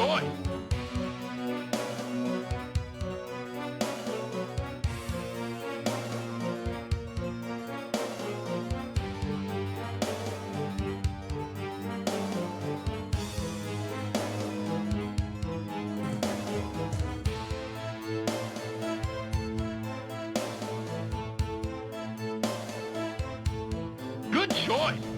choice. Good choice.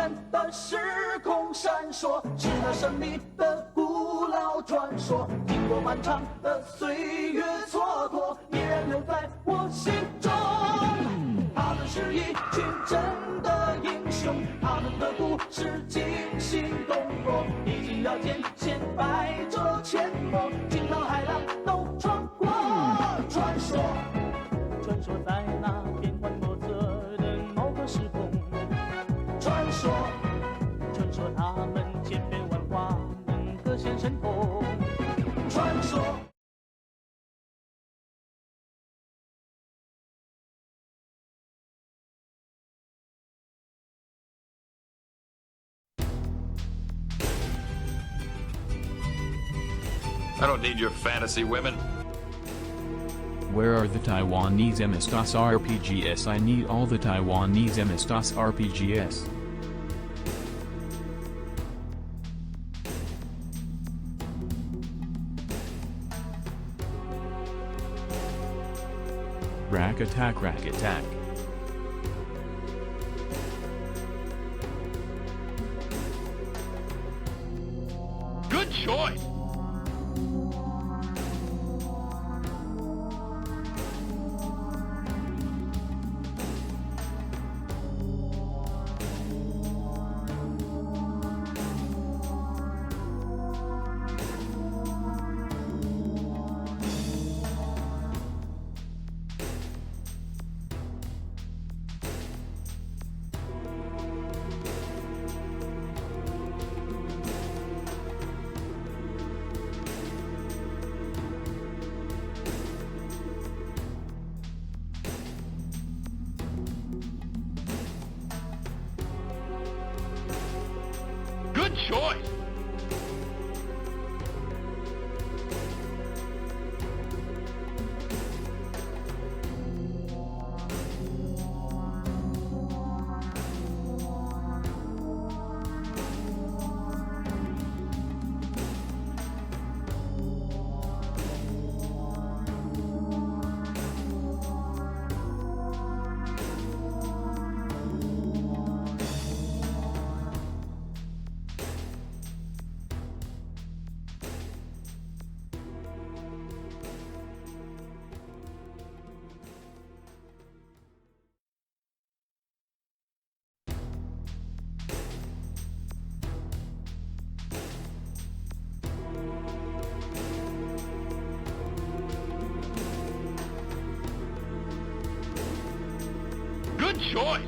远的时空闪烁，是那神秘的古老传说。经过漫长的岁月蹉跎，依然留在我心中。他们是一群真的英雄，他们的故事惊心动魄，历经了艰险百折阡陌，惊涛骇浪都闯过。传说，传说在那变幻莫测的某个时空。传说，传说他们千变万化，能各显神通。传说。I don't need your fantasy women. Where are the Taiwanese Amistos RPGs? I need all the Taiwanese Amistos RPGs. Rack attack, rack attack. Good choice. Good choice. Good choice.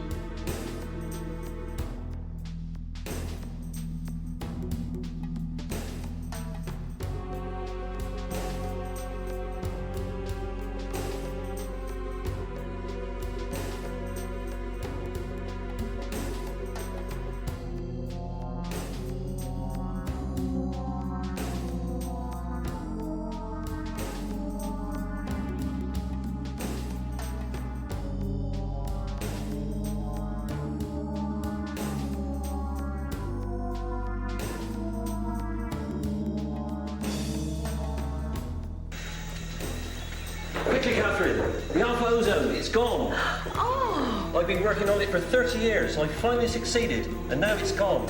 Quickly, Catherine. The Alpha Ozone, it's gone. Oh! I've been working on it for 30 years. I finally succeeded, and now it's gone.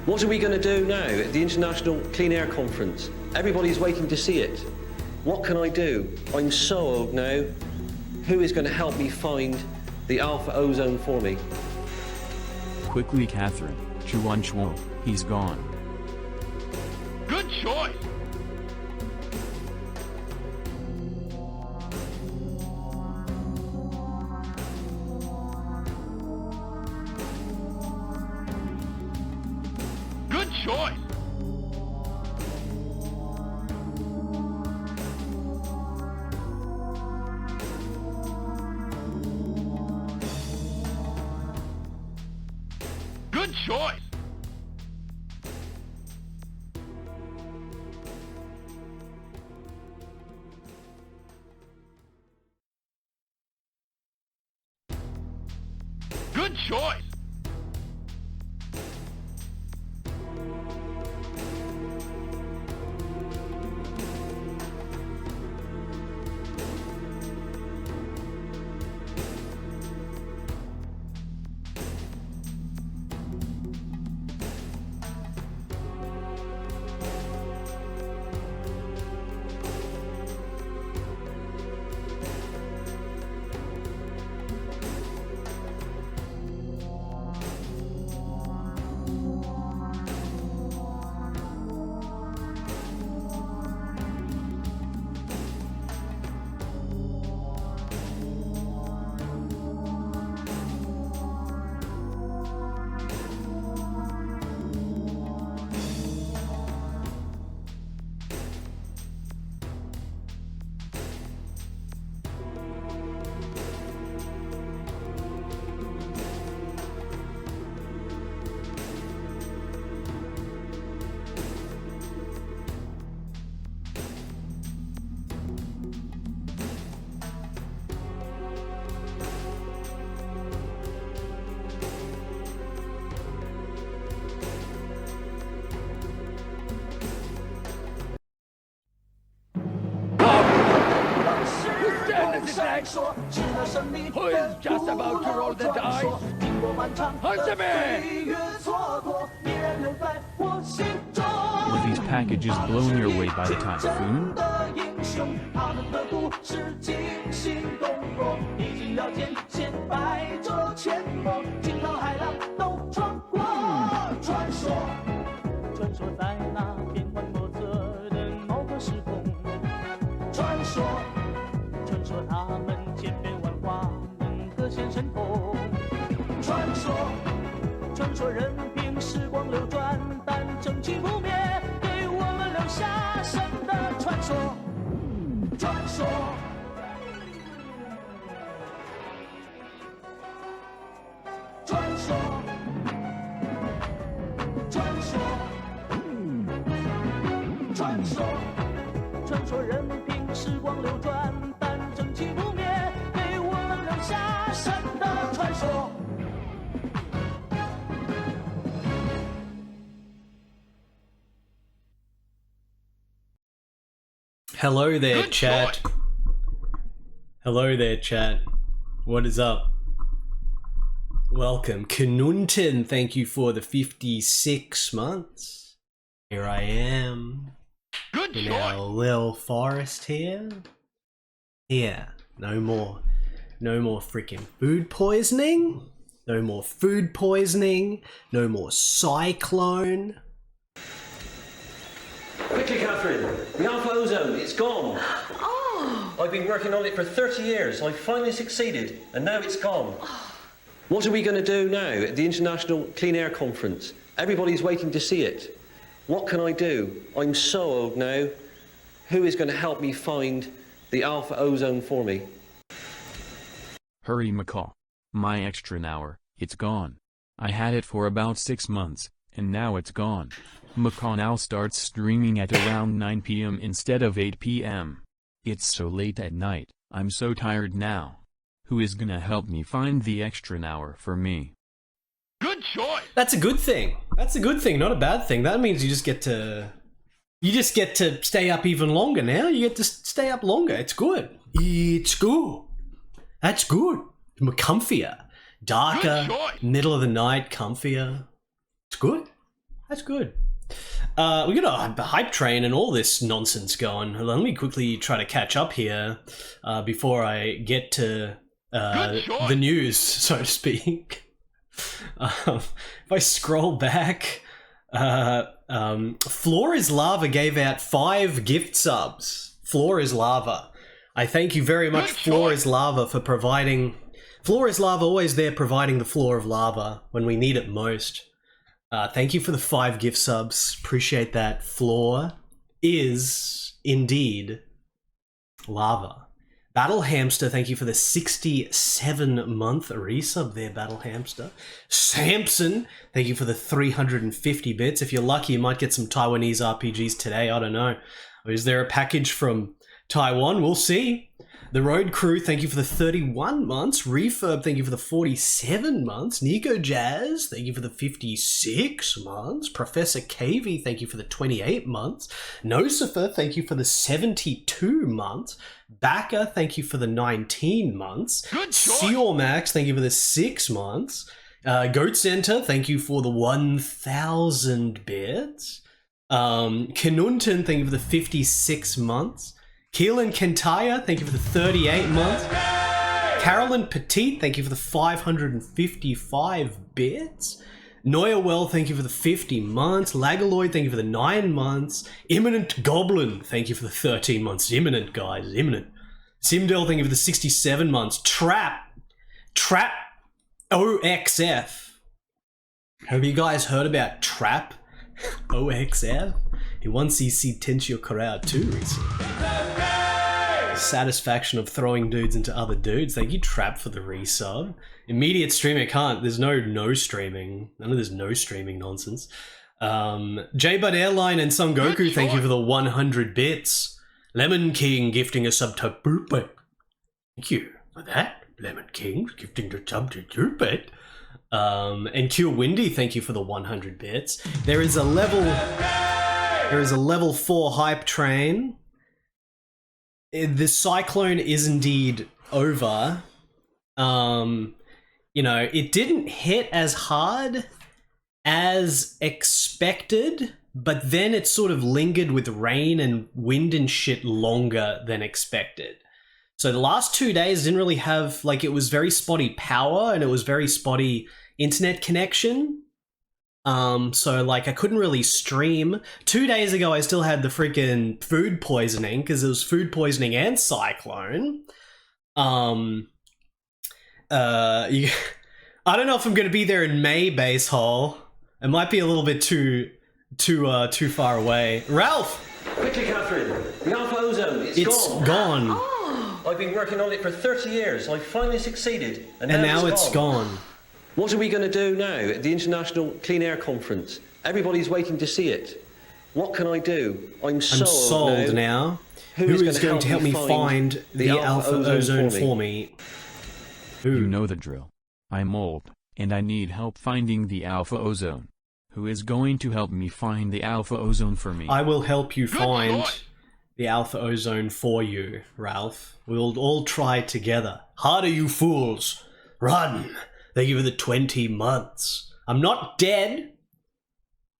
What are we going to do now at the International Clean Air Conference? Everybody's waiting to see it. What can I do? I'm so old now. Who is going to help me find the Alpha Ozone for me? Quickly, Catherine. Chuan Shuo, he's gone. Good choice. Good choice. Good choice. Good choice. 闪烁，知了胜利 Who 的 is just 古 about to 老 roll the 传说 dice? 经过漫长的 Ultimate! 岁月蹉跎，依然留在我心中。 Were these packages blown your way by the typhoon? 真的英雄，他们的故事惊心动魄，历经了艰险，百折阡陌，惊涛骇浪都闯过。传说，传说在那变幻莫测的某个时空。传说，传说他们千变万化，能各显神通。传说，传说任凭时光流转，但正气不灭，给我们留下神的传说。传说，传说，传说，传说，传说任凭时光流转，但正气不灭，给我们留下神的传说。 Hello there, Good chat. choice. Hello there, chat. What is up? Welcome. Knunten, thank you for the 56 months. Here I am Good in our choice. little forest here. Here, no more freaking food poisoning. No more food poisoning. No more cyclone. Quickly, Catherine. The Alpha Ozone, it's gone. Oh, I've been working on it for 30 years. I finally succeeded, and now it's gone. What are we going to do now at the International Clean Air Conference? Everybody's waiting to see it. What can I do? I'm so old now. Who is going to help me find the Alpha Ozone for me? Hurry, Macaw. My extra hour, it's gone. I had it for about 6 months, and now it's gone. Macaw now starts streaming at around 9 p.m. instead of 8 p.m. It's so late at night, I'm so tired now. Who is gonna help me find the extra hour for me? Good choice. That's a good thing. That's a good thing, not a bad thing. That means you just get to stay up even longer now. You get to stay up longer. It's good. It's good. That's good. More comfier. Darker. Good choice. Middle of the night, comfier. It's good. That's good. We got a hype train and all this nonsense going. Let me quickly try to catch up here before I get to the news, so to speak. If I scroll back, Floor is Lava gave out 5 gift subs. Floor is Lava. I thank you very much, Floor is Lava, for providing... Floor is Lava, always there providing the floor of lava when we need it most. Thank you for the 5 gift subs. Appreciate that. Floor is indeed lava. Battle Hamster, thank you for the 67-month resub there, Battle Hamster. Samson, thank you for the 350 bits. If you're lucky, you might get some Taiwanese RPGs today. I don't know. Is there a package from Taiwan? We'll see. The Road Crew, thank you for the 31 months. Refurb, thank you for the 47 months. Nico Jazz, thank you for the 56 months. Professor Cavey, thank you for the 28 months. Nocifer, thank you for the 72 months. Baka, thank you for the 19 months. Good choice. Seormax, thank you for the 6 months. Goat Center, thank you for the 1,000 bits. Knunten, thank you for the 56 months. Keelan Kentaya, thank you for the 38 months. Carolyn Petit, thank you for the 555 bits. Noyawell, thank you for the 50 months. Lagaloid, thank you for the 9 months. Imminent Goblin, thank you for the 13 months. Imminent, guys, imminent. Simdel, thank you for the 67 months. Trap OXF. Have you guys heard about Trap OXF? He wants to see Tensio Corral too recently. Satisfaction of throwing dudes into other dudes. Thank you, Trap, for the resub. Immediate streaming, can't. There's no streaming. None of this no streaming nonsense. J-Bud Airline and Son Goku, thank you for the 100 bits. Lemon King gifting a sub to Boopet. Thank you for that. Lemon King gifting the sub to Boopet. And Cure Windy, thank you for the 100 bits. There is a level 4 hype train. The cyclone is indeed over, you know, it didn't hit as hard as expected, but then it sort of lingered with rain and wind and shit longer than expected. So the last 2 days didn't really have, like, it was very spotty power and it was very spotty internet connection. So like I couldn't really stream. 2 days ago I still had the freaking food poisoning because it was food poisoning and cyclone. I don't know if I'm going to be there in May, Base Hole. It might be a little bit too far away. Ralph! Quickly, Catherine. The Alpha Ozone, it's gone. I've been working on it for 30 years. I finally succeeded. And now it's gone. What are we going to do now at the International Clean Air Conference? Everybody's waiting to see it. What can I do? I'm sold now. Who is going to help me find the Alpha Ozone for me? You know the drill. I'm old, and I need help finding the Alpha Ozone. Who is going to help me find the Alpha Ozone for me? I will help you find the Alpha Ozone for you, Ralph. We'll all try together. Harder, you fools! Run! Thank you for the 20 months. I'm not dead.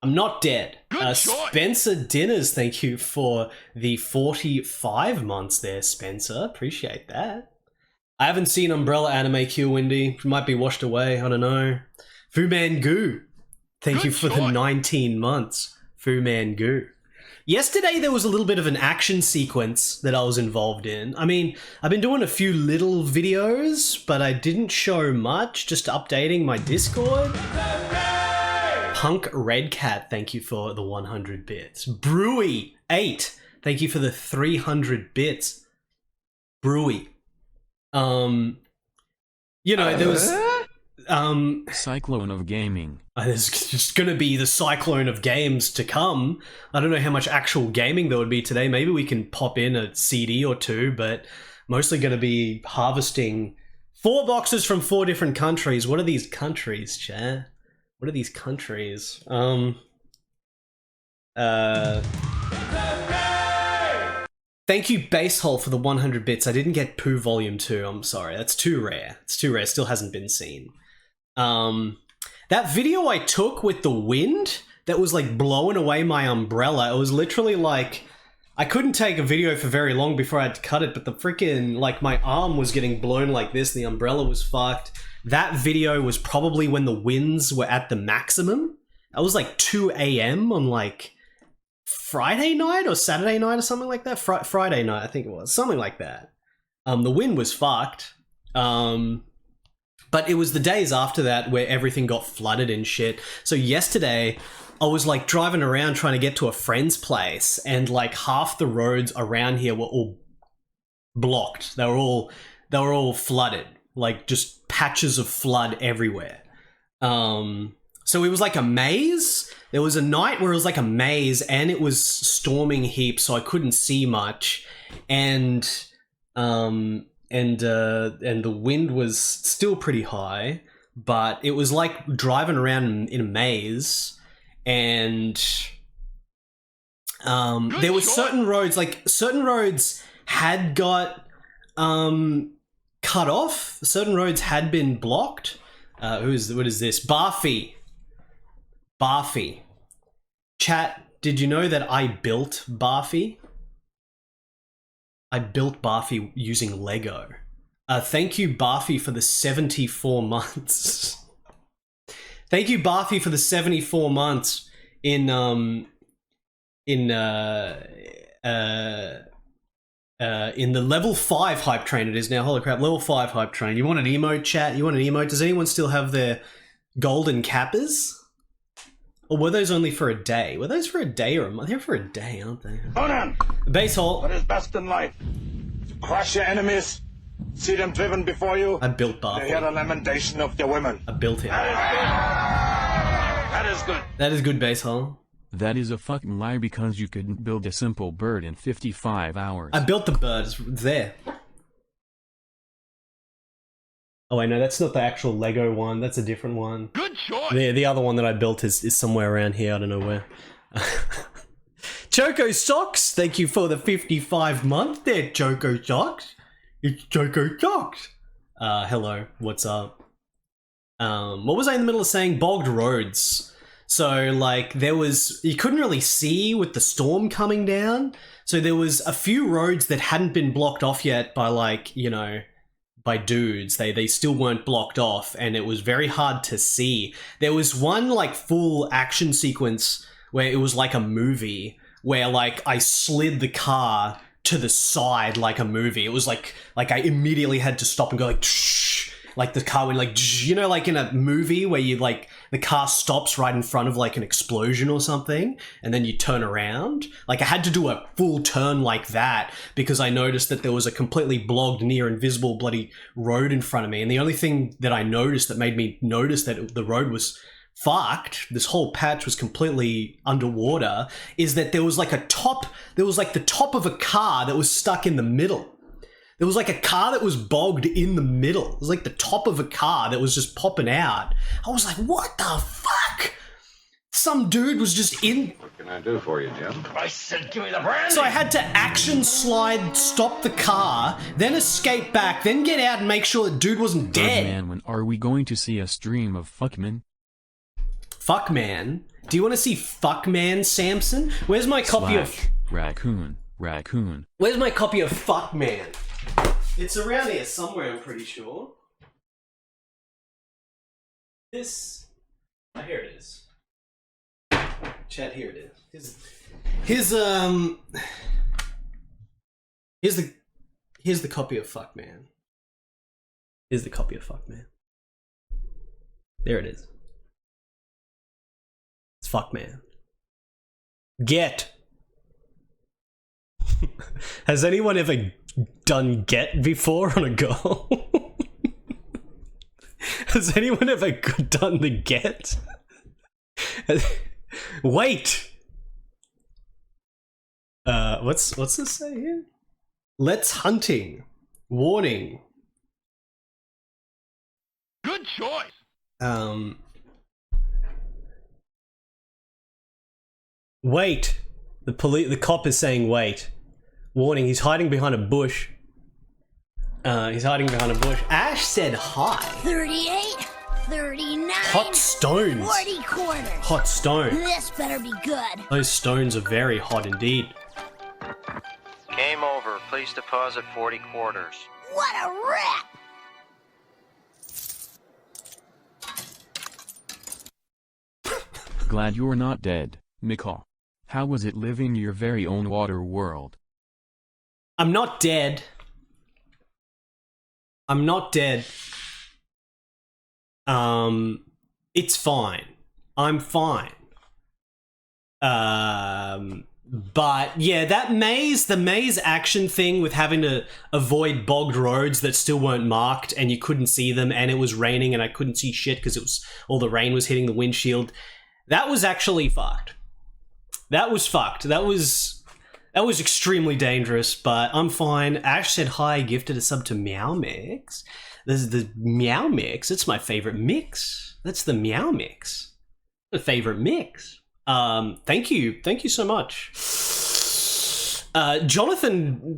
I'm not dead. Spencer Dinners, thank you for the 45 months there, Spencer. Appreciate that. I haven't seen Umbrella Anime Q, Windy. It might be washed away, I don't know. Fu Man Goo, thank you for the 19 months. Fu Man Goo. Yesterday there was a little bit of an action sequence that I was involved in. I mean, I've been doing a few little videos, but I didn't show much, just updating my Discord. Punk Red Cat, thank you for the 100 bits. Brewy 8, thank you for the 300 bits. Brewy. You know, there was Cyclone of Gaming. There's just gonna be the cyclone of games to come. I don't know how much actual gaming there would be today. Maybe we can pop in a CD or two, but mostly gonna be harvesting 4 boxes from 4 different countries. What are these countries, chat? What are these countries? Thank you, Basehole, for the 100 bits. I didn't get Pooh Volume 2. I'm sorry. That's too rare. It's too rare. Still hasn't been seen. That video I took with the wind that was like blowing away my umbrella, it was literally like, I couldn't take a video for very long before I had to cut it, but the freaking, like, my arm was getting blown like this, the umbrella was fucked. That video was probably when the winds were at the maximum. That was like 2 a.m. on like Friday night or Saturday night or something like that. Friday night, I think it was. Something like that. The wind was fucked. But it was the days after that where everything got flooded and shit. So yesterday, I was like driving around trying to get to a friend's place, and like half the roads around here were all blocked. They were all flooded, like just patches of flood everywhere. So it was like a maze. There was a night where it was like a maze, and it was storming heaps, so I couldn't see much, and the wind was still pretty high, but it was like driving around in a maze, and there were certain roads had got cut off. Certain roads had been blocked. What is this? Barfy. Chat, did you know that I built Barfy? I built Barfy using Lego. Thank you, Barfy, for the 74 months. Thank you, Barfy, for the 74 months in the level 5 hype train it is now. Holy crap, level 5 hype train. You want an emote, chat? You want an emote? Does anyone still have their golden kappas? Or were those only for a day? Were those for a day or a month? They're for a day, aren't they? Conan! Base hole. What is best in life? To crush your enemies, see them driven before you. I built Barfy. To hear the lamentation of your women. I built him. That is good. That is good, base hole. That is a fucking lie because you couldn't build a simple bird in 55 hours. I built the bird. It's there. Oh wait, no, that's not the actual Lego one. That's a different one. Good choice. The other one that I built is somewhere around here. I don't know where. Choco Socks, thank you for the 55 month there, Choco Socks. It's Choco Talks. Hello, what's up? What was I in the middle of saying? Bogged roads. So, like, you couldn't really see with the storm coming down. So there was a few roads that hadn't been blocked off yet by, like, you know, by dudes. They still weren't blocked off, and it was very hard to see. There was one, like, full action sequence where it was like a movie, where, like, I slid the car to the side like a movie. It was like I immediately had to stop and go like the car went like, you know, like in a movie where you like the car stops right in front of like an explosion or something and then you turn around. Like I had to do a full turn like that because I noticed that there was a completely blocked near invisible bloody road in front of me. And the only thing that I noticed that made me notice that the road was fucked, this whole patch was completely underwater, is that there was like the top of a car that was stuck in the middle. There was like a car that was bogged in the middle. It was like the top of a car that was just popping out. I was like, what the fuck? Some dude was just in... What can I do for you, Jim? I said give me the brandy! So I had to action slide, stop the car, then escape back, then get out and make sure the dude wasn't dead. Man, when are we going to see a stream of Fuckman? Fuckman? Do you want to see Fuckman, Samson? Where's my copy of... Raccoon. Where's my copy of Fuckman? It's around here somewhere, I'm pretty sure. This... Oh, here it is. Chat, here it is. Here's the copy of Fuckman. Here's the copy of Fuckman. There it is. It's Fuckman. Get. Has anyone ever done get before on a girl? Has anyone ever done the get? Wait. What's this say here? Let's hunting. Warning. Good choice. Wait. The cop is saying wait. Warning, he's hiding behind a bush. Ash said hi. 38, 39, Hot stones. 40 quarters. Hot stone. This better be good. Those stones are very hot indeed. Game over. Please deposit 40 quarters. What a rip! Glad you're not dead, Mika. How was it living your very own water world? I'm not dead. It's fine. I'm fine. But yeah, the maze action thing with having to avoid bogged roads that still weren't marked and you couldn't see them and it was raining and I couldn't see shit because all the rain was hitting the windshield. That was actually fucked. That was extremely dangerous, but I'm fine. Ash said hi, gifted a sub to Meow Mix. This is the Meow Mix. It's my favorite mix. That's the Meow Mix. The favorite mix. Thank you so much. Jonathan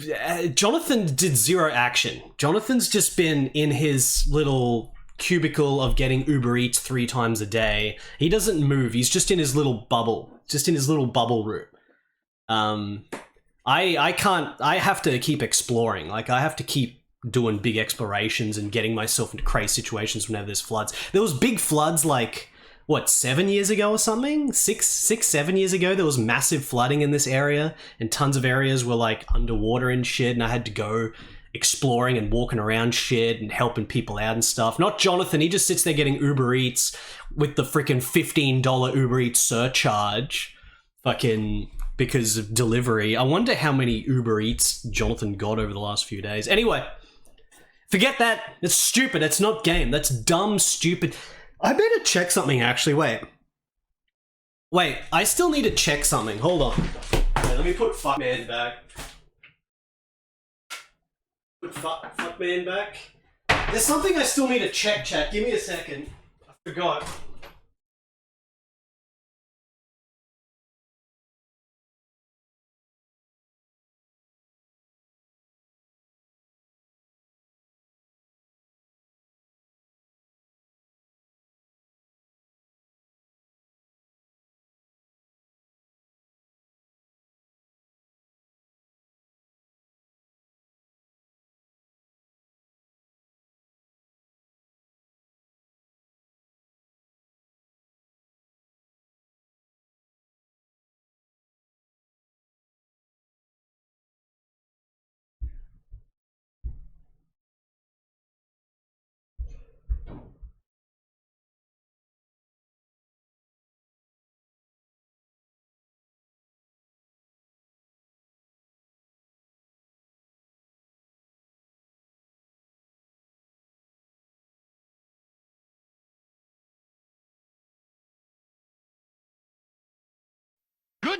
did zero action. Jonathan's just been in his little cubicle of getting Uber Eats 3 times a day. He doesn't move. He's just in his little bubble. Just in his little bubble room. I have to keep exploring. Like, I have to keep doing big explorations and getting myself into crazy situations whenever there's floods. There was big floods, like, what, 7 years ago or something? 7 years ago, there was massive flooding in this area, and tons of areas were, like, underwater and shit, and I had to go exploring and walking around shit and helping people out and stuff. Not Jonathan, he just sits there getting Uber Eats with the freaking $15 Uber Eats surcharge. Fucking... because of delivery. I wonder how many Uber Eats Jonathan got over the last few days. Anyway, forget that. It's stupid. It's not game. That's dumb, stupid. I better check something, actually. Wait, I still need to check something. Hold on. Wait, let me put Fuckman back. Put Fuckman back. There's something I still need to check, chat. Give me a second. I forgot.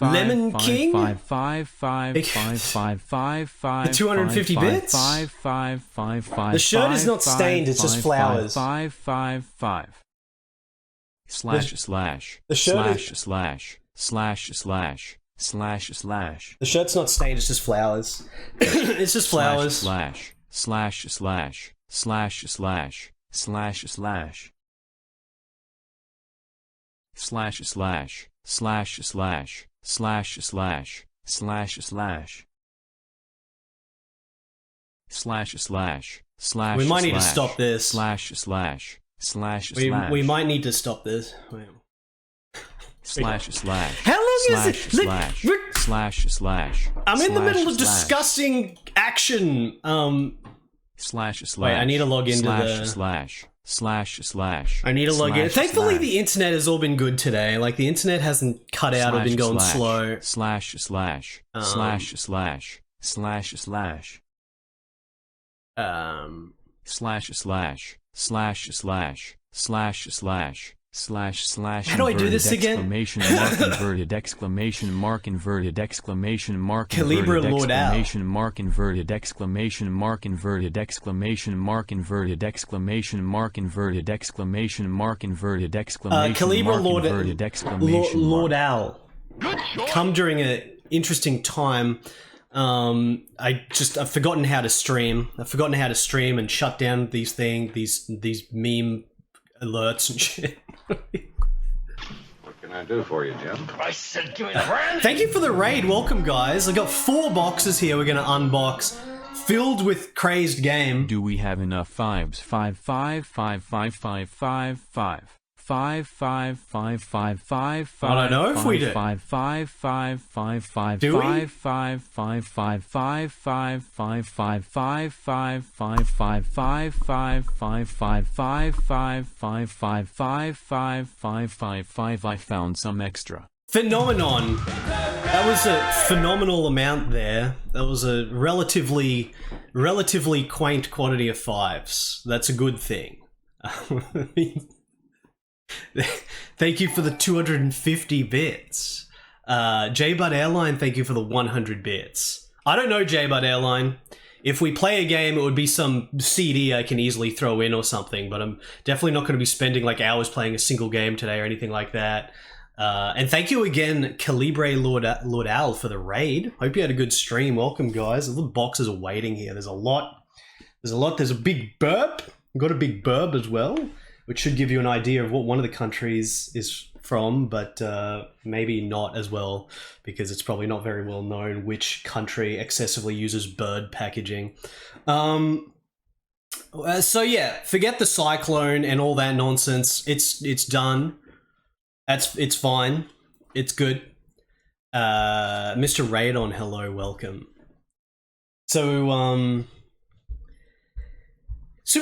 Lemon King? The 250 bits? The shirt is not stained, it's just flowers. Slash slash the shirt slash slash slash slash slash. The shirt's not stained, it's just flowers. It's just flowers. Slash slash slash slash slash slash slash slash slash slash slash slash slash slash slash slash slash slash. We might need to stop this. Slash slash slash we slash. We might need to stop this. Slash slash. How long slash, is it? Slash slash slash. I'm in the slash, middle of slash. discussing action. Slash slash. Wait, I need to log into slash, the slash slash slash. I need to log in. slash, Thankfully, slash. the internet has all been good today. Like the internet hasn't cut out or been going slash, slow. Slash slash slash slash slash slash. Slash slash slash slash slash slash slash slash. How do I do this again? Exclamation mark inverted exclamation mark inverted exclamation mark Calibra inverted Lord Al. exclamation mark inverted exclamation mark inverted exclamation mark inverted exclamation mark inverted exclamation mark inverted exclamation Calibra mark Lord inverted exclamation Lord mark. Al. Come during an interesting time. I've forgotten how to stream. I've forgotten how to stream and shut down these meme alerts and shit. What can I do for you, Jim? I said give me the brandy! Thank you for the raid. Welcome, guys. I got 4 boxes here we're going to unbox, filled with crazed game. Do we have enough fives? 5 5 5 5 5 5 5 5 5 5 5 5 5. I don't know if we do. 5 5 5 5 5 Do we? 5 5 5 5 5 5 5 5 5 5 5 5 5 5 5 5 5 5 5 5 5 5 5 5. I found some extra. Phenomenon. That was a phenomenal amount there. That was a relatively quaint quantity of fives. That's a good thing. Thank you for the 250 bits. J-Bud Airline, thank you for the 100 bits. I don't know J-Bud Airline. If we play a game, it would be some CD I can easily throw in or something, but I'm definitely not going to be spending like hours playing a single game today or anything like that. And thank you again, Calibre Lord Al, for the raid. Hope you had a good stream. Welcome, guys. The boxes are waiting here. There's a lot. There's a big burp. We've got a big burp as well, which should give you an idea of what one of the countries is from, but maybe not as well, because it's probably not very well known which country excessively uses bird packaging. So yeah, forget the cyclone and all that nonsense. It's done. It's fine. It's good. Mr. Raydon, hello, welcome. So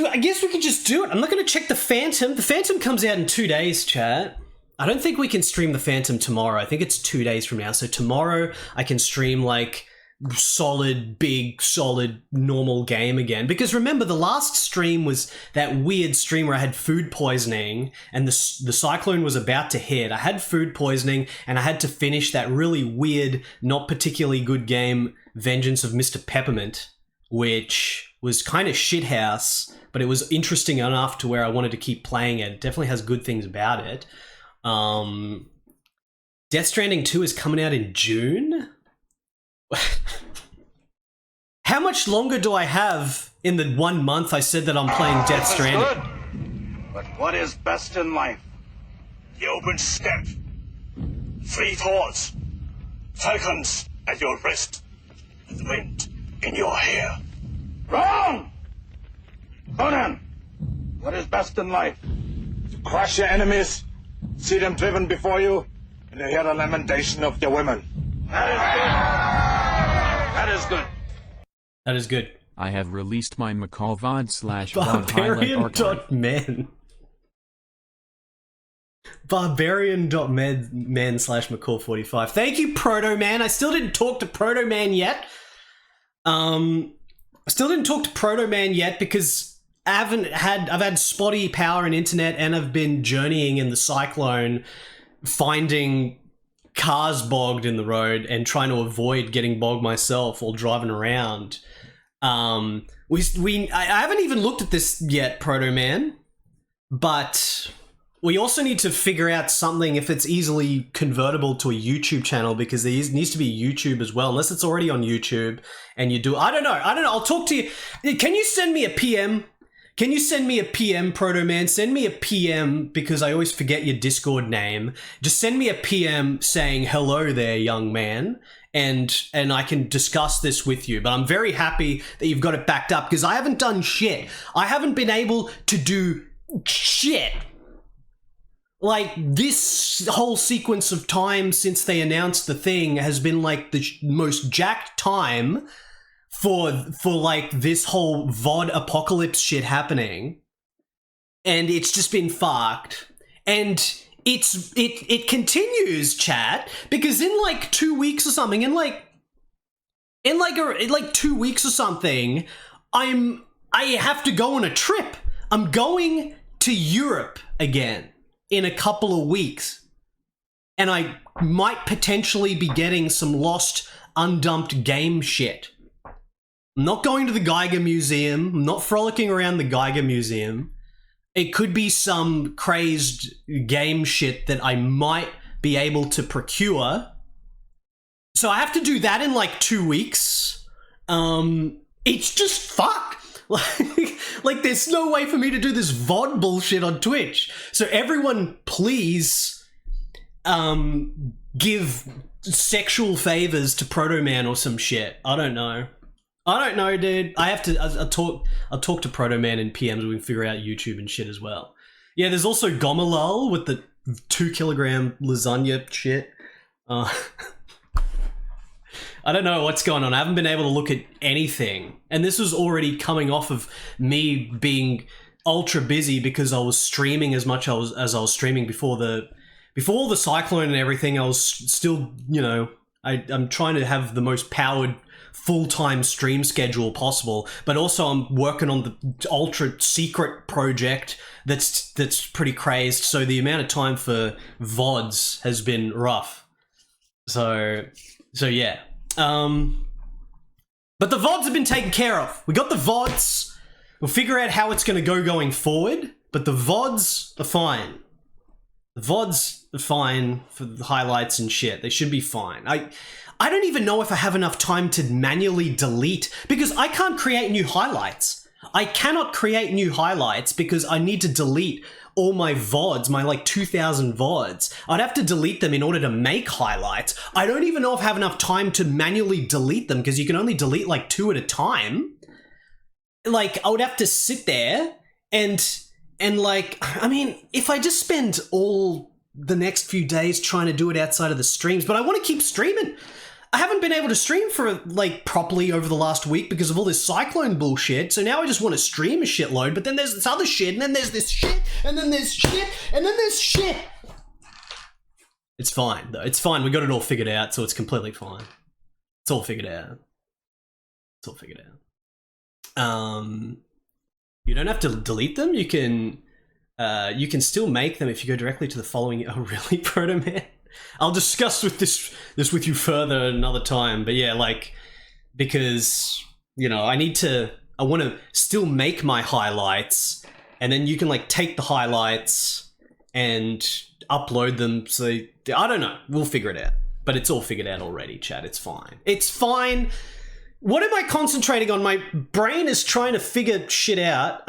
I guess we could just do it. I'm not going to check the Phantom. The Phantom comes out in 2 days, chat. I don't think we can stream the Phantom tomorrow. I think it's 2 days from now. So tomorrow I can stream like solid, big, solid, normal game again. Because remember, the last stream was that weird stream where I had food poisoning and the cyclone was about to hit. I had food poisoning and I had to finish that really weird, not particularly good game, Vengeance of Mr. Peppermint, which was kind of shithouse, but it was interesting enough to where I wanted to keep playing it. It definitely has good things about it. Death Stranding 2 is coming out in June? How much longer do I have in the 1 month I said that I'm playing Death Stranding? Good. But what is best in life? The open steppe, free thoughts, falcons at your wrist, and the wind in your hair. Wrong! Conan, what is best in life? To crush your enemies, see them driven before you, and to hear the lamentation of your women. That is good. That is good. I have released my McCall VOD / VOD highlight archive. Barbarian.men / McCall45. Thank you, Proto Man. I still didn't talk to Proto Man yet. Because I've had spotty power and internet, and I've been journeying in the cyclone, finding cars bogged in the road and trying to avoid getting bogged myself while driving around. I haven't even looked at this yet, Proto Man, but we also need to figure out something if it's easily convertible to a YouTube channel, because there needs to be YouTube as well, unless it's already on YouTube and you do. I don't know. I'll talk to you. Can you send me a PM? Can you send me a PM, Proto Man? Send me a PM, because I always forget your Discord name. Just send me a PM saying, hello there, young man, and I can discuss this with you. But I'm very happy that you've got it backed up, because I haven't done shit. I haven't been able to do shit. Like, this whole sequence of time since they announced the thing has been like the most jacked time for like this whole VOD apocalypse shit happening, and it's just been fucked. And it continues, chat, because in like 2 weeks or something, in like 2 weeks or something, I have to go on a trip. I'm going to Europe again in a couple of weeks, and I might potentially be getting some lost, undumped game shit. I'm not going to the Geiger Museum. I'm not frolicking around the Geiger Museum. It could be some crazed game shit that I might be able to procure. So I have to do that in like 2 weeks. It's just fucked. Like there's no way for me to do this VOD bullshit on Twitch. So everyone, please, give sexual favors to Proto Man or some shit. I don't know, dude. I have to. I'll talk to Proto Man and PMs. We can figure out YouTube and shit as well. Yeah, there's also Gomalul with the 2 kilogram lasagna shit. I don't know what's going on. I haven't been able to look at anything, and this was already coming off of me being ultra busy because I was streaming as much as I was streaming before the cyclone and everything. I was still, you know, I'm trying to have the most powered full-time stream schedule possible, but also I'm working on the ultra secret project that's pretty crazed, so the amount of time for VODs has been rough. So yeah. But the VODs have been taken care of. We got the VODs. We'll figure out how it's going to go going forward, but the VODs are fine. The VODs are fine for the highlights and shit. They should be fine. I don't even know if I have enough time to manually delete, because I can't create new highlights. I cannot create new highlights because I need to delete all my VODs, my like 2,000 VODs. I'd have to delete them in order to make highlights. I don't even know if I have enough time to manually delete them, because you can only delete like 2 at a time. Like, I would have to sit there and like, I mean, if I just spend all the next few days trying to do it outside of the streams, but I want to keep streaming. I haven't been able to stream for like properly over the last week because of all this cyclone bullshit. So now I just want to stream a shitload, but then there's this other shit, and then there's this shit, and then there's shit, and then there's shit. It's fine though. It's fine. We got it all figured out, so it's completely fine. It's all figured out. It's all figured out. You don't have to delete them. You can still make them if you go directly to the following. Oh, really, Proto Man? I'll discuss with this with you further another time. But yeah, like, because, you know, I want to still make my highlights, and then you can like take the highlights and upload them. So I don't know. We'll figure it out. But it's all figured out already, chat. It's fine. It's fine. What am I concentrating on? My brain is trying to figure shit out.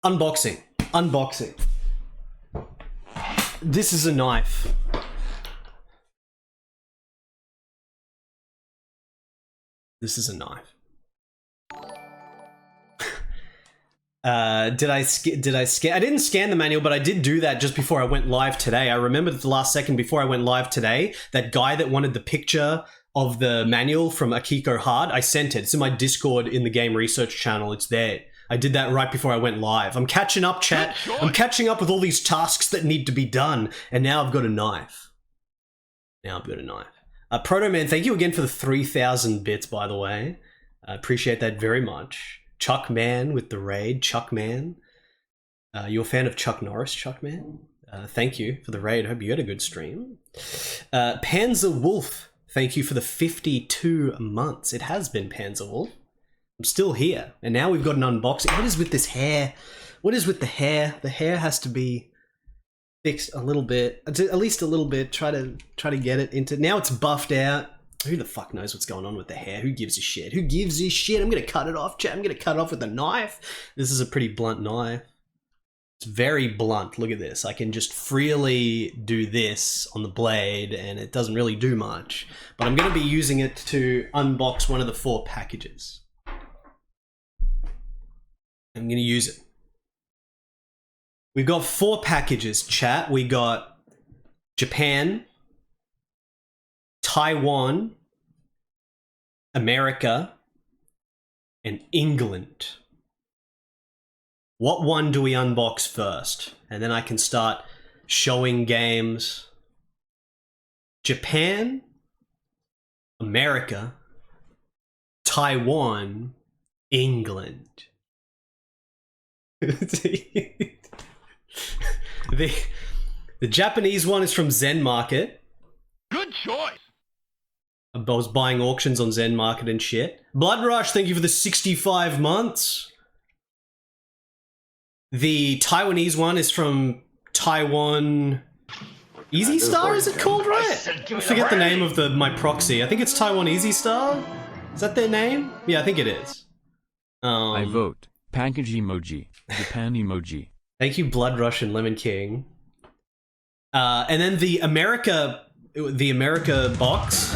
Unboxing. This is a knife. This is a knife. Did I scan? I didn't scan the manual, but I did do that just before I went live today. I remembered at the last second before I went live today, that guy that wanted the picture of the manual from Akiko Hard, I sent it. It's in my Discord in the game research channel. It's there. I did that right before I went live. I'm catching up, chat. I'm catching up with all these tasks that need to be done, and now I've got a knife. Proto Man, thank you again for the 3,000 bits, by the way. I appreciate that very much. Chuck Man with the raid. Chuck Man. You're a fan of Chuck Norris, Chuck Man? Thank you for the raid. I hope you had a good stream. Panzer Wolf, thank you for the 52 months. It has been Panzer Wolf. I'm still here. And now we've got an unboxing. What is with this hair? What is with the hair? The hair has to be fixed a little bit. At least a little bit. Try to get it into... Now it's buffed out. Who the fuck knows what's going on with the hair? Who gives a shit? Who gives a shit? I'm going to cut it off, chat. I'm going to cut it off with a knife. This is a pretty blunt knife. It's very blunt. Look at this. I can just freely do this on the blade, and it doesn't really do much. But I'm going to be using it to unbox one of the 4 packages. I'm going to use it. We've got 4 packages, chat. We got Japan, Taiwan, America, and England. What one do we unbox first? And then I can start showing games. Japan, America, Taiwan, England. The Japanese one is from Zen Market. Good choice. I was buying auctions on Zen Market and shit. Blood Rush, thank you for the 65 months. The Taiwanese one is from Taiwan Easy Star, is it called, right? I forget the name of my proxy. I think it's Taiwan Easy Star. Is that their name? Yeah, I think it is. I vote. Package emoji. Japan emoji. Thank you, Blood Rush and Lemon King. And then the America box.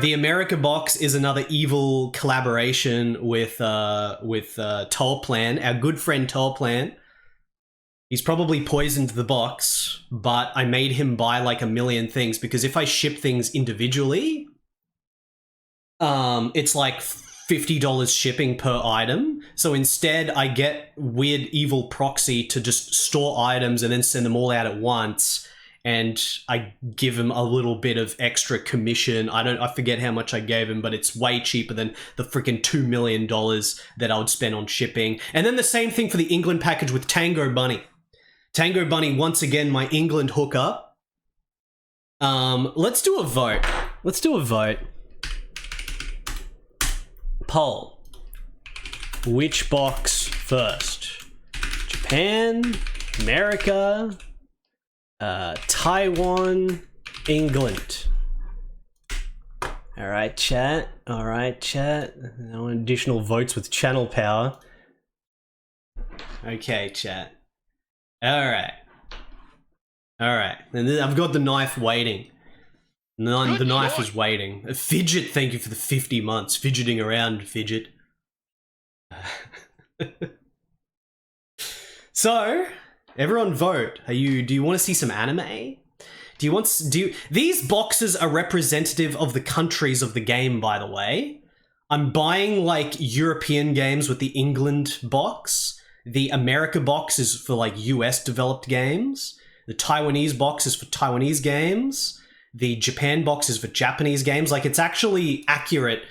The America box is another evil collaboration with Tollplan, our good friend Tollplan. He's probably poisoned the box, but I made him buy like a million things, because if I ship things individually, it's like $50 shipping per item. So instead I get weird evil proxy to just store items and then send them all out at once, and I give him a little bit of extra commission. I forget how much I gave him, but it's way cheaper than the freaking $2 million that I would spend on shipping. And then the same thing for the England package with Tango Bunny. Tango Bunny, once again, my England hookup. Let's do a vote. Poll. Which box first? Japan, America, Taiwan, England. Alright, chat. No additional votes with channel power. Okay, chat. Alright. And then I've got the knife waiting. The knife is waiting. Fidget, thank you for the 50 months. Fidgeting around, Fidget. So, everyone vote. Do you want to see some anime? These boxes are representative of the countries of the game, by the way. I'm buying like European games with the England box. The America box is for like US developed games. The Taiwanese box is for Taiwanese games. The Japan box is for Japanese games. Like, it's actually accurate.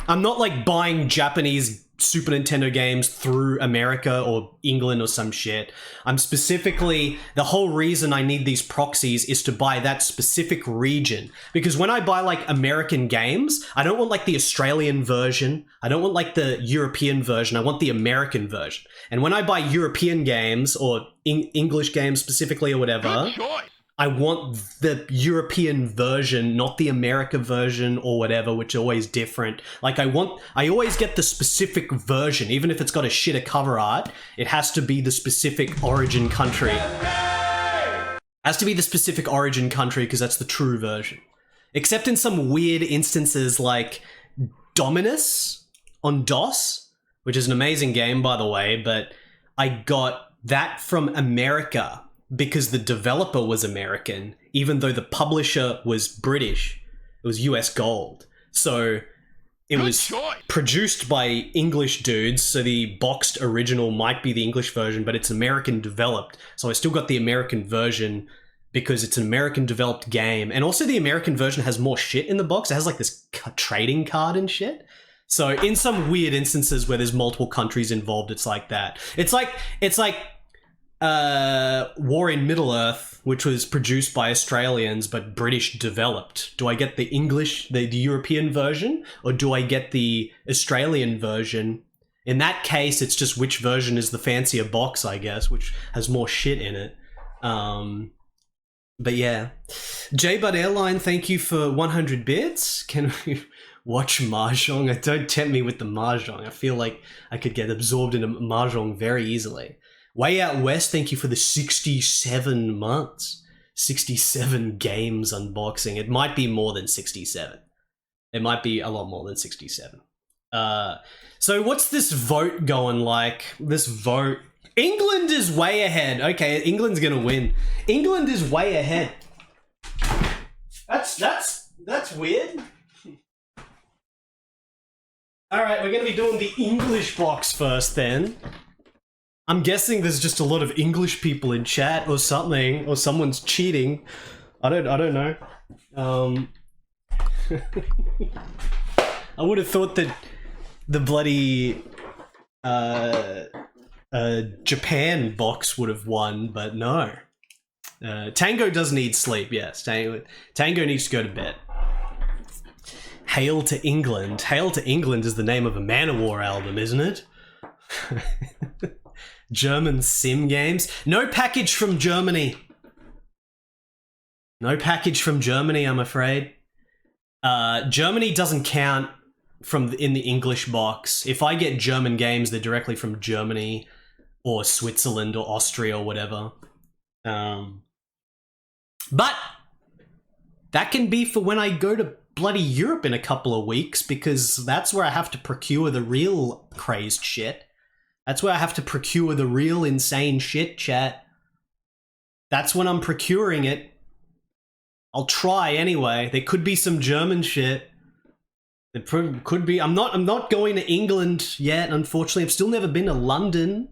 I'm not like buying Japanese Super Nintendo games through America or England or some shit. I'm specifically, the whole reason I need these proxies is to buy that specific region. Because when I buy like American games, I don't want like the Australian version. I don't want like the European version. I want the American version. And when I buy European games or English games specifically or whatever, I want the European version, not the America version or whatever, which are always different. Like, I always get the specific version, even if it's got a shitter cover art, it has to be the specific origin country. It has to be the specific origin country because that's the true version. Except in some weird instances like Dominus on DOS, which is an amazing game, by the way, but I got that from America because the developer was American, even though the publisher was British. It was US Gold. So it was produced by English dudes, so the boxed original might be the English version, but it's American developed. So I still got the American version because it's an American developed game. And also the American version has more shit in the box. It has like this trading card and shit. So in some weird instances where there's multiple countries involved, it's like that. It's like War in Middle-earth, which was produced by Australians but British developed. Do I get the English, the European version, or do I get the Australian version? In that case, it's just which version is the fancier box, I guess, which has more shit in it. But yeah. J-Bud Airline, thank you for 100 bits. Can we watch Mahjong? Don't tempt me with the Mahjong. I feel like I could get absorbed into Mahjong very easily. Way Out West, thank you for the 67 months. 67 games unboxing. It might be more than 67. It might be a lot more than 67. So what's this vote going like? This vote... England is way ahead. Okay, England's gonna win. England is way ahead. That's weird. Alright, we're gonna be doing the English box first then. I'm guessing there's just a lot of English people in chat or something, or someone's cheating. I don't know. I would have thought that the bloody Japan box would have won, but no. Tango does need sleep, yes. Tango needs to go to bed. Hail to England. Hail to England is the name of a Manowar album, isn't it? German sim games. No package from Germany. No package from Germany, I'm afraid. Germany doesn't count from in the English box. If I get German games, they're directly from Germany or Switzerland or Austria or whatever. But that can be for when I go to bloody Europe in a couple of weeks, because that's where I have to procure the real crazed shit. That's where I have to procure the real insane shit, chat. That's when I'm procuring it. I'll try anyway. There could be some German shit. There could be. I'm not going to England yet, unfortunately. I've still never been to London.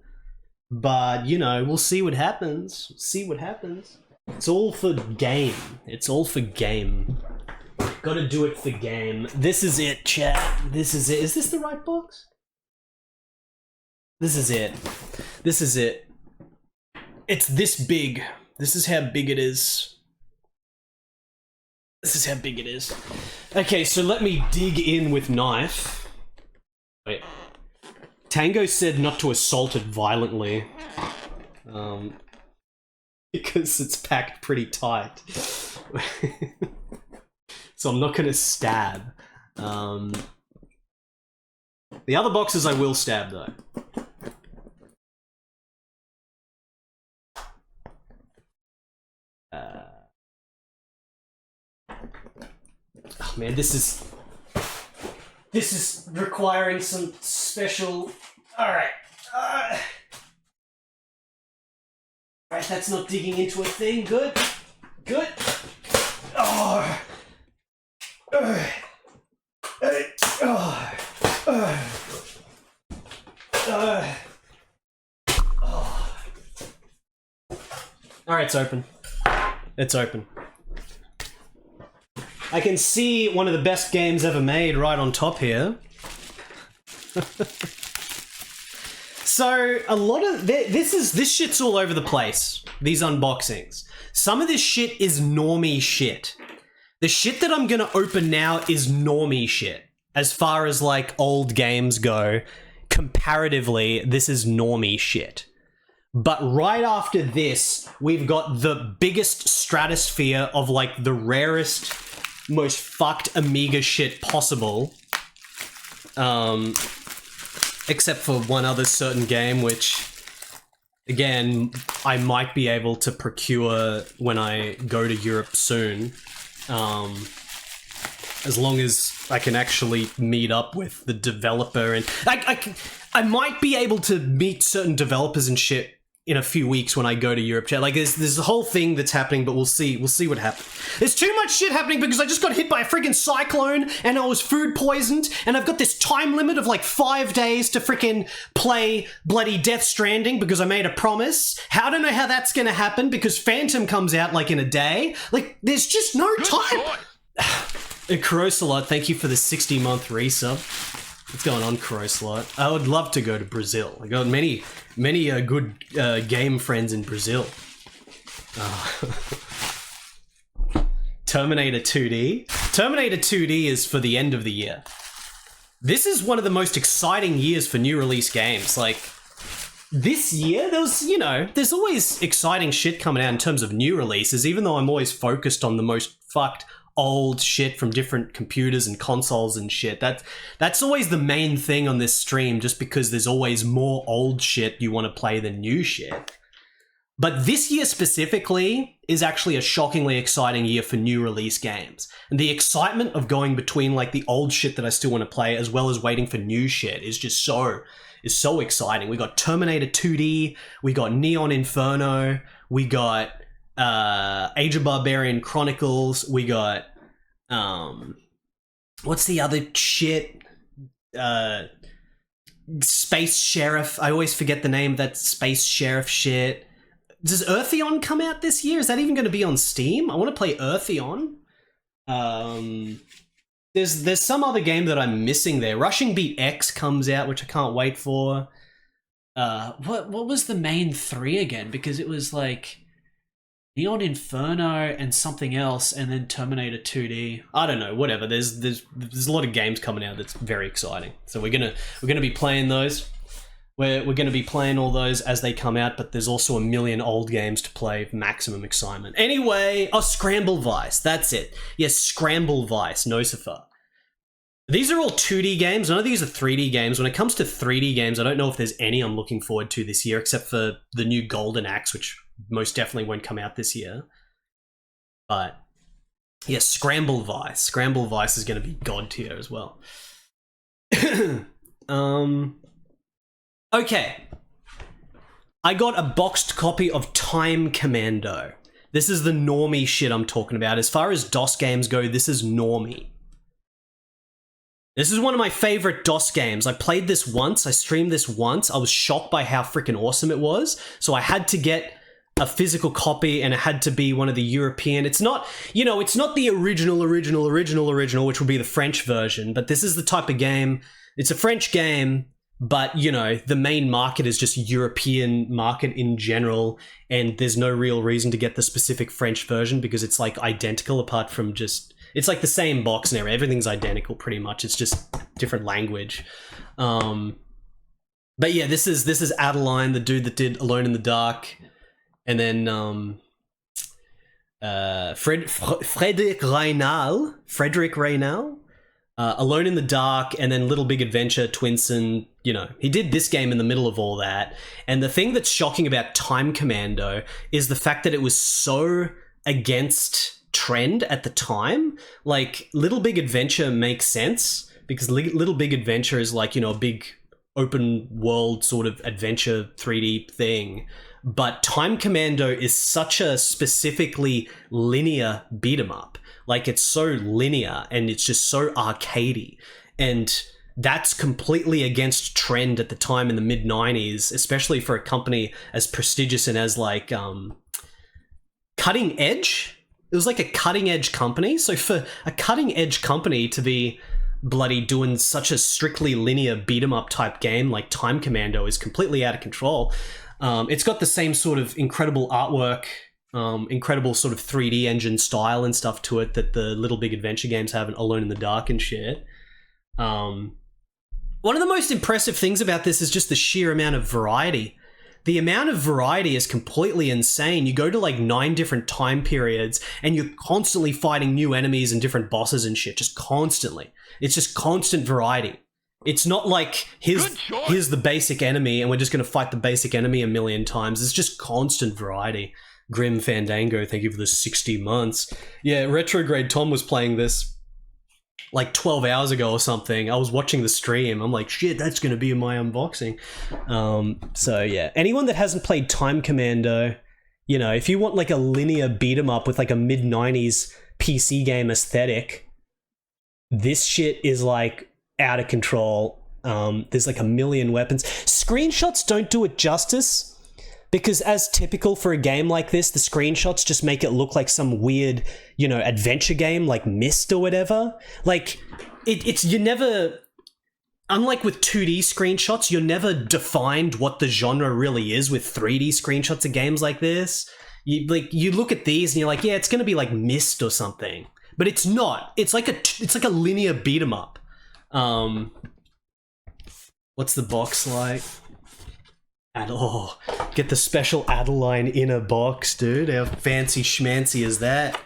But, you know, we'll see what happens. See what happens. It's all for game. It's all for game. Gotta do it for game. This is it, chat. This is it. Is this the right box? This is it. This is it. It's this big. This is how big it is. This is how big it is. Okay, so let me dig in with knife. Wait. Tango said not to assault it violently. Because it's packed pretty tight. So I'm not gonna stab. The other boxes I will stab though. Oh man, this is requiring some special. All right. Right, that's not digging into a thing. Good. Good. Oh. Alright, it's open. It's open. I can see one of the best games ever made right on top here. So, a lot of... This shit's all over the place. These unboxings. Some of this shit is normie shit. The shit that I'm gonna open now is normie shit. As far as, like, old games go, comparatively, this is normie shit. But right after this, we've got the biggest stratosphere of, like, the rarest, most fucked Amiga shit possible. Except for one other certain game, which, again, I might be able to procure when I go to Europe soon. As long as I can actually meet up with the developer, and I might be able to meet certain developers and shit in a few weeks when I go to Europe. Like, there's a whole thing that's happening, but we'll see what happens. There's too much shit happening because I just got hit by a freaking cyclone and I was food poisoned, and I've got this time limit of like 5 days to freaking play bloody Death Stranding because I made a promise. I don't know how that's gonna happen because Phantom comes out like in a day. Like, there's just no time. Kurosalot, thank you for the 60-month resub. What's going on, Kurosalot? I would love to go to Brazil. I got many good game friends in Brazil. Terminator 2D. Terminator 2D is for the end of the year. This is one of the most exciting years for new release games. Like, this year, there's always exciting shit coming out in terms of new releases, even though I'm always focused on the most fucked old shit from different computers and consoles and shit. That's always the main thing on this stream, just because there's always more old shit you want to play than new shit. But this year specifically is actually a shockingly exciting year for new release games. And the excitement of going between like the old shit that I still want to play as well as waiting for new shit is just so exciting. We got Terminator 2D, we got Neon Inferno, we got Age of Barbarian Chronicles, we got what's the other shit? Space Sheriff. I always forget the name of that Space Sheriff shit. Does Eartheon come out this year? Is that even going to be on Steam? I want to play Eartheon. There's some other game that I'm missing there. Rushing Beat X comes out, which I can't wait for. What was the main three again? Because it was like Neon Inferno and something else, and then Terminator 2D. I don't know, whatever. There's a lot of games coming out that's very exciting. So we're gonna be playing those. We're gonna be playing all those as they come out, but there's also a million old games to play for maximum excitement. Anyway, Scramble Vice, that's it. Yes, Scramble Vice, Nocifer. These are all 2D games. None of these are 3D games. When it comes to 3D games, I don't know if there's any I'm looking forward to this year, except for the new Golden Axe, which most definitely won't come out this year. But yeah, Scramble Vice. Scramble Vice is going to be god tier as well. Okay. I got a boxed copy of Time Commando. This is the normie shit I'm talking about. As far as DOS games go, this is normie. This is one of my favorite DOS games. I played this once. I streamed this once. I was shocked by how freaking awesome it was. So I had to get a physical copy, and it had to be one of the European. It's not, it's not the original, which would be the French version, but this is the type of game. It's a French game, but, the main market is just European market in general, and there's no real reason to get the specific French version because it's, like, identical apart from just... It's, like, the same box and everything's identical, pretty much. It's just different language. But, yeah, this is Adeline, the dude that did Alone in the Dark. And then Frederick Reynal, Alone in the Dark, and then Little Big Adventure, Twinsen. He did this game in the middle of all that. And the thing that's shocking about Time Commando is the fact that it was so against trend at the time. Like, Little Big Adventure makes sense because Little Big Adventure is like, a big open world sort of adventure 3D thing. But Time Commando is such a specifically linear beat 'em up. Like, it's so linear and it's just so arcadey. And that's completely against trend at the time in the mid-90s, especially for a company as prestigious and as, like, cutting edge. It was like a cutting edge company. So for a cutting edge company to be bloody doing such a strictly linear beat 'em up type game like Time Commando is completely out of control. It's got the same sort of incredible artwork, incredible sort of 3D engine style and stuff to it that the Little Big Adventure games have, Alone in the Dark and shit. One of the most impressive things about this is just the sheer amount of variety. The amount of variety is completely insane. You go to like 9 different time periods and you're constantly fighting new enemies and different bosses and shit, just constantly. It's just constant variety. It's not like, here's the basic enemy and we're just going to fight the basic enemy a million times. It's just constant variety. Grim Fandango, thank you for the 60 months. Yeah, Retrograde Tom was playing this like 12 hours ago or something. I was watching the stream. I'm like, shit, that's going to be in my unboxing. So yeah, anyone that hasn't played Time Commando, you know, if you want like a linear beat 'em up with like a mid-90s PC game aesthetic, this shit is like out of control. There's like a million weapons. Screenshots don't do it justice, because as typical for a game like this, the screenshots just make it look like some weird, you know, adventure game like Myst or whatever. Like, you never, unlike with 2D screenshots, you're never defined what the genre really is with 3D screenshots of games like this. You look at these and you're like, yeah, it's going to be like Myst or something. But it's not. It's like a linear beat 'em up. What's the box like? Get the special Adeline inner box, dude. How fancy schmancy is that?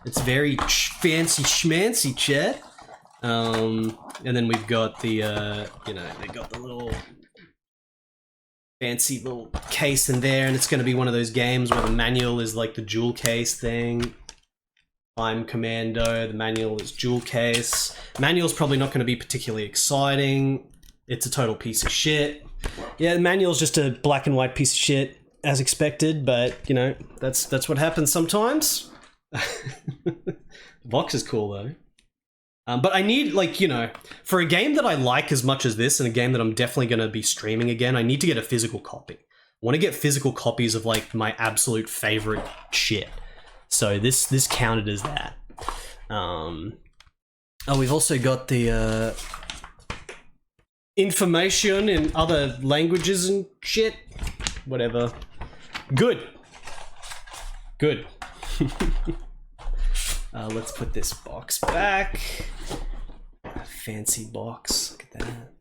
It's very fancy schmancy, chat. And then we've got the, you know, they got the little fancy little case in there, and it's going to be one of those games where the manual is like the jewel case thing. Time Commando, the manual is jewel case. Manual's probably not going to be particularly exciting. It's a total piece of shit. Yeah, the manual's just a black and white piece of shit, as expected, but, you know, that's what happens sometimes. The box is cool, though. But I need, like, you know, for a game that I like as much as this, and a game that I'm definitely going to be streaming again, I need to get a physical copy. I want to get physical copies of, like, my absolute favorite shit. So this counted as that. Oh, we've also got the, information in other languages and shit. Whatever. Good. Let's put this box back. Fancy box. Look at that.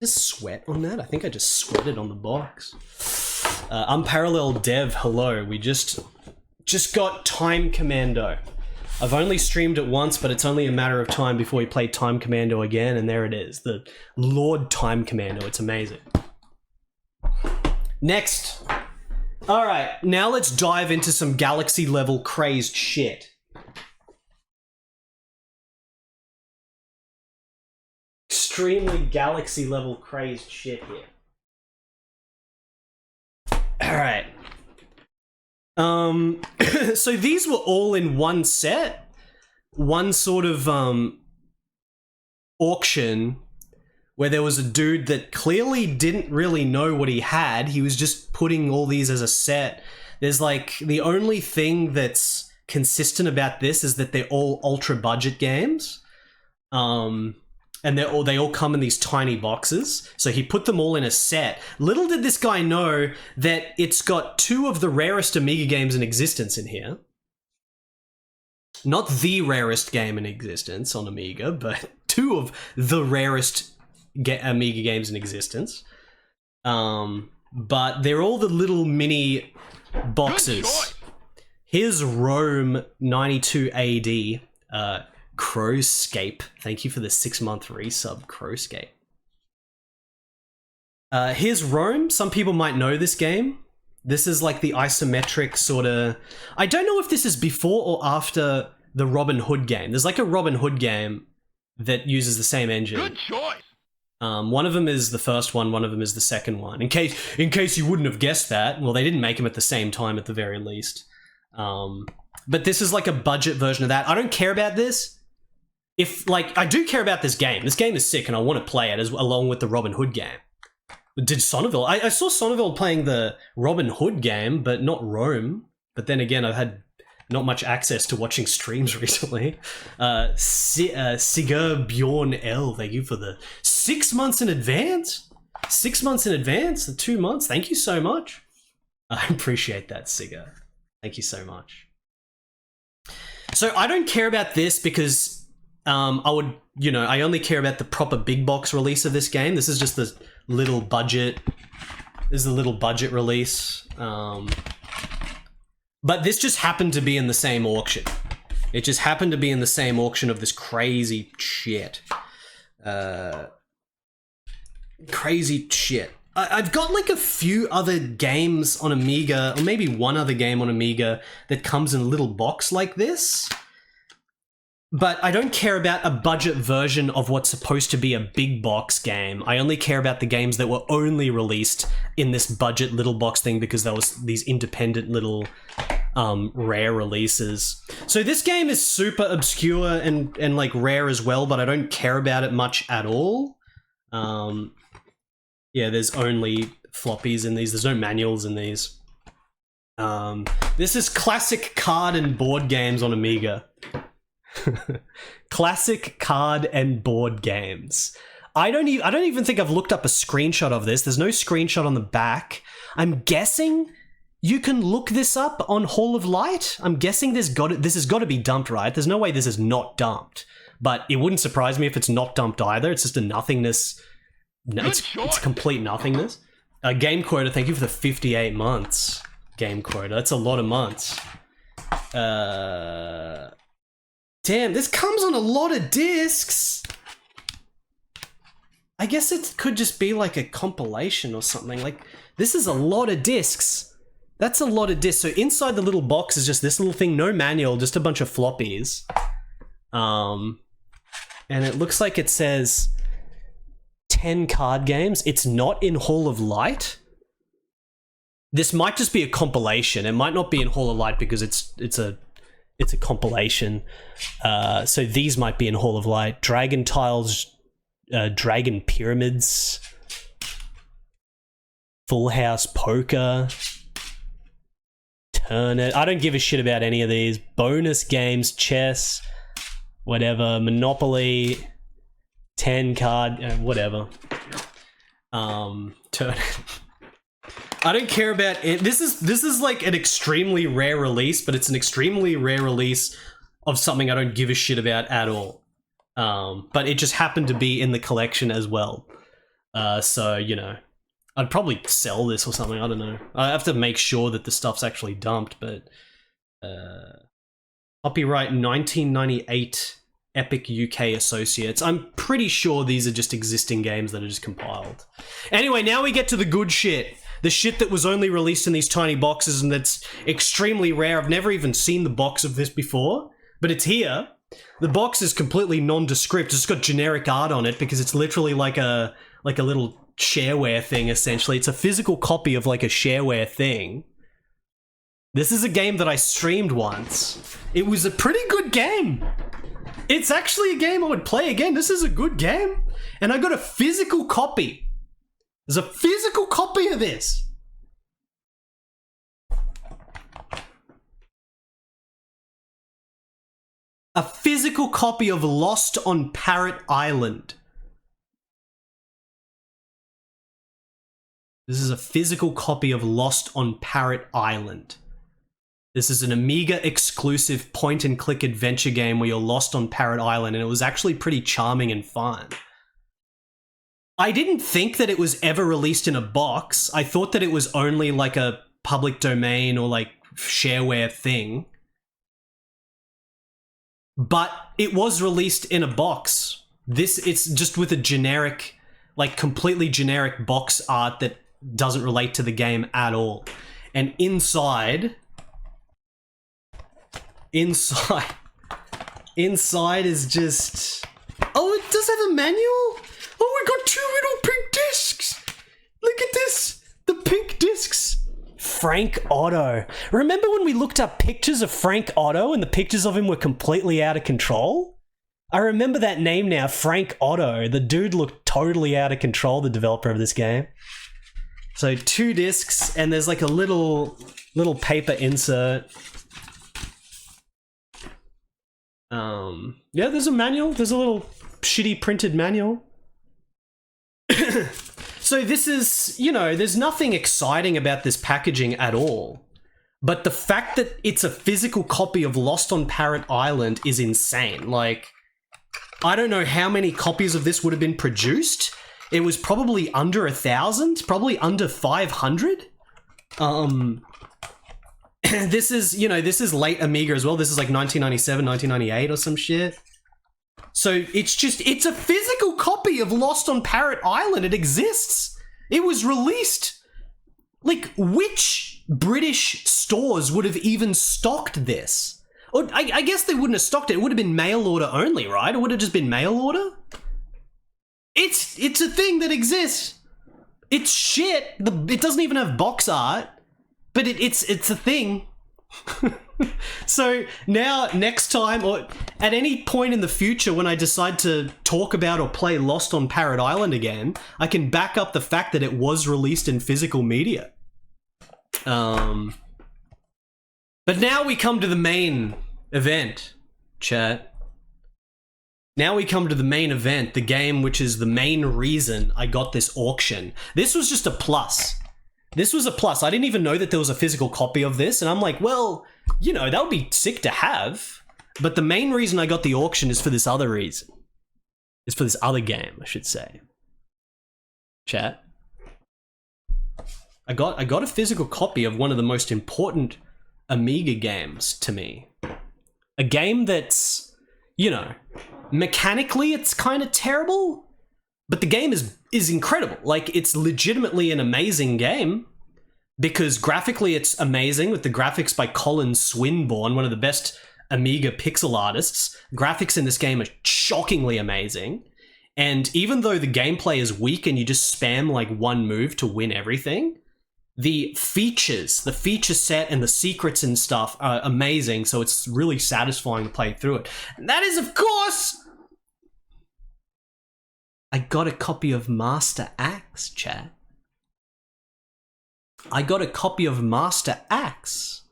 Just sweat on that? I think I just sweated on the box. Unparalleled Dev, hello. We just got Time Commando. I've only streamed it once, but it's only a matter of time before we play Time Commando again, and there it is. The Lord Time Commando. It's amazing. Next. Alright, now let's dive into some galaxy-level crazed shit. Extremely galaxy-level crazed shit here. Alright. So these were all in one set, one sort of, auction where there was a dude that clearly didn't really know what he had. He was just putting all these as a set. There's like, the only thing that's consistent about this is that they're all ultra budget games. And they all come in these tiny boxes. So he put them all in a set. Little did this guy know that it's got 2 of the rarest Amiga games in existence in here. Not the rarest game in existence on Amiga, but 2 of the rarest Amiga games in existence. But they're all the little mini boxes. Here's Rome 92 AD. Crowscape. Thank you for the 6-month resub, Crowscape. Here's Rome. Some people might know this game. This is like the isometric sort of... I don't know if this is before or after the Robin Hood game. There's like a Robin Hood game that uses the same engine. Good choice. One of them is the first one of them is the second one. In case you wouldn't have guessed that, well, they didn't make them at the same time at the very least. But this is like a budget version of that. I don't care about this. I do care about this game. This game is sick and I want to play it along with the Robin Hood game. Did Sonneville? I saw Sonneville playing the Robin Hood game, but not Rome. But then again, I've had not much access to watching streams recently. Sigur Bjorn L, thank you for the 6 months in advance. 6 months in advance, the 2 months. Thank you so much. I appreciate that, Sigur. Thank you so much. So I don't care about this because I would, you know, I only care about the proper big box release of this game. This is just the little budget. This is a little budget release. But this just happened to be in the same auction. It just happened to be in the same auction of this crazy shit. Crazy shit. I've got like a few other games on Amiga, or maybe one other game on Amiga that comes in a little box like this. But I don't care about a budget version of what's supposed to be a big box game. I only care about the games that were only released in this budget little box thing because there was these independent little rare releases. So this game is super obscure and like rare as well, but I don't care about it much at all. Yeah, there's only floppies in these. There's no manuals in these. This is classic card and board games on Amiga. Classic card and board games. I don't even think I've looked up a screenshot of this. There's no screenshot on the back. I'm guessing you can look this up on Hall of Light. I'm guessing this has got to be dumped, right? There's no way this is not dumped. But it wouldn't surprise me if it's not dumped either. It's just a nothingness. No, it's complete nothingness. Game Quota, thank you for the 58 months. Game Quota, that's a lot of months. Damn, this comes on a lot of discs. I guess it could just be like a compilation or something. Like, this is a lot of discs. That's a lot of discs. So inside the little box is just this little thing, no manual, just a bunch of floppies. And it looks like it says 10 card games. It's not in Hall of Light. This might just be a compilation. It might not be in Hall of Light because it's a compilation. So these might be in Hall of Light. Dragon Tiles, Dragon Pyramids, Full House Poker, Turn It. I don't give a shit about any of these. Bonus games, chess, whatever, Monopoly, 10 card, whatever. Turn It. I don't care about it. This is like an extremely rare release, but it's an extremely rare release of something I don't give a shit about at all. But it just happened to be in the collection as well. So, you know, I'd probably sell this or something. I don't know. I have to make sure that the stuff's actually dumped, but copyright 1998 Epic UK Associates. I'm pretty sure these are just existing games that are just compiled. Anyway, now we get to the good shit. The shit that was only released in these tiny boxes and that's extremely rare. I've never even seen the box of this before, but it's here. The box is completely nondescript. It's got generic art on it because it's literally like a little shareware thing, essentially. It's a physical copy of like a shareware thing. This is a game that I streamed once. It was a pretty good game. It's actually a game I would play again. This is a good game. And I got a physical copy. There's a physical copy of this. A physical copy of Lost on Parrot Island. This is a physical copy of Lost on Parrot Island. This is an Amiga exclusive point-and-click adventure game where you're lost on Parrot Island, and it was actually pretty charming and fun. I didn't think that it was ever released in a box. I thought that it was only like a public domain or like shareware thing. But it was released in a box. It's just with a generic, like completely generic box art that doesn't relate to the game at all. And inside is just... Oh, it does have a manual? Oh, we got 2 little pink discs. Look at this. The pink discs. Frank Otto. Remember when we looked up pictures of Frank Otto and the pictures of him were completely out of control? I remember that name now, Frank Otto. The dude looked totally out of control, the developer of this game. So 2 discs, and there's like a little paper insert. Yeah, there's a manual. There's a little shitty printed manual. So this is, you know, there's nothing exciting about this packaging at all. But the fact that it's a physical copy of Lost on Parrot Island is insane. Like, I don't know how many copies of this would have been produced. It was probably under 1,000, probably under 500. This is, you know, this is late Amiga as well. This is like 1997, 1998 or some shit. So it's a physical copy of Lost on Parrot Island. It exists. It was released. Like, which British stores would have even stocked this? Or I guess they wouldn't have stocked it. It would have been mail order only, right? It would have just been mail order. It's a thing that exists. It's shit. It doesn't even have box art, but it's a thing. So now, next time, or at any point in the future when I decide to talk about or play Lost on Parrot Island again, I can back up the fact that it was released in physical media. But now we come to the main event, chat. Now we come to the main event, the game which is the main reason I got this auction. This was just a plus. This was a plus. I didn't even know that there was a physical copy of this, and I'm like, well, you know, that would be sick to have. But the main reason I got the auction is for this other reason. It's for this other game, I should say. Chat. I got a physical copy of one of the most important Amiga games to me. A game that's, you know, mechanically it's kind of terrible, but the game is incredible. Like, it's legitimately an amazing game because graphically it's amazing with the graphics by Colin Swinburne, one of the best Amiga pixel artists. Graphics in this game are shockingly amazing. And even though the gameplay is weak and you just spam like one move to win everything, the features, the feature set and the secrets and stuff are amazing, so it's really satisfying to play through it. And that is, of course, I got a copy of Master Axe, chat. I got a copy of Master Axe.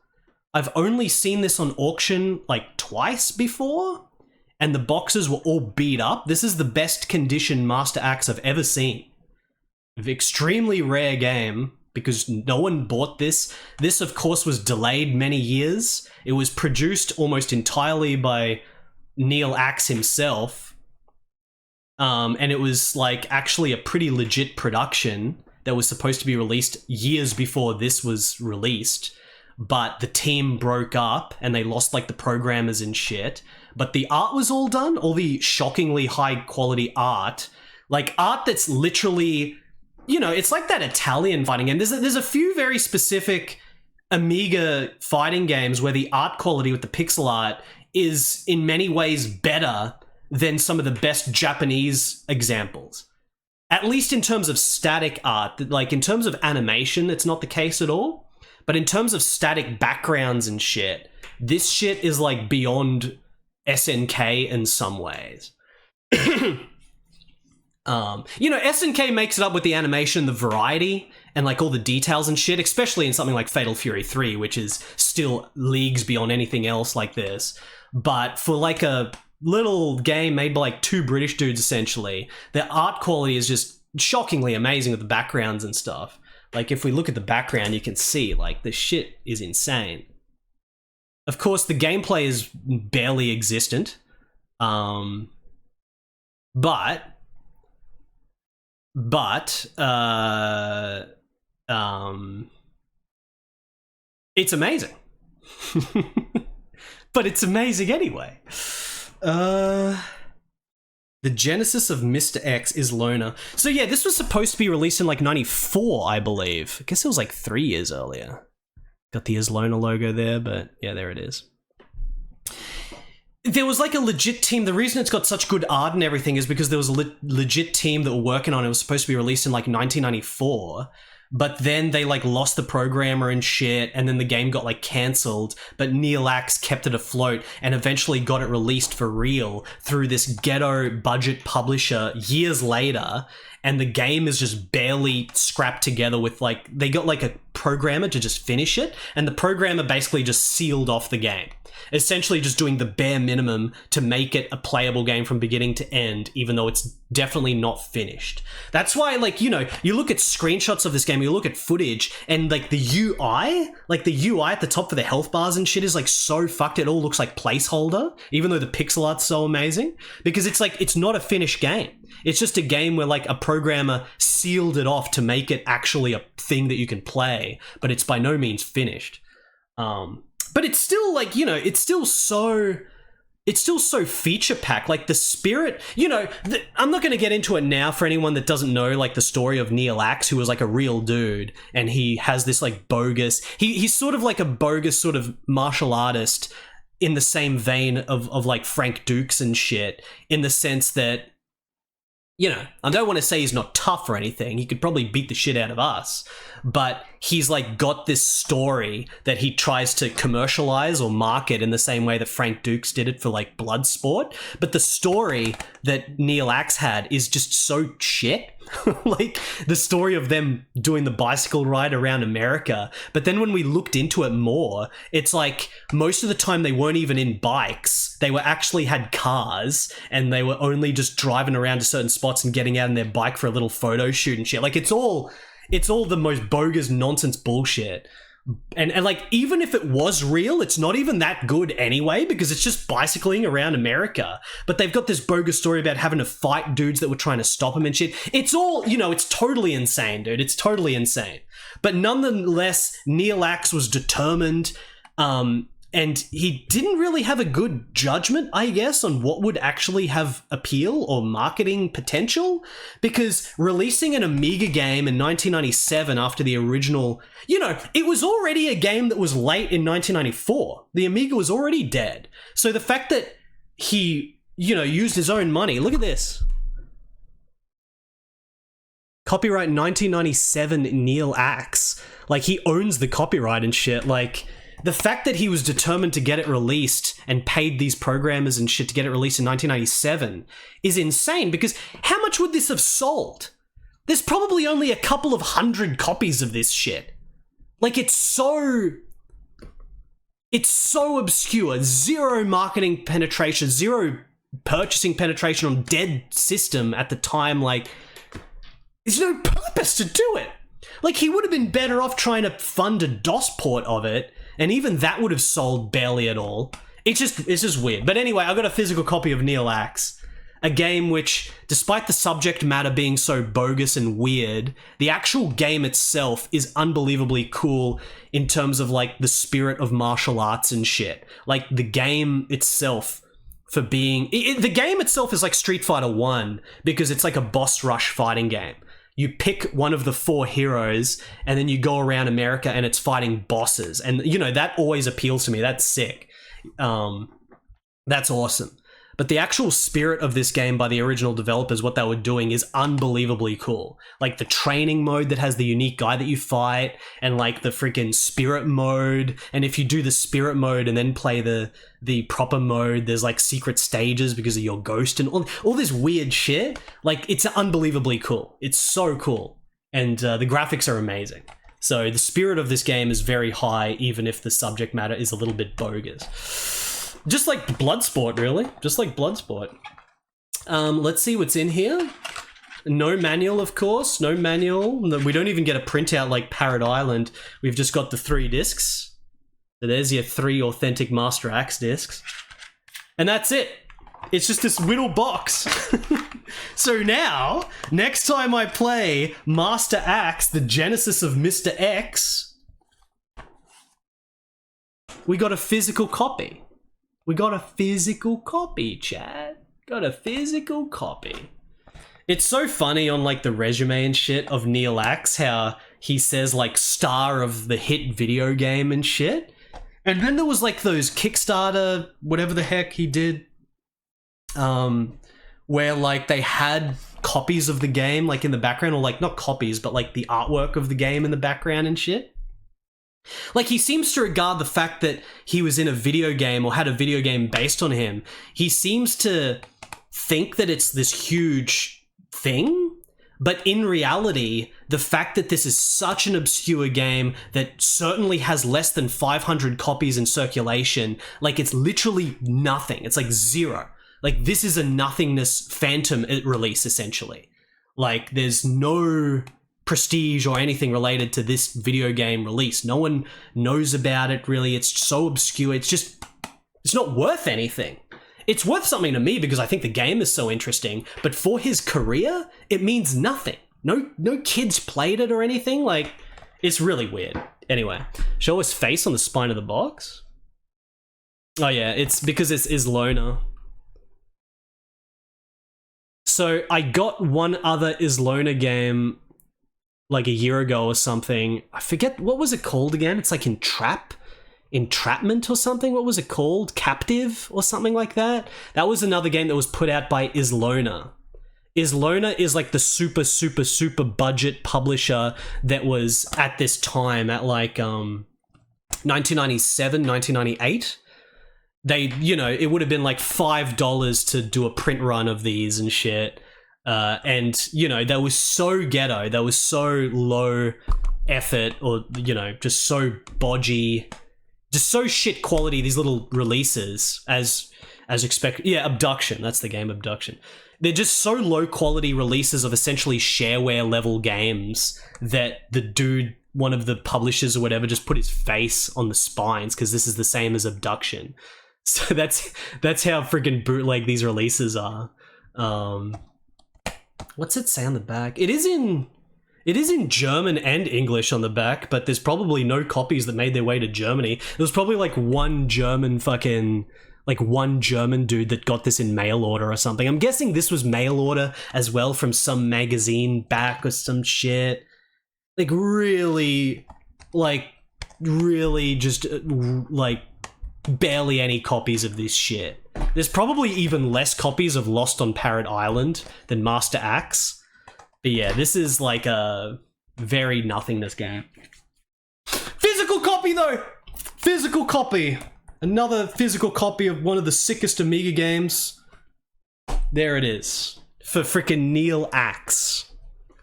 I've only seen this on auction like twice before, and the boxes were all beat up. This is the best condition Master Axe I've ever seen. An extremely rare game, because no one bought this. This, of course, was delayed many years. It was produced almost entirely by Neil Axe himself. And it was, like, actually a pretty legit production that was supposed to be released years before this was released. But the team broke up and they lost, like, the programmers and shit. But the art was all done, all the shockingly high-quality art. Like, art that's literally... You know, it's like that Italian fighting game. There's a few very specific Amiga fighting games where the art quality with the pixel art is in many ways better than some of the best Japanese examples. At least in terms of static art. Like, in terms of animation, it's not the case at all. But in terms of static backgrounds and shit, this shit is like beyond SNK in some ways. You know, SNK makes it up with the animation, the variety, and like all the details and shit, especially in something like Fatal Fury 3, which is still leagues beyond anything else like this. But for like a little game made by like two British dudes, essentially, the art quality is just shockingly amazing with the backgrounds and stuff. Like, if we look at the background, you can see, like, the shit is insane. Of course, the gameplay is barely existent. But it's amazing. But it's amazing anyway. The genesis of Mr. X is Loner. So yeah, this was supposed to be released in like 94, I believe. I guess it was like 3 years earlier. Got the Islona logo there, but yeah, there it is. There was like a legit team. The reason it's got such good art and everything is because there was a legit team that were working on it. It was supposed to be released in like 1994, but then they like lost the programmer and shit, and then the game got like cancelled, but Neil Axe kept it afloat and eventually got it released for real through this ghetto budget publisher years later. and the game is just barely scrapped together with like, they got like a programmer to just finish it, and the programmer basically just sealed off the game. Essentially just doing the bare minimum to make it a playable game from beginning to end, even though it's definitely not finished. That's why, like, you know, you look at screenshots of this game, you look at footage, and like the UI at the top for the health bars and shit is like so fucked, it all looks like placeholder, even though the pixel art's so amazing, because it's like, it's not a finished game. It's just a game where like a programmer sealed it off to make it actually a thing that you can play, but it's by no means finished. But it's still like, you know, it's still so feature packed. Like the spirit, you know, I'm not going to get into it now for anyone that doesn't know like the story of Neil Axe, who was like a real dude, and he has this like bogus, he's sort of like a bogus sort of martial artist in the same vein of like Frank Dukes and shit, in the sense that, you know, I don't want to say he's not tough or anything. He could probably beat the shit out of us, but he's like got this story that he tries to commercialize or market in the same way that Frank Dukes did it for like Bloodsport. But the story that Neil Axe had is just so shit. Like the story of them doing the bicycle ride around America. But then when we looked into it more, it's like most of the time they weren't even in bikes. They were actually had cars, and they were only just driving around to certain spots and getting out on their bike for a little photo shoot and shit. Like it's all the most bogus nonsense bullshit. And like, even if it was real, it's not even that good anyway, because it's just bicycling around America. But they've got this bogus story about having to fight dudes that were trying to stop him and shit. It's all, you know, it's totally insane, dude. It's totally insane. But nonetheless, Neil Axe was determined, and he didn't really have a good judgment, I guess, on what would actually have appeal or marketing potential, because releasing an Amiga game in 1997 after the original, you know, it was already a game that was late in 1994. The Amiga was already dead. So the fact that he, you know, used his own money, look at this. Copyright 1997 Neil Axe. Like, he owns the copyright and shit, like... The fact that he was determined to get it released and paid these programmers and shit to get it released in 1997 is insane, because how much would this have sold? There's probably only a couple of 100 copies of this shit. Like, it's so obscure. Zero marketing penetration, zero purchasing penetration on dead system at the time. Like, there's no purpose to do it. Like, he would have been better off trying to fund a DOS port of it, and even that would have sold barely at all. It's just weird. But anyway, I got a physical copy of Neil Axe, a game which, despite the subject matter being so bogus and weird, the actual game itself is unbelievably cool in terms of like the spirit of martial arts and shit. Like the game itself, for being... the game itself is like Street Fighter 1, because it's like a boss rush fighting game. You pick one of the 4 heroes, and then you go around America and it's fighting bosses. And, you know, that always appeals to me. That's sick. That's awesome. But the actual spirit of this game by the original developers, what they were doing, is unbelievably cool. Like the training mode that has the unique guy that you fight, and like the freaking spirit mode. And if you do the spirit mode and then play the proper mode, there's like secret stages because of your ghost and all this weird shit. Like, it's unbelievably cool. It's so cool. And the graphics are amazing. So the spirit of this game is very high, even if the subject matter is a little bit bogus. Just like Bloodsport, really. Just like Bloodsport. Let's see what's in here. No manual, of course. No manual. We don't even get a printout like Parrot Island. We've just got the 3 discs. So there's your 3 authentic Master Axe discs. And that's it. It's just this little box. So now, next time I play Master Axe, the Genesis of Mr. X, we got a physical copy. We got a physical copy, Chad. Got a physical copy. It's so funny on like the resume and shit of Neil Axe, how he says like star of the hit video game and shit. And then there was like those Kickstarter, whatever the heck he did, where like they had copies of the game like in the background, or like not copies, but like the artwork of the game in the background and shit. Like, he seems to regard the fact that he was in a video game or had a video game based on him. He seems to think that it's this huge thing, But in reality, the fact that this is such an obscure game that certainly has less than 500 copies in circulation, like it's literally nothing. It's like zero. Like this is a nothingness phantom release essentially. Like there's no prestige or anything related to this video game release. No one knows about it really. It's so obscure. It's not worth anything. It's worth something to me because I think the game is so interesting, but for his career, it means nothing. No kids played it or anything. Like, it's really weird. Anyway, show his face on the spine of the box. Oh yeah, it's because it's Islona. So I got one other Islona game like a year ago or something. I forget, what was it called again? It's like Entrapment or something? What was it called? Captive or something like that? That was another game that was put out by Islona. Islona is like the super budget publisher that was at this time at like 1997, 1998. They, you know, it would have been like $5 to do a print run of these and shit. And, you know, they were so ghetto. They were so low effort or, you know, just so bodgy. Just so shit quality, these little releases, as expected. Yeah, Abduction. That's the game, Abduction. They're just so low quality releases of essentially shareware level games that the dude, one of the publishers or whatever, just put his face on the spines because this is the same as Abduction. So that's how freaking bootleg these releases are. What's it say on the back? It is in German and English on the back, but there's probably no copies that made their way to Germany. There was probably like one German dude that got this in mail order or something. I'm guessing this was mail order as well from some magazine back or some shit. Like really just like barely any copies of this shit. There's probably even less copies of Lost on Parrot Island than Master Axe. But yeah, this is like a very nothingness game. Physical copy though! Physical copy! Another physical copy of one of the sickest Amiga games. There it is. For frickin' Neil Axe.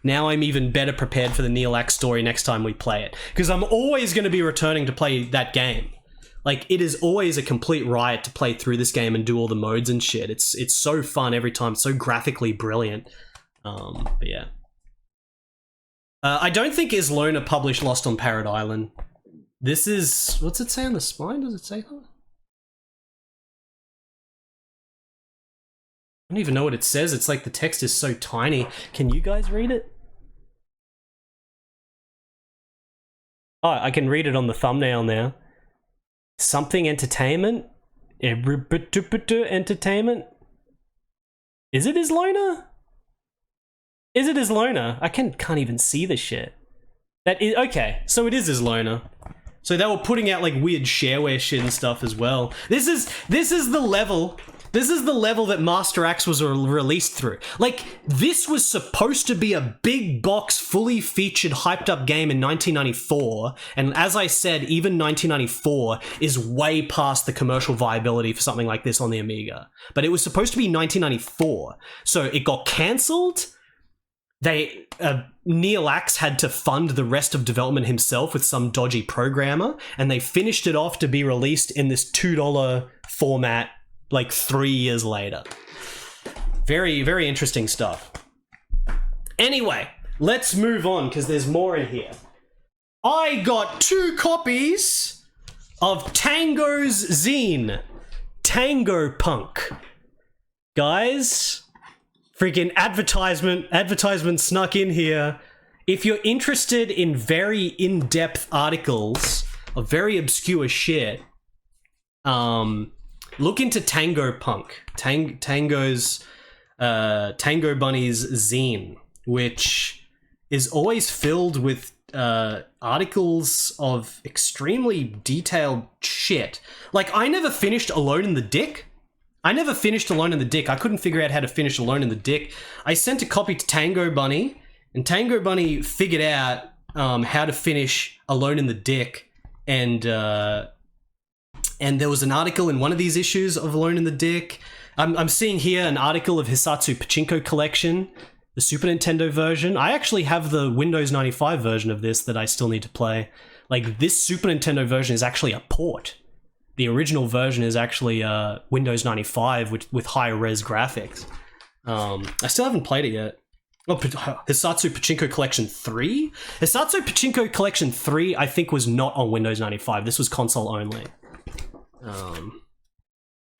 Now I'm even better prepared for the Neil Axe story next time we play it. Because I'm always going to be returning to play that game. Like, it is always a complete riot to play through this game and do all the modes and shit. It's so fun every time, so graphically brilliant. But yeah. I don't think Islona published Lost on Parrot Island. This is... What's it say on the spine? Does it say that? I don't even know what it says. It's like the text is so tiny. Can you guys read it? Oh, I can read it on the thumbnail now. Something entertainment? Entertainment? Is it Islona? Is it Islona? I can't even see the shit. Okay, so it is Islona. So they were putting out like weird shareware shit and stuff as well. This is the level. This is the level that Master Axe was released through. Like, this was supposed to be a big box, fully featured, hyped up game in 1994. And as I said, even 1994 is way past the commercial viability for something like this on the Amiga. But it was supposed to be 1994. So it got cancelled. Neil Axe had to fund the rest of development himself with some dodgy programmer. And they finished it off to be released in this $2 format like 3 years later. Very, very interesting stuff. Anyway, let's move on because there's more in here. I got 2 copies of Tango's zine, Tango Punk. Guys, freaking advertisement snuck in here. If you're interested in very in-depth articles of very obscure shit, look into Tango Punk, Tango Bunny's zine, which is always filled with articles of extremely detailed shit. Like, I never finished Alone in the Dick. I couldn't figure out how to finish Alone in the Dick. I sent a copy to Tango Bunny, and Tango Bunny figured out how to finish Alone in the Dick, and there was an article in one of these issues of Alone in the Dick. I'm seeing here an article of Hisatsu Pachinko Collection the Super Nintendo version. I actually have the Windows 95 version of this that I still need to play. Like, this Super Nintendo version is actually a port. The original version is actually Windows 95 with high-res graphics. I still haven't played it yet. Oh, Hisatsu Pachinko Collection 3? Hisatsu Pachinko Collection 3, I think, was not on Windows 95. This was console only.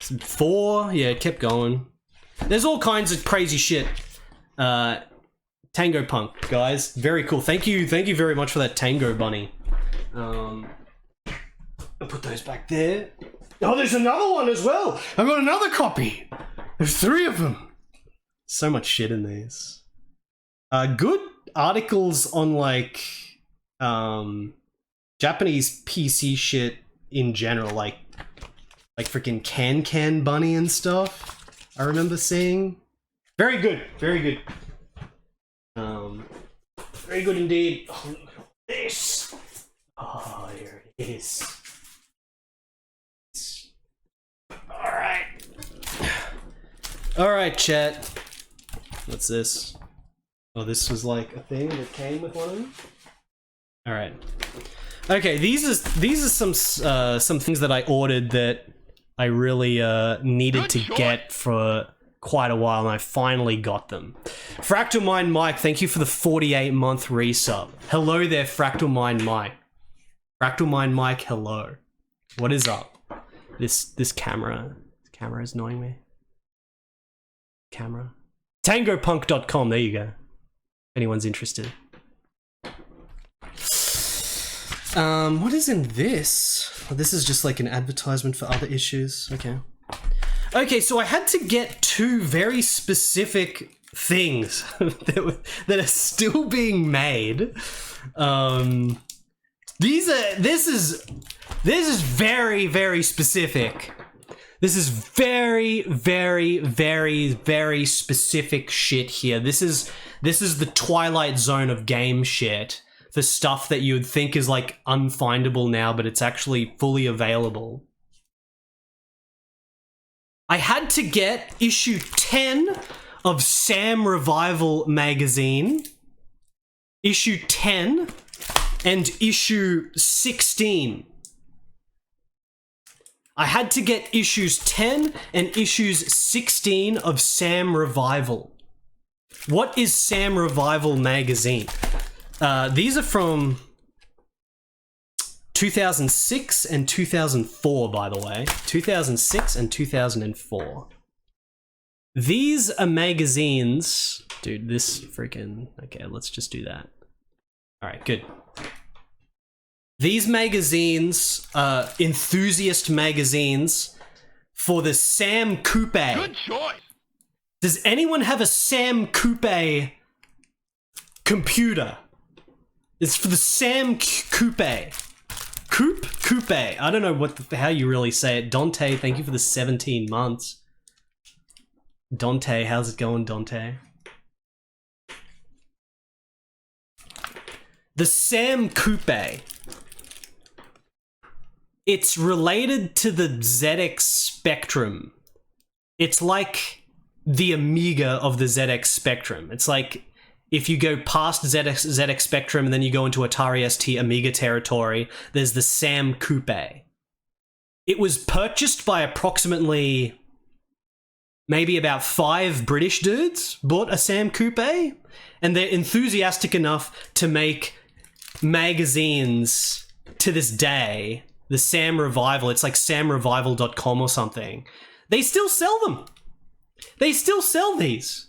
4, yeah, it kept going. There's all kinds of crazy shit. Tango Punk, guys. Very cool. Thank you very much for that Tango Bunny. I'll put those back there. Oh, there's another one as well! I've got another copy! There's 3 of them! So much shit in these. Good articles on, like, Japanese PC shit in general, like freaking Can Bunny and stuff, I remember seeing. Very good, very good. Very good indeed. Oh, look at this! Oh, here it is. Alright. Alright, chat. What's this? Oh, this was like a thing that came with one of them? Alright. Okay, these are some things that I ordered that I really needed to get for quite a while, and I finally got them. Fractal Mind Mike, thank you for the 48-month resub. Hello there, Fractal Mind Mike. Fractal Mind Mike, hello. What is up? This camera is annoying me. Camera. TangoPunk.com, there you go. If anyone's interested. What is in this? Oh, this is just like an advertisement for other issues. Okay. Okay, so I had to get 2 very specific things that are still being made. This is very, very specific. This is very, very, very, very specific shit here. This is the Twilight Zone of game shit for stuff that you would think is like unfindable now, but it's actually fully available. I had to get issue 10 of Sam Revival magazine, issue 10, and issue 16. I had to get issues 10 and issues 16 of Sam Revival. What is Sam Revival magazine? These are from 2006 and 2004, by the way. 2006 and 2004. These are magazines... Dude, this freaking... Okay, let's just do that. Alright, good. These magazines are enthusiast magazines for the Sam Coupe. Good choice. Does anyone have a Sam Coupe computer? It's for the Sam Coupe. Coupe? I don't know how you really say it. Dante, thank you for the 17 months. Dante, how's it going, Dante? The Sam Coupe. It's related to the ZX Spectrum. It's like the Amiga of the ZX Spectrum. It's like if you go past ZX Spectrum and then you go into Atari ST Amiga territory, there's the Sam Coupe. It was purchased by approximately maybe about 5 British dudes, bought a Sam Coupe, and they're enthusiastic enough to make magazines to this day. The Sam Revival, it's like samrevival.com or something. They still sell them. They still sell these.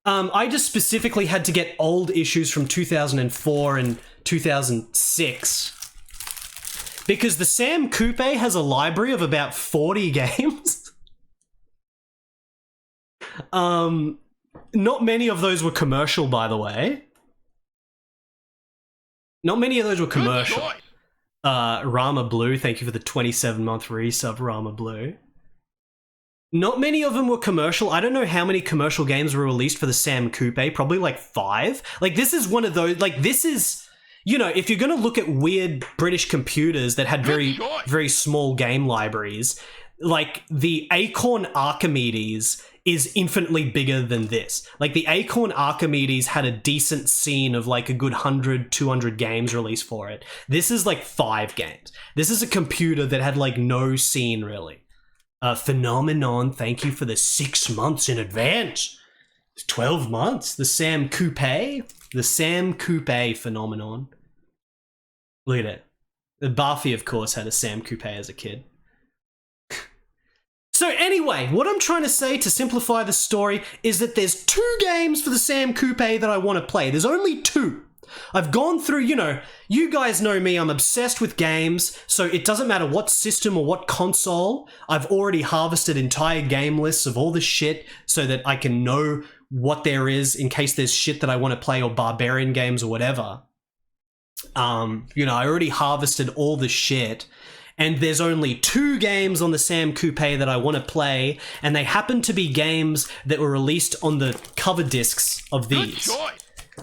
I just specifically had to get old issues from 2004 and 2006. Because the Sam Coupe has a library of about 40 games. Not many of those were commercial, by the way. Not many of those were commercial. Rama Blue, thank you for the 27-month resub, Rama Blue. Not many of them were commercial. I don't know how many commercial games were released for the Sam Coupe, probably like 5. Like, this is one of those, like, this is, you know, if you're gonna look at weird British computers that had very, very small game libraries, like, the Acorn Archimedes is infinitely bigger than this. Like, the Acorn Archimedes had a decent scene of like a good 100, 200 games released for it. This is like 5 games. This is a computer that had like no scene really. Phenomenon, thank you for the 6 months in advance. 12 months. The Sam Coupe. The Sam Coupe phenomenon. Look at it. Buffy, of course, had a Sam Coupe as a kid. So anyway, what I'm trying to say to simplify the story is that there's 2 games for the Sam Coupe that I want to play. There's only 2. I've gone through, you know, you guys know me, I'm obsessed with games, so it doesn't matter what system or what console, I've already harvested entire game lists of all the shit so that I can know what there is in case there's shit that I want to play or barbarian games or whatever. You know, I already harvested all the shit. And there's only 2 games on the Sam Coupe that I want to play, and they happen to be games that were released on the cover discs of these.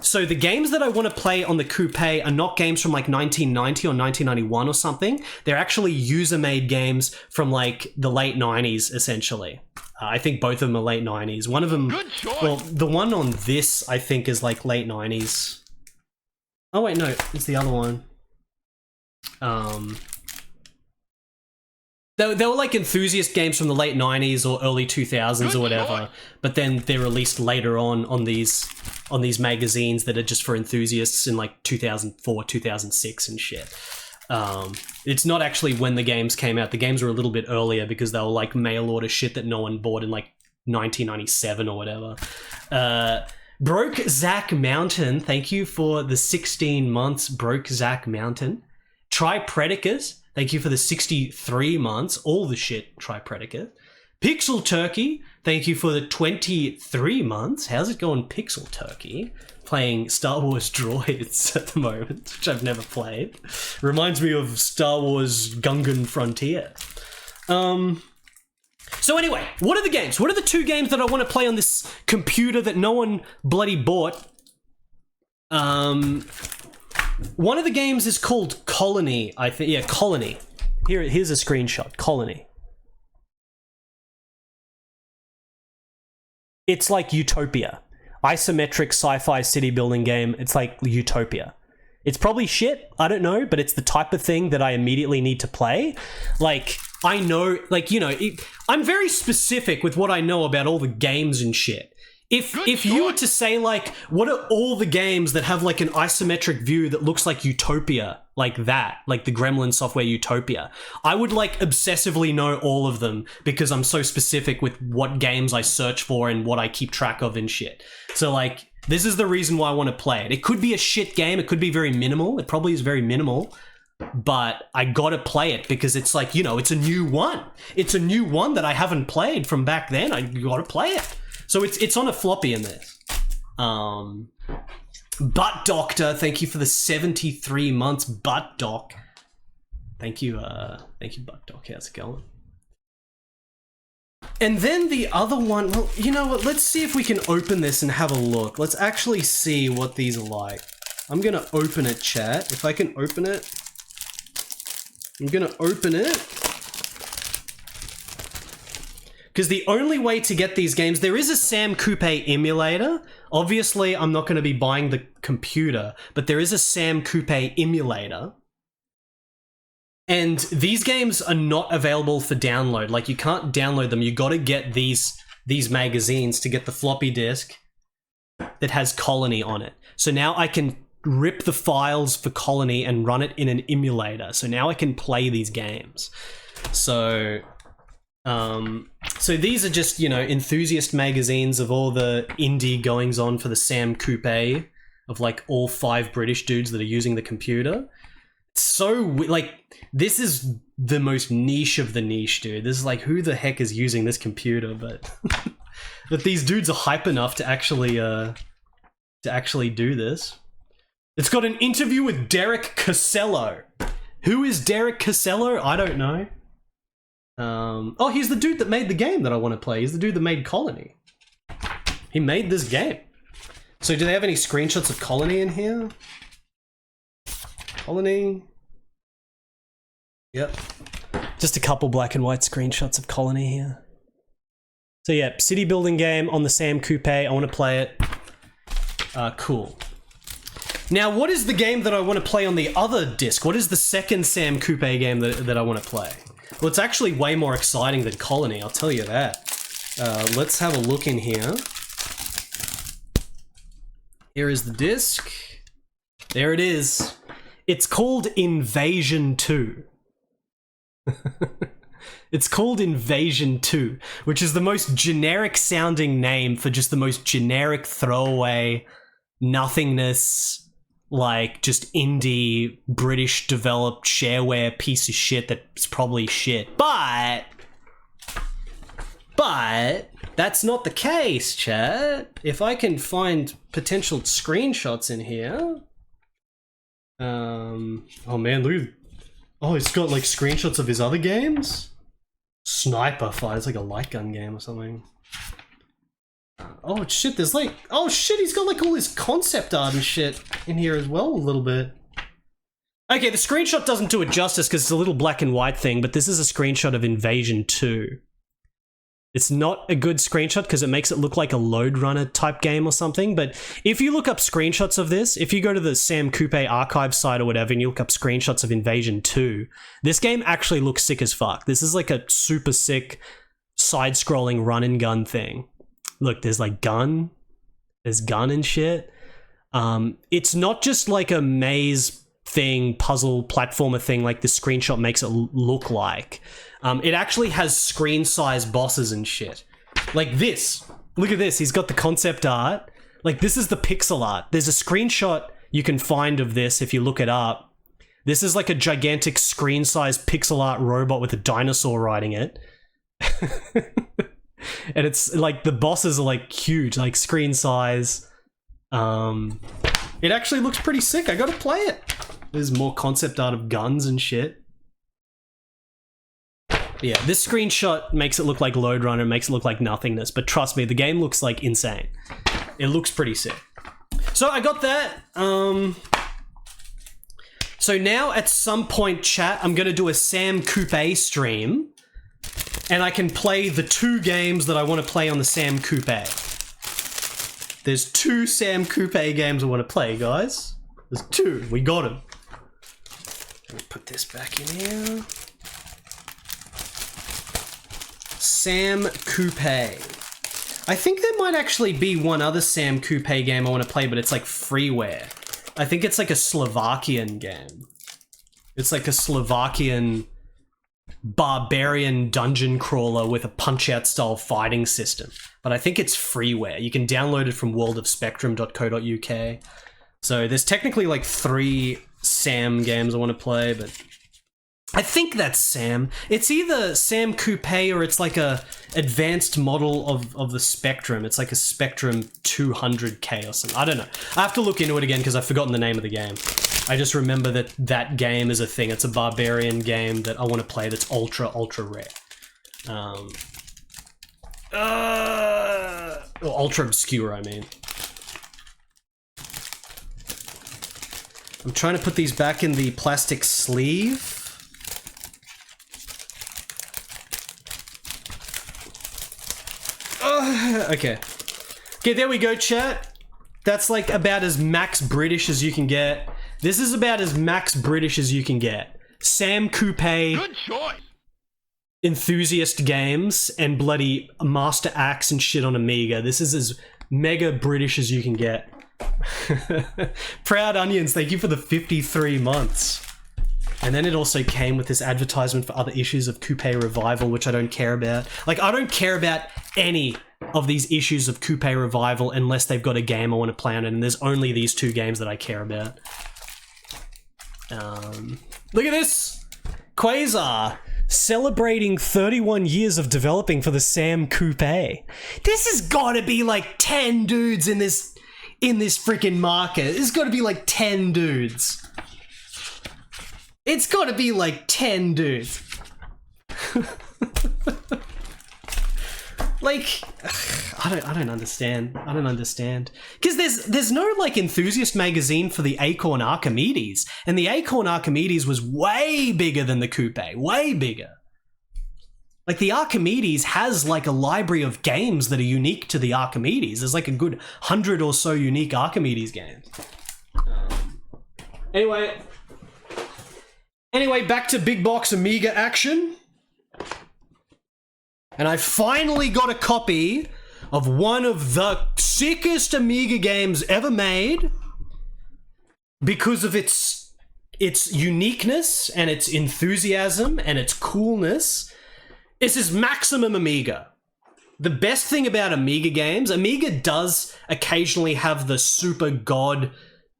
So the games that I want to play on the Coupe are not games from like 1990 or 1991 or something. They're actually user-made games from like the late 90s, essentially. I think both of them are late 90s. One of them, well, the one on this I think is like late 90s. Oh wait, no, it's the other one. They were like enthusiast games from the late 90s or early 2000s or whatever, but then they're released later on these magazines that are just for enthusiasts in like 2004, 2006 and shit. It's not actually when the games came out. The games were a little bit earlier because they were like mail order shit that no one bought in like 1997 or whatever. Broke Zack Mountain, thank you for the 16 months, Broke Zack Mountain. Try Predicus. Thank you for the 63 months. All the shit, try Predicate. Pixel Turkey, thank you for the 23 months. How's it going, Pixel Turkey? Playing Star Wars Droids at the moment, which I've never played. Reminds me of Star Wars Gungan Frontier. So anyway, what are the games? What are the 2 games that I want to play on this computer that no one bloody bought? One of the games is called Colony, I think. Yeah, Colony. Here's a screenshot. Colony. It's like Utopia. Isometric sci-fi city building game. It's like Utopia. It's probably shit, I don't know, but it's the type of thing that I immediately need to play. Like, I know, like, you know, I'm very specific with what I know about all the games and shit. If you were to say, like, what are all the games that have, like, an isometric view that looks like Utopia, like that, like the Gremlin software Utopia, I would, like, obsessively know all of them because I'm so specific with what games I search for and what I keep track of and shit. So, like, this is the reason why I want to play it. It could be a shit game. It could be very minimal. It probably is very minimal. But I gotta play it because it's like, you know, it's a new one. It's a new one that I haven't played from back then. I gotta play it. So it's on a floppy in this. Butt Doctor, thank you for the 73 months, Butt Doc. Thank you, Butt Doc. How's it going? And then the other one, well, you know what? Let's see if we can open this and have a look. Let's actually see what these are like. I'm gonna open it, chat. If I can open it, I'm gonna open it. Because the only way to get these games, there is a Sam Coupe emulator. Obviously, I'm not going to be buying the computer, but there is a Sam Coupe emulator. And these games are not available for download. Like, you can't download them. You got to get these magazines to get the floppy disk that has Colony on it. So now I can rip the files for Colony and run it in an emulator. So now I can play these games. So these are just, you know, enthusiast magazines of all the indie goings on for the Sam Coupe of like all 5 British dudes that are using the computer. So, like, this is the most niche of the niche, dude. This is like, who the heck is using this computer? But but these dudes are hype enough to actually do this. It's got an interview with Derek Casello. Who is Derek Casello? I don't know. Oh, he's the dude that made the game that I want to play. He's the dude that made Colony. He made this game. So do they have any screenshots of Colony in here? Colony. Yep. Just a couple black and white screenshots of Colony here. So yeah, city building game on the Sam Coupe. I want to play it. Cool. Now, what is the game that I want to play on the other disc? What is the second Sam Coupe game that I want to play? Well, it's actually way more exciting than Colony, I'll tell you that. Let's have a look in here. Here is the disc. There it is. It's called Invasion 2. It's called Invasion 2, which is the most generic sounding name for just the most generic throwaway nothingness, like just indie British developed shareware piece of shit that's probably shit. But that's not the case, chat. If I can find potential screenshots in here. Oh man, look. Oh, he's got like screenshots of his other games. Sniper Fight, it's like a light gun game or something. Oh shit, there's like, oh shit, he's got like all this concept art and shit in here as well a little bit. Okay, the screenshot doesn't do it justice because it's a little black and white thing, but this is a screenshot of Invasion 2. It's not a good screenshot because it makes it look like a Lode Runner type game or something, but if you look up screenshots of this, if you go to the Sam Coupe archive site or whatever and you look up screenshots of Invasion 2, this game actually looks sick as fuck. This is like a super sick side-scrolling run-and-gun thing. Look, there's like gun. There's gun and shit. It's not just like a maze thing, puzzle, platformer thing like the screenshot makes it look like. It actually has screen size bosses and shit. Like this. Look at this. He's got the concept art. Like this is the pixel art. There's a screenshot you can find of this if you look it up. This is like a gigantic screen size pixel art robot with a dinosaur riding it. And it's like the bosses are like huge, like screen size. It actually looks pretty sick. I gotta play it. There's more concept art of guns and shit. Yeah, this screenshot makes it look like Lode Runner, makes it look like nothingness, but trust me, the game looks like insane. It looks pretty sick. So I got that. So now at some point, chat, I'm gonna do a Sam Coupe stream, and I can play the 2 games that I want to play on the Sam Coupe. There's 2 Sam Coupe games I want to play, guys. There's 2. We got them. Let me put this back in here. Sam Coupe. I think there might actually be one other Sam Coupe game I want to play, but it's like freeware. I think it's like a Slovakian game. It's like a Slovakian barbarian dungeon crawler with a punch-out style fighting system. But I think it's freeware. You can download it from worldofspectrum.co.uk. So there's technically like 3 Sam games I want to play, but I think that's Sam. It's either Sam Coupe or it's like a advanced model of the Spectrum. It's like a Spectrum 200K or something. I don't know. I have to look into it again because I've forgotten the name of the game. I just remember that game is a thing. It's a barbarian game that I want to play that's ultra rare. Ultra obscure, I mean. I'm trying to put these back in the plastic sleeve. Okay. Okay, there we go, chat. That's like about as max British as you can get. This is about as max British as you can get. Sam Coupe. Good choice. Enthusiast games and bloody Master Axe and shit on Amiga. This is as mega British as you can get. Proud Onions, thank you for the 53 months. And then it also came with this advertisement for other issues of Coupe Revival, which I don't care about. Like, I don't care about any of these issues of Coupe Revival unless they've got a game I want to play on it, and there's only these 2 games that I care about. Look at this! Quasar, celebrating 31 years of developing for the Sam Coupe. This has gotta be like 10 dudes in this freaking market. There's gotta be like 10 dudes. It's gotta be like 10 dudes. Like, I don't understand. I don't understand. Because there's no like enthusiast magazine for the Acorn Archimedes, and the Acorn Archimedes was way bigger than the Coupe, way bigger. Like, the Archimedes has, like, a library of games that are unique to the Archimedes. There's, like, a good 100 or so unique Archimedes games. Anyway, back to big box Amiga action. And I finally got a copy of one of the sickest Amiga games ever made because of its uniqueness and its enthusiasm and its coolness. This is Maximum Amiga. The best thing about Amiga games, Amiga does occasionally have the super god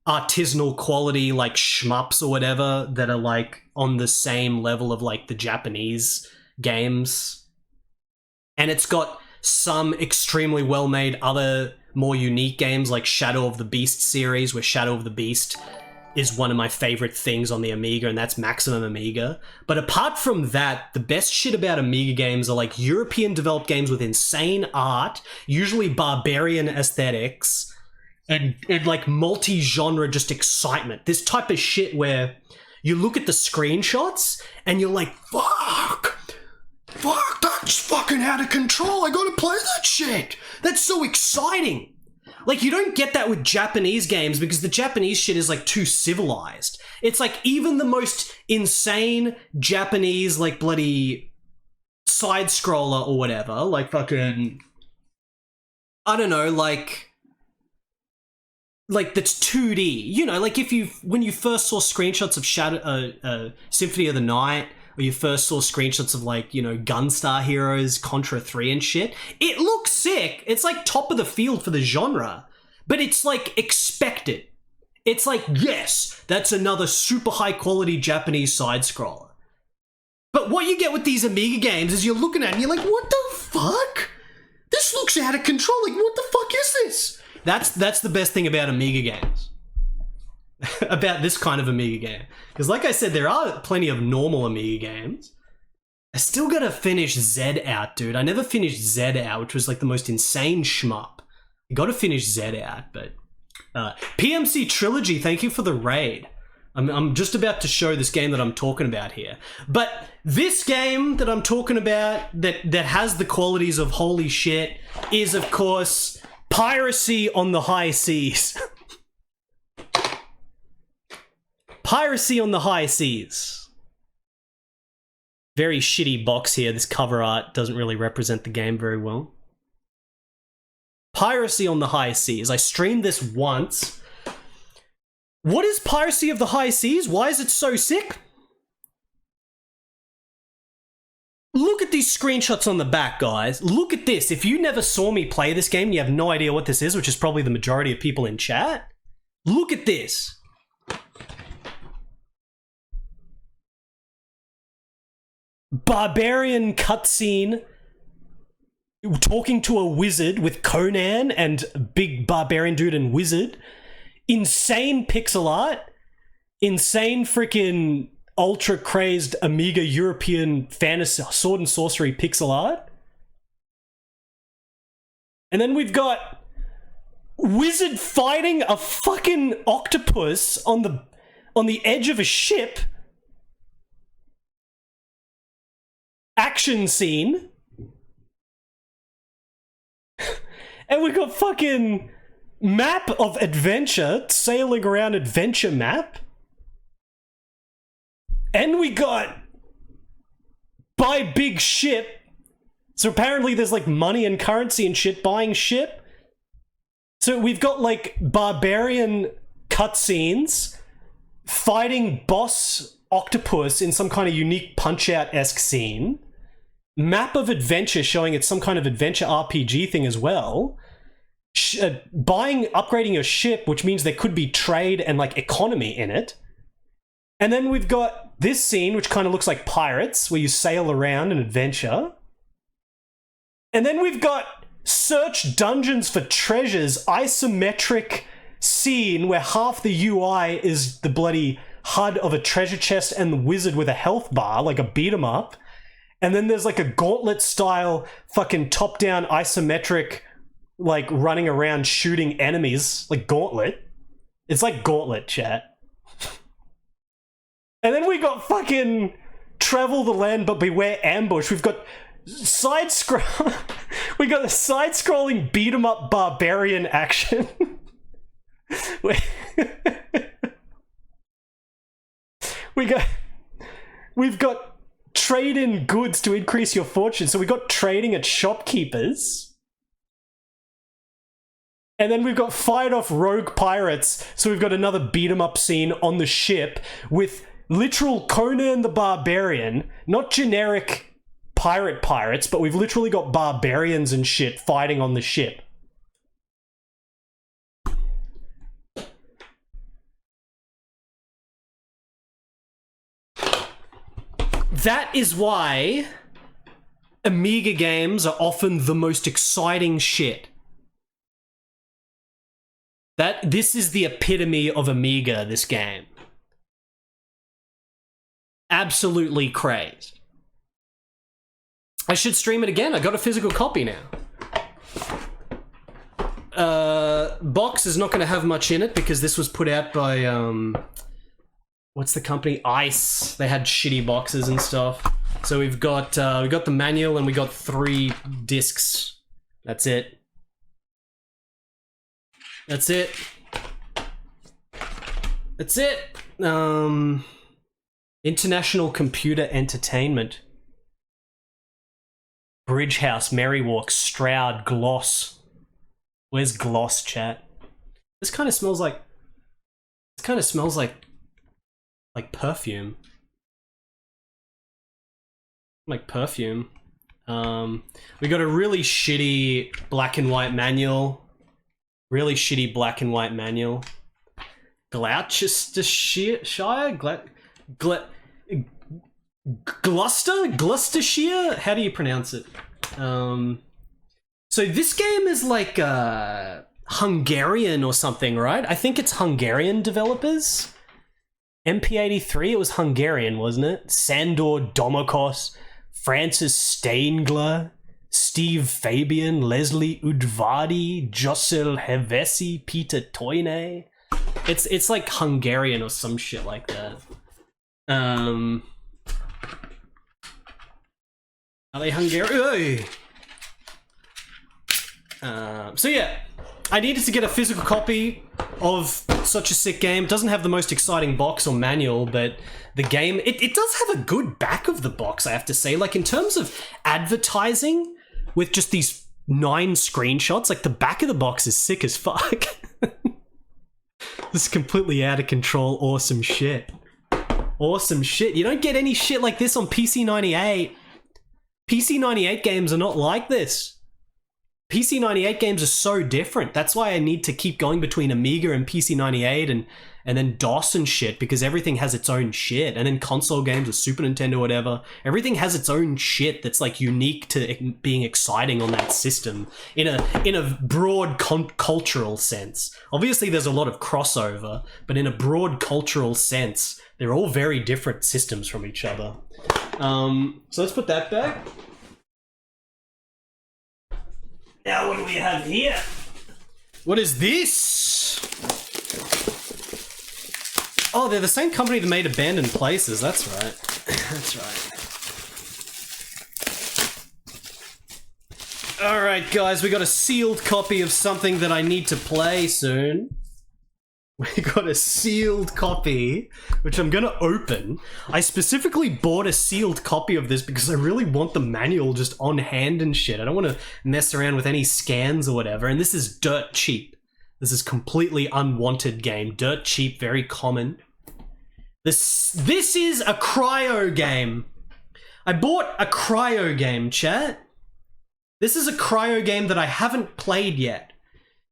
artisanal quality, like shmups or whatever, that are like on the same level of like the Japanese games. And it's got some extremely well-made other more unique games like Shadow of the Beast series, where Shadow of the Beast is one of my favorite things on the Amiga, and that's Maximum Amiga. But apart from that, the best shit about Amiga games are like European developed games with insane art, usually barbarian aesthetics, and like multi-genre just excitement. This type of shit where you look at the screenshots and you're like, fuck, that's fucking out of control. I gotta play that shit. That's so exciting. Like, you don't get that with Japanese games because the Japanese shit is, like, too civilized. It's like, even the most insane Japanese, like, bloody side-scroller or whatever, like, fucking, I don't know, like, that's 2D. You know, like, when you first saw screenshots of Symphony of the Night, or you first saw screenshots of, like, you know, Gunstar Heroes, Contra 3 and shit, it looks sick. It's, like, top of the field for the genre. But it's, like, expected. It's like, yes, that's another super high-quality Japanese side-scroller. But what you get with these Amiga games is you're looking at it and you're like, what the fuck? This looks out of control. Like, what the fuck is this? That's the best thing about Amiga games. About this kind of Amiga game. Because like I said, there are plenty of normal Amiga games. I still gotta finish Z out, dude. I never finished Z out, which was like the most insane shmup. I gotta finish Z out, but... PMC Trilogy, thank you for the raid. I'm just about to show this game that I'm talking about here. But this game that I'm talking about, that has the qualities of holy shit, is of course Piracy on the High Seas. Piracy on the High Seas. Very shitty box here. This cover art doesn't really represent the game very well. Piracy on the High Seas. I streamed this once. What is Piracy of the High Seas? Why is it so sick? Look at these screenshots on the back, guys. Look at this. If you never saw me play this game, you have no idea what this is, which is probably the majority of people in chat. Look at this. Barbarian cutscene talking to a wizard with Conan and big barbarian dude and wizard. Insane pixel art. Insane freaking ultra crazed Amiga European fantasy sword and sorcery pixel art. And then we've got wizard fighting a fucking octopus on the edge of a ship. Action scene. And we got fucking map of adventure, sailing around adventure map. And we got buy big ship. So apparently there's like money and currency and shit buying ship. So we've got like barbarian cutscenes fighting boss octopus in some kind of unique Punch-Out-esque scene. Map of adventure showing it's some kind of adventure RPG thing as well. Upgrading your ship, which means there could be trade and like economy in it. And then we've got this scene, which kind of looks like Pirates, where you sail around and adventure. And then we've got search dungeons for treasures, isometric scene where half the UI is the bloody HUD of a treasure chest and the wizard with a health bar, like a beat 'em up. And then there's like a gauntlet style fucking top down isometric, like running around shooting enemies, like Gauntlet. It's like Gauntlet, chat. And then we got fucking Travel the Land but Beware Ambush. We've got side scroll. We got the side-scrolling beat 'em up barbarian action. We've got trade in goods to increase your fortune. So we got trading at shopkeepers. And then we've got fight off rogue pirates. So we've got another beat 'em up scene on the ship with literal Conan the Barbarian, not generic pirates, but we've literally got barbarians and shit fighting on the ship. That is why Amiga games are often the most exciting shit. This is the epitome of Amiga, this game. Absolutely crazed. I should stream it again. I got a physical copy now. Box is not going to have much in it because this was put out by what's the company? Ice. They had shitty boxes and stuff. So we've got the manual and we got 3 discs. That's it. That's it. That's it. International Computer Entertainment. Bridge House, Merrywalk, Stroud, Gloss. Where's Gloss, chat? This kind of smells like... like perfume. Like perfume. We got a really shitty black and white manual. Really shitty black and white manual. Gloucestershire? Gloucestershire? How do you pronounce it? So this game is like Hungarian or something, right? I think it's Hungarian developers. MP83, it was Hungarian, wasn't it? Sandor Domokos, Francis Steingler, Steve Fabian, Leslie Udvardi, Josel Hevesi, Peter Toyne. It's like Hungarian or some shit like that. Are they Hungarian? So yeah, I needed to get a physical copy of such a sick game. It doesn't have the most exciting box or manual, but the game, it does have a good back of the box, I have to say. Like in terms of advertising with just these 9 screenshots, like the back of the box is sick as fuck. This is completely out of control, awesome shit. Awesome shit. You don't get any shit like this on PC98. PC98 games are not like this. PC98 games are so different. That's why I need to keep going between Amiga and PC98 and then DOS and shit, because everything has its own shit. And then console games or Super Nintendo, whatever, everything has its own shit that's like unique to being exciting on that system in a broad cultural sense. Obviously there's a lot of crossover, but in a broad cultural sense, they're all very different systems from each other. So let's put that back. Now what do we have here? What is this? Oh, they're the same company that made Abandoned Places. That's right. That's right. Alright guys, we got a sealed copy of something that I need to play soon. We got a sealed copy, which I'm gonna open. I specifically bought a sealed copy of this because I really want the manual just on hand and shit. I don't want to mess around with any scans or whatever, and this is dirt cheap. This is completely unwanted game. Dirt cheap, very common. This is a cryo game. I bought a cryo game, chat. This is a cryo game that I haven't played yet.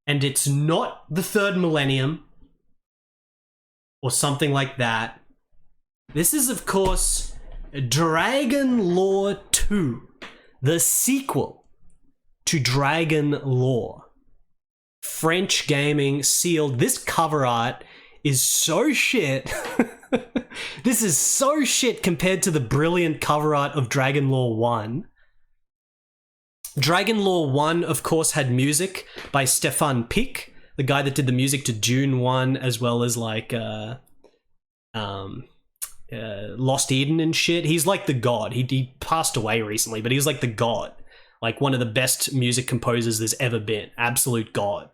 And it's not the Third Millennium or something like that. This is, of course, Dragon Lore 2, the sequel to Dragon Lore. French gaming, sealed. This cover art is so shit. This is so shit compared to the brilliant cover art of Dragon Lore 1. Dragon Lore 1, of course, had music by Stefan Pick, the guy that did the music to Dune 1, as well as like Lost Eden and shit. He's like the god. He passed away recently, but he's like the god. Like one of the best music composers there's ever been. Absolute god.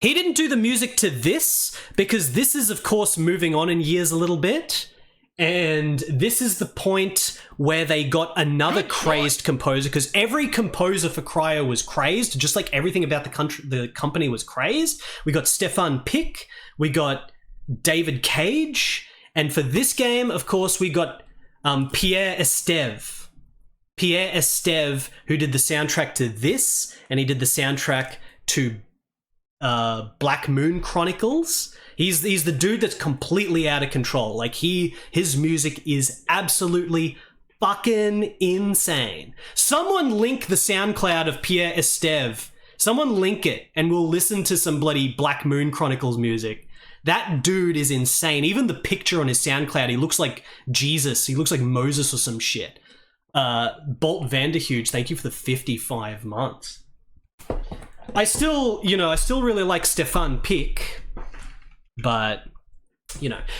He didn't do the music to this because this is, of course, moving on in years a little bit. And this is the point where they got another crazed composer, because every composer for Cryo was crazed, just like everything about the company was crazed. We got Stefan Pick, we got David Cage, and for this game, of course, we got Pierre Estève. Pierre Estève, who did the soundtrack to this, and he did the soundtrack to Black Moon Chronicles. He's the dude that's completely out of control. Like his music is absolutely fucking insane. Someone link the SoundCloud of Pierre Estève. Someone link it and we'll listen to some bloody Black Moon Chronicles music. That dude is insane. Even the picture on his SoundCloud, he looks like Jesus. He looks like Moses or some shit. Bolt Vanderhuge, thank you for the 55 months. I still really like Stefan Pick. But,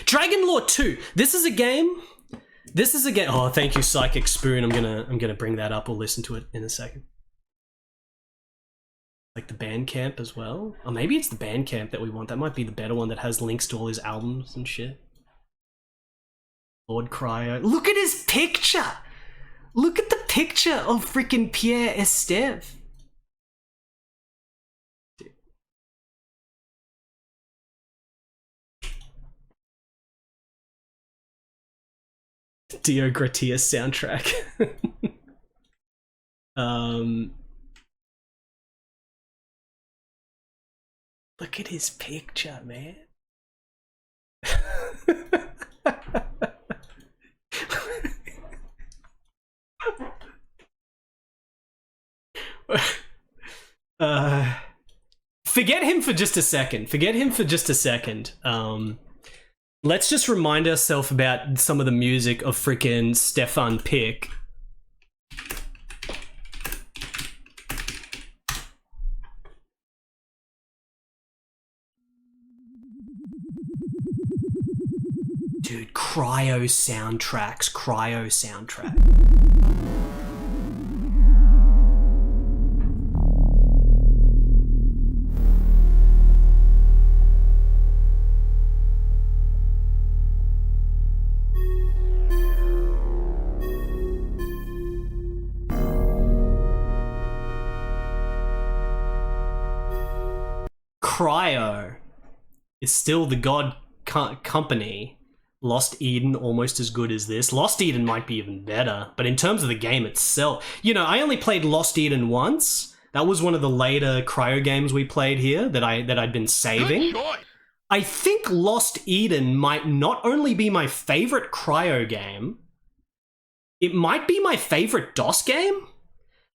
Dragon Lore 2. This is a game. Oh, thank you, Psychic Spoon. I'm gonna bring that up. We'll listen to it in a second. Like the Bandcamp as well. Or maybe it's the Bandcamp that we want. That might be the better one that has links to all his albums and shit. Lord Cryo. Look at his picture. Look at the picture of freaking Pierre Estève. Dio Gratias soundtrack. Look at his picture, man. Forget him for just a second. Let's just remind ourselves about some of the music of freaking Stefan Pick. Dude, Cryo soundtrack. Cryo is still the god company. Lost Eden almost as good as this. Lost Eden might be even better, but in terms of the game itself, I only played Lost Eden once. That was one of the later Cryo games we played here that I'd been saving. I think Lost Eden might not only be my favorite Cryo game, it might be my favorite DOS game.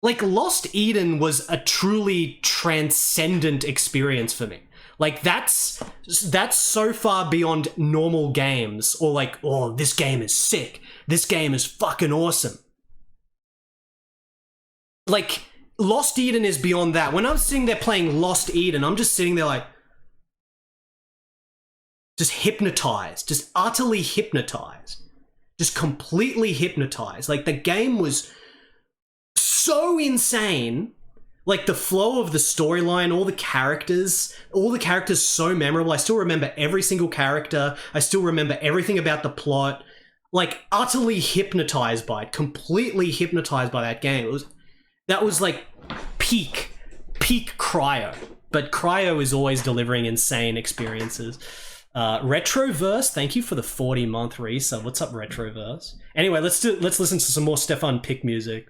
Like, Lost Eden was a truly transcendent experience for me. Like, that's so far beyond normal games, or like, oh, this game is sick. This game is fucking awesome. Like, Lost Eden is beyond that. When I'm sitting there playing Lost Eden, I'm just sitting there like, just hypnotized, just utterly hypnotized, just completely hypnotized. Like, the game was so insane. Like, the flow of the storyline, all the characters so memorable. I still remember every single character. I still remember everything about the plot. Like, utterly hypnotized by it, completely hypnotized by that game. That was like peak Cryo. But Cryo is always delivering insane experiences. Retroverse, thank you for the 40-month resub. What's up, Retroverse? Anyway, let's listen to some more Stefan Pick music.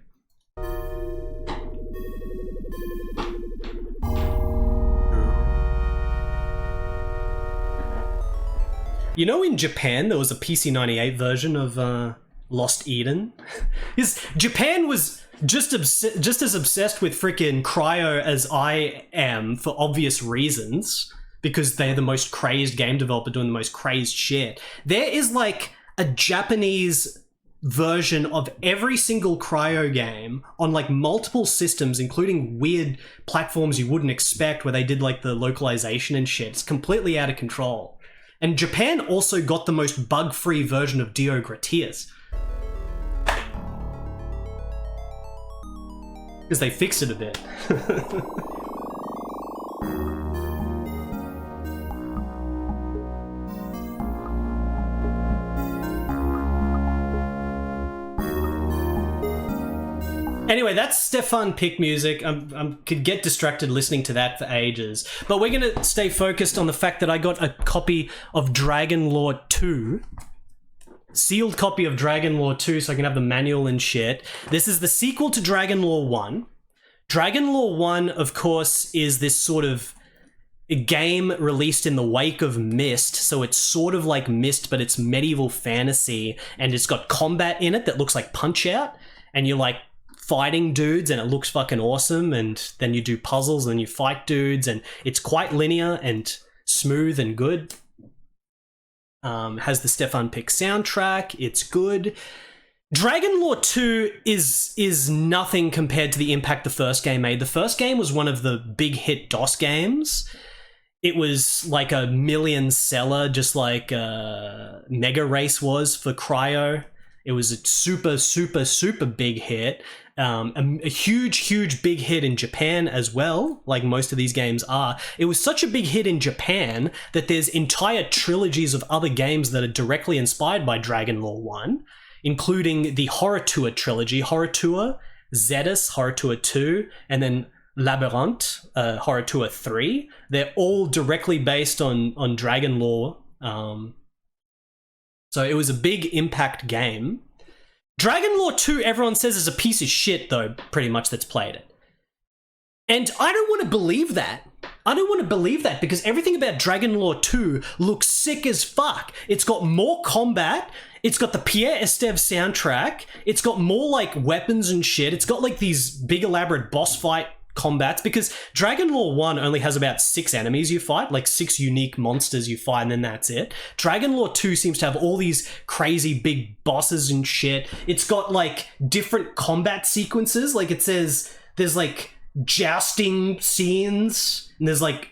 In Japan, there was a PC-98 version of Lost Eden. Japan was just as obsessed with freaking Cryo as I am, for obvious reasons, because they're the most crazed game developer doing the most crazed shit. There is like a Japanese version of every single Cryo game on like multiple systems, including weird platforms you wouldn't expect, where they did like the localization and shit. It's completely out of control. And Japan also got the most bug-free version of Dio Gratias. Because they fixed it a bit. Anyway, that's Stefan Pick music. I could get distracted listening to that for ages. But we're going to stay focused on the fact that I got a copy of Dragon Lore 2. Sealed copy of Dragon Lore 2 so I can have the manual and shit. This is the sequel to Dragon Lore 1. Dragon Lore 1, of course, is this sort of a game released in the wake of Myst. So it's sort of like Myst, but it's medieval fantasy. And it's got combat in it that looks like Punch-Out. And you're like fighting dudes and it looks fucking awesome, and then you do puzzles and you fight dudes, and it's quite linear and smooth and good. Has the Stefan Pick soundtrack, it's good. Dragon Lore 2 is nothing compared to the impact the first game made. The first game was one of the big hit DOS games. It was like a million seller, just like Mega Race was for Cryo. It was a super, super, super big hit. A huge big hit in Japan as well, like most of these games are. It was such a big hit in Japan that there's entire trilogies of other games that are directly inspired by Dragon Lore 1, including the Horror Tour trilogy, Horror Tour, Zedus, Horror Tour 2, and then Labyrinth, Horror Tour 3. They're all directly based on Dragon Lore. So it was a big impact game. Dragon Lore 2, everyone says, is a piece of shit, though, pretty much, that's played it. And I don't want to believe that. I don't want to believe that, because everything about Dragon Lore 2 looks sick as fuck. It's got more combat, it's got the Pierre Esteve soundtrack, it's got more, like, weapons and shit, it's got, like, these big elaborate boss fight combats, because Dragon Lore 1 only has about 6 enemies you fight, like 6 unique monsters you fight, and then that's it. Dragon Lore 2 seems to have all these crazy big bosses and shit. It's got like different combat sequences, like it says there's like jousting scenes, and there's like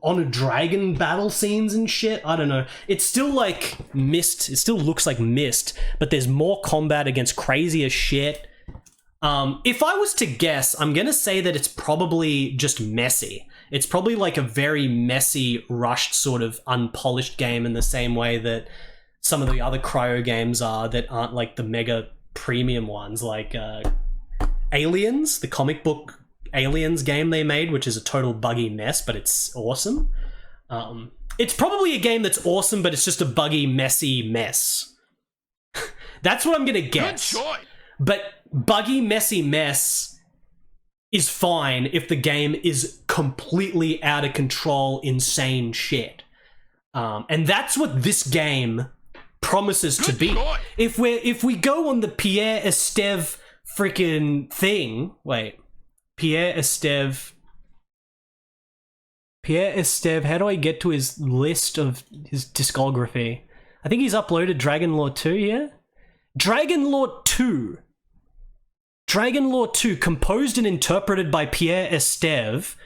on a dragon battle scenes and shit. I don't know. It's still like Myst, it still looks like Myst, but there's more combat against crazier shit. If I was to guess, I'm going to say that it's probably just messy. It's probably like a very messy, rushed, sort of unpolished game in the same way that some of the other Cryo games are that aren't like the mega premium ones, like Aliens, the comic book Aliens game they made, which is a total buggy mess, but it's awesome. It's probably a game that's awesome, but it's just a buggy, messy mess. That's what I'm going to guess. Good choice. But buggy, messy mess is fine if the game is completely out of control, insane shit. And that's what this game promises to be. If we go on the Pierre Esteve freaking thing, wait, Pierre Esteve, how do I get to his list of his discography? I think he's uploaded Dragon Lore 2, yeah? Dragon Lore 2, composed and interpreted by Pierre Esteve.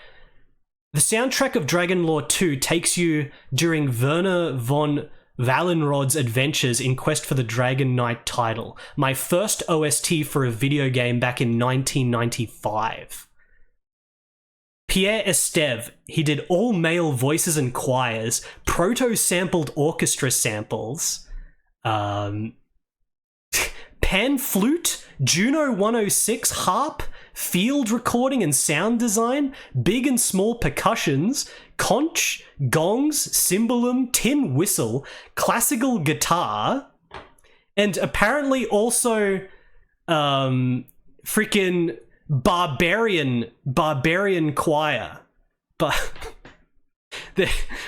The soundtrack of Dragon Lore 2 takes you during Werner von Wallenrod's adventures in quest for the Dragon Knight title, my first OST for a video game back in 1995. Pierre Esteve, he did all male voices and choirs, proto-sampled orchestra samples, pan flute, Juno 106 harp, field recording and sound design, big and small percussions, conch, gongs, cymbalum, tin whistle, classical guitar, and apparently also freaking barbarian choir. But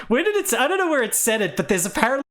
where did it? I don't know where it said it, but there's apparently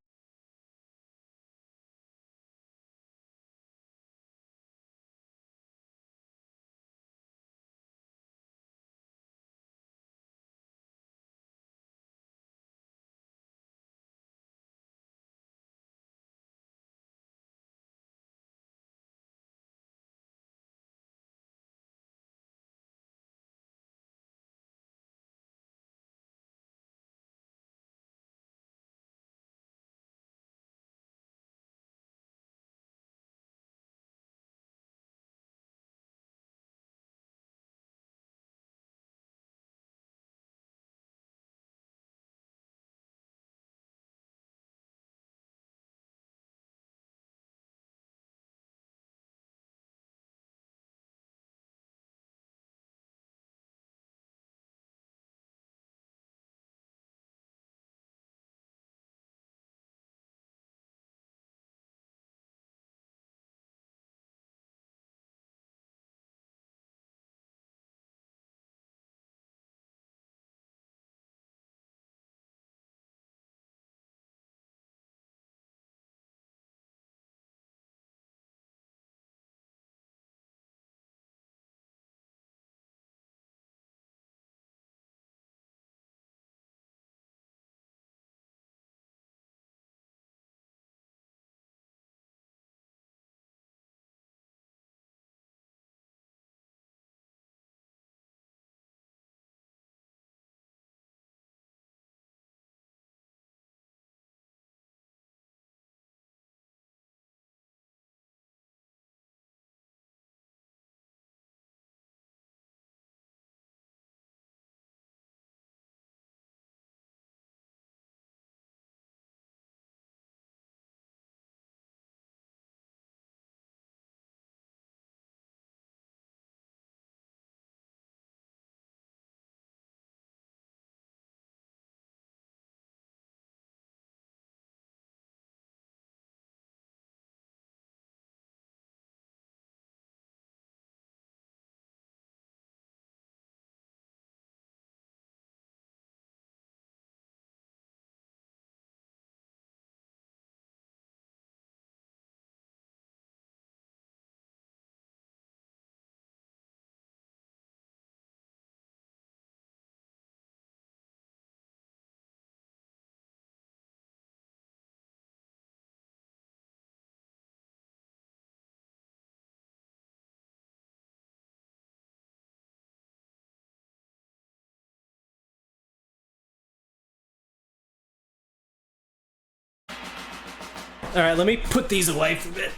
Alright, let me put these away for a bit.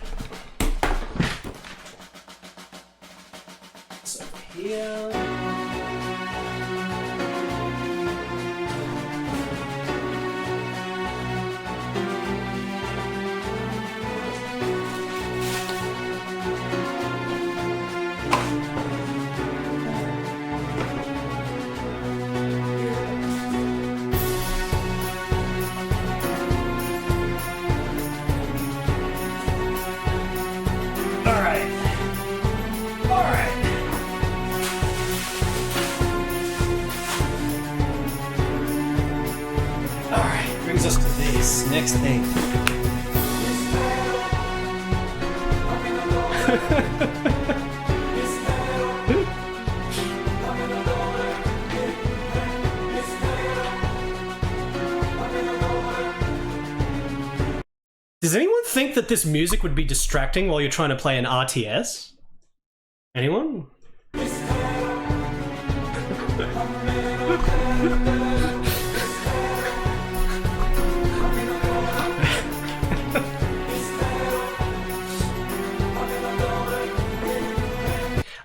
So here. Next thing. Does anyone think that this music would be distracting while you're trying to play an RTS? Anyone?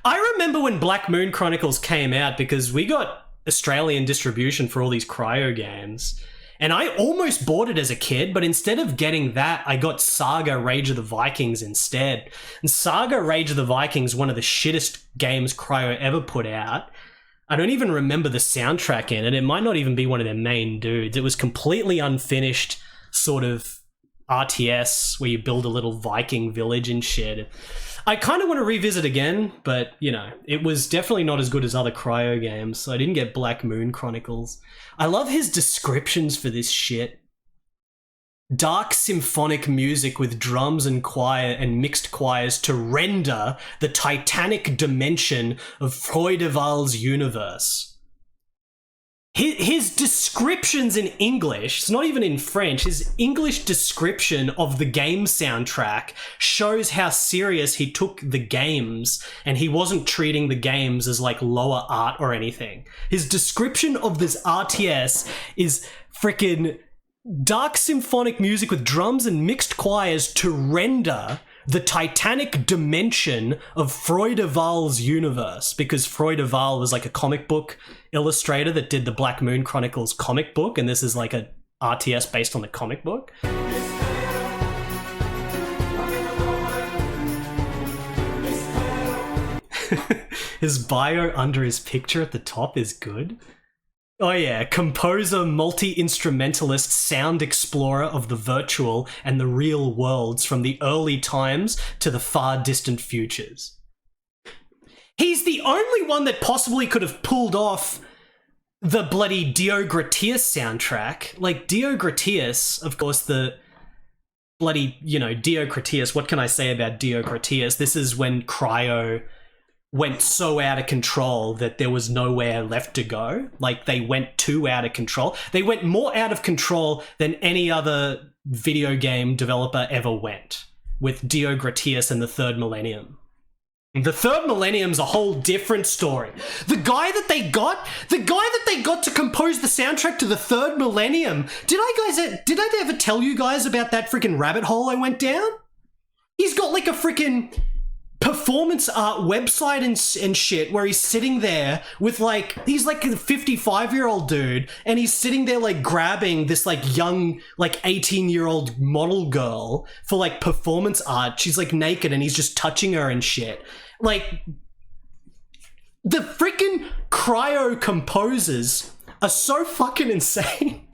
I remember when Black Moon Chronicles came out because we got Australian distribution for all these cryo games. And I almost bought it as a kid, but instead of getting that, I got Saga Rage of the Vikings instead. And Saga Rage of the Vikings, one of the shittest games cryo ever put out. I don't even remember the soundtrack in it. It might not even be one of their main dudes. It was completely unfinished sort of RTS where you build a little Viking village and shit. I kind of want to revisit again, but, you know, it was definitely not as good as other cryo games, so I didn't get Black Moon Chronicles. I love his descriptions for this shit. Dark symphonic music with drums and choir and mixed choirs to render the titanic dimension of Freudeval's universe. His descriptions in English, it's not even in French, his English description of the game soundtrack shows how serious he took the games, and he wasn't treating the games as like lower art or anything. His description of this RTS is freaking dark symphonic music with drums and mixed choirs to render the titanic dimension of Freudeval's universe, because Freudeval was like a comic book illustrator that did the Black Moon Chronicles comic book, and this is like a RTS based on the comic book. His bio under his picture at the top is good. Oh yeah, composer, multi-instrumentalist, sound explorer of the virtual and the real worlds from the early times to the far distant futures. He's the only one that possibly could have pulled off the bloody Dio Gratias soundtrack. Like, Dio Gratias, of course, the bloody, you know, Dio Gratias, what can I say about Dio Gratias? This is when Cryo went so out of control that there was nowhere left to go. Like, they went too out of control. They went more out of control than any other video game developer ever went with Dio Gratias and the Third Millennium. The Third Millennium's a whole different story. The guy that they got to compose the soundtrack to the Third Millennium, did I ever tell you guys about that freaking rabbit hole I went down? He's got like a freaking performance art website and shit where he's sitting there with like, he's like a 55-year-old dude, and he's sitting there like grabbing this like young like 18-year-old model girl for like performance art. She's like naked and he's just touching her and shit. Like, the freaking cryo composers are so fucking insane.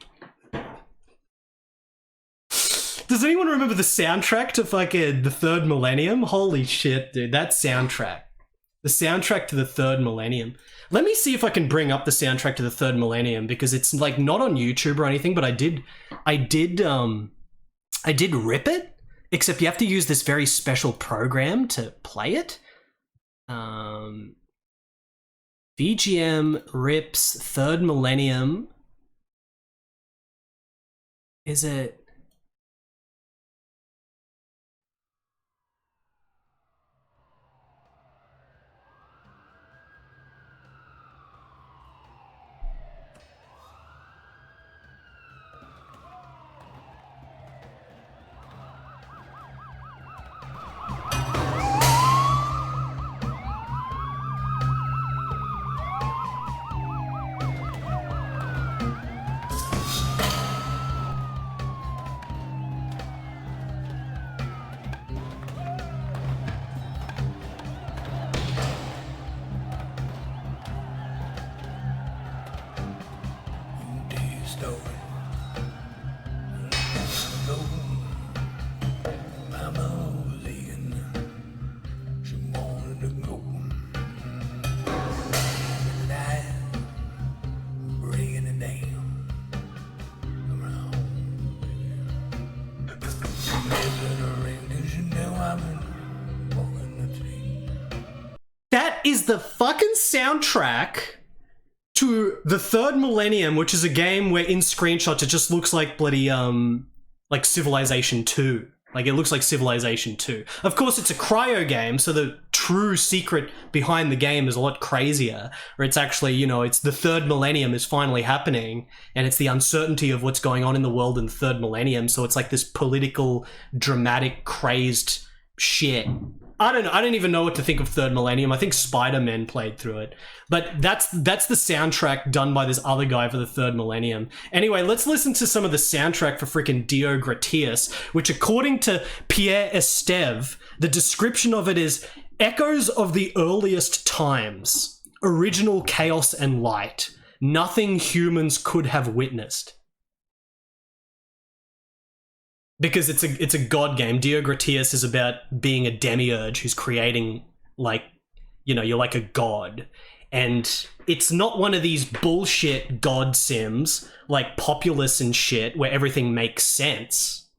Does anyone remember the soundtrack to fucking the Third Millennium? Holy shit, dude, that soundtrack. The soundtrack to the Third Millennium. Let me see if I can bring up the soundtrack to the Third Millennium, because it's like not on YouTube or anything, but I did rip it, except you have to use this very special program to play it. VGM rips Third Millennium. Is it? That is the fucking soundtrack to the Third Millennium, which is a game where in screenshots it just looks like bloody, like Civilization 2. Like, it looks like Civilization 2. Of course, it's a cryo game, so the true secret behind the game is a lot crazier. Where it's actually, you know, it's the Third Millennium is finally happening, and it's the uncertainty of what's going on in the world in the Third Millennium, so it's like this political, dramatic, crazed shit. I don't know. I don't even know what to think of Third Millennium. I think Spider-Man played through it. But that's the soundtrack done by this other guy for the Third Millennium. Anyway, let's listen to some of the soundtrack for freaking Dio Gratias, which according to Pierre Esteve, the description of it is echoes of the earliest times, original chaos and light, nothing humans could have witnessed. Because it's a god game. Dio Gratias is about being a demiurge who's creating, like, you know, you're like a god. And it's not one of these bullshit god sims, like Populous and shit, where everything makes sense.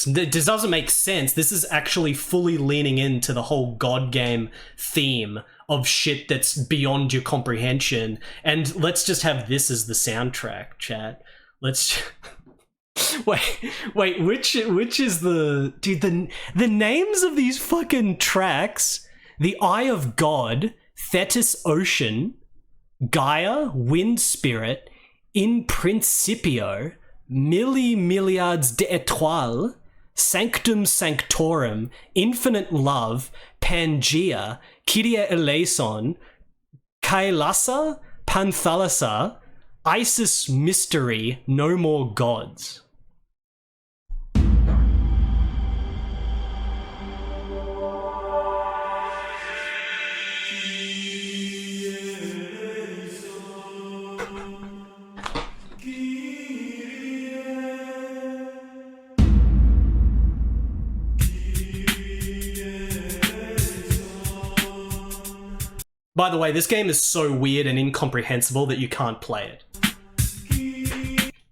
This doesn't make sense. This is actually fully leaning into the whole god game theme of shit that's beyond your comprehension. And let's just have this as the soundtrack, chat. Let's wait. Which is the dude? The names of these fucking tracks: The Eye of God, Thetis Ocean, Gaia, Wind Spirit, In Principio, Milliards d'Étoiles, Sanctum Sanctorum, Infinite Love, Pangea, Kyrie Eleison, Kailasa, Panthalassa, Isis Mystery, No More Gods. By the way, this game is so weird and incomprehensible that you can't play it.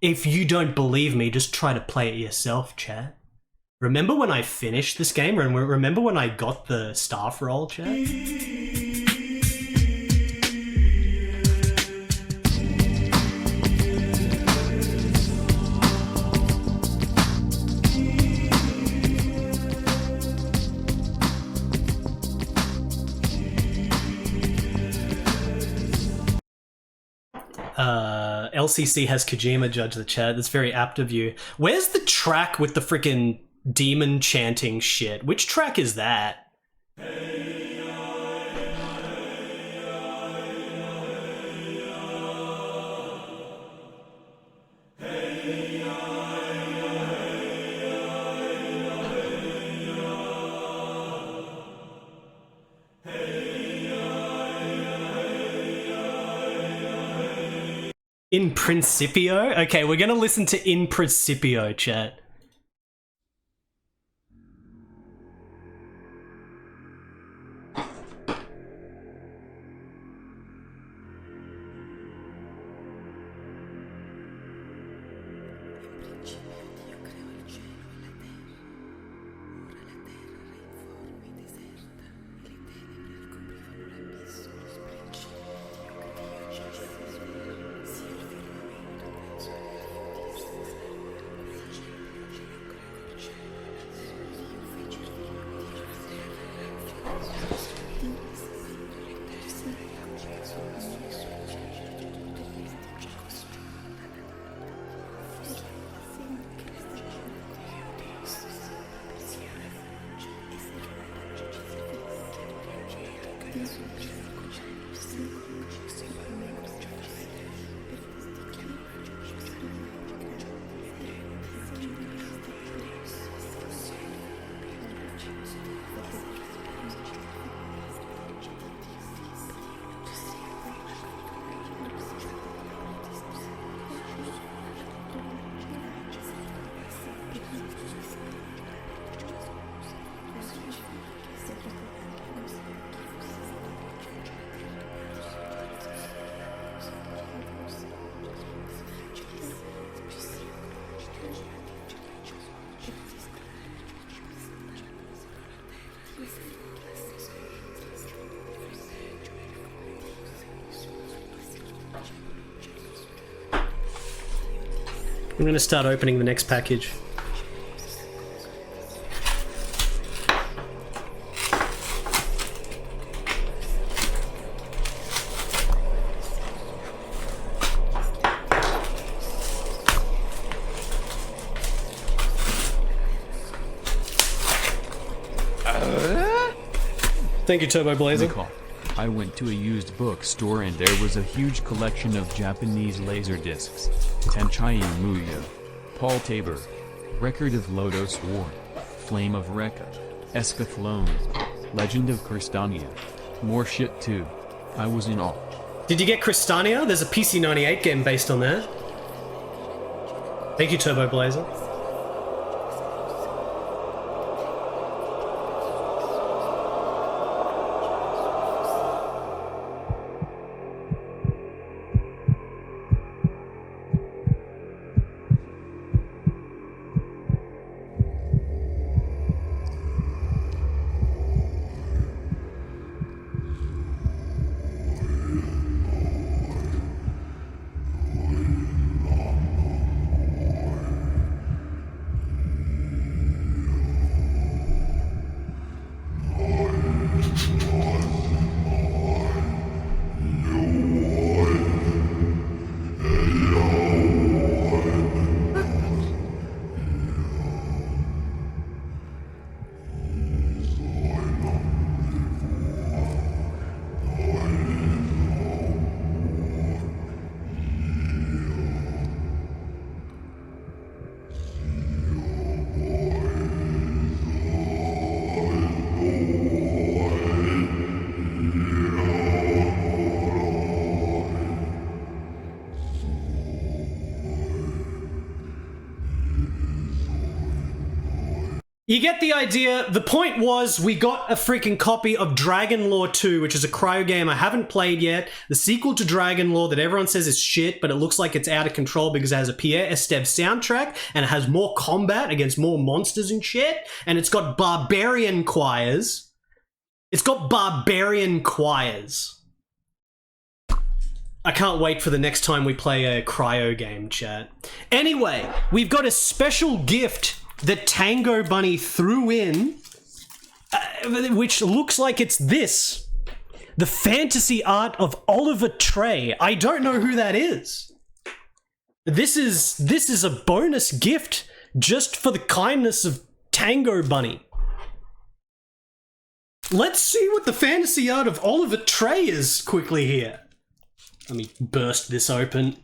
If you don't believe me, just try to play it yourself, chat. Remember when I finished this game? Remember when I got the staff roll, chat? LCC has Kojima judge the chat. That's very apt of you. Where's the track with the freaking demon chanting shit? Which track is that? In Principio? Okay, we're gonna listen to In Principio, chat. I'm gonna start opening the next package. Thank you, Turbo Blazer. I went to a used bookstore and there was a huge collection of Japanese laser discs. Tenchai Muyo, Paul Tabor, Record of Lodos War, Flame of Rekka, Escaflowne, Legend of Cristania. More shit too. I was in awe. Did you get Cristania? There's a PC98 game based on that. Thank you, Turbo Blazer. You get the idea. The point was we got a freaking copy of Dragon Lore 2, which is a cryo game I haven't played yet. The sequel to Dragon Lore that everyone says is shit, but it looks like it's out of control because it has a Pierre Esteve soundtrack and it has more combat against more monsters and shit. And it's got barbarian choirs. It's got barbarian choirs. I can't wait for the next time we play a cryo game, chat. Anyway, we've got a special gift that Tango Bunny threw in, which looks like it's this. The fantasy art of Oliver Trey. I don't know who that is. This is a bonus gift just for the kindness of Tango Bunny. Let's see what the fantasy art of Oliver Trey is quickly here. Let me burst this open.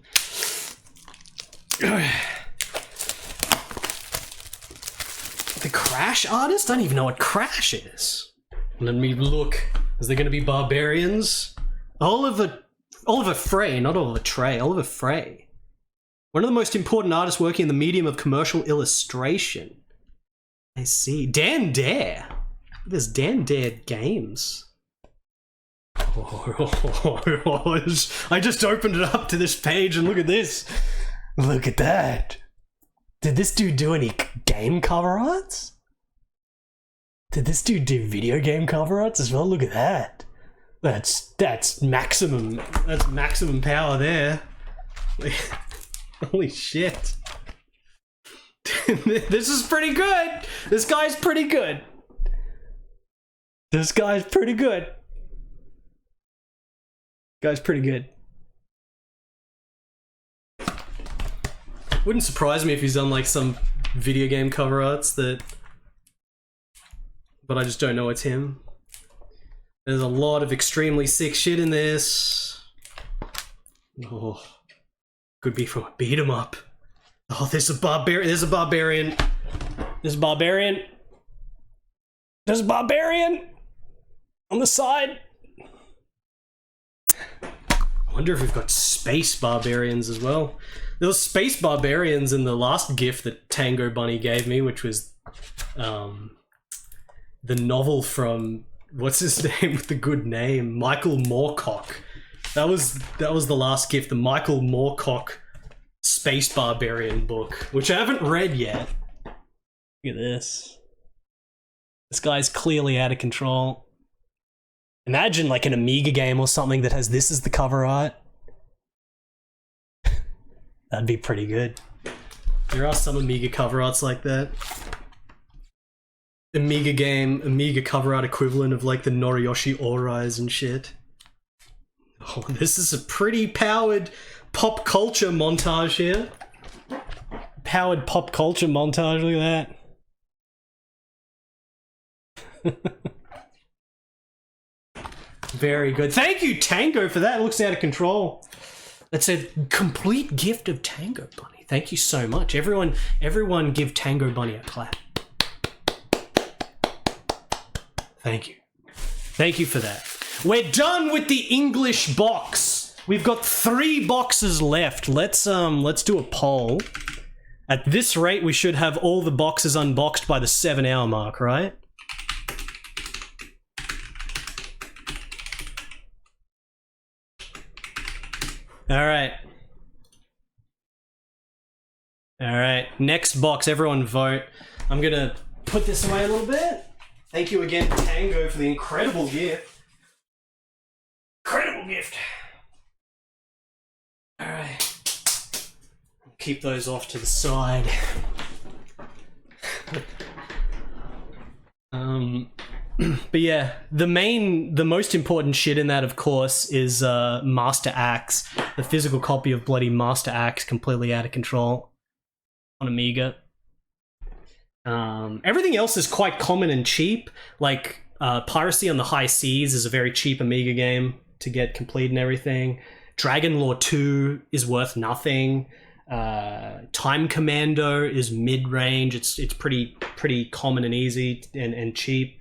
The Crash artist? I don't even know what Crash is. Let me look. Is there going to be barbarians? Oliver Frey, not Oliver Trey. Oliver Frey. One of the most important artists working in the medium of commercial illustration. I see. Dan Dare. There's Dan Dare games. I just opened it up to this page and look at this. Look at that. Did this dude do any game cover arts? Did this dude do video game cover arts as well? Look at that. That's maximum power there. Holy shit. This is pretty good. This guy's pretty good. This guy's pretty good. Guy's pretty good. Wouldn't surprise me if he's done like some video game cover arts but I just don't know it's him. There's a lot of extremely sick shit in this. Oh, could be from a beat 'em up. Oh, there's a barbarian. There's a barbarian. There's a barbarian. There's a barbarian on the side. I wonder if we've got space barbarians as well. There was space barbarians in the last gift that Tango Bunny gave me, which was the novel from, what's his name with the good name? Michael Moorcock. That was the last gift, the Michael Moorcock Space Barbarian book, which I haven't read yet. Look at this. This guy's clearly out of control. Imagine like an Amiga game or something that has this as the cover art. That'd be pretty good. There are some Amiga cover arts like that. Amiga cover art equivalent of like the Noriyoshi Orais and shit. Oh, this is a pretty powered pop culture montage here. Powered pop culture montage, look at that. Very good. Thank you, Tango, for that. It looks out of control. That's a complete gift of Tango Bunny. Thank you so much. Everyone give Tango Bunny a clap. Thank you. Thank you for that. We're done with the English box. We've got 3 boxes left. Let's do a poll. At this rate, we should have all the boxes unboxed by the 7-hour mark, right? Alright. Alright, next box, everyone vote. I'm gonna put this away a little bit. Thank you again, Tango, for the incredible gift. Incredible gift. Alright. Keep those off to the side. But yeah, the most important shit in that, of course, is Master Axe. The physical copy of bloody Master Axe, completely out of control on Amiga. Everything else is quite common and cheap. Like Piracy on the High Seas is a very cheap Amiga game to get complete and everything. Dragon Lore 2 is worth nothing. Time Commando is mid-range. It's pretty common and easy and cheap.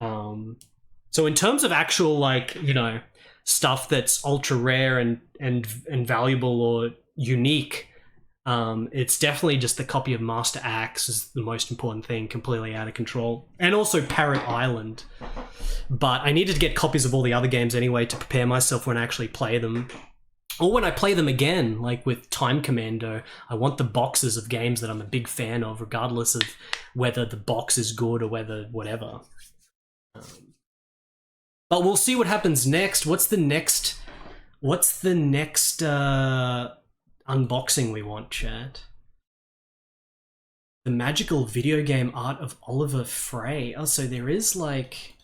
So in terms of actual, like, you know, stuff that's ultra rare and valuable or unique, it's definitely just the copy of Master Axe is the most important thing, completely out of control. And also Parrot Island. But I needed to get copies of all the other games anyway to prepare myself when I actually play them. Or when I play them again, like with Time Commando, I want the boxes of games that I'm a big fan of, regardless of whether the box is good or whether whatever. But we'll see what happens next. What's the next unboxing we want, chat? The magical video game art of Oliver Trey. Oh, so there is like...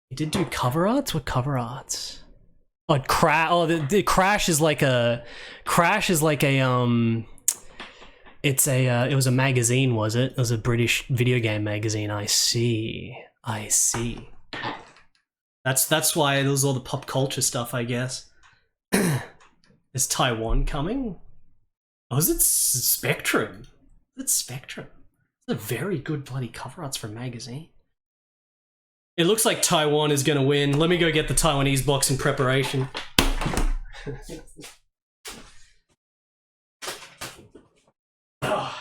He did do cover arts? What cover arts? Oh, the Crash is like a... it was a magazine, was it? It was a British video game magazine. I see. That's why there was all the pop culture stuff, I guess. Is Taiwan coming? Oh, is it Spectrum? It's Spectrum. It's a very good bloody cover arts for a magazine. It looks like Taiwan is gonna win. Let me go get the Taiwanese box in preparation. Oh.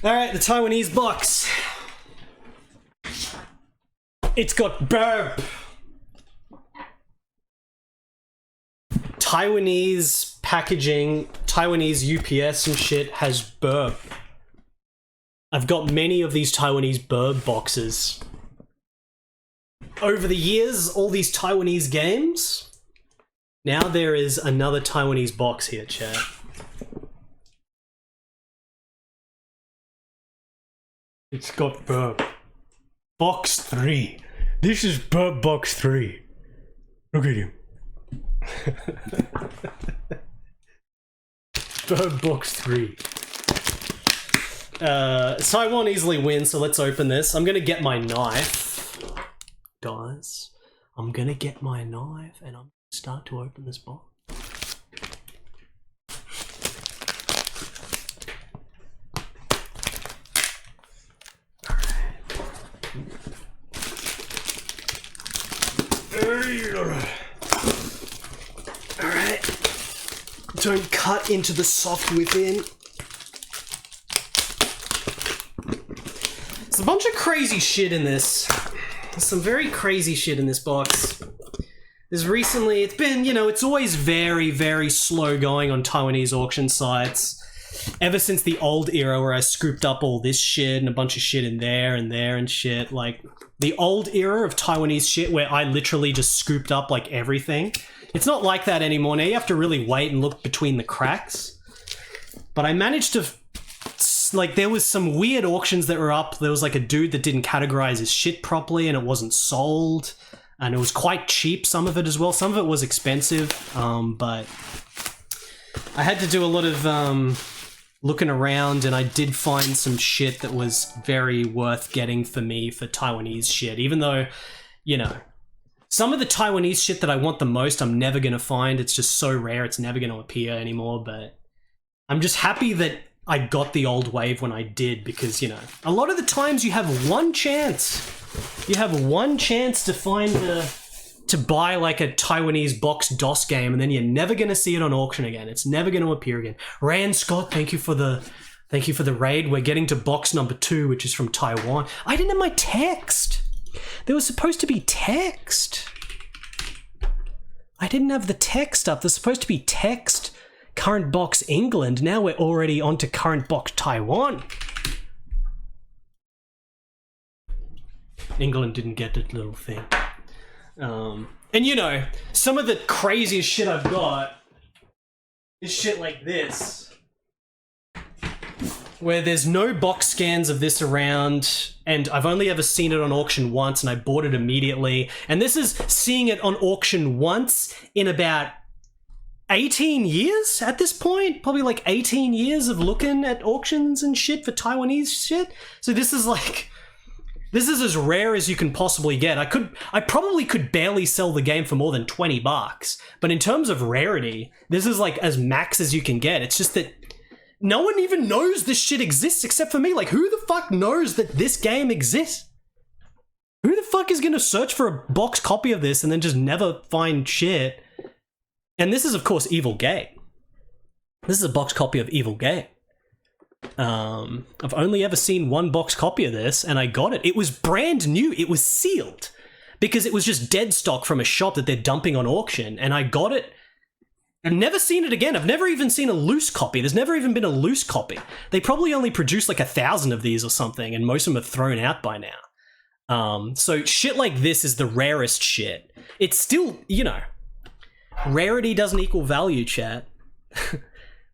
Alright, the Taiwanese box. It's got burp. Taiwanese packaging, Taiwanese UPS and shit has burp. I've got many of these Taiwanese burp boxes. Over the years, all these Taiwanese games. Now there is another Taiwanese box here, chat. It's got burp. Box 3. This is burp box 3. Look at him. Burp box 3. Taiwan easily wins, so let's open this. I'm gonna get my knife. Guys, I'm gonna get my knife and I'm gonna start to open this box. Alright. Don't cut into the soft within. There's a bunch of crazy shit in this. There's some very crazy shit in this box. There's recently, it's been, you know, it's always very, very slow going on Taiwanese auction sites. Ever since the old era where I scooped up all this shit and a bunch of shit in there and shit. Like, the old era of Taiwanese shit where I literally just scooped up, like, everything. It's not like that anymore. Now you have to really wait and look between the cracks. But I managed to... Like, there was some weird auctions that were up. There was, like, a dude that didn't categorize his shit properly and it wasn't sold. And it was quite cheap, some of it as well. Some of it was expensive, but I had to do a lot of looking around, and I did find some shit that was very worth getting for me for Taiwanese shit. Even though, you know, some of the Taiwanese shit that I want the most, I'm never going to find. It's just so rare, it's never going to appear anymore, but I'm just happy that I got the old wave when I did, because, you know, a lot of the times you have one chance. You have one chance to find to buy like a Taiwanese box DOS game, and then you're never going to see it on auction again. It's never going to appear again. Rand Scott, thank you for the raid. We're getting to box number 2, which is from Taiwan. I didn't have my text. There was supposed to be text. I didn't have the text up. There's supposed to be text. Current box England. Now we're already on to current box Taiwan. England didn't get that little thing. And you know, some of the craziest shit I've got is shit like this, where there's no box scans of this around, and I've only ever seen it on auction once, and I bought it immediately. And this is seeing it on auction once in about 18 years at this point. Probably like 18 years of looking at auctions and shit for Taiwanese shit. So this is like... This is as rare as you can possibly get. I probably could barely sell the game for more than $20, but in terms of rarity, this is like as max as you can get. It's just that no one even knows this shit exists except for me. Like, who the fuck knows that this game exists? Who the fuck is gonna search for a box copy of this and then just never find shit? And this is, of course, Evil Gate. This is a box copy of Evil Gate. I've only ever seen one box copy of this, and I got it. It was brand new. It was sealed because it was just dead stock from a shop that they're dumping on auction, and I got it. I've never seen it again. I've never even seen a loose copy. There's never even been a loose copy. They probably only produce like 1,000 of these or something, and most of them are thrown out by now. So shit like this is the rarest shit. It's still, you know, rarity doesn't equal value, chat.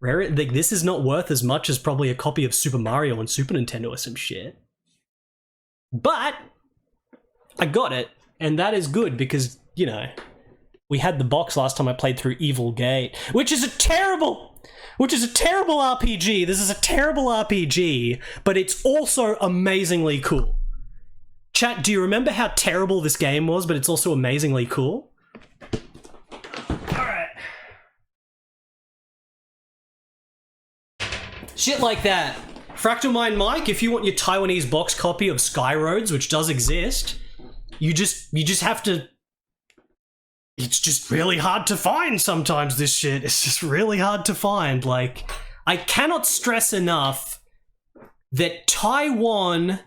Like, this is not worth as much as probably a copy of Super Mario on Super Nintendo or some shit. But I got it, and that is good because, you know, we had the box last time I played through Evil Gate, which is a terrible RPG. This is a terrible RPG, but it's also amazingly cool. Chat, do you remember how terrible this game was, but it's also amazingly cool? Shit like that. Fractal Mind Mike, if you want your Taiwanese box copy of Skyroads, which does exist, you just have to... It's just really hard to find sometimes, this shit. It's just really hard to find. Like, I cannot stress enough that Taiwan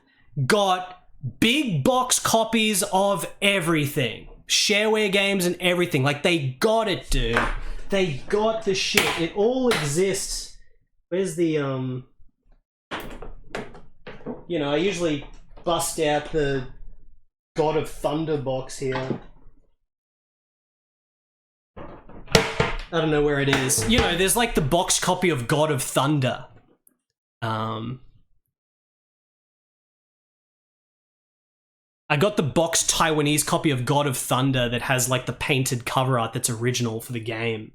got big box copies of everything. Shareware games and everything. Like, they got it, dude. They got the shit. It all exists. Where's the, you know, I usually bust out the God of Thunder box here. I don't know where it is. You know, there's like the box copy of God of Thunder. I got the box Taiwanese copy of God of Thunder that has like the painted cover art that's original for the game.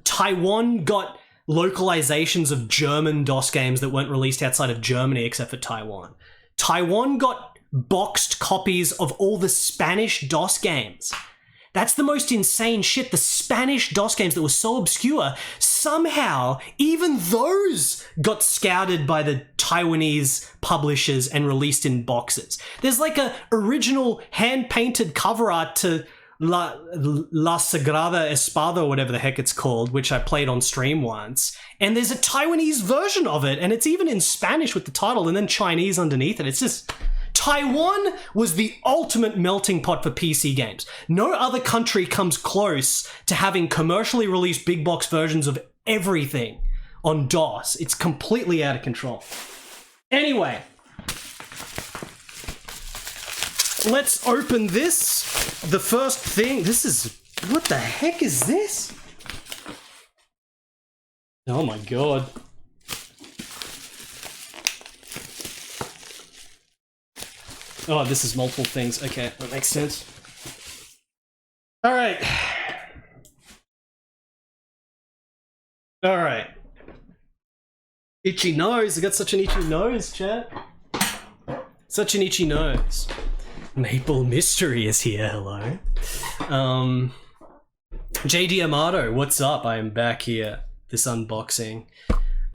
Taiwan got localizations of German DOS games that weren't released outside of Germany except for Taiwan. Taiwan got boxed copies of all the Spanish DOS games. That's the most insane shit. The Spanish DOS games that were so obscure, somehow even those got scouted by the Taiwanese publishers and released in boxes. There's like a original hand-painted cover art to La Sagrada Espada, or whatever the heck it's called, which I played on stream once, and there's a Taiwanese version of it, and it's even in Spanish with the title and then Chinese underneath it. It's just Taiwan was the ultimate melting pot for PC games. No other country comes close to having commercially released big box versions of everything on DOS. It's completely out of control. Anyway, let's open this. The first thing, this is, what the heck is this? Oh my god. Oh, this is multiple things. Okay, that makes sense. Alright. Alright. Itchy nose. I got such an itchy nose, chat. Such an itchy nose. Maple Mystery is here, hello. JD Amato, what's up? I am back here. This unboxing.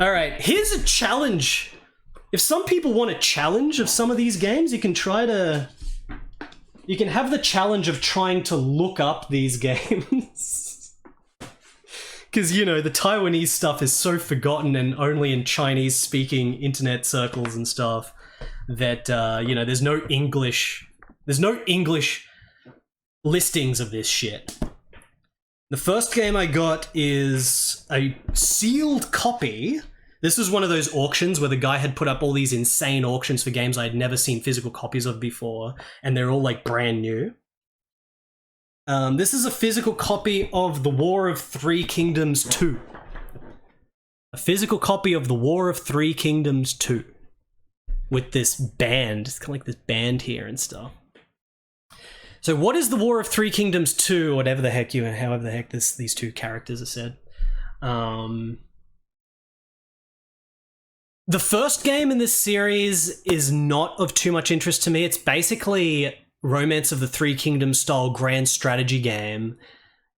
Alright, here's a challenge. If some people want a challenge of some of these games, you can try to... You can have the challenge of trying to look up these games. Because, you know, the Taiwanese stuff is so forgotten and only in Chinese-speaking internet circles and stuff that, you know, there's no English listings of this shit. The first game I got is a sealed copy. This was one of those auctions where the guy had put up all these insane auctions for games I had never seen physical copies of before, and they're all like brand new. This is a physical copy of The War of Three Kingdoms 2. A physical copy of The War of Three Kingdoms 2. With this band. It's kind of like this band here and stuff. So what is The War of Three Kingdoms 2, or whatever the heck however the heck these two characters are said. The first game in this series is not of too much interest to me. It's basically Romance of the Three Kingdoms style grand strategy game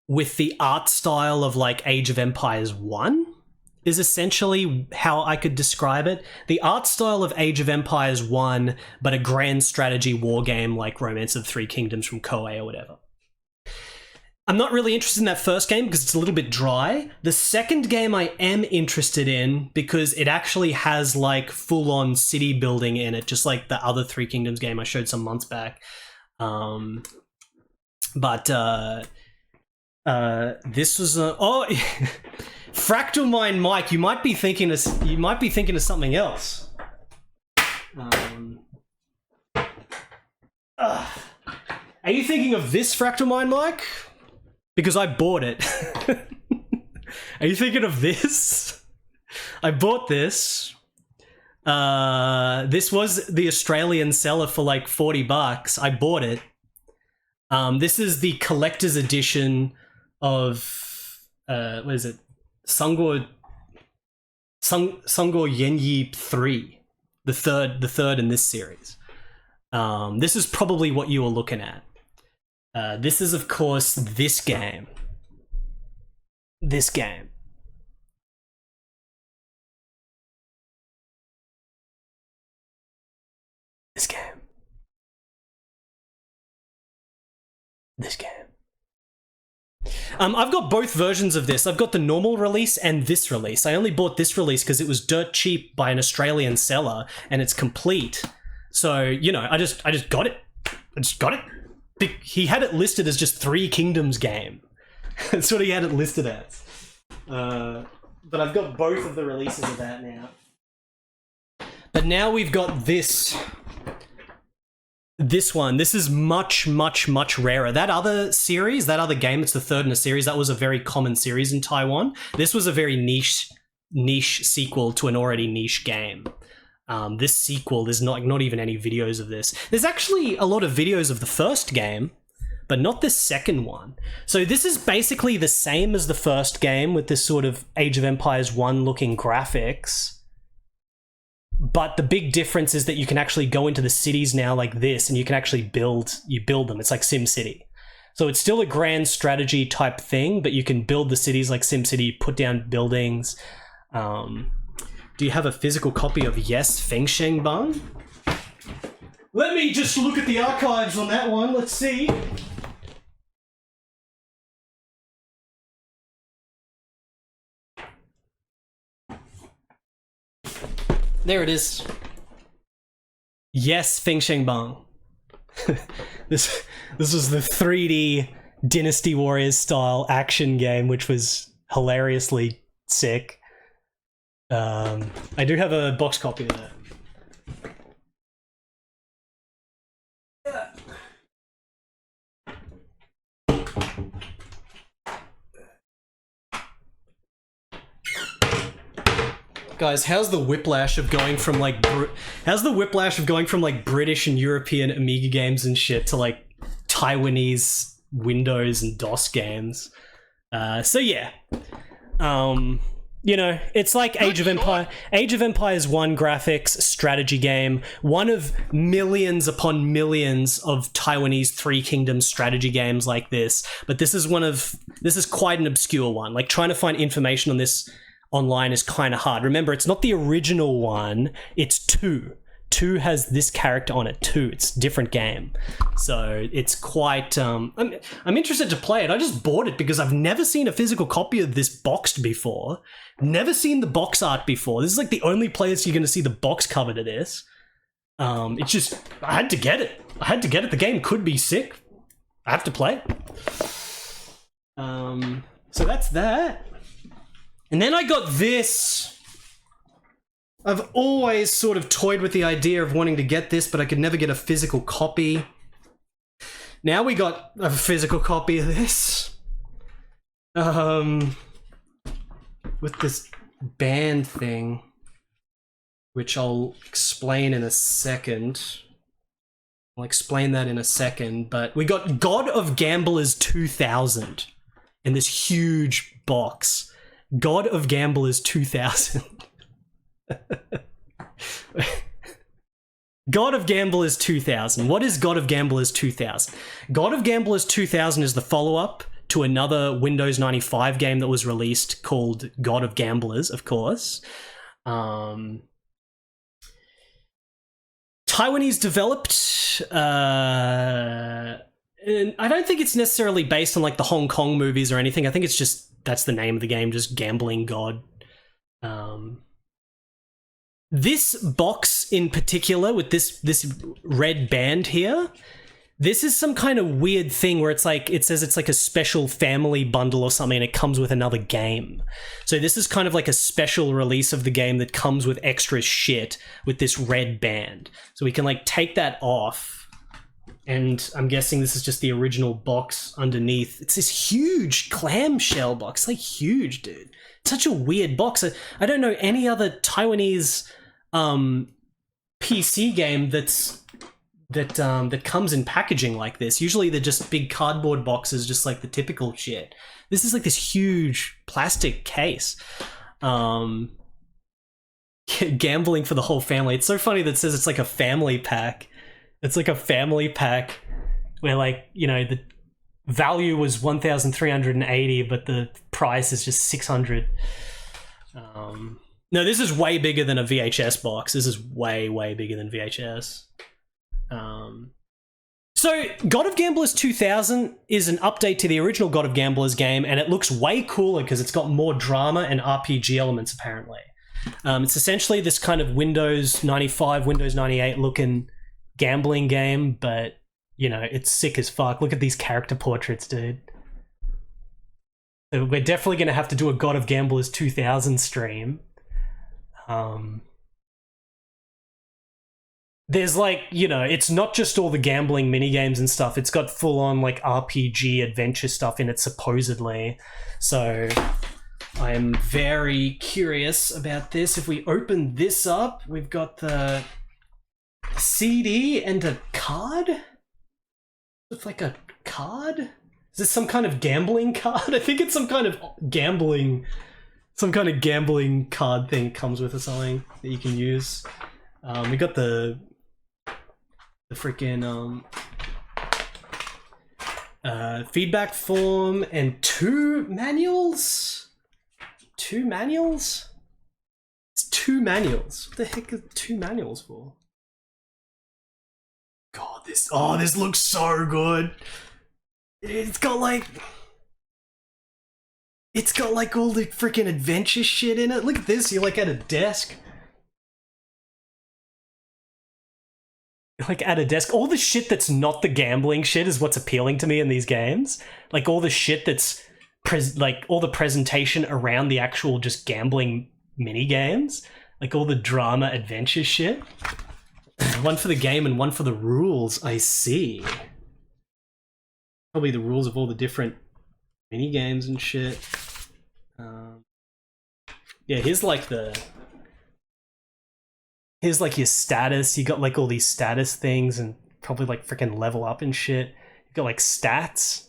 with the art style of like Age of Empires 1 is essentially how I could describe it. The art style of Age of Empires 1, but a grand strategy war game like Romance of the Three Kingdoms from Koei or whatever. I'm not really interested in that first game because it's a little bit dry. The second game I am interested in because it actually has like full-on city building in it, just like the other Three Kingdoms game I showed some months back. This was a Fractal Mind Mike. You might be thinking of something else. Are you thinking of this Fractal Mind Mike? Because I bought it. Are you thinking of this? I bought this. This was the Australian seller for like $40. I bought it. This is the collector's edition of what is it? Sungor Yenyi 3. The third in this series. This is probably what you were looking at. This is, of course, this game. This game. This game. This game. I've got both versions of this. I've got the normal release and this release. I only bought this release because it was dirt cheap by an Australian seller, and it's complete. So, you know, I just got it. I just got it. He had it listed as just Three Kingdoms game. That's what he had it listed as. But I've got both of the releases of that now. But now we've got this one. This is much, much, much rarer. That other series, that other game, it's the third in a series, that was a very common series in Taiwan. This was a very niche sequel to an already niche game. This sequel, there's not even any videos of this. There's actually a lot of videos of the first game, but not the second one. So this is basically the same as the first game with this sort of Age of Empires 1 looking graphics. But the big difference is that you can actually go into the cities now like this, and you can actually build them. It's like SimCity. So it's still a grand strategy type thing, but you can build the cities like SimCity, put down buildings. Do you have a physical copy of Yes, Feng Sheng Bang? Let me just look at the archives on that one. Let's see. There it is. Yes, Feng Sheng Bang. This was the 3D Dynasty Warriors style action game, which was hilariously sick. I do have a box copy of that. Guys, how's the whiplash of going from like British and European Amiga games and shit to like Taiwanese Windows and DOS games? So yeah, you know, it's like Age of Empires 1 graphics strategy game, one of millions upon millions of Taiwanese Three Kingdoms strategy games like this. But this is quite an obscure one. Like trying to find information on this online is kind of hard. Remember, it's not the original one, it's 2. 2 has this character on it too. It's a different game. So it's quite... I'm interested to play it. I just bought it because I've never seen a physical copy of this boxed before. Never seen the box art before. This is like the only place you're going to see the box cover to this. It's just... I had to get it. The game could be sick. I have to play it. So that's that. And then I got this. I've always sort of toyed with the idea of wanting to get this, but I could never get a physical copy. Now we got a physical copy of this. With this band thing, which I'll explain in a second. I'll explain that in a second, but we got God of Gamblers 2000 in this huge box. God of Gamblers 2000. God of Gamblers 2000. What is God of Gamblers 2000? God of Gamblers 2000 is the follow-up to another Windows 95 game that was released called God of Gamblers, of course. Taiwanese developed. And I don't think it's necessarily based on like the Hong Kong movies or anything. I think it's just that's the name of the game, just Gambling God. This box in particular with this red band here, this is some kind of weird thing where it's like, it says it's like a special family bundle or something and it comes with another game. So this is kind of like a special release of the game that comes with extra shit with this red band. So we can like take that off. And I'm guessing this is just the original box underneath. It's this huge clamshell box. It's like huge, dude. It's such a weird box. I don't know any other Taiwanese PC game that comes in packaging like this. Usually they're just big cardboard boxes, just like the typical shit. This is like this huge plastic case. Gambling for the whole family. It's so funny that it says it's like a family pack. It's like a family pack where, like, you know, the value was 1,380, but the price is just 600. No, this is way bigger than a VHS box. This is way, way bigger than VHS. So, God of Gamblers 2000 is an update to the original God of Gamblers game, and it looks way cooler because it's got more drama and RPG elements, apparently. It's essentially this kind of Windows 95, Windows 98 looking gambling game, but you know, it's sick as fuck. Look at these character portraits, dude. So we're definitely gonna have to do a God of Gamblers 2000 stream. There's like, you know, it's not just all the gambling minigames and stuff, it's got full-on like RPG adventure stuff in it, supposedly. So I am very curious about this. If we open this up, we've got the CD and a card? It's like a card? Is this some kind of gambling card? I think it's some kind of gambling card thing it comes with or something that you can use. We got the freaking feedback form and 2 manuals? 2 manuals? It's 2 manuals. What the heck are 2 manuals for? God, this looks so good. It's got like all the freaking adventure shit in it. Look at this, you're like at a desk. like at a desk. All the shit that's not the gambling shit is what's appealing to me in these games. Like all the shit that's like all the presentation around the actual just gambling mini games, like all the drama adventure shit. One for the game and one for the rules. I see. Probably the rules of all the different mini games and shit. Yeah, here's like your status. You got like all these status things and probably like freaking level up and shit. You got like stats.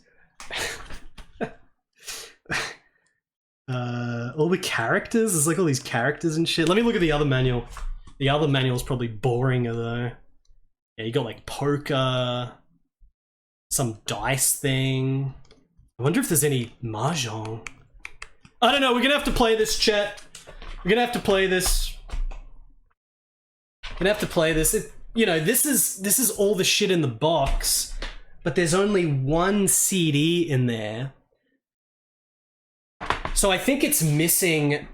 All the characters. There's like all these characters and shit. Let me look at the other manual. The other manual's probably boringer though. Yeah, you got like poker, some dice thing. I wonder if there's any mahjong. I don't know. We're gonna have to play this, chat. We're gonna have to play this. We're gonna have to play this. You know, this is all the shit in the box, but there's only one CD in there. So I think it's missing,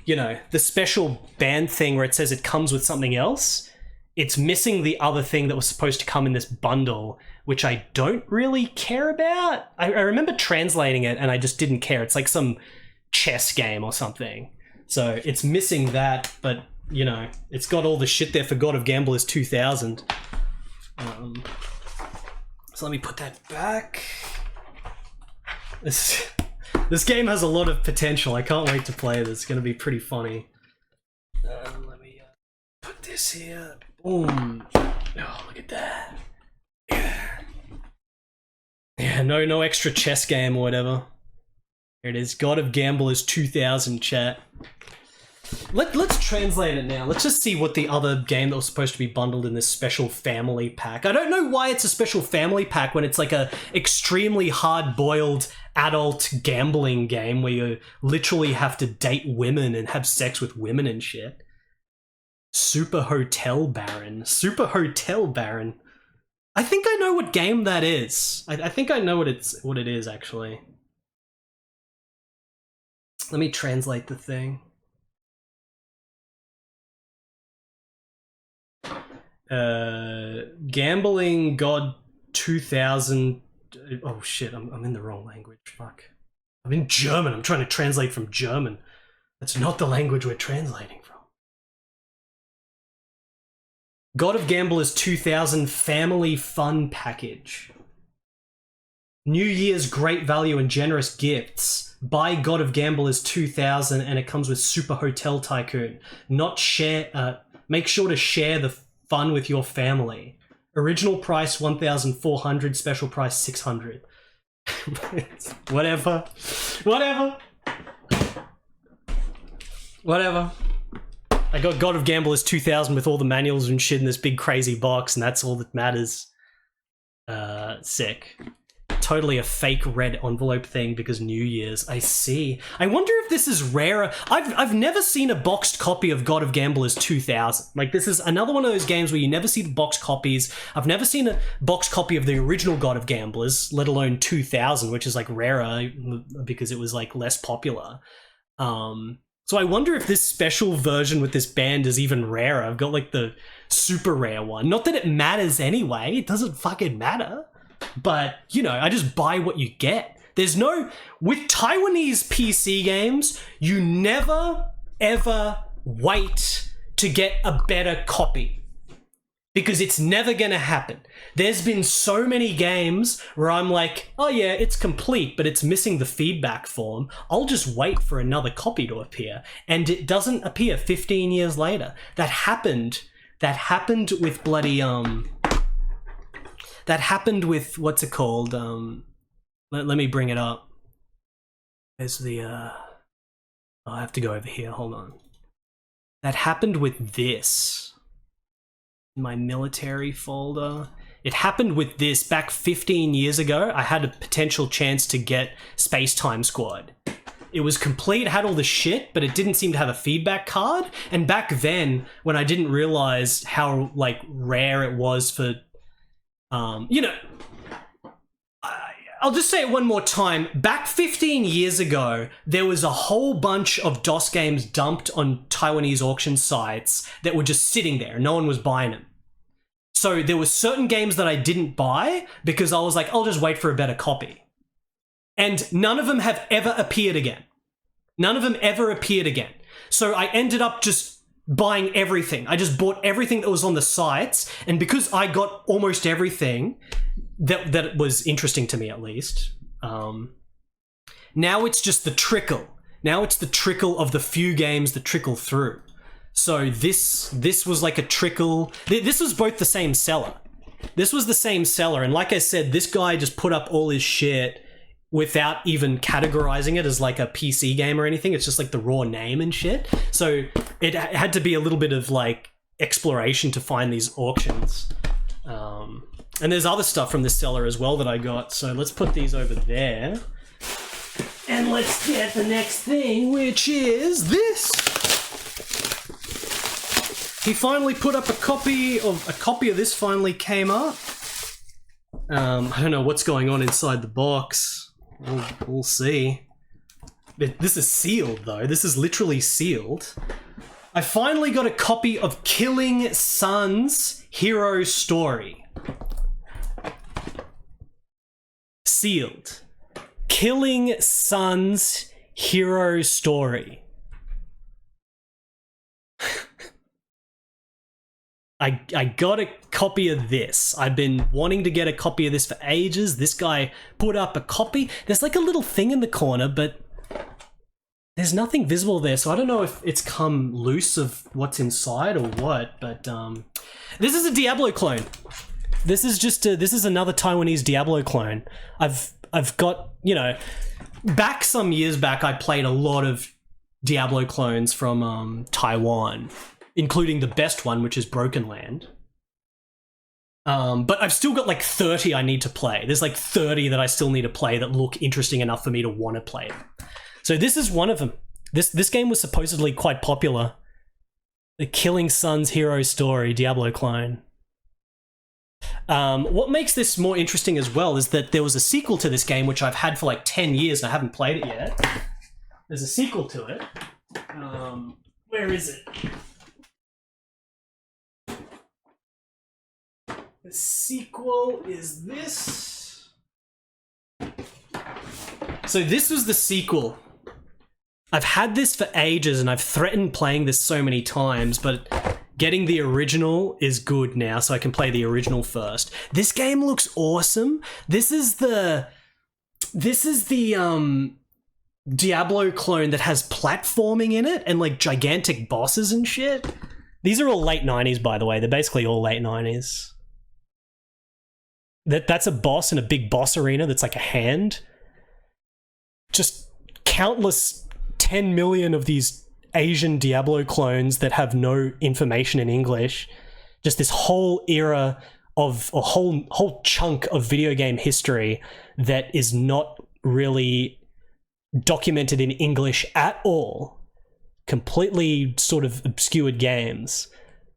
you know, the special band thing where it says it comes with something else. It's missing the other thing that was supposed to come in this bundle, which I don't really care about. I remember translating it and I just didn't care. It's like some chess game or something. So it's missing that, but, you know, it's got all the shit there for God of Gamblers 2000. So let me put that back. This game has a lot of potential. I can't wait to play this. It's going to be pretty funny. Let me put this here. Boom. Oh, look at that. Yeah, no extra chess game or whatever. Here it is. God of Gamblers 2000, chat. Let's translate it now. Let's just see what the other game that was supposed to be bundled in this special family pack. I don't know why it's a special family pack when it's like a extremely hard-boiled adult gambling game where you literally have to date women and have sex with women and shit. Super Hotel Baron. Super Hotel Baron. I think I know what game that is. I think I know what it is actually. Let me translate the thing. Gambling God 2000. Oh shit, I'm in the wrong language. Fuck. I'm in German. I'm trying to translate from German. That's not the language we're translating from. God of Gamblers 2000 Family Fun Package. New Year's great value and generous gifts. Buy God of Gamblers 2000 and it comes with Super Hotel Tycoon. Make sure to share the fun with your family. Original price 1,400, special price 600. Whatever. I got God of Gamblers 2000 with all the manuals and shit in this big crazy box, and that's all that matters. Sick. Totally a fake red envelope thing because New Year's. I see. I wonder if this is rarer. I've never seen a boxed copy of God of Gamblers 2000. Like, this is another one of those games where you never see the boxed copies. I've never seen a boxed copy of the original God of Gamblers, let alone 2000, which is like rarer because it was like less popular. So I wonder if this special version with this band is even rarer. I've got like the super rare one. Not that it matters anyway. It doesn't fucking matter. But, you know, I just buy what you get. There's no... With Taiwanese PC games, you never, ever wait to get a better copy. Because it's never going to happen. There's been so many games where I'm like, oh yeah, it's complete, but it's missing the feedback form. I'll just wait for another copy to appear. And it doesn't appear 15 years later. That happened with bloody... That happened with, what's it called? Let me bring it up. There's the, I have to go over here, hold on. That happened with this. In my military folder. It happened with this back 15 years ago. I had a potential chance to get Space Time Squad. It was complete, had all the shit, but it didn't seem to have a feedback card. And back then, when I didn't realize how, like, rare it was for... you know, I'll just say it one more time. Back 15 years ago, there was a whole bunch of DOS games dumped on Taiwanese auction sites that were just sitting there. No one was buying them. So there were certain games that I didn't buy because I was like, I'll just wait for a better copy. And none of them have ever appeared again. None of them ever appeared again. So I ended up just buying everything. I just bought everything that was on the sites. And because I got almost everything that was interesting to me, at least, now it's just the trickle. Now it's the trickle of the few games that trickle through. So this was like a trickle. This was both the same seller. This was the same seller. And like I said, this guy just put up all his shit without even categorizing it as like a PC game or anything. It's just like the raw name and shit. So it had to be a little bit of like exploration to find these auctions. And there's other stuff from this seller as well that I got. So let's put these over there. And let's get the next thing, which is this. He finally put up a copy of this finally came up. I don't know what's going on inside the box. We'll see. This is sealed though. This is literally sealed. I finally got a copy of Killing Sun's Hero Story. Sealed. Killing Sun's Hero Story. I got a copy of this. I've been wanting to get a copy of this for ages. This guy put up a copy. There's like a little thing in the corner, but there's nothing visible there, so I don't know if it's come loose of what's inside or what, but this is a Diablo clone. This is another Taiwanese Diablo clone. I've got, you know, back some years back I played a lot of Diablo clones from Taiwan, including the best one, which is Broken Land. But I've still got like 30 I need to play. There's like 30 that I still need to play that look interesting enough for me to want to play them. So this is one of them. This game was supposedly quite popular. The Killing Sun's Hero Story, Diablo clone. What makes this more interesting as well is that there was a sequel to this game, which I've had for like 10 years and I haven't played it yet. There's a sequel to it. Where is it? The sequel is this. So this was the sequel. I've had this for ages and I've threatened playing this so many times, but getting the original is good now, so I can play the original first. This game looks awesome. This is the Diablo clone that has platforming in it and like gigantic bosses and shit. These are all late 90s, by the way. They're basically all late 90s. That's a boss in a big boss arena that's like a hand. Just countless 10 million of these Asian Diablo clones that have no information in English. Just this whole era of a whole chunk of video game history that is not really documented in English at all. Completely sort of obscured games.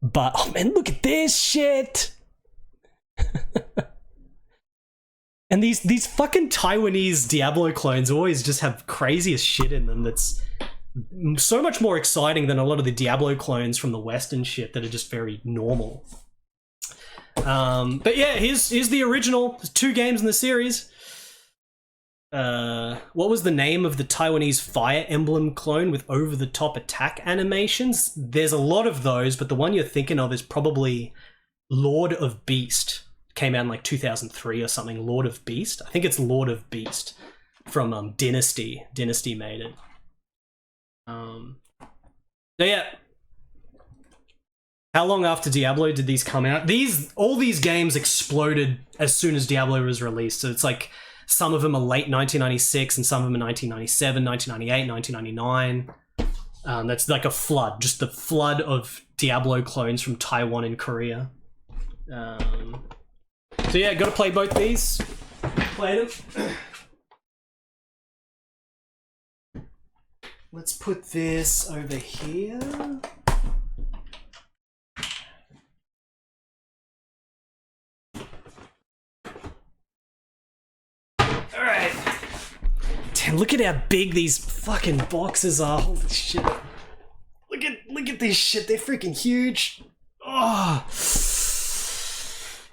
But, oh man, look at this shit! And these fucking Taiwanese Diablo clones always just have craziest shit in them that's so much more exciting than a lot of the Diablo clones from the West and shit that are just very normal. But yeah, here's the original. There's 2 games in the series. What was the name of the Taiwanese Fire Emblem clone with over-the-top attack animations? There's a lot of those, but the one you're thinking of is probably Lord of Beast. Came out in like 2003 or something. Lord of Beast? I think it's Lord of Beast from Dynasty. Dynasty made it. So yeah. How long after Diablo did these come out? All these games exploded as soon as Diablo was released. So it's like some of them are late 1996 and some of them are 1997, 1998, 1999. That's like a flood. Just the flood of Diablo clones from Taiwan and Korea. So yeah, gotta play both these. Play them. Let's put this over here. Alright. Damn, look at how big these fucking boxes are. Holy shit. Look at this shit, they're freaking huge. Oh.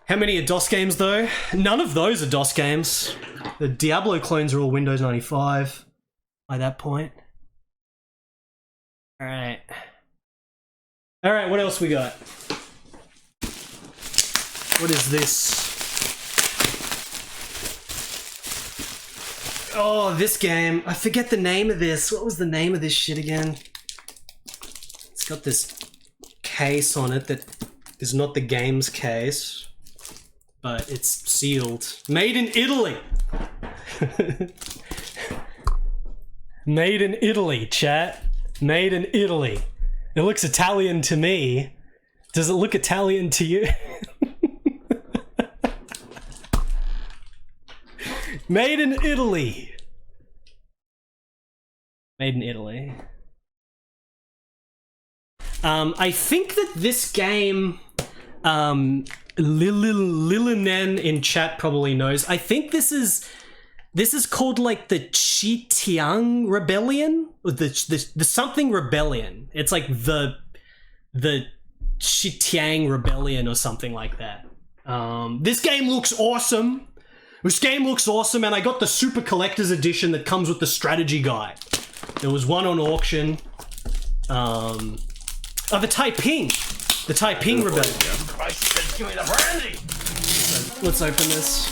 How many are DOS games though? None of those are DOS games. The Diablo clones are all Windows 95 by that point. Alright. Alright, what else we got? What is this? Oh, this game. I forget the name of this. What was the name of this shit again? It's got this case on it that is not the game's case, but it's sealed. Made in Italy! Made in Italy, chat. Made in Italy. It looks Italian to me. Does it look Italian to you? Made in Italy. Made in Italy. I think that this game, Lilinen in chat probably knows. I think this is called like the Chitiang Rebellion, or the something rebellion. It's like the Chitiang Rebellion or something like that. This game looks awesome. This game looks awesome, and I got the Super Collector's Edition that comes with the strategy guide. There was one on auction. Oh, the Taiping. The Taiping Rebellion. Christ, give me the brandy! So, let's open this.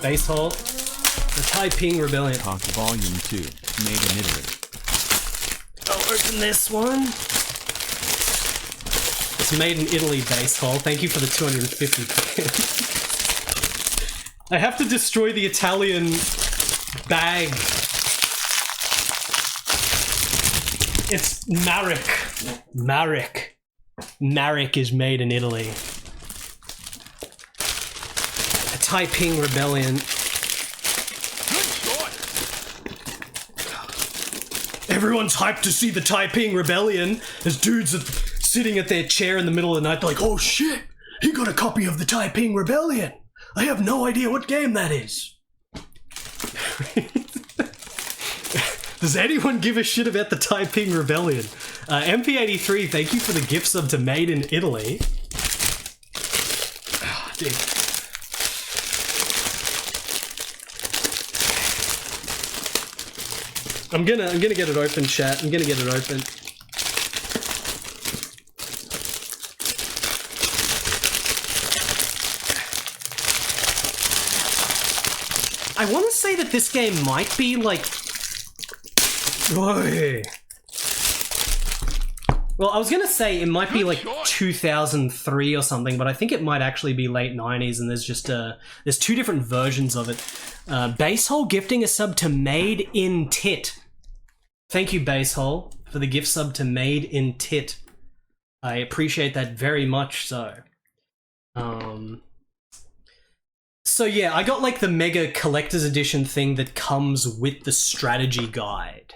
Base hole. The Taiping Rebellion. Talk Volume 2, made in Italy. I'll open this one. It's made in Italy base hole. Thank you for the 250. I have to destroy the Italian bag. It's Marek. Marek. Marek is made in Italy. A Taiping Rebellion. Everyone's hyped to see the Taiping Rebellion as dudes are sitting at their chair in the middle of the night. They're like, oh shit, he got a copy of the Taiping Rebellion. I have no idea what game that is. Does anyone give a shit about the Taiping Rebellion? MP83, thank you for the gift sub to Made in Italy. Oh, dude. I'm gonna get it open, chat. I'm gonna get it open. I want to say that this game might be like... Whoa. Well, I was going to say it might be like 2003 or something, but I think it might actually be late 90s, and there's just there's two different versions of it. Basehole gifting a sub to Made in Tit. Thank you, Basehole, for the gift sub to Made in Tit. I appreciate that very much so. So yeah, I got like the Mega Collector's Edition thing that comes with the strategy guide.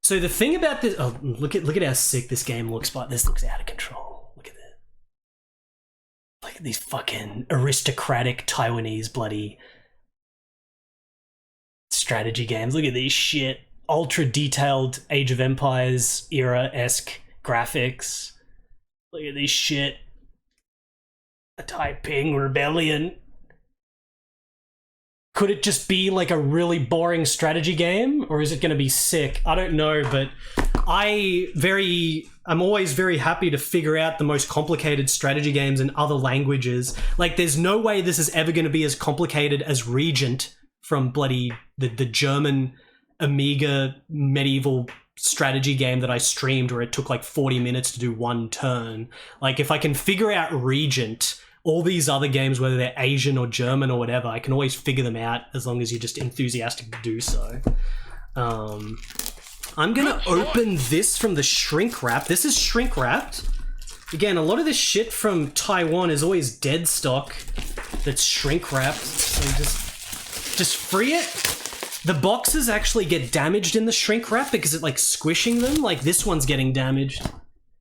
So the thing about this, oh, look at how sick this game looks, but this looks out of control. Look at that. Look at these fucking aristocratic Taiwanese bloody strategy games. Look at these shit. Ultra detailed Age of Empires era-esque graphics. Look at this shit. A Taiping Rebellion. Could it just be like a really boring strategy game, or is it going to be sick? I don't know, but I'm always very happy to figure out the most complicated strategy games in other languages. Like, there's no way this is ever going to be as complicated as Regent from bloody the German Amiga medieval strategy game that I streamed, where it took like 40 minutes to do one turn. Like, if I can figure out Regent, all these other games, whether they're Asian or German or whatever, I can always figure them out as long as you're just enthusiastic to do so. I'm gonna open this from the shrink wrap. This is shrink wrapped. Again, a lot of this shit from Taiwan is always dead stock that's shrink wrapped. So just free it. The boxes actually get damaged in the shrink wrap because it's like squishing them. Like this one's getting damaged.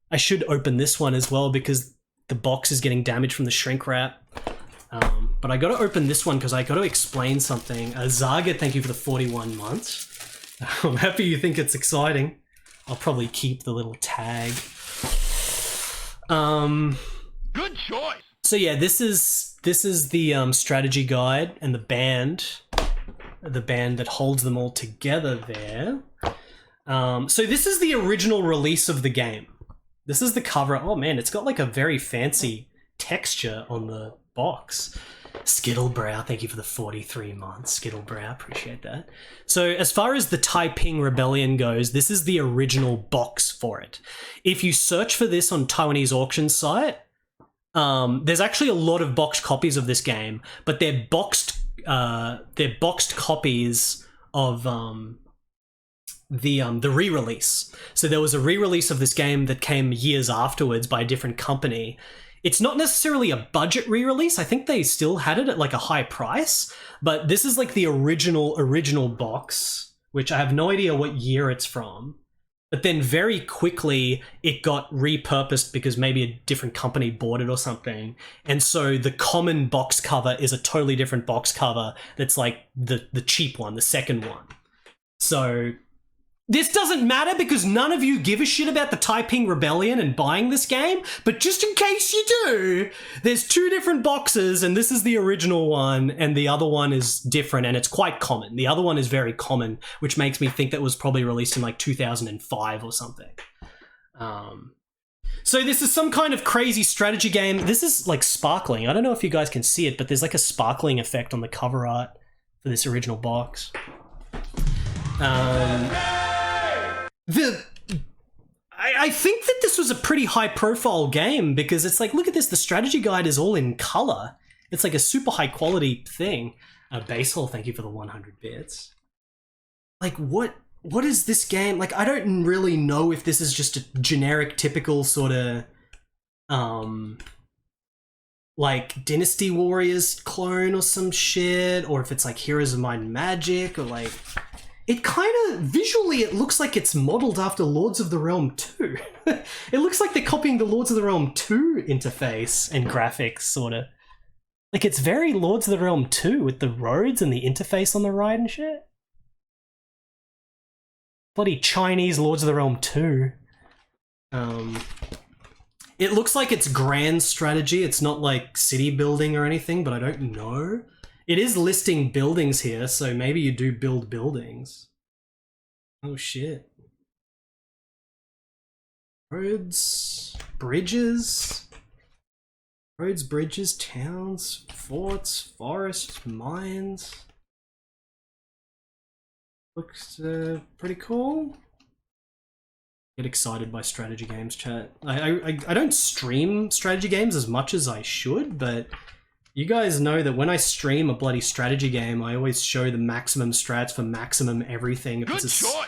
I should open this one as well because the box is getting damaged from the shrink wrap. But I gotta open this one because I gotta explain something. Zaga, thank you for the 41 months. I'm happy you think it's exciting. I'll probably keep the little tag. Good choice. So yeah, this is the strategy guide and the band that holds them all together there. So this is the original release of the game. This is the cover. Oh man, it's got like a very fancy texture on the box. Skittlebrow, thank you for the 43 months. Skittlebrow, appreciate that. So as far as the Taiping Rebellion goes, this is the original box for it. If you search for this on Taiwanese auction site, there's actually a lot of boxed copies of this game, but they're boxed copies of the re-release. So there was a re-release of this game that came years afterwards by a different company. It's not necessarily a budget re-release. I think they still had it at like a high price, but this is like the original box, which I have no idea what year it's from. But then very quickly it got repurposed because maybe a different company bought it or something. And so the common box cover is a totally different box cover that's like the cheap one, the second one. So this doesn't matter because none of you give a shit about the Taiping Rebellion and buying this game, but just in case you do, there's two different boxes and this is the original one and the other one is different and it's quite common. The other one is very common, which makes me think that was probably released in like 2005 or something. So this is some kind of crazy strategy game. This is like sparkling. I don't know if you guys can see it, but there's like a sparkling effect on the cover art for this original box. I think that this was a pretty high profile game because it's like, look at this, the strategy guide is all in color. It's like a super high quality thing. Basehole, thank you for the 100 bits. Like what is this game? Like I don't really know if this is just a generic typical sort of like Dynasty Warriors clone or some shit, or if it's like Heroes of Might and Magic, or like it kind of, visually, it looks like it's modeled after Lords of the Realm 2. It looks like they're copying the Lords of the Realm 2 interface and graphics, sort of. Like, it's very Lords of the Realm 2 with the roads and the interface on the right and shit. Bloody Chinese Lords of the Realm 2. It looks like it's grand strategy. It's not like city building or anything, but I don't know. It is listing buildings here, so maybe you do build buildings. Oh shit. Roads, bridges. Roads, bridges, towns, forts, forests, mines. Looks pretty cool. Get excited by strategy games, chat. I don't stream strategy games as much as I should, but you guys know that when I stream a bloody strategy game, I always show the maximum strats for maximum everything. Good choice.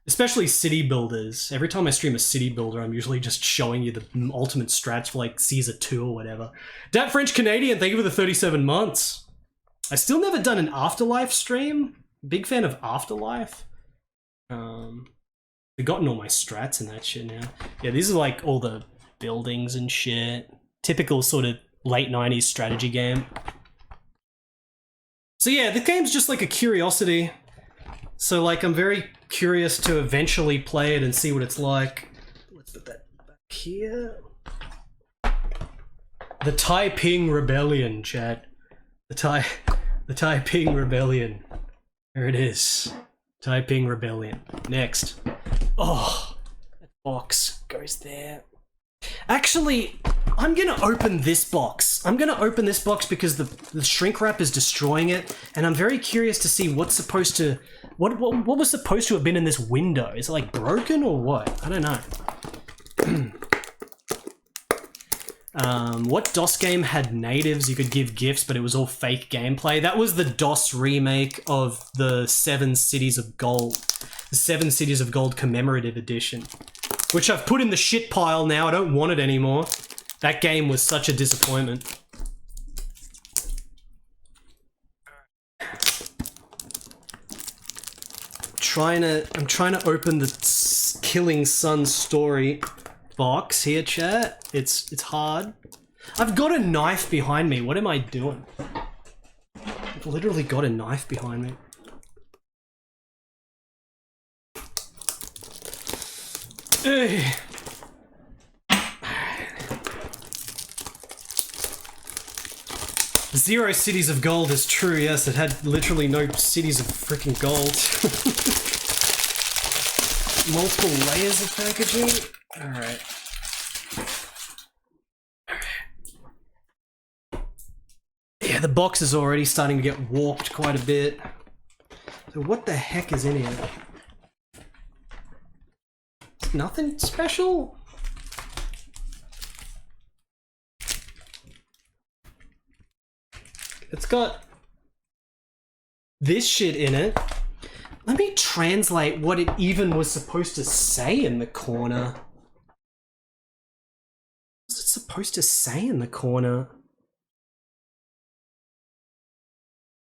Especially city builders. Every time I stream a city builder, I'm usually just showing you the ultimate strats for like Caesar 2 or whatever. Dat French Canadian, thank you for the 37 months. I still never done an Afterlife stream. Big fan of Afterlife. Forgotten all my strats and that shit now. Yeah, these are like all the buildings and shit. Typical sort of late 90s strategy game. So yeah, the game's just like a curiosity. So like, I'm very curious to eventually play it and see what it's like. Let's put that back here. The Taiping Rebellion, chat. The Taiping Rebellion. There it is. Taiping Rebellion. Next. Oh, that box goes there. Actually, I'm gonna open this box. I'm gonna open this box because the shrink wrap is destroying it, and I'm very curious to see what's supposed to... What was supposed to have been in this window? Is it like broken or what? I don't know. What DOS game had natives you could give gifts, but it was all fake gameplay? That was the DOS remake of the 7 Cities of Gold. The 7 Cities of Gold Commemorative Edition. Which I've put in the shit pile now, I don't want it anymore. That game was such a disappointment. I'm trying to open the Killing Sun story box here, chat. It's hard. I've got a knife behind me. What am I doing? I've literally got a knife behind me. 0 cities of gold is true, yes, it had literally no cities of freaking gold. Multiple layers of packaging? Alright. Yeah, the box is already starting to get warped quite a bit. So what the heck is in here? Nothing special? It's got this shit in it. Let me translate what it even was supposed to say in the corner. What's it supposed to say in the corner?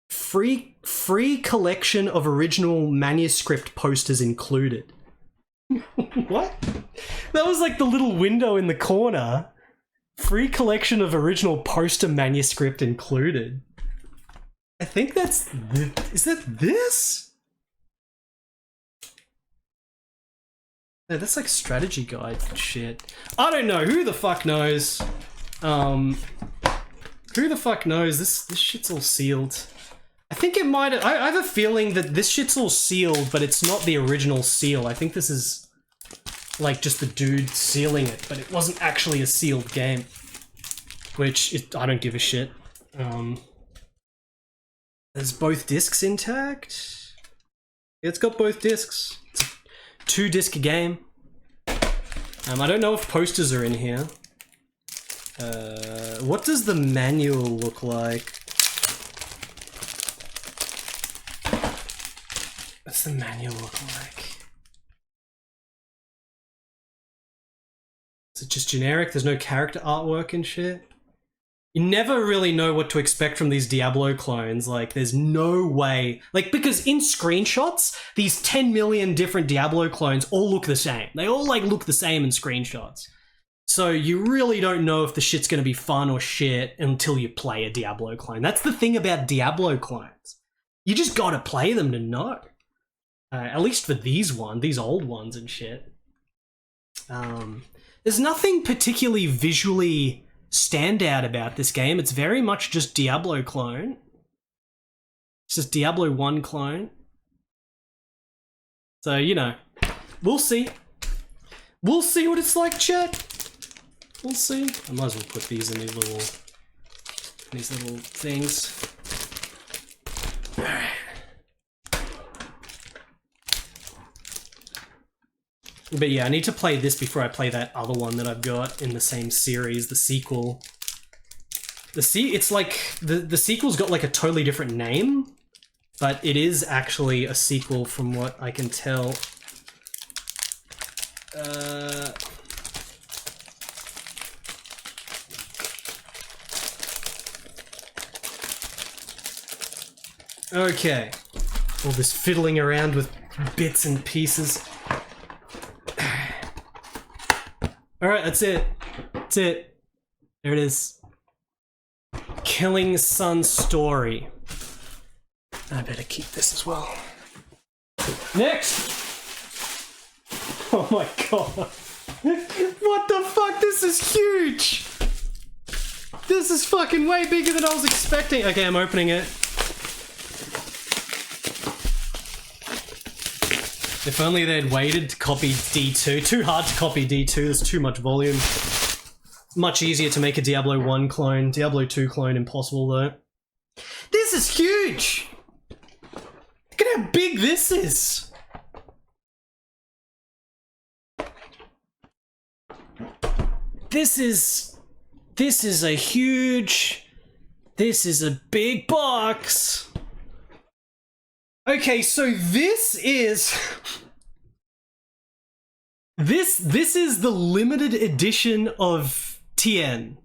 Free collection of original manuscript posters included. What? That was like the little window in the corner. Free collection of original poster manuscript included. I think that's... Is that this? No, that's like strategy guide shit. I don't know. Who the fuck knows? Who the fuck knows? This shit's all sealed. I think it might... I have a feeling that this shit's all sealed, but it's not the original seal. I think this is like just the dude sealing it, but it wasn't actually a sealed game. Which, I don't give a shit. There's both discs intact. It's got both discs. It's a 2-disc game. I don't know if posters are in here. What does the manual look like? What's the manual look like? Is it just generic? There's no character artwork and shit? You never really know what to expect from these Diablo clones. Like, there's no way... Like, because in screenshots, these 10 million different Diablo clones all look the same. They all, like, look the same in screenshots. So you really don't know if the shit's gonna be fun or shit until you play a Diablo clone. That's the thing about Diablo clones. You just gotta play them to know. At least for these old ones and shit. There's nothing particularly visually standout about this game. It's very much just Diablo clone. It's just Diablo 1 clone. So, you know, we'll see. We'll see what it's like, chat. We'll see. I might as well put these in these little things. Alright. But yeah, I need to play this before I play that other one that I've got in the same series, the sequel. It's like, the sequel's got like a totally different name, but it is actually a sequel from what I can tell. Okay. All this fiddling around with bits and pieces. Alright, that's it. That's it. There it is. Killing Sun Story. I better keep this as well. Next! Oh my god. What the fuck? This is huge! This is fucking way bigger than I was expecting. Okay, I'm opening it. If only they'd waited to copy D2. Too hard to copy D2, there's too much volume. Much easier to make a Diablo 1 clone. Diablo 2 clone, impossible though. This is huge! Look at how big this is! This is a huge... This is a big box! Okay, so this is... This is the limited edition of Tien.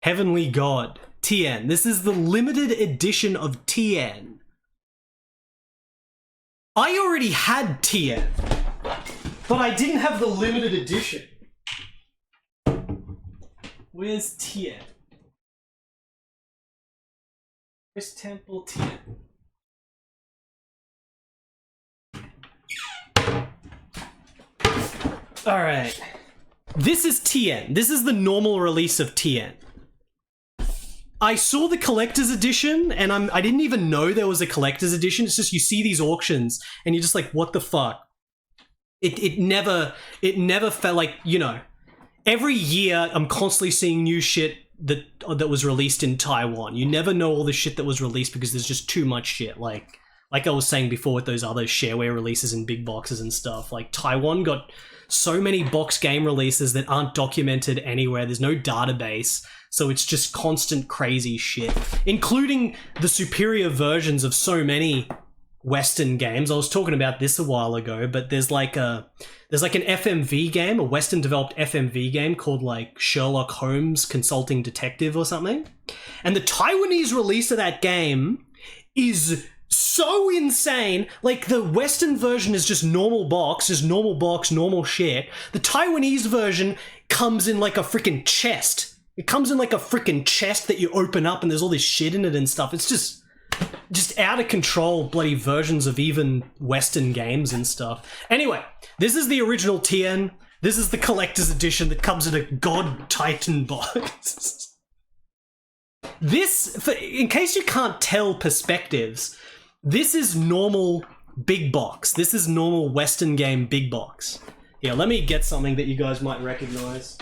Heavenly God. Tien. This is the limited edition of Tien. I already had Tien, but I didn't have the limited edition. Where's Tien? Where's Temple Tien? Alright. This is Tien. This is the normal release of Tien. I saw the collector's edition, and I didn't even know there was a collector's edition. It's just you see these auctions, and you're just like, what the fuck? It never felt like, you know, every year I'm constantly seeing new shit that was released in Taiwan. You never know all the shit that was released because there's just too much shit. Like I was saying before with those other shareware releases and big boxes and stuff. Like Taiwan got so many box game releases that aren't documented anywhere. There's no database. So it's just constant crazy shit, including the superior versions of so many Western games. I was talking about this a while ago, but there's like an FMV game, a Western developed FMV game called like Sherlock Holmes Consulting Detective or something. And the Taiwanese release of that game is so insane. Like the Western version is just normal box, normal shit. The Taiwanese version comes in like a freaking chest. It comes in like a freaking chest that you open up and there's all this shit in it and stuff. It's just out of control bloody versions of even Western games and stuff. Anyway, this is the original Tien. This is the collector's edition that comes in a God Titan box. This, in case you can't tell perspectives, this is normal big box. This is normal Western game big box. Yeah, let me get something that you guys might recognize.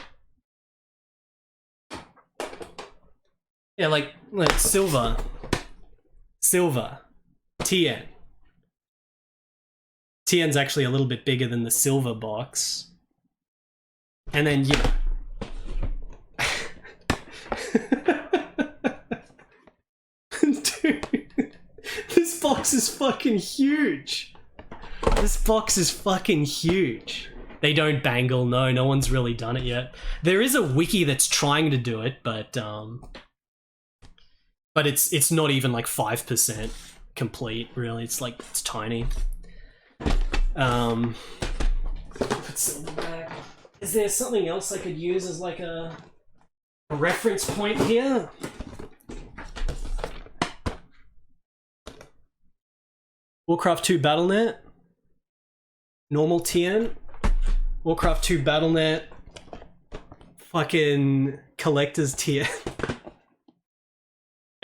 Yeah, like silver, Tien. Tien's actually a little bit bigger than the silver box. And then, you know. Dude, this box is fucking huge. This box is fucking huge. They don't bangle, no one's really done it yet. There is a wiki that's trying to do it, but it's not even like 5% complete, really. It's like, it's tiny. Is there something else I could use as like a reference point here? Warcraft 2 Battle.net, normal Tien, Warcraft 2 Battle.net, fucking collector's Tien.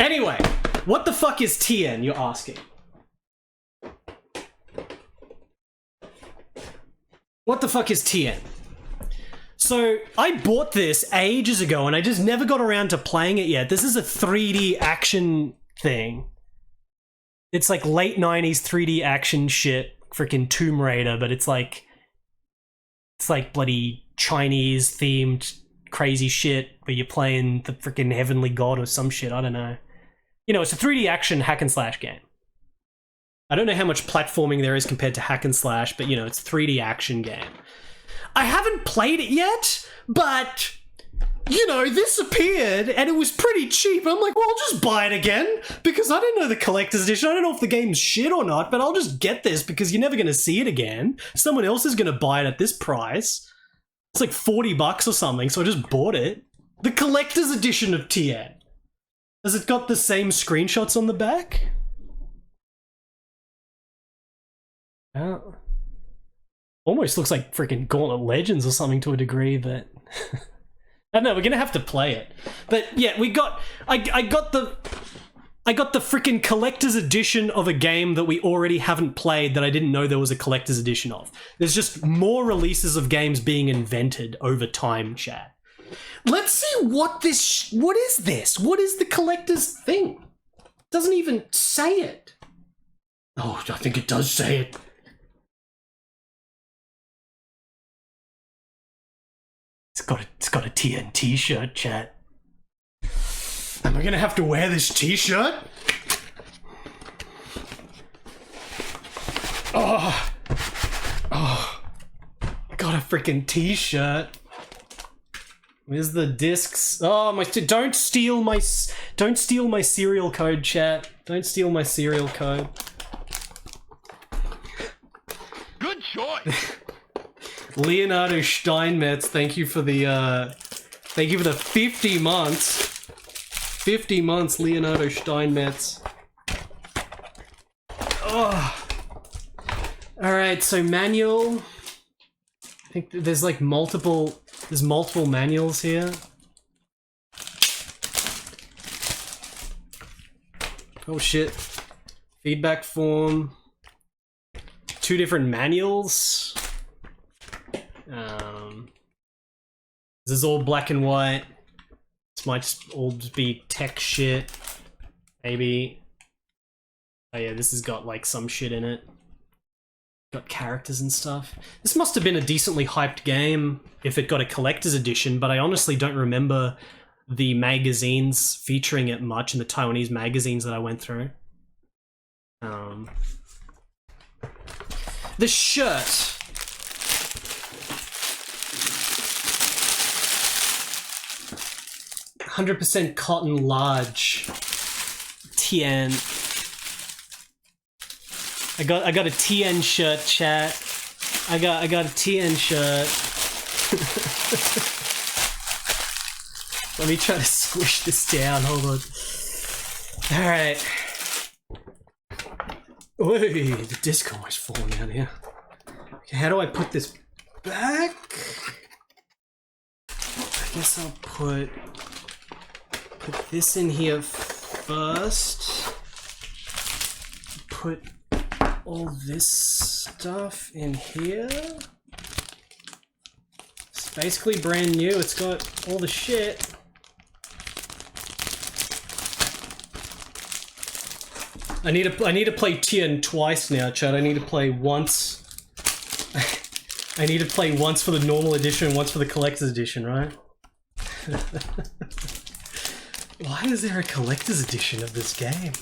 Anyway, what the fuck is Tien, you're asking? What the fuck is Tien? So, I bought this ages ago and I just never got around to playing it yet. This is a 3D action thing. It's like late 90s 3D action shit, freaking Tomb Raider, but it's like bloody Chinese themed crazy shit where you're playing the freaking heavenly god or some shit, I don't know. You know, it's a 3D action hack and slash game. I don't know how much platforming there is compared to hack and slash, but you know, it's a 3D action game. I haven't played it yet, but you know, this appeared and it was pretty cheap. I'm like, well, I'll just buy it again because I don't know the collector's edition. I don't know if the game's shit or not, but I'll just get this because you're never going to see it again. Someone else is going to buy it at this price. It's like $40 or something, so I just bought it. The collector's edition of Tien. Has it got the same screenshots on the back? Oh. Almost looks like freaking Gauntlet Legends or something to a degree, but I don't know, we're gonna have to play it. But yeah, I got the freaking collector's edition of a game that we already haven't played that I didn't know there was a collector's edition of. There's just more releases of games being invented over time, chat. Let's see what is this? What is the collector's thing? It doesn't even say it. Oh, I think it does say it. It's got a TNT shirt, chat. Am I gonna have to wear this t-shirt? Oh, I got a freaking t-shirt. Where's the discs? Oh my! Don't steal my serial code, chat. Don't steal my serial code. Good choice. Leonardo Steinmetz, thank you for the 50 months. 50 months, Leonardo Steinmetz. Oh. Alright, so manual. I think there's like multiple manuals here. Oh shit. Feedback form. 2 different manuals. This is all black and white. This might just all just be tech shit. Maybe. Oh yeah, this has got like some shit in it. Got characters and stuff. This must have been a decently hyped game if it got a collector's edition, but I honestly don't remember the magazines featuring it much in the Taiwanese magazines that I went through. The shirt. 100% cotton large. Tien. I got a Tien shirt, chat. I got a Tien shirt. Let me try to squish this down. Hold on. All right. Wait, the disc almost falling out here. Okay, how do I put this back? I guess I'll put this in here first. Put all this stuff in here. It's basically brand new. It's got all the shit. I need to play Tien twice now, Chad. I need to play once. I need to play once for the normal edition and once for the collector's edition, right? Why is there a collector's edition of this game?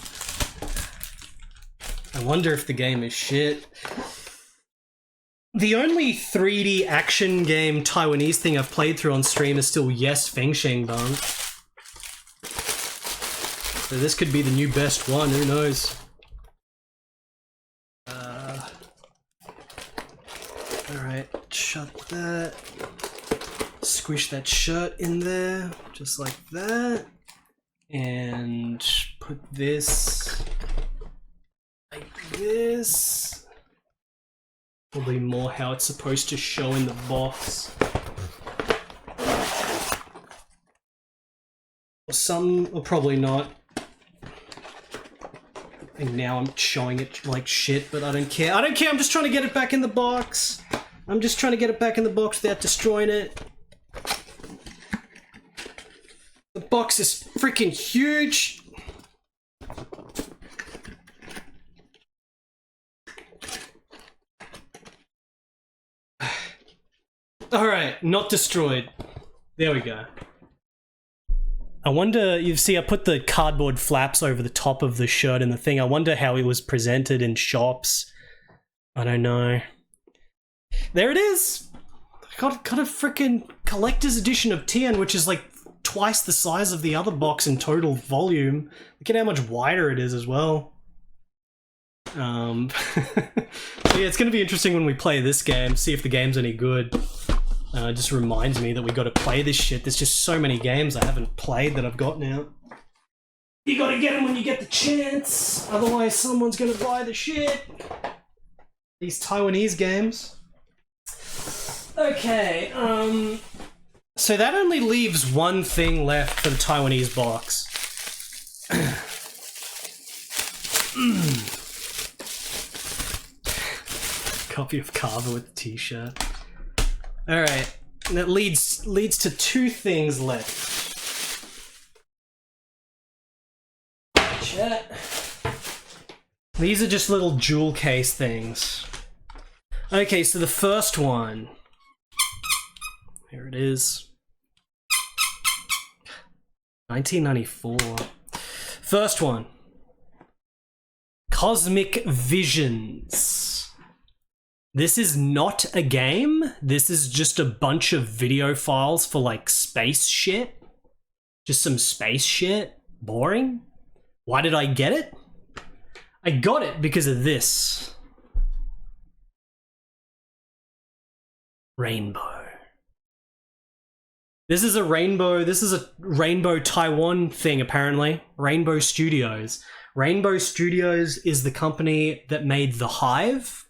I wonder if the game is shit. The only 3D action game Taiwanese thing I've played through on stream is still Yes Fengsheng Bang. So this could be the new best one, who knows? Alright, shut that. Squish that shirt in there, just like that. And put this like this. Probably more how it's supposed to show in the box. Or some, or probably not. And now I'm showing it like shit, but I don't care. I don't care, I'm just trying to get it back in the box. I'm just trying to get it back in the box without destroying it. The box is freaking huge. Alright, not destroyed. There we go. I wonder, you see I put the cardboard flaps over the top of the shirt and the thing. I wonder how it was presented in shops. I don't know. There it is! I got a freaking collector's edition of Tien, which is like twice the size of the other box in total volume. Look at how much wider it is as well. So yeah, it's gonna be interesting when we play this game, see if the game's any good. It just reminds me that we gotta play this shit. There's just so many games I haven't played that I've got now. You gotta get them when you get the chance, otherwise someone's gonna buy the shit. These Taiwanese games. Okay, so that only leaves one thing left for the Taiwanese box. Copy of Carver with the t-shirt. Alright, that leads to 2 things left. Chat. These are just little jewel case things. Okay, so the first one. Here it is. 1994. First one. Cosmic Visions. This is not a game. This is just a bunch of video files for like space shit. Just some space shit. Boring. Why did I get it? I got it because of this. Rainbow. This is a Rainbow Taiwan thing apparently. Rainbow Studios. Rainbow Studios is the company that made The Hive,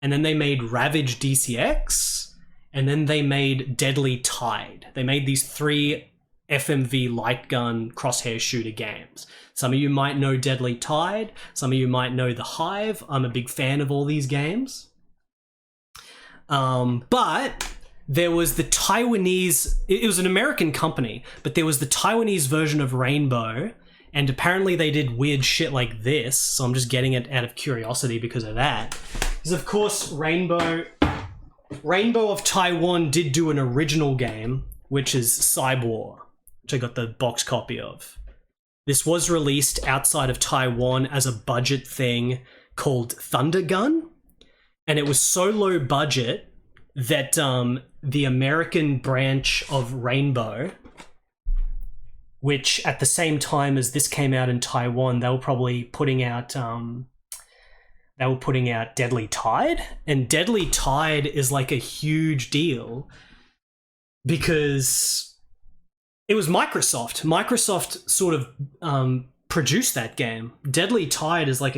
and then they made Ravage DCX, and then they made Deadly Tide. They made these 3 FMV light gun crosshair shooter games. Some of you might know Deadly Tide, some of you might know The Hive. I'm a big fan of all these games. But there was the Taiwanese, it was an American company, but there was the Taiwanese version of Rainbow, and apparently they did weird shit like this, so I'm just getting it out of curiosity because of that. Because of course Rainbow of Taiwan did do an original game, which is Cybwar, which I got the box copy of. This was released outside of Taiwan as a budget thing called ThunderGun, and it was so low budget that the American branch of Rainbow, which at the same time as this came out in Taiwan, they were probably putting out Deadly Tide, and Deadly Tide is like a huge deal because it was Microsoft. Microsoft sort of produced that game. Deadly Tide is like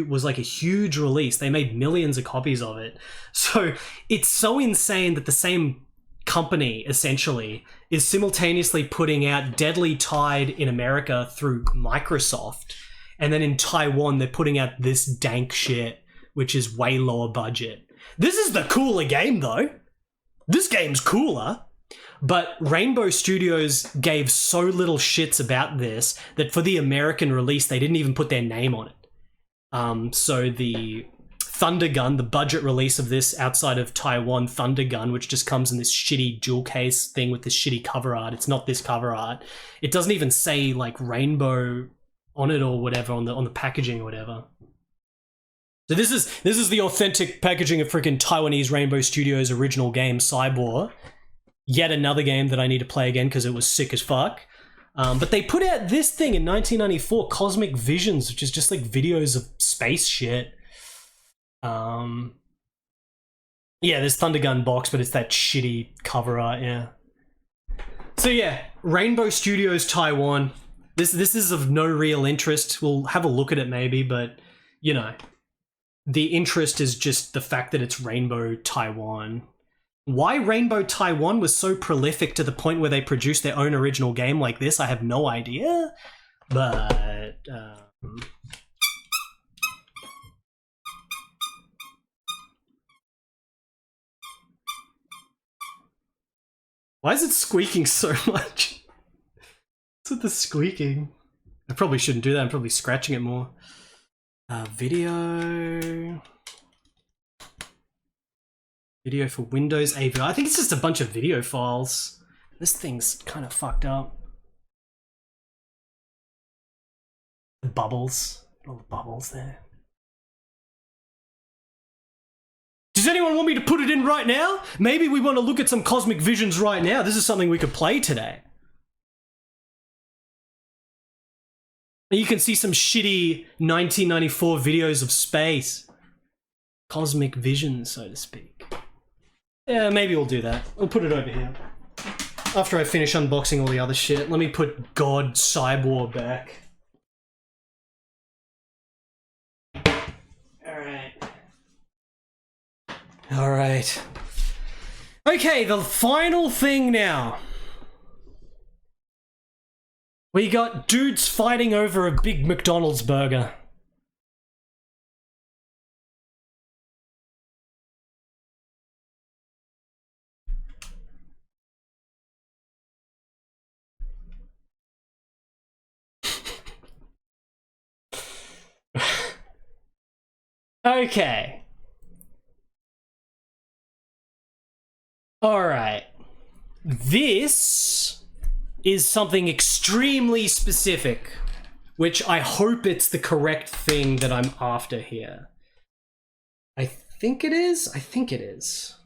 was like a huge release. They made millions of copies of it. So it's so insane that the same company essentially is simultaneously putting out Deadly Tide in America through Microsoft, and then in Taiwan they're putting out this dank shit which is way lower budget. This is the cooler game though. This game's cooler. But Rainbow Studios gave so little shits about this that for the American release, they didn't even put their name on it. So the ThunderGun, the budget release of this outside of Taiwan, ThunderGun, which just comes in this shitty jewel case thing with this shitty cover art. It's not this cover art. It doesn't even say like Rainbow on it or whatever on the packaging or whatever. So this is the authentic packaging of freaking Taiwanese Rainbow Studios' original game, Cybwar. Yet another game that I need to play again because it was sick as fuck. But they put out this thing in 1994, Cosmic Visions, which is just like videos of space shit. Yeah, there's ThunderGun box, but it's that shitty cover art, yeah. So yeah, Rainbow Studios Taiwan. This is of no real interest. We'll have a look at it maybe, but you know, the interest is just the fact that it's Rainbow Taiwan. Why Rainbow Taiwan was so prolific to the point where they produced their own original game like this, I have no idea. But why is it squeaking so much? What's with the squeaking? I probably shouldn't do that. I'm probably scratching it more. Video for Windows AVI. I think it's just a bunch of video files. This thing's kind of fucked up. The bubbles. All the bubbles there. Does anyone want me to put it in right now? Maybe we want to look at some Cosmic Visions right now. This is something we could play today. And you can see some shitty 1994 videos of space. Cosmic Visions, so to speak. Yeah, maybe we'll do that. We'll put it over here. After I finish unboxing all the other shit, let me put God Cybwar back. Alright. Okay, the final thing now. We got dudes fighting over a big McDonald's burger. Okay. Alright. This is something extremely specific, which I hope it's the correct thing that I'm after here. I think it is. I think it is.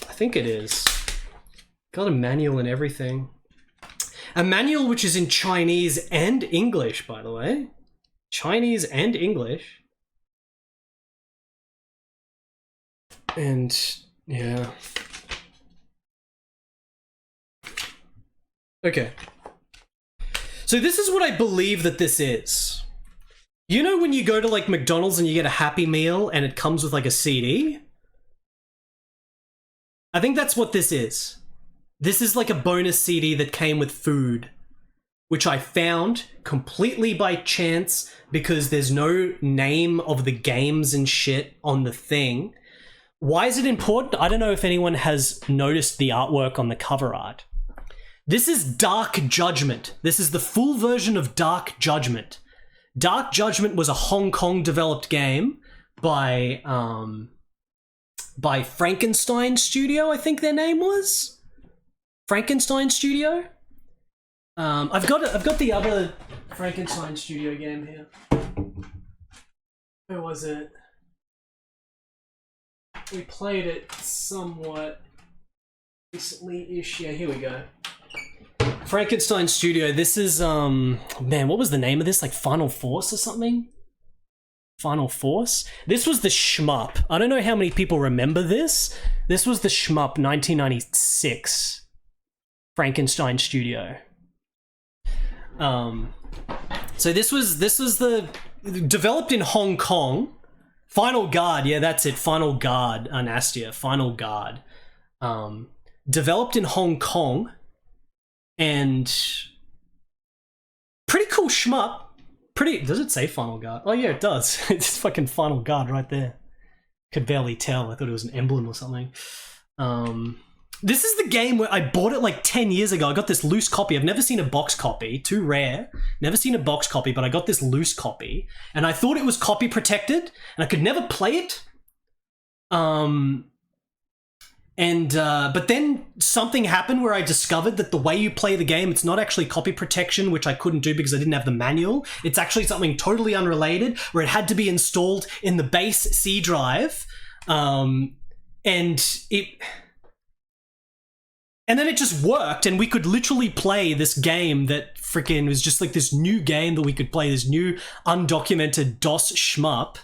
I think it is. Got a manual and everything. A manual which is in Chinese and English, by the way. Chinese and English. And yeah. Okay. So this is what I believe that this is. You know when you go to like McDonald's and you get a Happy Meal and it comes with like a CD? I think that's what this is. This is like a bonus CD that came with food which I found completely by chance because there's no name of the games and shit on the thing. Why is it important? I don't know if anyone has noticed the artwork on the cover art. This is Dark Judgement. This is the full version of Dark Judgement. Dark Judgement was a Hong Kong developed game by Frankenstein Studio, I think their name was. Frankenstein Studio. I've got the other Frankenstein Studio game here. Where was it? We played it somewhat recently-ish. Yeah, here we go. Frankenstein Studio. This is man, what was the name of this? Like Final Force or something? Final Force? This was the shmup. I don't know how many people remember this. This was the shmup 1996. Frankenstein Studio. So this was the developed in Hong Kong. Final Guard, yeah, that's it. Final Guard, Anastia. Final Guard. Developed in Hong Kong, and pretty cool shmup. Does it say Final Guard? Oh yeah, it does. It's fucking Final Guard right there. Could barely tell. I thought it was an emblem or something. This is the game where I bought it like 10 years ago. I got this loose copy. I've never seen a box copy. Too rare. Never seen a box copy, but I got this loose copy. And I thought it was copy protected, and I could never play it. But then something happened where I discovered that the way you play the game, it's not actually copy protection, which I couldn't do because I didn't have the manual. It's actually something totally unrelated, where it had to be installed in the base C drive. And then it just worked, and we could literally play this game that freaking was just like this new game that we could play, this new undocumented DOS shmup.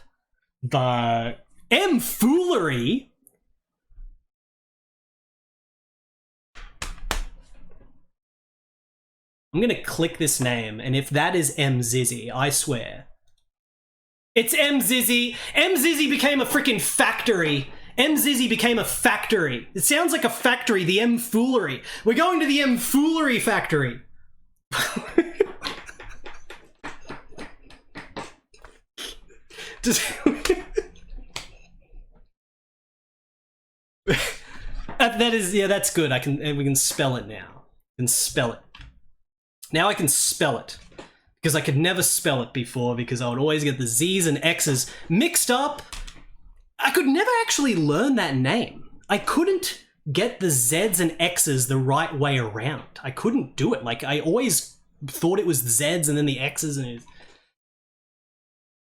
The M-Foolery. I'm gonna click this name, and if that is M-Zizzy, I swear. It's M-Zizzy! M-Zizzy became a freaking factory! M-Zizzy became a factory. It sounds like a factory, the M-Foolery. We're going to the M-Foolery factory. That is, yeah, that's good. We can spell it now. I can spell it. Now I can spell it. Because I could never spell it before because I would always get the Z's and X's mixed up. I could never actually learn that name. I couldn't get the Z's and X's the right way around. I couldn't do it. Like, I always thought it was the Z's and then the X's and it...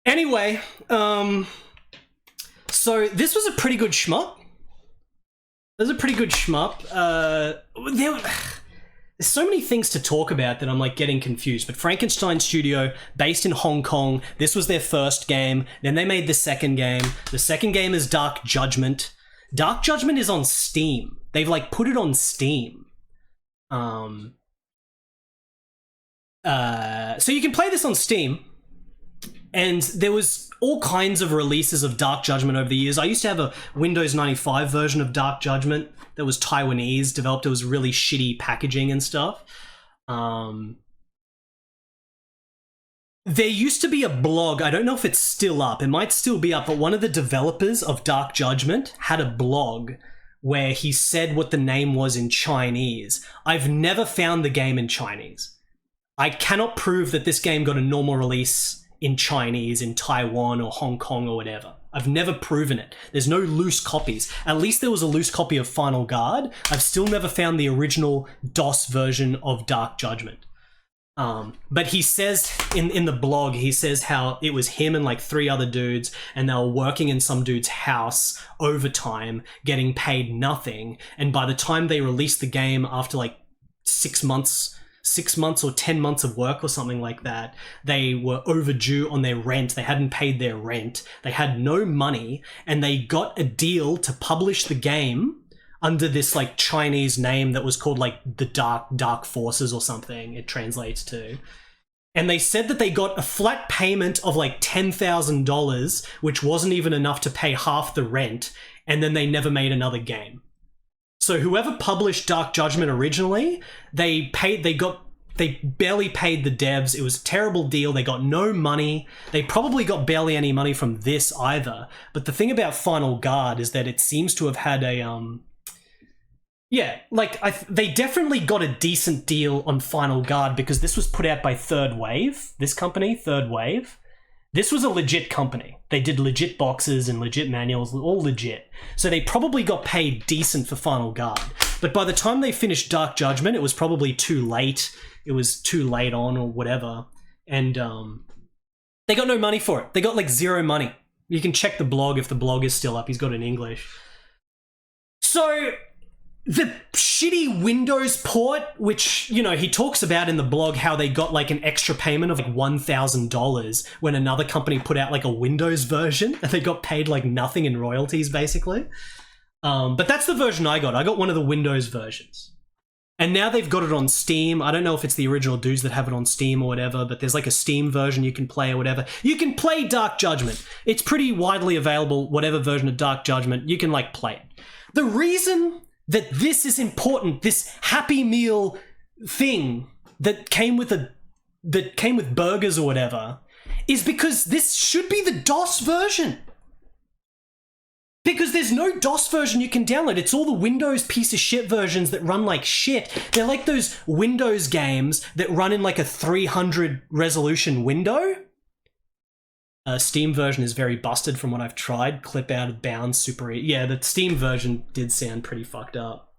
Anyway, so this was a pretty good shmup. There's so many things to talk about that I'm like getting confused, but Frankenstein Studio, based in Hong Kong, this was their first game. Then they made the second game. The second game is Dark Judgement. Dark Judgement is on Steam. They've like put it on Steam. So you can play this on Steam. And there was all kinds of releases of Dark Judgement over the years. I used to have a Windows 95 version of Dark Judgement that was Taiwanese, developed. It was really shitty packaging and stuff. There used to be a blog, I don't know if it's still up, it might still be up, but one of the developers of Dark Judgement had a blog where he said what the name was in Chinese. I've never found the game in Chinese. I cannot prove that this game got a normal release in Chinese, in Taiwan or Hong Kong or whatever. I've never proven it. There's no loose copies. At least there was a loose copy of Final Guard. I've still never found the original DOS version of Dark Judgement. But he says in the blog, he says how it was him and like 3 other dudes, and they were working in some dude's house overtime, getting paid nothing. And by the time they released the game after like 6 months or 10 months of work or something like that, they were overdue on their rent. They hadn't paid their rent. They had no money, and they got a deal to publish the game under this like Chinese name that was called like the Dark Forces or something, it translates to. And they said that they got a flat payment of like $10,000, which wasn't even enough to pay half the rent, and then they never made another game. So whoever published Dark Judgement originally, they got they barely paid the devs. It was a terrible deal. They got no money. They probably got barely any money from this either. But the thing about Final Guard is that it seems to have had a yeah, like they definitely got a decent deal on Final Guard because this was put out by Third Wave. This company, Third Wave. This was a legit company. They did legit boxes and legit manuals, all legit. So they probably got paid decent for Final Guard. But by the time they finished Dark Judgement, it was probably too late. It was too late on or whatever. And they got no money for it. They got like zero money. You can check the blog if the blog is still up. He's got it in English. So the shitty Windows port, which, you know, he talks about in the blog how they got like an extra payment of like $1,000 when another company put out like a Windows version and they got paid like nothing in royalties basically. But that's the version I got. I got one of the Windows versions. And now they've got it on Steam. I don't know if it's the original dudes that have it on Steam or whatever, but there's like a Steam version you can play or whatever. You can play Dark Judgement. It's pretty widely available, whatever version of Dark Judgement, you can like play it. The reason that this is important, this Happy Meal thing that came with burgers or whatever, is because this should be the DOS version. Because there's no DOS version you can download. It's all the Windows piece of shit versions that run like shit. They're like those Windows games that run in like a 300 resolution window. Steam version is very busted from what I've tried. Clip out of bounds, super... Yeah, the Steam version did sound pretty fucked up.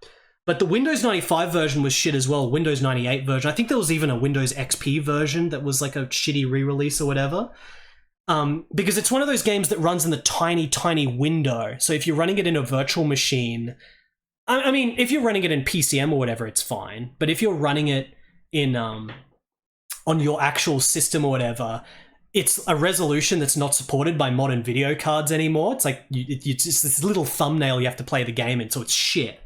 But the Windows 95 version was shit as well. Windows 98 version. I think there was even a Windows XP version that was like a shitty re-release or whatever. Because it's one of those games that runs in the tiny, tiny window. So if you're running it in a virtual machine... I mean, if you're running it in PCM or whatever, it's fine. But if you're running it in on your actual system or whatever... It's a resolution that's not supported by modern video cards anymore. It's like, it's just this little thumbnail you have to play the game in, so it's shit.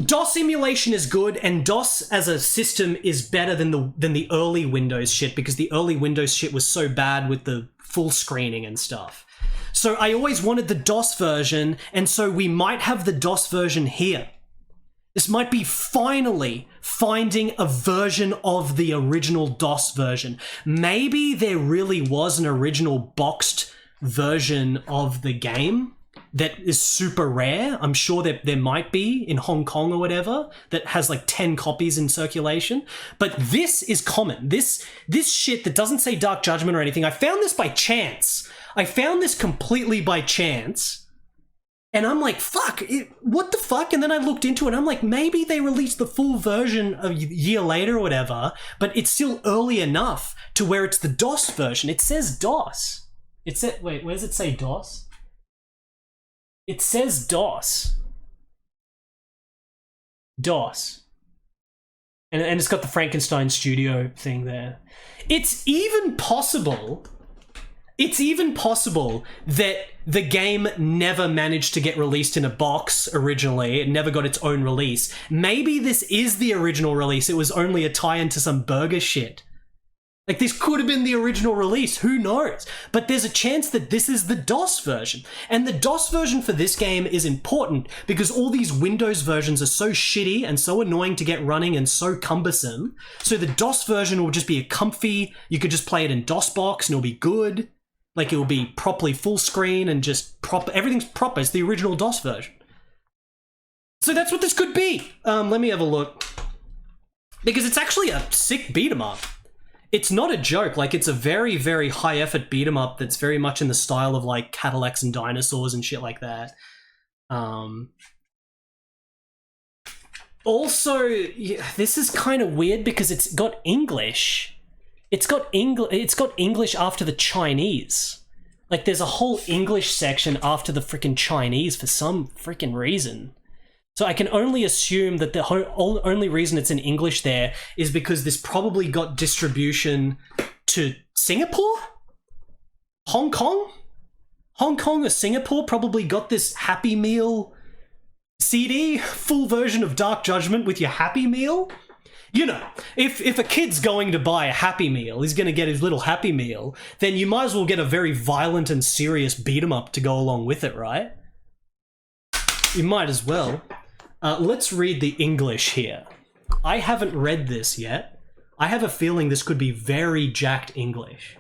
DOS emulation is good, and DOS as a system is better than the early Windows shit, because the early Windows shit was so bad with the full screening and stuff. So I always wanted the DOS version, and so we might have the DOS version here. This might be finally finding a version of the original DOS version. Maybe there really was an original boxed version of the game that is super rare. I'm sure that there might be in Hong Kong or whatever that has like 10 copies in circulation. But this is common. This shit that doesn't say Dark Judgement or anything. I found this by chance. I found this completely by chance. And I'm like, fuck, what the fuck? And then I looked into it and I'm like, maybe they released the full version a year later or whatever, but it's still early enough to where it's the DOS version. It says DOS. Wait, where does it say DOS? It says DOS. DOS. And it's got the Frankenstein Studio thing there. It's even possible that the game never managed to get released in a box originally. It never got its own release. Maybe this is the original release. It was only a tie-in to some burger shit. Like, this could have been the original release. Who knows? But there's a chance that this is the DOS version. And the DOS version for this game is important because all these Windows versions are so shitty and so annoying to get running and so cumbersome. So the DOS version will just be a comfy... You could just play it in DOSBox and it'll be good. Like, it will be properly full screen and just proper. Everything's proper. It's the original DOS version. So that's what this could be. Let me have a look. Because it's actually a sick beat-em-up. It's not a joke. Like, it's a very, very high-effort beat-em-up that's very much in the style of, like, Cadillacs and dinosaurs and shit like that. Also, yeah, this is kind of weird because it's got English. It's got English after the Chinese. Like, there's a whole English section after the freaking Chinese for some freaking reason. So I can only assume that the only reason it's in English there is because this probably got distribution to Singapore? Hong Kong? Hong Kong or Singapore probably got this Happy Meal CD, full version of Dark Judgement with your Happy Meal. You know, if a kid's going to buy a Happy Meal, he's going to get his little Happy Meal, then you might as well get a very violent and serious beat-em-up to go along with it, right? You might as well. Let's read the English here. I haven't read this yet. I have a feeling this could be very jacked English.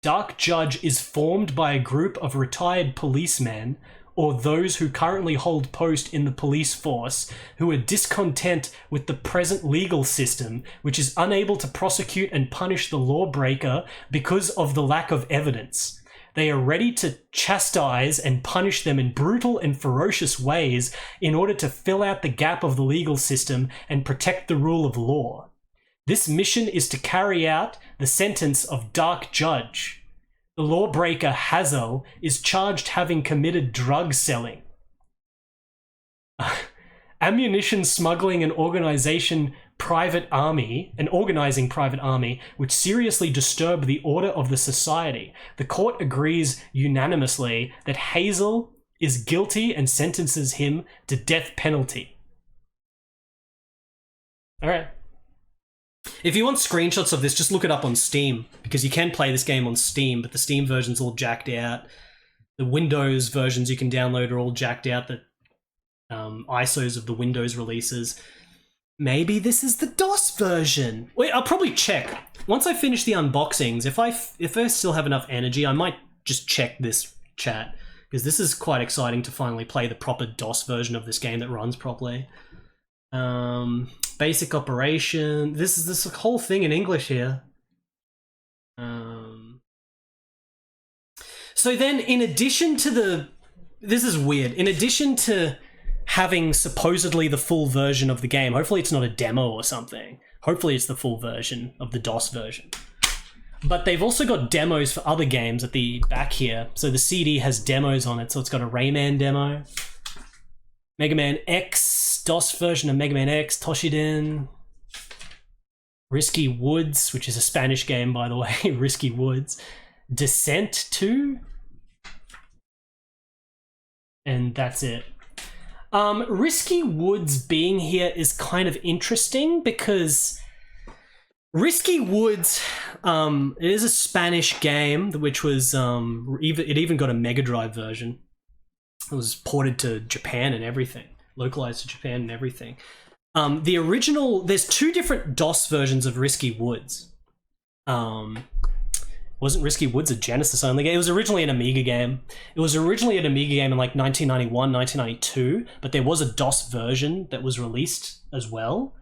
Dark Judge is formed by a group of retired policemen or those who currently hold post in the police force who are discontent with the present legal system, which is unable to prosecute and punish the lawbreaker because of the lack of evidence. They are ready to chastise and punish them in brutal and ferocious ways in order to fill out the gap of the legal system and protect the rule of law. This mission is to carry out the sentence of Dark Judge. The lawbreaker Hazel is charged having committed drug selling, ammunition smuggling, and organizing private army, which seriously disturb the order of the society. The court agrees unanimously that Hazel is guilty and sentences him to death penalty. All right. If you want screenshots of this, just look it up on Steam, because you can play this game on Steam, but the Steam version's all jacked out. The Windows versions you can download are all jacked out, the ISOs of the Windows releases. Maybe this is the DOS version. Wait, I'll probably check. Once I finish the unboxings, if I still have enough energy, I might just check this chat, because this is quite exciting to finally play the proper DOS version of this game that runs properly. Basic operation. This is this whole thing in English here. So then, in addition to this is weird. In addition to having supposedly the full version of the game, hopefully it's not a demo or something. Hopefully it's the full version of the DOS version. But they've also got demos for other games at the back here. So the CD has demos on it. So it's got a Rayman demo, Mega Man X, DOS version of Mega Man X, Toshiden, Risky Woods, which is a Spanish game, by the way, Risky Woods, Descent 2, and that's it. Risky Woods being here is kind of interesting because Risky Woods, it is a Spanish game, which was, it even got a Mega Drive version. It was ported to Japan and everything, localized to Japan and everything. The original, there's two different DOS versions of Risky Woods. Wasn't Risky Woods a Genesis only game? It was originally an Amiga game. It was originally an Amiga game in like 1991, 1992, but there was a DOS version that was released as well.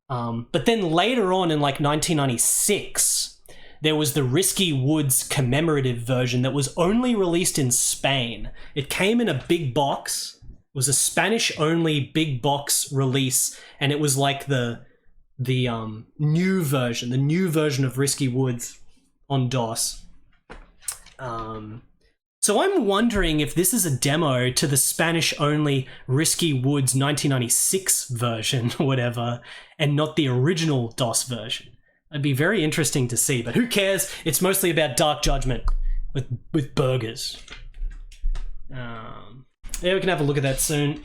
But then later on in like 1996, there was the Risky Woods commemorative version that was only released in Spain. It came in a big box. It was a Spanish-only big box release, and it was like the new version of Risky Woods on DOS. So I'm wondering if this is a demo to the Spanish-only Risky Woods 1996 version or whatever, and not the original DOS version. It'd be very interesting to see, but who cares? It's mostly about Dark Judgment with burgers. Yeah, we can have a look at that soon.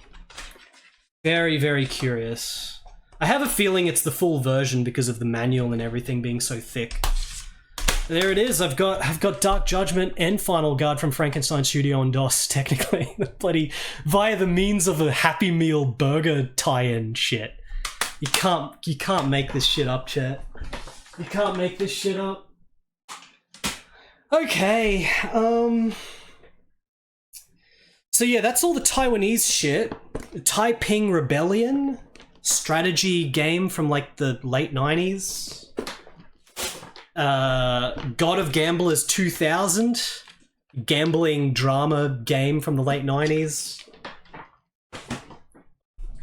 Very, very curious. I have a feeling it's the full version because of the manual and everything being so thick. There it is. I've got Dark Judgment and Final Guard from Frankenstein Studio on DOS, technically. Bloody via the means of a Happy Meal burger tie-in shit. You can't make this shit up, chat. You can't make this shit up. Okay, so yeah, that's all the Taiwanese shit. The Taiping Rebellion, strategy game from like the late 90s. God of Gamblers 2000, gambling drama game from the late 90s.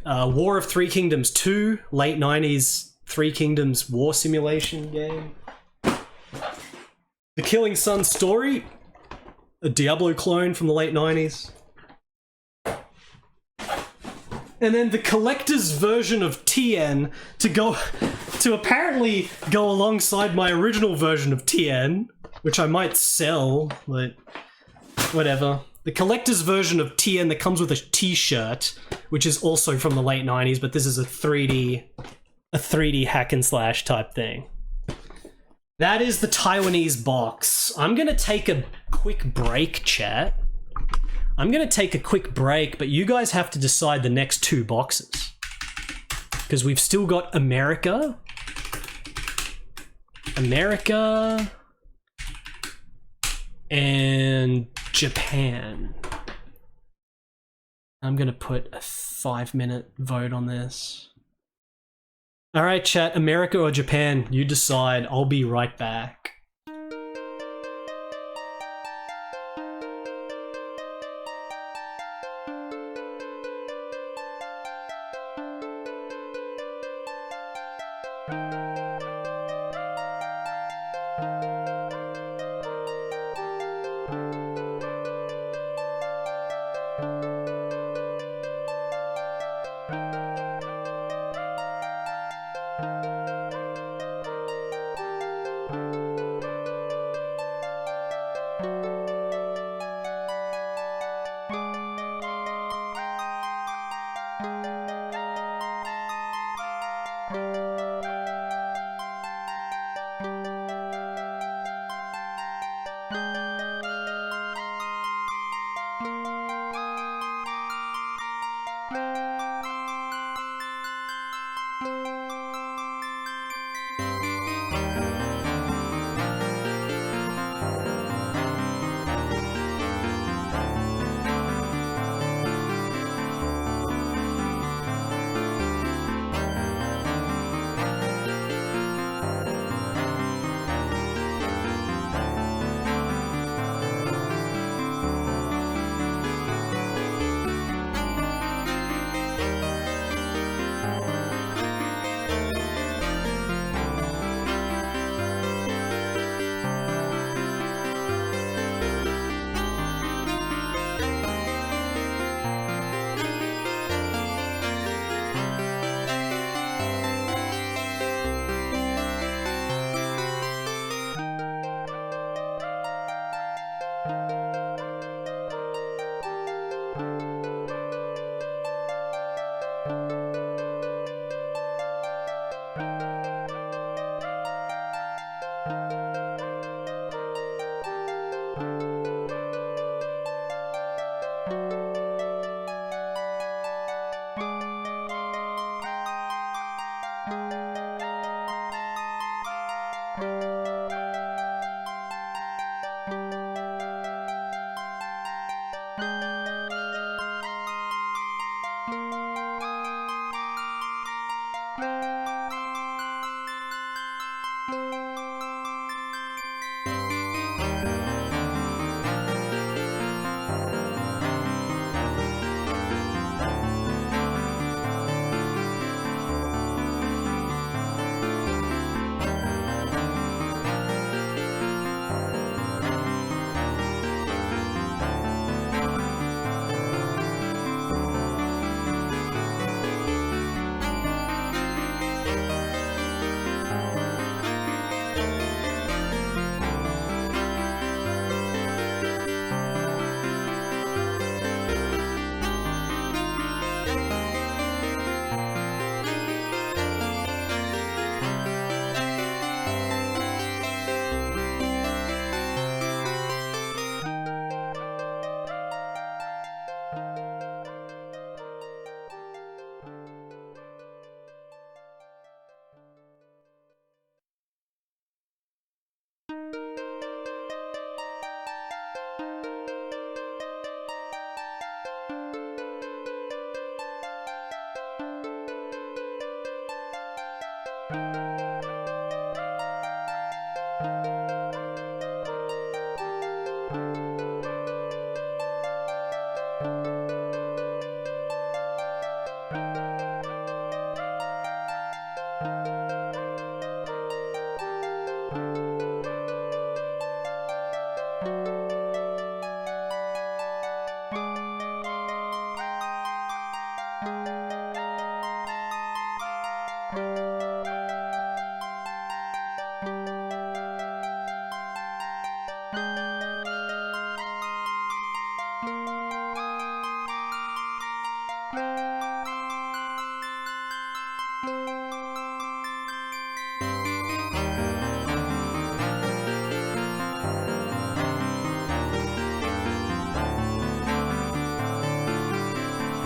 War of Three Kingdoms 2, late 90s Three Kingdoms war simulation game. The Killing Sun Story, a Diablo clone from the late 90s. And then the collector's version of Tien to apparently go alongside my original version of Tien, which I might sell, but whatever. The collector's version of Tien that comes with a t-shirt, which is also from the late 90s, but this is a 3D hack and slash type thing. That is the Taiwanese box. I'm gonna take a quick break, chat. I'm going to take a quick break, but you guys have to decide the next 2 boxes. Because we've still got America, and Japan. I'm going to put a 5-minute vote on this. All right, chat, America or Japan, you decide. I'll be right back.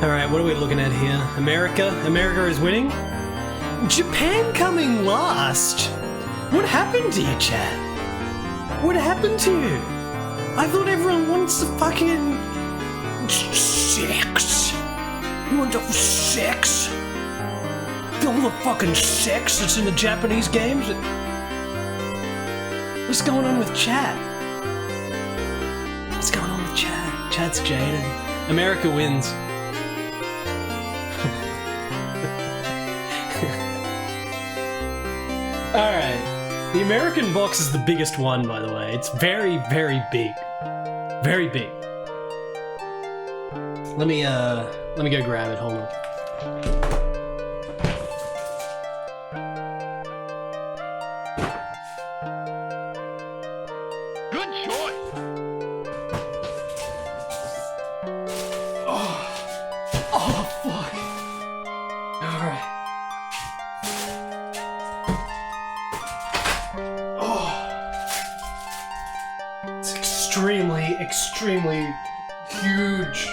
Alright, what are we looking at here? America? America is winning? Japan coming last! What happened to you, Chad? What happened to you? I thought everyone wants the fucking... sex. You want the sex? All the fucking sex that's in the Japanese games? What's going on with Chad? What's going on with Chad? Chad's jaded. America wins. Alright. The American box is the biggest one, by the way. It's very, very big. Very big. Let me go grab it, hold on. Good choice. Oh, fuck. Alright. Oh. It's extremely huge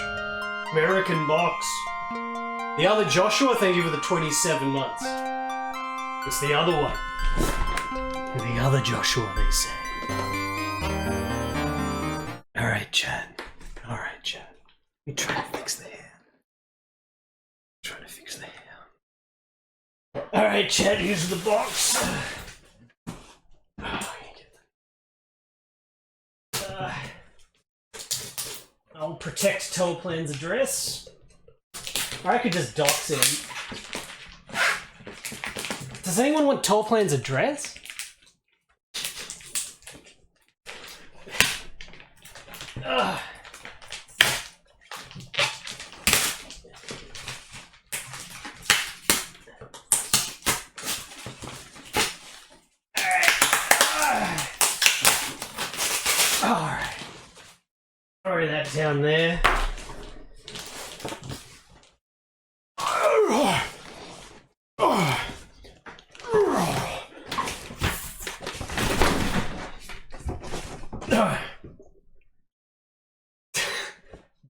American box. The other Joshua, thank you for the 27 months. It's the other one. The other Joshua, they say. Alright, Chad. Alright, Chad. Let me try to fix the hair. Trying to fix the hair. Alright, Chad, here's the box. I'll protect Tollplan's address. Or I could just dox him. Does anyone want Tollplan's address? Alright. Throw that down there.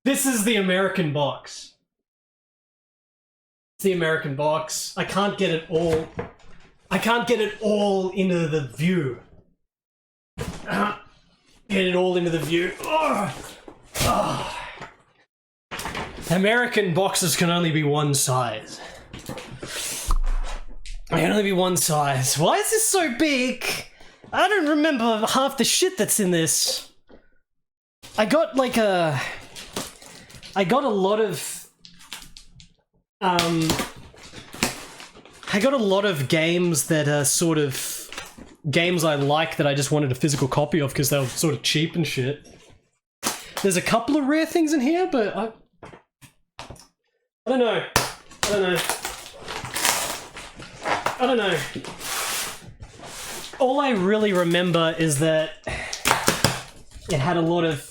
This is the American box. It's the American box. I can't get it all. I can't get it all into the view. Get it all into the view. American boxes can only be one size. They can only be one size. Why is this so big? I don't remember half the shit that's in this. I got like a... I got a lot of... I got a lot of games that are sort of... games I like that I just wanted a physical copy of because they were sort of cheap and shit. There's a couple of rare things in here, but I don't know. I don't know. All I really remember is that it had a lot of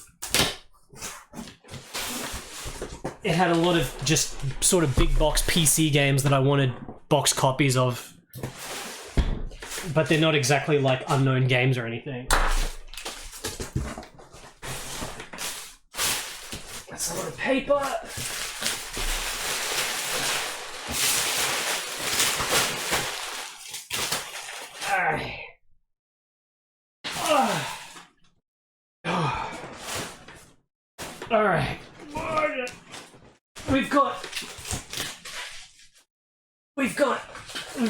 just sort of big box PC games that I wanted box copies of. But they're not exactly like unknown games or anything. That's a lot of paper. Alright. Alright. We've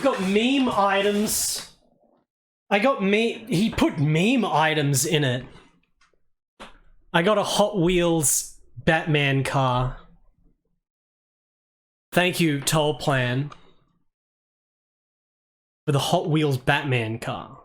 got meme items. He put meme items in it. I got a Hot Wheels Batman car. Thank you, Toll Plan, for the Hot Wheels Batman car.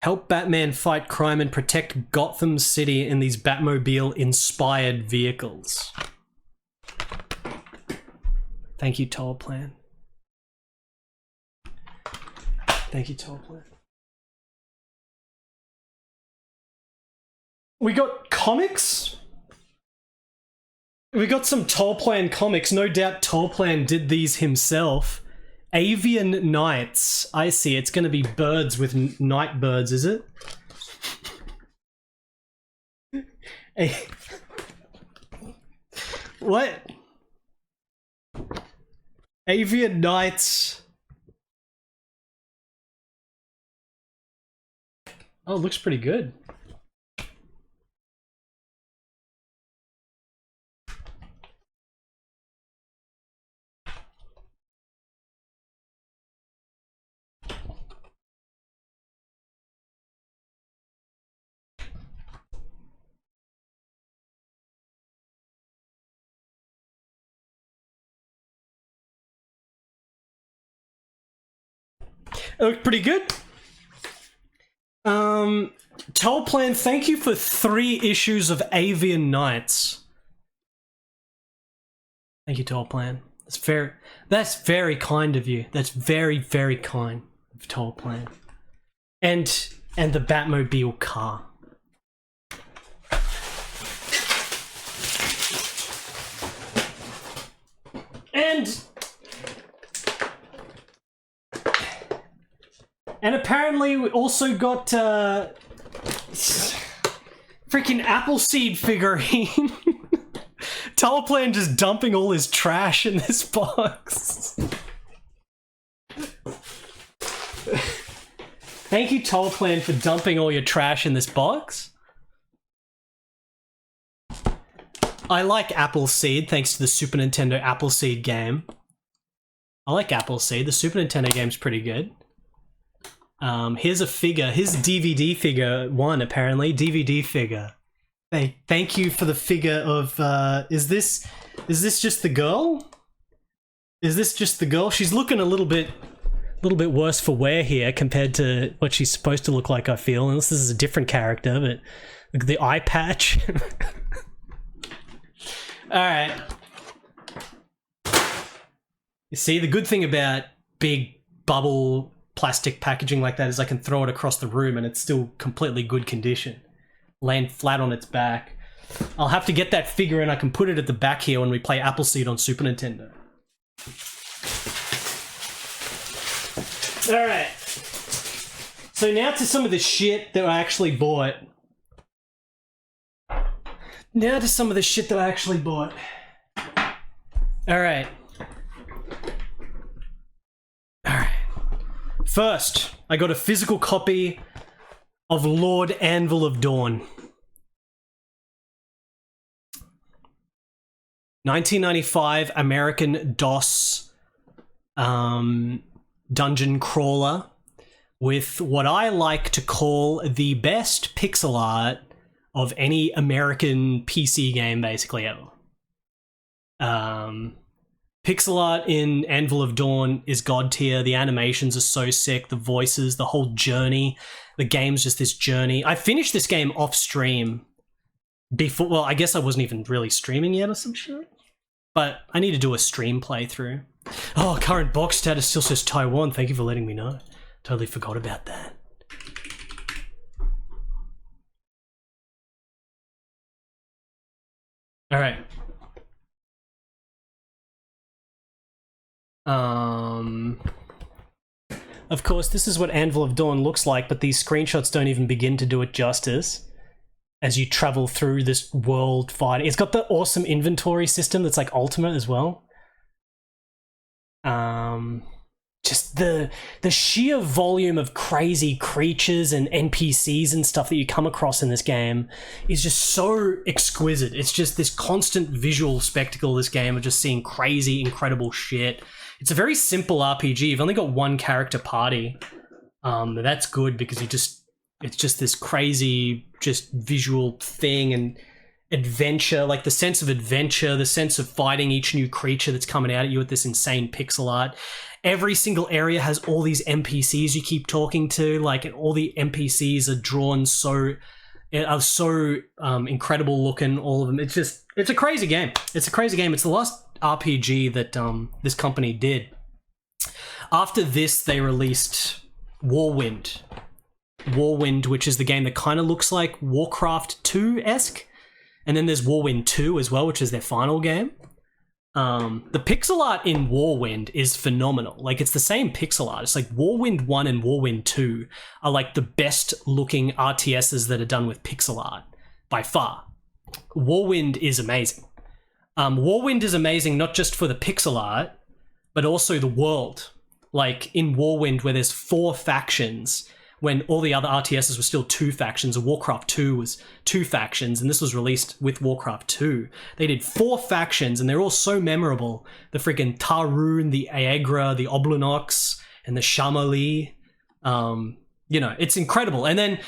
Help Batman fight crime and protect Gotham City in these Batmobile-inspired vehicles. Thank you, Toll Plan. Thank you, Toll Plan. We got comics? We got some Toll Plan comics. No doubt Toll Plan did these himself. Avian Nights. I see. It's going to be birds with night birds, is it? What? Avian Nights. Oh, it looks pretty good. It looked pretty good. Toll Plan, thank you for 3 issues of Avian Nights. Thank you, Toll Plan. That's very kind of you. That's very, very kind of Toll Plan. And the Batmobile car. And apparently we also got freaking Appleseed figurine. Tollplan just dumping all his trash in this box. Thank you, Tollplan, for dumping all your trash in this box. I like Appleseed, thanks to the Super Nintendo Appleseed game. I like Appleseed. The Super Nintendo game's pretty good. Here's a figure. Here's a DVD figure one, apparently. DVD figure. Hey, thank you for the figure of, is this just the girl? Is this just the girl? She's looking a little bit worse for wear here compared to what she's supposed to look like, I feel. Unless this is a different character, but look at the eye patch. Alright. You see, the good thing about big bubble plastic packaging like that is I can throw it across the room and it's still completely good condition. Land flat on its back. I'll have to get that figure and I can put it at the back here when we play Appleseed on Super Nintendo. Alright. So now to some of the shit that I actually bought. Alright. First, I got a physical copy of Lord Anvil of Dawn. 1995 American DOS dungeon crawler with what I like to call the best pixel art of any American PC game basically ever. Pixel art in Anvil of Dawn is god tier. The animations are so sick. The voices, the whole journey. The game's just this journey. I finished this game off stream before. Well, I guess I wasn't even really streaming yet or some shit. But I need to do a stream playthrough. Oh, current box status still says Taiwan. Thank you for letting me know. Totally forgot about that. All right. Of course, this is what Anvil of Dawn looks like, but these screenshots don't even begin to do it justice as you travel through this world fighting. It's got the awesome inventory system that's like Ultimate as well. Just the sheer volume of crazy creatures and NPCs and stuff that you come across in this game is just so exquisite. It's just this constant visual spectacle, this game, of just seeing crazy, incredible shit. It's a very simple RPG. You've only got one character party. That's good because it's just this crazy, just visual thing and adventure, like the sense of adventure, the sense of fighting each new creature that's coming out at you with this insane pixel art. Every single area has all these NPCs you keep talking to, like, and all the NPCs are drawn so incredible looking, all of them. It's a crazy game. It's a crazy game. It's the last RPG that this company did. After this, they released Warwind, which is the game that kind of looks like Warcraft 2-esque. And then there's Warwind 2 as well, which is their final game. The pixel art in Warwind is phenomenal. Like, it's the same pixel art. It's like Warwind 1 and Warwind 2 are like the best looking RTSs that are done with pixel art by far. Warwind is amazing. Warwind is amazing not just for the pixel art, but also the world. Like in Warwind, where there's 4 factions, when all the other RTSs were still 2 factions, and Warcraft 2 was 2 factions, and this was released with Warcraft 2. They did 4 factions, and they're all so memorable. The freaking Tarun, the Aegra, the Oblonox, and the Shamali. You know, it's incredible. And then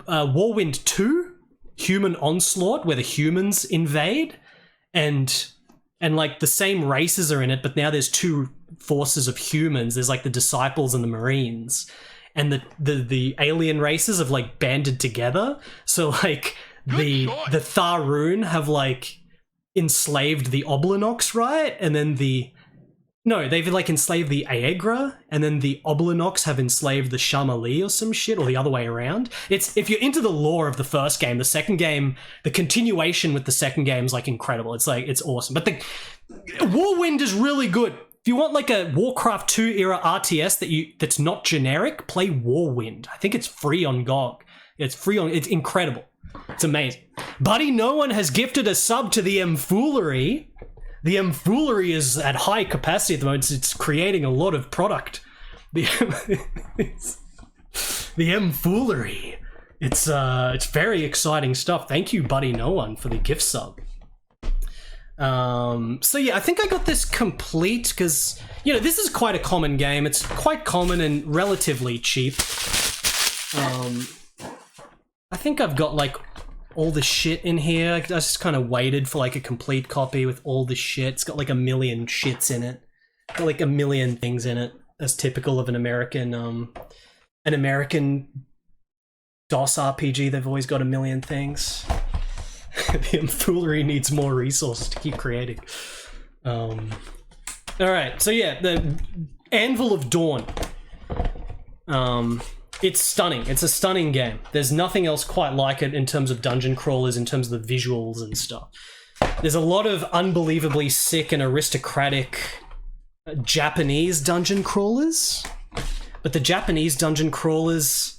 Warwind 2, Human Onslaught, where the humans invade, and like the same races are in it, but now there's 2 forces of humans. There's like the Disciples and the Marines. And the alien races have like banded together. So like the Tharun have like enslaved the Oblonox, right? And then they've like enslaved the Aegra, and then the Oblonox have enslaved the Shamali or some shit, or the other way around. It's, if you're into the lore of the first game, the second game, the continuation with the second game is like incredible. It's like, it's awesome. But the Warwind is really good. If you want like a Warcraft 2 era RTS that's not generic, play Warwind. I think it's free on GOG. It's incredible. It's amazing. Buddy No One has gifted a sub to the M-Foolery. The M-Foolery is at high capacity at the moment. It's creating a lot of product. The M-Foolery. It's very exciting stuff. Thank you, Buddy No One, for the gift sub. So yeah, I think I got this complete because, you know, this is quite a common game. It's quite common and relatively cheap. I think I've got like all the shit in here. I just kind of waited for like a complete copy with all the shit. It's got like a million shits in it. Got like a million things in it, as typical of an American DOS RPG. They've always got a million things. The Foolery needs more resources to keep creating. Alright, so yeah, the Anvil of Dawn. It's stunning. It's a stunning game. There's nothing else quite like it in terms of dungeon crawlers, in terms of the visuals and stuff. There's a lot of unbelievably sick and aristocratic Japanese dungeon crawlers, but the Japanese dungeon crawlers...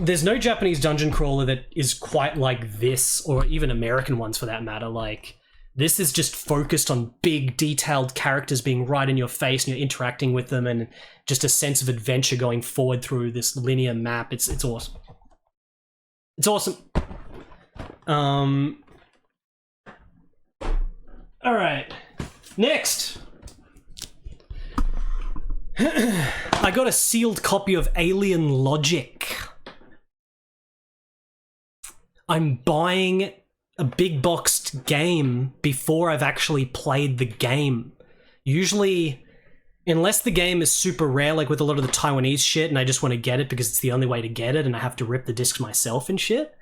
There's no Japanese dungeon crawler that is quite like this, or even American ones for that matter. Like, this is just focused on big, detailed characters being right in your face and you're interacting with them, and just a sense of adventure going forward through this linear map. It's awesome. It's awesome. Alright. Next! I got a sealed copy of Alien Logic. I'm buying a big boxed game before I've actually played the game. Usually, unless the game is super rare, like with a lot of the Taiwanese shit, and I just want to get it because it's the only way to get it and I have to rip the discs myself and shit.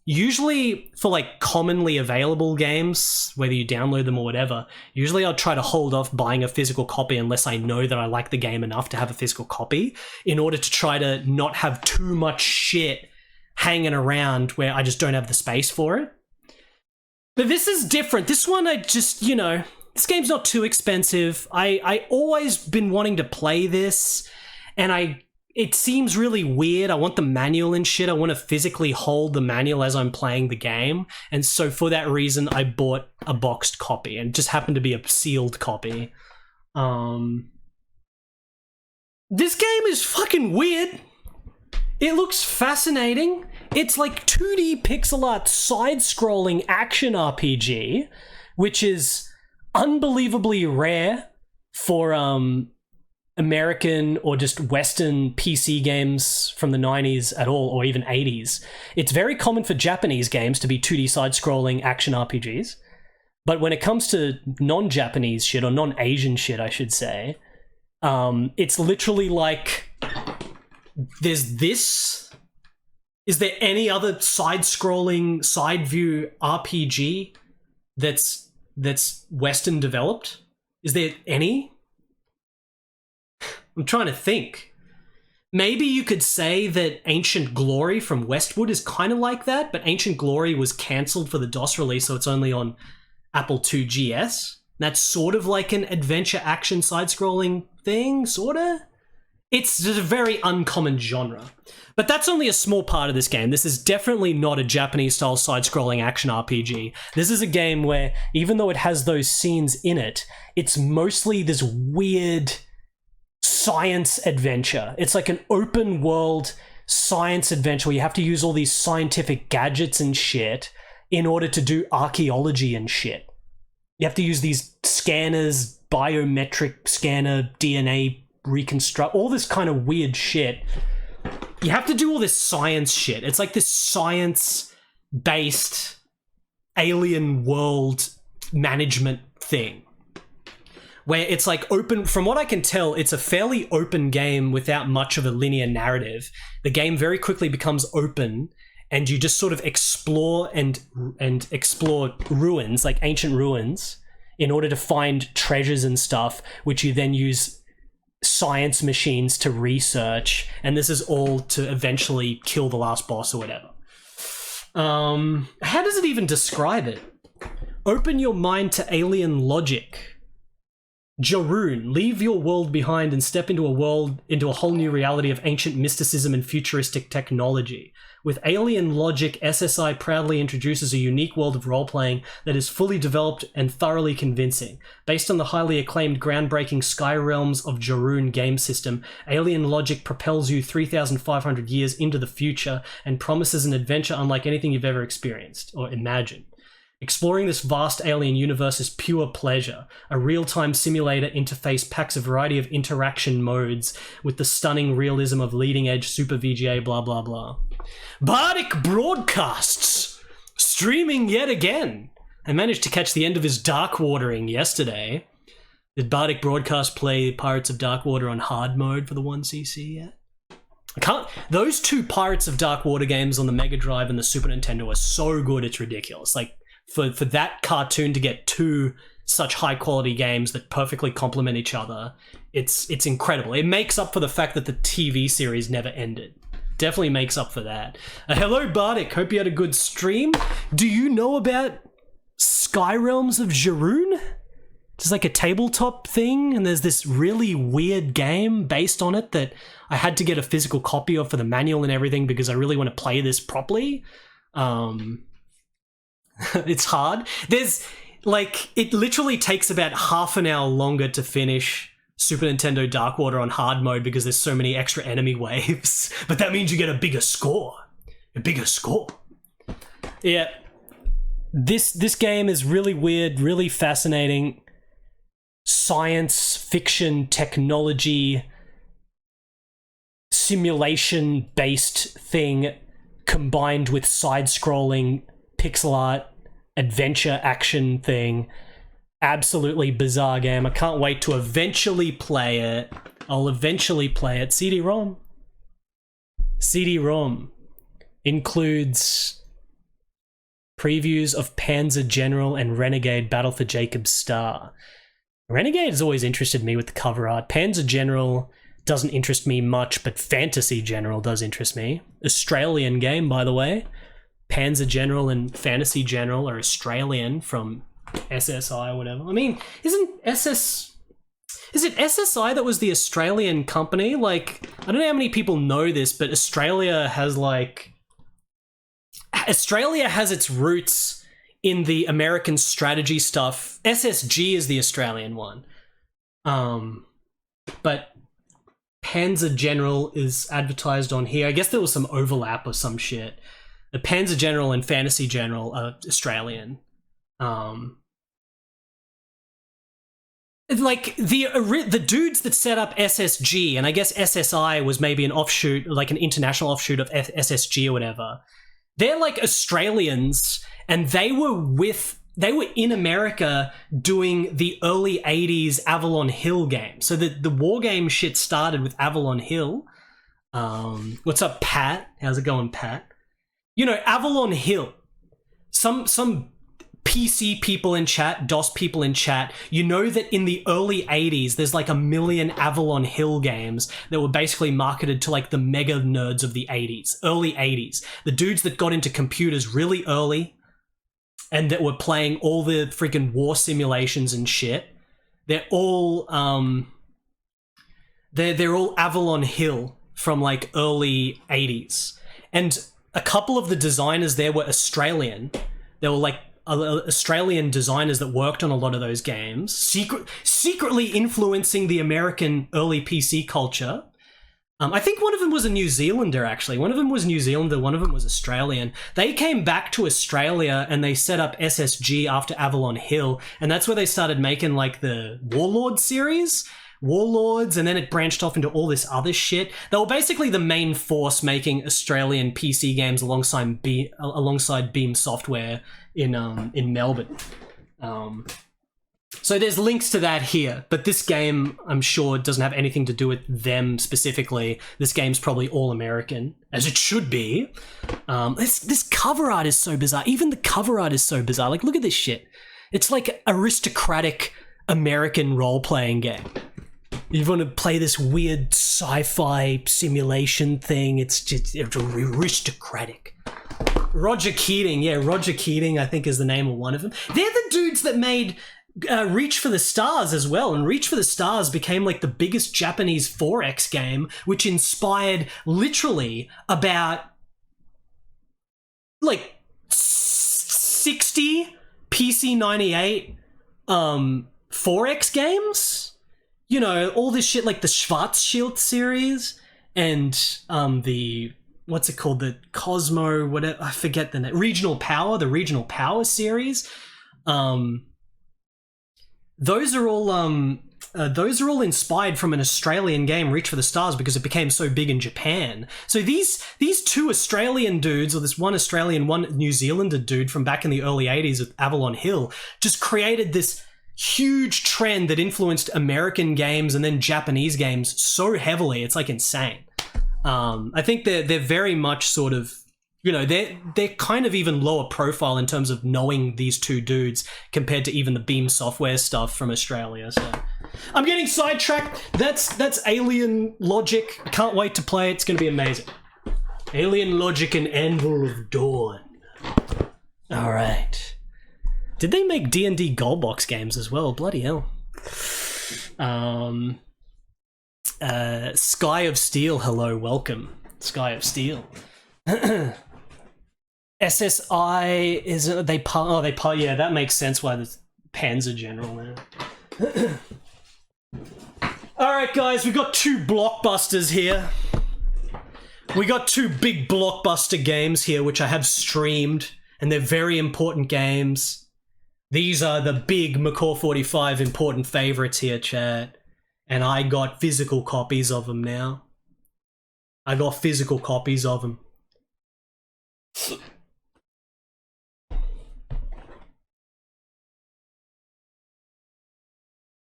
Usually, for like commonly available games, whether you download them or whatever, usually I'll try to hold off buying a physical copy unless I know that I like the game enough to have a physical copy, in order to try to not have too much shit hanging around where I just don't have the space for it. But this is different. This one, I just, you know, this game's not too expensive. I always been wanting to play this, and it seems really weird. I want the manual and shit. I want to physically hold the manual as I'm playing the game. And so for that reason, I bought a boxed copy, and it just happened to be a sealed copy. This game is fucking weird. It looks fascinating. It's like 2D pixel art side-scrolling action RPG, which is unbelievably rare for American or just Western PC games from the 90s at all, or even 80s. It's very common for Japanese games to be 2D side-scrolling action RPGs. But when it comes to non-Japanese shit, or non-Asian shit, I should say, it's literally like... There's this. Is there any other side-scrolling, side-view RPG that's Western developed? Is there any? I'm trying to think. Maybe you could say that Ancient Glory from Westwood is kind of like that, but Ancient Glory was cancelled for the DOS release, so it's only on Apple II GS. That's sort of like an adventure action side-scrolling thing, sorta. It's just a very uncommon genre. But that's only a small part of this game. This is definitely not a Japanese-style side-scrolling action RPG. This is a game where, even though it has those scenes in it, it's mostly this weird science adventure. It's like an open-world science adventure where you have to use all these scientific gadgets and shit in order to do archaeology and shit. You have to use these scanners, biometric scanner, DNA reconstruct, all this kind of weird shit. You have to do all this science shit. It's like this science-based alien world management thing. Where it's like open, from what I can tell, it's a fairly open game without much of a linear narrative. The game very quickly becomes open, and you just sort of explore and explore ruins, like ancient ruins, in order to find treasures and stuff, which you then use science machines to research, and this is all to eventually kill the last boss or whatever. How does it even describe it? Open your mind to alien logic. Jorune, leave your world behind and step into a whole new reality of ancient mysticism and futuristic technology. With alien logic, SSI proudly introduces a unique world of role-playing that is fully developed and thoroughly convincing. Based on the highly acclaimed groundbreaking Skyrealms of Jorune game system, alien logic propels you 3,500 years into the future and promises an adventure unlike anything you've ever experienced or imagined. Exploring this vast alien universe is pure pleasure. A real-time simulator interface packs a variety of interaction modes with the stunning realism of leading-edge Super VGA blah blah blah. Bardic broadcasts! Streaming yet again! I managed to catch the end of his Darkwatering yesterday. Did Bardic Broadcast play Pirates of Darkwater on hard mode for the 1cc yet? Those two Pirates of Darkwater games on the Mega Drive and the Super Nintendo are so good it's ridiculous. Like, for that cartoon to get two such high quality games that perfectly complement each other, it's incredible. It makes up for the fact that the TV series never ended. Definitely makes up for that. Hello Bardic, hope you had a good stream. Do you know about Skyrealms of Jorune? It's like a tabletop thing, and there's this really weird game based on it that I had to get a physical copy of for the manual and everything because I really want to play this properly. It's hard. There's like, it literally takes about half an hour longer to finish Super Nintendo Darkwater on hard mode because there's so many extra enemy waves, but that means you get a bigger score. Yeah. This game is really weird, really fascinating. Science fiction technology simulation based thing combined with side-scrolling pixel art adventure action thing. Absolutely bizarre game. I can't wait to eventually play it. I'll eventually play it. CD-ROM includes previews of Panzer General and Renegade Battle for Jacob's Star. Renegade has always interested me with the cover art. Panzer General doesn't interest me much, but Fantasy General does interest me. Australian game, by the way. Panzer General and Fantasy General are Australian from SSI or whatever. I mean, is it SSI that was the Australian company? Like, I don't know how many people know this, but Australia has its roots in the American strategy stuff. SSG is the Australian one. But Panzer General is advertised on here. I guess there was some overlap or some shit. The Panzer General and Fantasy General are Australian. Like the dudes that set up SSG, and I guess SSI was maybe an offshoot, like an international offshoot of SSG or whatever. They're like Australians, and they were in America doing the early 80s Avalon Hill game. So the war game shit started with Avalon Hill. What's up, Pat? How's it going, Pat? You know, Avalon Hill. Some PC people in chat, DOS people in chat, you know that in the early 80s, there's like 1 million Avalon Hill games that were basically marketed to like the mega nerds of the 80s, early 80s. The dudes that got into computers really early, and that were playing all the freaking war simulations and shit. They're all they're all Avalon Hill from like early 80s. And a couple of the designers there were Australian. They were like Australian designers that worked on a lot of those games, secretly influencing the American early PC culture. I think one of them was a New Zealander, actually. One of them was New Zealander, one of them was Australian. They came back to Australia and they set up SSG after Avalon Hill, and that's where they started making like the Warlord series. Warlords, and then it branched off into all this other shit. They were basically the main force making Australian PC games alongside Beam Software in Melbourne. So there's links to that here, but this game, I'm sure, doesn't have anything to do with them specifically. This game's probably all American, as it should be. This cover art is so bizarre. Even the cover art is so bizarre. Like, look at this shit. It's like aristocratic American role-playing game. You want to play this weird sci-fi simulation thing, it's just aristocratic. Roger Keating, I think is the name of one of them. They're the dudes that made Reach for the Stars as well, and Reach for the Stars became like the biggest Japanese 4X game, which inspired literally about like 60 PC-98 4X games. You know, all this shit like the Schwarzschild series and the, what's it called, the Cosmo, whatever, I forget the name, the Regional Power series. Those are all inspired from an Australian game, Reach for the Stars, because it became so big in Japan. So these two Australian dudes, or this one Australian, one New Zealander dude from back in the early 80s with Avalon Hill, just created this huge trend that influenced American games and then Japanese games so heavily, it's like insane. I think they're very much sort of, you know, they're kind of even lower profile in terms of knowing these two dudes compared to even the Beam Software stuff from Australia. So I'm getting sidetracked. That's Alien Logic. I can't wait to play it. It's going to be amazing. Alien Logic and Anvil of Dawn. All right. Did they make D&D Goldbox games as well? Bloody hell. Sky of Steel, hello, welcome. Sky of Steel. SSI is yeah, that makes sense why the Panzer General now. Alright guys, we got two blockbusters here. We got two big blockbuster games here which I have streamed, and they're very important games. These are the big Macaw 45 important favorites here, chat. And I got physical copies of them now. I got physical copies of them.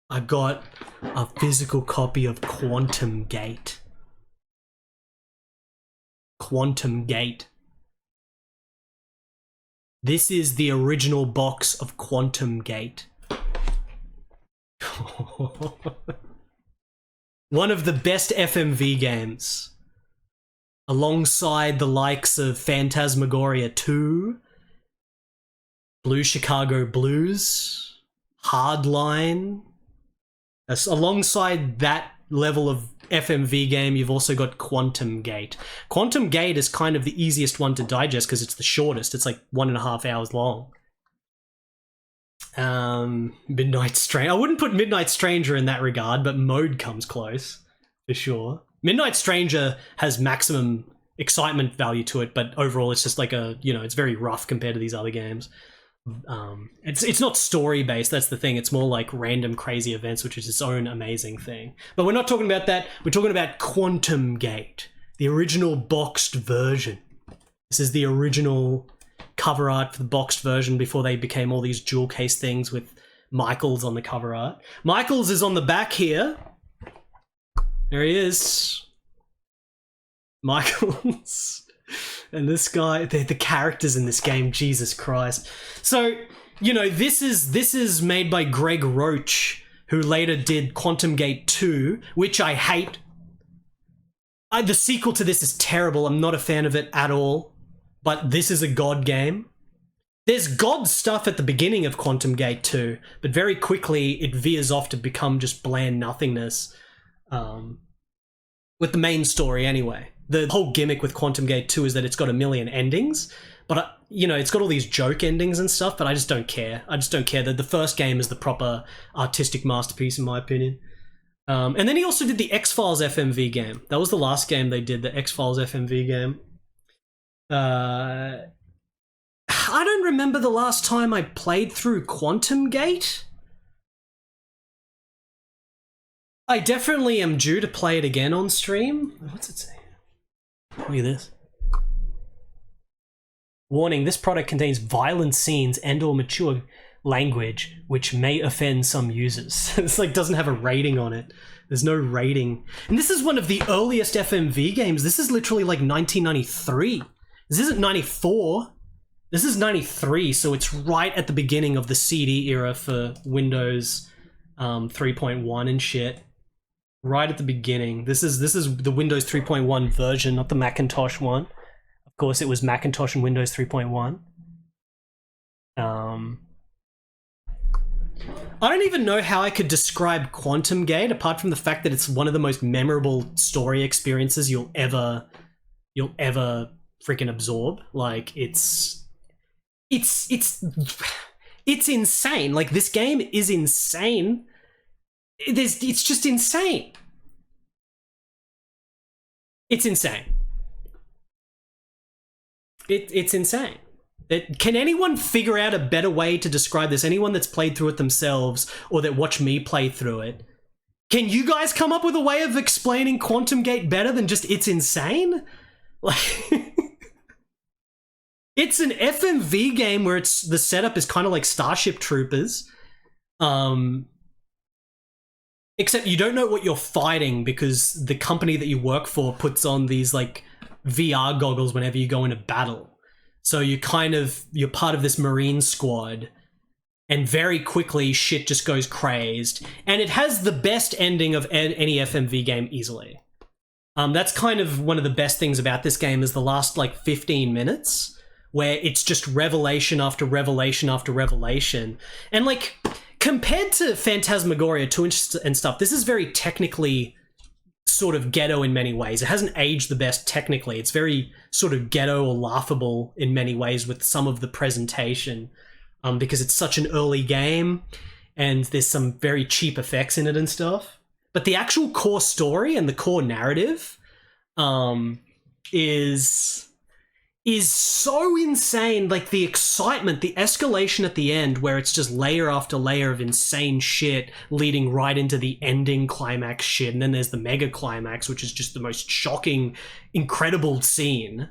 I got a physical copy of Quantum Gate. Quantum Gate. This is the original box of Quantum Gate. One of the best FMV games. Alongside the likes of Phantasmagoria 2, Blue Chicago Blues, Hardline. Alongside that level of FMV game, you've also got Quantum Gate. Quantum Gate is kind of the easiest one to digest because it's the shortest. It's like 1.5 hours long. Midnight Stranger. I wouldn't put Midnight Stranger in that regard, but Mode comes close, for sure. Midnight Stranger has maximum excitement value to it, but overall it's just like a, you know, it's very rough compared to these other games. It's not story based, that's the thing. It's more like random crazy events, which is its own amazing thing. But we're not talking about that. We're talking about Quantum Gate, the original boxed version. This is the original cover art for the boxed version before they became all these jewel case things with Michaels on the cover art. Michaels is on the back here. There he is. Michaels. And this guy, the characters in this game, Jesus Christ. So, you know, this is made by Greg Roach, who later did Quantum Gate 2, which I hate. The sequel to this is terrible. I'm not a fan of it at all. But this is a god game. There's god stuff at the beginning of Quantum Gate 2, but very quickly it veers off to become just bland nothingness. With the main story anyway. The whole gimmick with Quantum Gate 2 is that it's got a million endings, but you know, it's got all these joke endings and stuff, but I just don't care. I just don't care. That the first game is the proper artistic masterpiece in my opinion. And then he also did the X-Files FMV game. That was the last game they did, the X-Files FMV game. I don't remember the last time I played through Quantum Gate. I definitely am due to play it again on stream. What's it say? Look at this. Warning, this product contains violent scenes and or mature language which may offend some users. It's like doesn't have a rating on it. There's no rating. And this is one of the earliest FMV games. This is literally like 1993. This isn't 94. This is 93, so it's right at the beginning of the CD era for Windows 3.1 and shit. Right at the beginning. This is the Windows 3.1 version, not the Macintosh one. Of course, it was Macintosh and Windows 3.1. I don't even know how I could describe Quantum Gate, apart from the fact that it's one of the most memorable story experiences you'll ever freaking absorb. Like, it's insane. Like, this game is insane. It's just insane. It's insane. It's insane. Can anyone figure out a better way to describe this? Anyone that's played through it themselves or that watched me play through it? Can you guys come up with a way of explaining Quantum Gate better than just it's insane? Like, it's an FMV game where the setup is kind of like Starship Troopers. Except you don't know what you're fighting because the company that you work for puts on these like VR goggles whenever you go into battle. So you're part of this Marine squad, and very quickly shit just goes crazed. And it has the best ending of any FMV game easily. That's kind of one of the best things about this game is the last like 15 minutes where it's just revelation after revelation after revelation. And like, compared to Phantasmagoria 2 and stuff, this is very technically sort of ghetto in many ways. It hasn't aged the best technically. It's very sort of ghetto or laughable in many ways with some of the presentation because it's such an early game and there's some very cheap effects in it and stuff. But the actual core story and the core narrative is so insane. Like the excitement, the escalation at the end where it's just layer after layer of insane shit leading right into the ending climax shit. And then there's the mega climax, which is just the most shocking, incredible scene.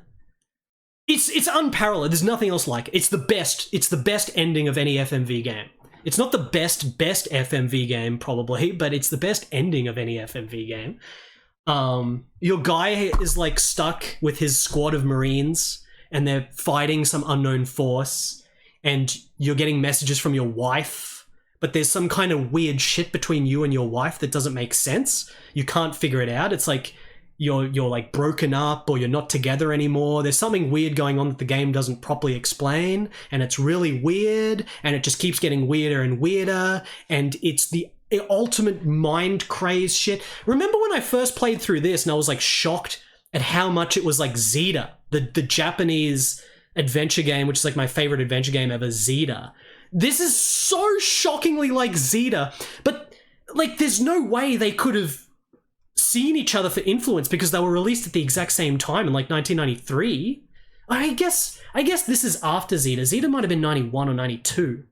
It's unparalleled. There's nothing else like it. It's the best ending of any FMV game. It's not the best FMV game probably, but it's the best ending of any FMV game. Your guy is like stuck with his squad of Marines and they're fighting some unknown force and you're getting messages from your wife, but there's some kind of weird shit between you and your wife that doesn't make sense. You can't figure it out. It's like you're like broken up or you're not together anymore. There's something weird going on that the game doesn't properly explain, and it's really weird and it just keeps getting weirder and weirder, and it's the ultimate mind craze shit. Remember when I first played through this and I was like shocked at how much it was like Zeta, the Japanese adventure game, which is like my favorite adventure game ever, Zeta. This is so shockingly like Zeta, but like there's no way they could have seen each other for influence because they were released at the exact same time in like 1993. I guess this is after Zeta. Zeta might have been 91 or 92.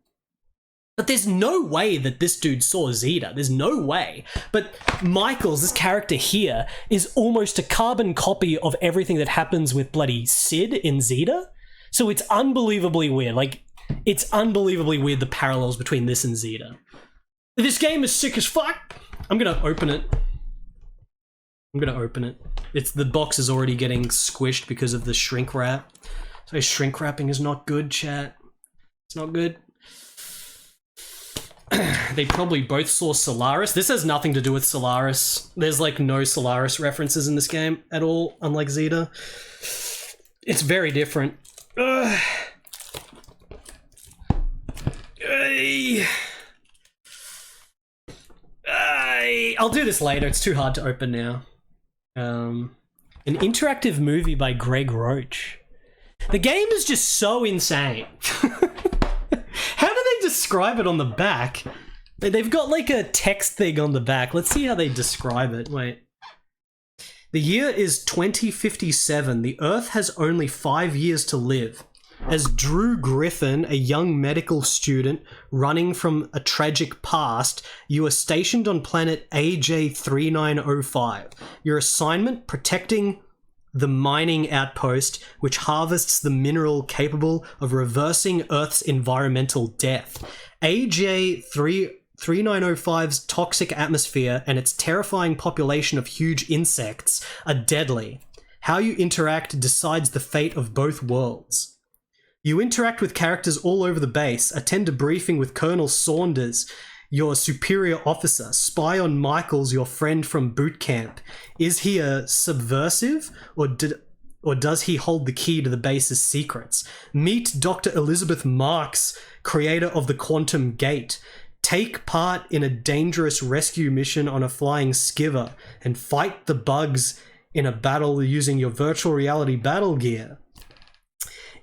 But there's no way that this dude saw Zeta. There's no way. But Michaels, this character here, is almost a carbon copy of everything that happens with bloody Sid in Zeta. So it's unbelievably weird. Like, it's unbelievably weird, the parallels between this and Zeta. This game is sick as fuck. I'm gonna open it. The box is already getting squished because of the shrink wrap. So shrink wrapping is not good, chat. It's not good. They probably both saw Solaris. This has nothing to do with Solaris. There's like no Solaris references in this game at all, unlike Zeta. It's very different. I'll do this later. It's too hard to open now. An interactive movie by Greg Roach. The game is just so insane. How do they describe it on the back? They've got like a text thing on the back. Let's see how they describe it. Wait. The year is 2057. The Earth has only 5 years to live. As Drew Griffin, a young medical student running from a tragic past, you are stationed on planet AJ3905. Your assignment, protecting the mining outpost, which harvests the mineral capable of reversing Earth's environmental death. AJ3905's toxic atmosphere and its terrifying population of huge insects are deadly. How you interact decides the fate of both worlds. You interact with characters all over the base, attend a briefing with Colonel Saunders, your superior officer, spy on Michaels, your friend from boot camp. Is he a subversive, or does he hold the key to the base's secrets? Meet Dr. Elizabeth Marks, creator of the Quantum Gate. Take part in a dangerous rescue mission on a flying skiver, and fight the bugs in a battle using your virtual reality battle gear.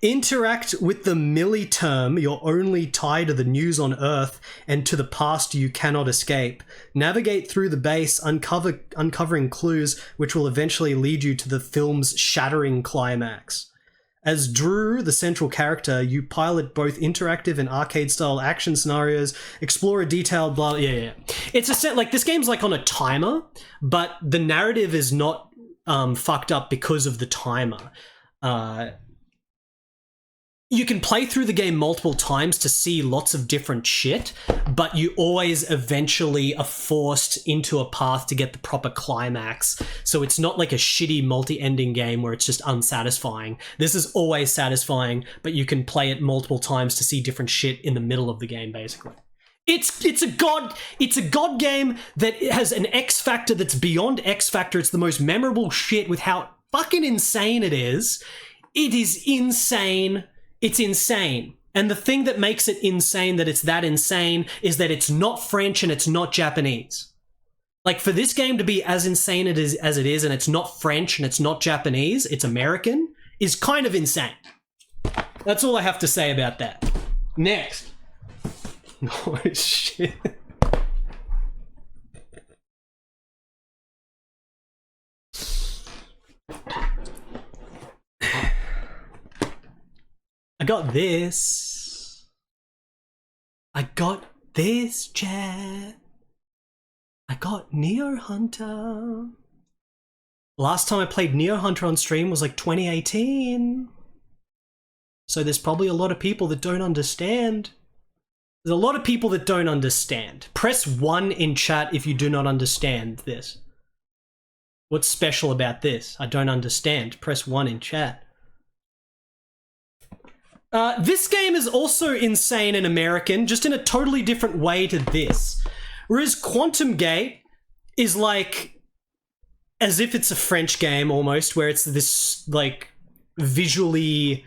Interact with the Milli-term, your only tie to the news on Earth and to the past you cannot escape. Navigate through the base, uncovering clues which will eventually lead you to the film's shattering climax. As Drew, the central character, you pilot both interactive and arcade-style action scenarios, explore a detailed It's a set, like, this game's like on a timer, but the narrative is not fucked up because of the timer. You can play through the game multiple times to see lots of different shit, but you always eventually are forced into a path to get the proper climax. So it's not like a shitty multi-ending game where it's just unsatisfying. This is always satisfying, but you can play it multiple times to see different shit in the middle of the game, basically. It's a god game that has an X factor that's beyond X factor. It's the most memorable shit with how fucking insane it is. It is insane. It's insane. And the thing that makes it insane, that it's that insane, is that it's not French and it's not Japanese. Like, for this game to be as insane as it is, and it's not French and it's not Japanese, it's American, is kind of insane. That's all I have to say about that. Next. Oh, shit. I got this. Chat. I got Neo Hunter. Last time I played Neo Hunter on stream was like 2018. So there's probably a lot of people that don't understand. There's a lot of people that don't understand. Press 1 in chat if you do not understand this. What's special about this? I don't understand. Press 1 in chat. This game is also insane and American, just in a totally different way to this. Whereas Quantum Gate is like, as if it's a French game almost, where it's this, like, visually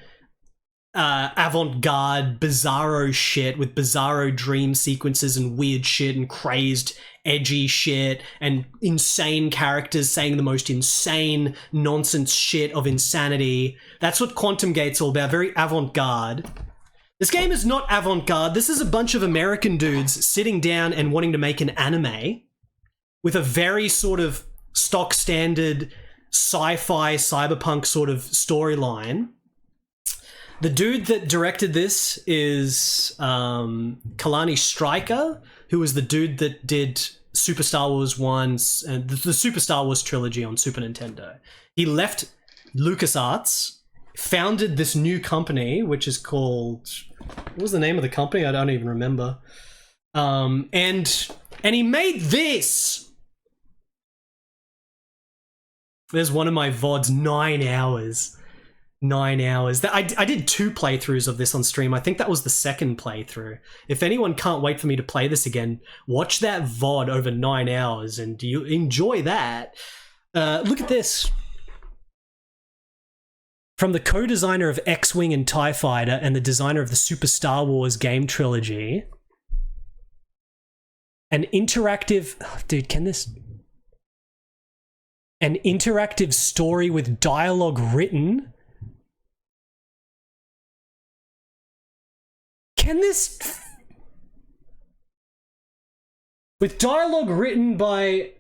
avant-garde, bizarro shit with bizarro dream sequences and weird shit and crazed, edgy shit and insane characters saying the most insane nonsense shit of insanity. That's what Quantum Gate's all about, very avant-garde. This game is not avant-garde. This is a bunch of American dudes sitting down and wanting to make an anime with a very sort of stock standard sci-fi cyberpunk sort of storyline. The dude that directed this is Kalani Stryker, who was the dude that did Super Star Wars 1 and the Super Star Wars trilogy on Super Nintendo. He left LucasArts, founded this new company, which is called... What was the name of the company? I don't even remember. And he made this! There's one of my VODs, 9 hours. 9 hours. I did 2 playthroughs of this on stream. I think that was the second playthrough. If anyone can't wait for me to play this again, watch that VOD over 9 hours and you enjoy that. Look at this. From the co-designer of X-Wing and TIE Fighter and the designer of the Super Star Wars game trilogy, An interactive... oh, dude, can this... An interactive story with dialogue written? Can this... With dialogue written by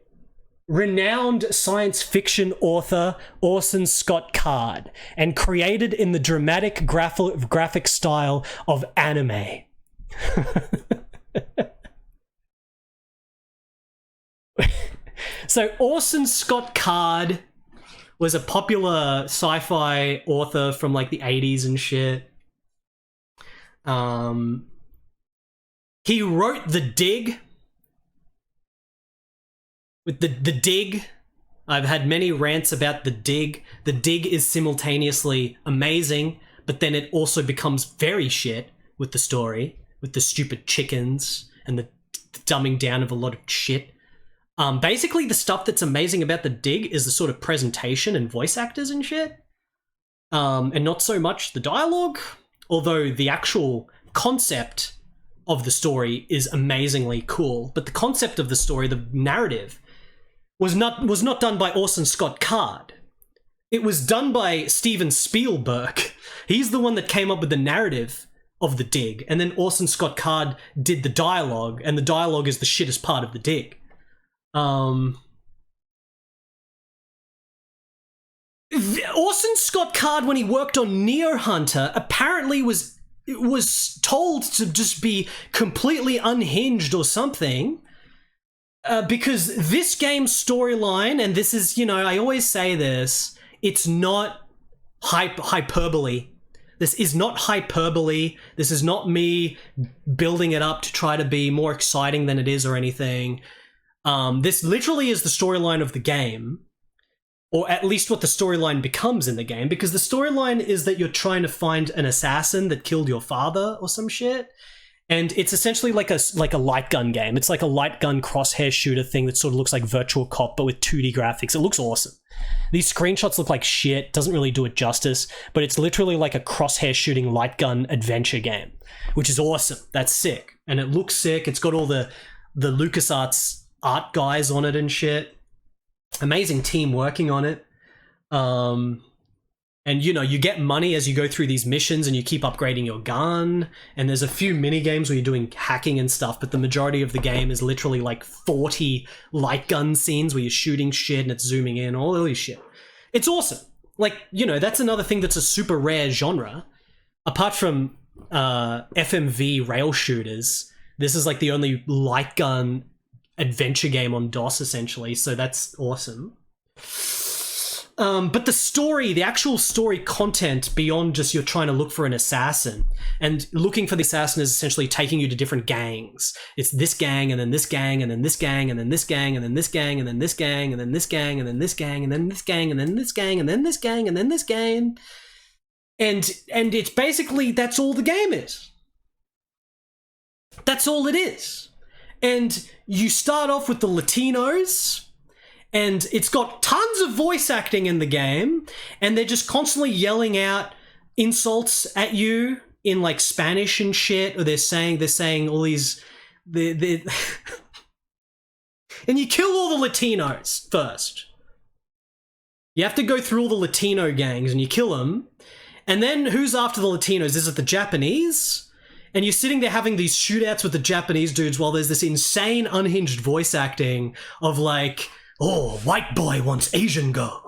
renowned science fiction author Orson Scott Card and created in the dramatic graphic style of anime. So Orson Scott Card was a popular sci-fi author from like the 80s and shit. He wrote The Dig. With the Dig, I've had many rants about The Dig. The Dig is simultaneously amazing, but then it also becomes very shit with the story, with the stupid chickens and the dumbing down of a lot of shit. Basically, the stuff that's amazing about The Dig is the sort of presentation and voice actors and shit, and not so much the dialogue, although the actual concept of the story is amazingly cool. But the concept of the story, the narrative, was not done by Orson Scott Card. It was done by Steven Spielberg. He's the one that came up with the narrative of The Dig, and then Orson Scott Card did the dialogue, and the dialogue is the shittest part of The Dig. Orson Scott Card, when he worked on Neo Hunter, apparently was told to just be completely unhinged or something. Because this game's storyline, and this is, you know, I always say this, it's not hyperbole. This is not hyperbole. This is not me building it up to try to be more exciting than it is or anything. This literally is the storyline of the game, or at least what the storyline becomes in the game, because the storyline is that you're trying to find an assassin that killed your father or some shit. And it's essentially like a light gun game. It's like a light gun crosshair shooter thing that sort of looks like Virtual Cop, but with 2D graphics. It looks awesome. These screenshots look like shit, doesn't really do it justice, but it's literally like a crosshair shooting light gun adventure game, which is awesome. That's sick. And it looks sick. It's got all the LucasArts art guys on it and shit. Amazing team working on it. And, you know, you get money as you go through these missions and you keep upgrading your gun. And there's a few mini games where you're doing hacking and stuff, but the majority of the game is literally like 40 light gun scenes where you're shooting shit and it's zooming in, all this shit. It's awesome. Like, you know, that's another thing that's a super rare genre. Apart from FMV rail shooters, this is like the only light gun adventure game on DOS, essentially, so that's awesome. But the story, the actual story content beyond just you're trying to look for an assassin, and looking for the assassin is essentially taking you to different gangs. It's this gang, and then this gang, and then this gang, and then this gang, and then this gang, and then this gang, and then this gang, and then this gang, and then this gang, and then this gang, and then this gang, and then this gang. And it's basically, that's all the game is. That's all it is. And you start off with the Latinos, and it's got tons of voice acting in the game, and they're just constantly yelling out insults at you in like Spanish and shit, or they're saying all these, and you kill all the Latinos first. You have to go through all the Latino gangs and you kill them, and then who's after the Latinos? Is it the Japanese? And you're sitting there having these shootouts with the Japanese dudes while there's this insane unhinged voice acting of like, oh, white boy wants Asian girl.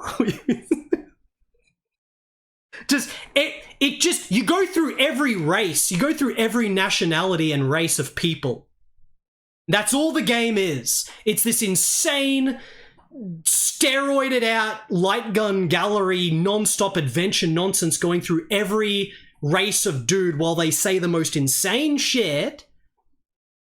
You go through every race, you go through every nationality and race of people. That's all the game is. It's this insane, steroided out light gun gallery, non-stop adventure nonsense going through every race of dude while they say the most insane shit.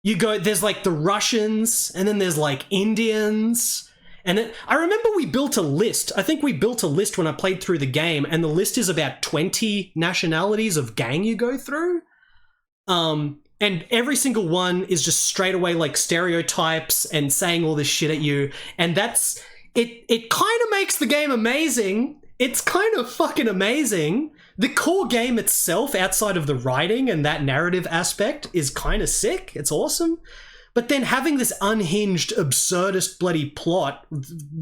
You go, there's like the Russians, and then there's like Indians. And then, I remember we built a list. I think we built a list when I played through the game, and the list is about 20 nationalities of gang you go through. And every single one is just straight away like stereotypes and saying all this shit at you. And that's, it kind of makes the game amazing. It's kind of fucking amazing. The core game itself, outside of the writing and that narrative aspect, is kind of sick. It's awesome. But then having this unhinged, absurdist bloody plot,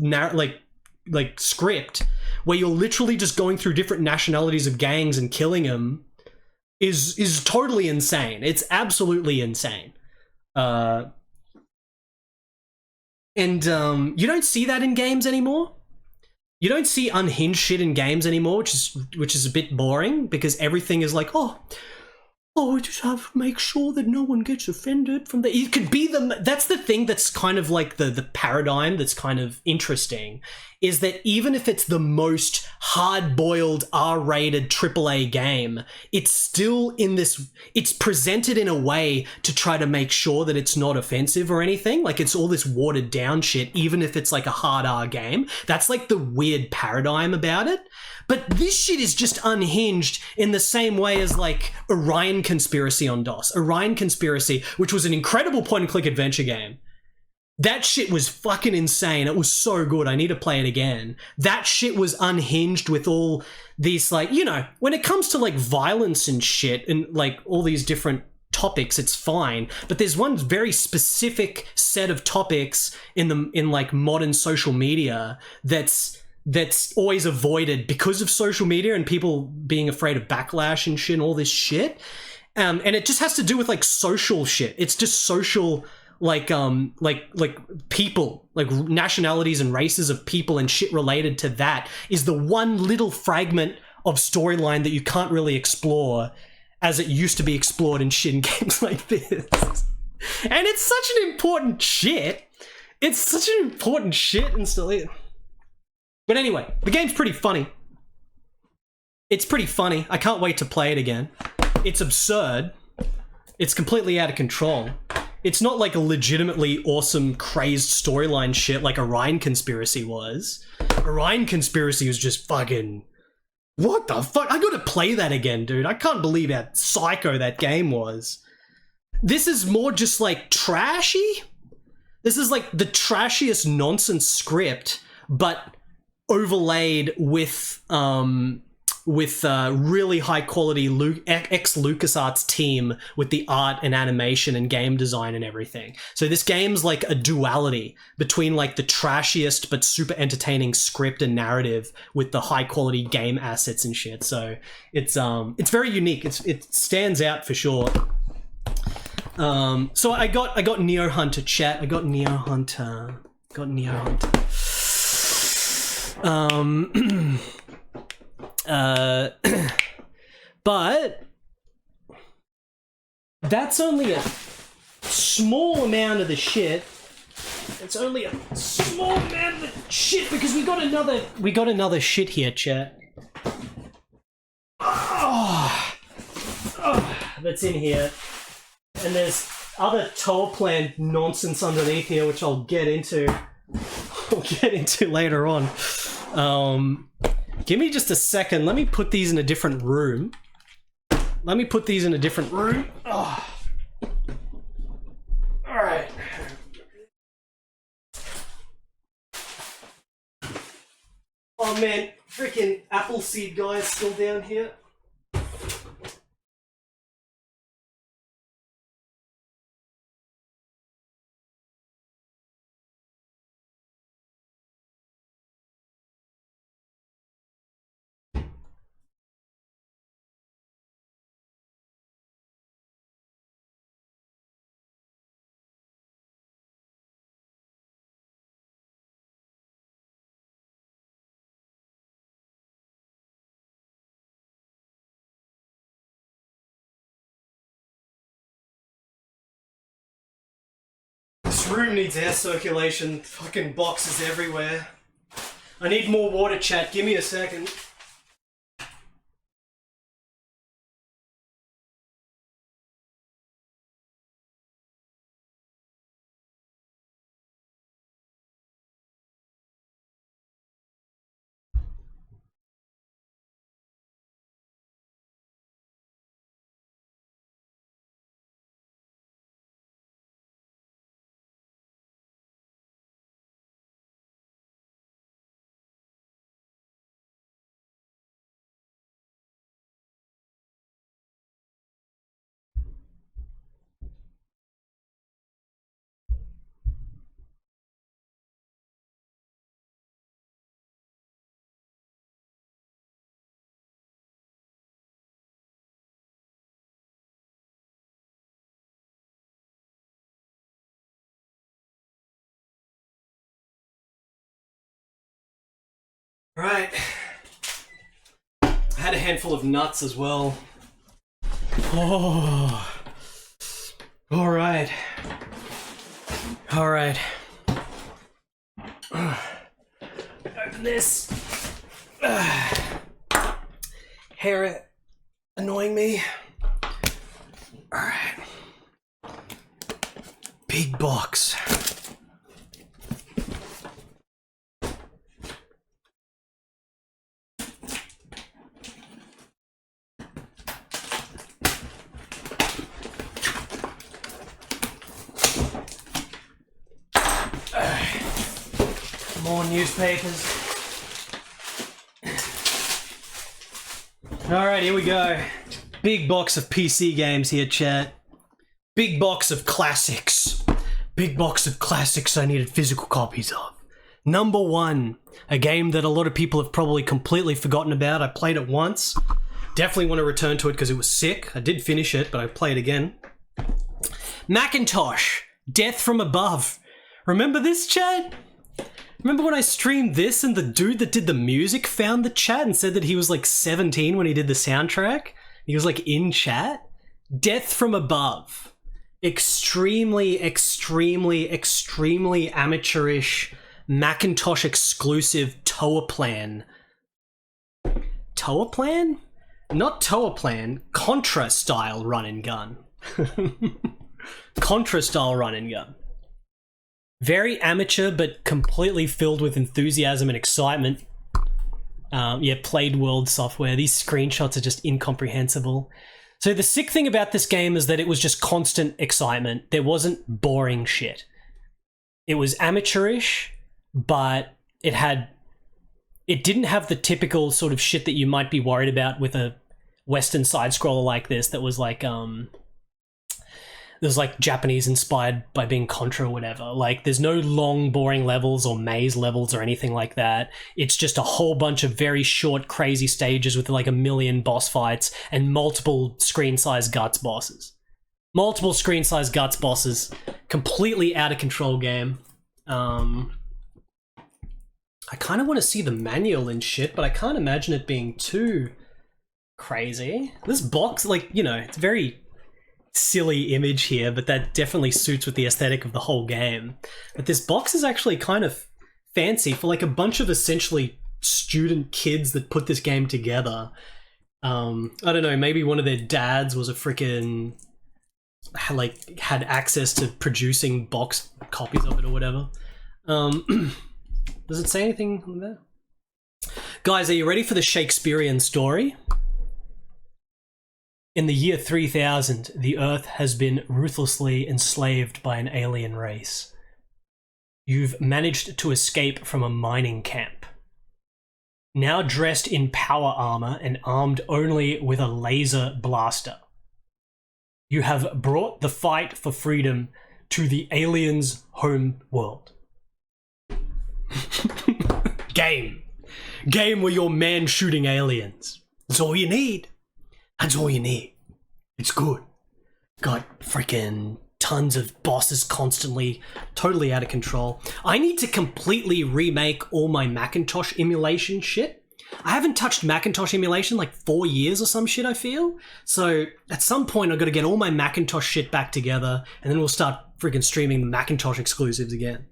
like script, where you're literally just going through different nationalities of gangs and killing them, is totally insane. It's absolutely insane. And you don't see that in games anymore. You don't see unhinged shit in games anymore, which is a bit boring, because everything is like, oh, we just have to make sure that no one gets offended from the... It could be that's the thing that's kind of like the paradigm that's kind of interesting, is that even if it's the most hard-boiled R-rated AAA game, it's still in this... It's presented in a way to try to make sure that it's not offensive or anything. Like, it's all this watered-down shit, even if it's like a hard R game. That's like the weird paradigm about it. But this shit is just unhinged in the same way as, like, Orion Conspiracy on DOS. Orion Conspiracy, which was an incredible point-and-click adventure game. That shit was fucking insane. It was so good. I need to play it again. That shit was unhinged with all these, like, you know, when it comes to, like, violence and shit and, like, all these different topics, it's fine. But there's one very specific set of topics in like, modern social media that's always avoided because of social media and people being afraid of backlash and shit and all this shit. And it just has to do with, like, social shit. It's just social, like people, like nationalities and races of people and shit related to that is the one little fragment of storyline that you can't really explore as it used to be explored in shit in games like this. And it's such an important shit. It's such an important shit and still... But anyway, the game's pretty funny. It's pretty funny. I can't wait to play it again. It's absurd. It's completely out of control. It's not like a legitimately awesome, crazed storyline shit like Orion Conspiracy was. Orion Conspiracy was just fucking... What the fuck? I gotta play that again, dude. I can't believe how psycho that game was. This is more just, like, trashy? This is, like, the trashiest nonsense script, but... overlaid with really high quality ex-LucasArts team with the art and animation and game design and everything. So this game's like a duality between, like, the trashiest but super entertaining script and narrative with the high quality game assets and shit. So it's very unique. It stands out for sure. So I got Neo Hunter, chat. I got Neo Hunter. But that's only a small amount of the shit. It's only a small amount of the shit because we got another shit here, chat. That's in here, and there's other toll plant nonsense underneath here, which I'll get into. Later on. Give me just a second. Let me put these in a different room. Oh. Alright. Oh man, freaking Appleseed guy is still down here. This room needs air circulation. Fucking boxes everywhere. I need more water, chat. Give me a second. Alright. I had a handful of nuts as well. Oh. Alright. Alright. Open this. Hair annoying me. Alright. Big box. More newspapers. Alright, here we go. Big box of PC games here, chat. Big box of classics. Big box of classics I needed physical copies of. Number 1, a game that a lot of people have probably completely forgotten about. I played it once. Definitely want to return to it because it was sick. I did finish it, but I played again. Macintosh, Death from Above. Remember this, chat? Remember when I streamed this and the dude that did the music found the chat and said that he was like 17 when he did the soundtrack? He was like in chat? Death from Above. Extremely, extremely, extremely amateurish Macintosh exclusive Toa Plan. Toa Plan? Not Toa Plan, Contra style run and gun. Contra style run and gun. Very amateur, but completely filled with enthusiasm and excitement. Yeah, Played World software. These screenshots are just incomprehensible. So the sick thing about this game is that it was just constant excitement. There wasn't boring shit. It was amateurish, but it didn't have the typical sort of shit that you might be worried about with a Western side-scroller like this that was like, there's like Japanese inspired by being Contra or whatever. Like there's no long boring levels or maze levels or anything like that. It's just a whole bunch of very short crazy stages with like a million boss fights and multiple screen size guts bosses. Multiple screen size guts bosses. Completely out of control game. I kind of want to see the manual and shit, but I can't imagine it being too crazy. This box, like, you know, it's very silly image here, but that definitely suits with the aesthetic of the whole game. But this box is actually kind of fancy for like a bunch of essentially student kids that put this game together. I don't know, maybe one of their dads was a freaking like had access to producing box copies of it or whatever. Does it say anything on there? Guys, are you ready for the Shakespearean story? In the year 3000, the Earth has been ruthlessly enslaved by an alien race. You've managed to escape from a mining camp. Now dressed in power armor and armed only with a laser blaster, you have brought the fight for freedom to the aliens' home world. Game where you're man shooting aliens. That's all you need. That's all you need. It's good. Got freaking tons of bosses constantly, totally out of control. I need to completely remake all my Macintosh emulation shit. I haven't touched Macintosh emulation like 4 years or some shit, I feel. So at some point I've got to get all my Macintosh shit back together and then we'll start freaking streaming the Macintosh exclusives again.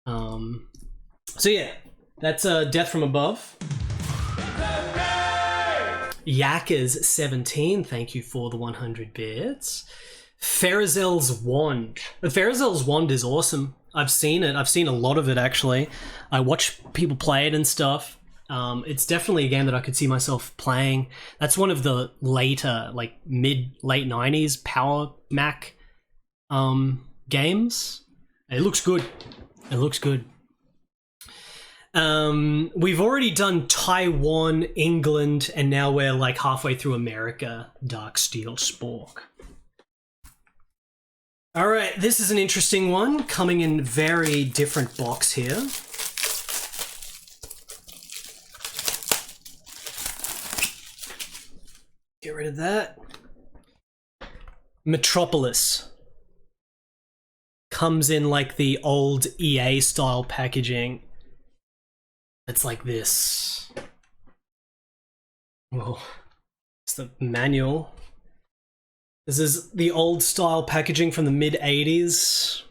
So yeah, that's Death from Above. Yackers17, thank you for the 100 bits. Ferazel's Wand. The Ferazel's Wand is awesome. I've seen it. I've seen a lot of it, actually. I watch people play it and stuff. It's definitely a game that I could see myself playing. That's one of the later, like mid-late 90s Power Mac games. It looks good. It looks good. We've already done Taiwan, England, and now we're like halfway through America. Dark Steel Spork. Alright, this is an interesting one, coming in very different box here. Get rid of that. Metropolis. Comes in like the old EA style packaging. It's like this. Well, it's the manual. This is the old style packaging from the mid 80s.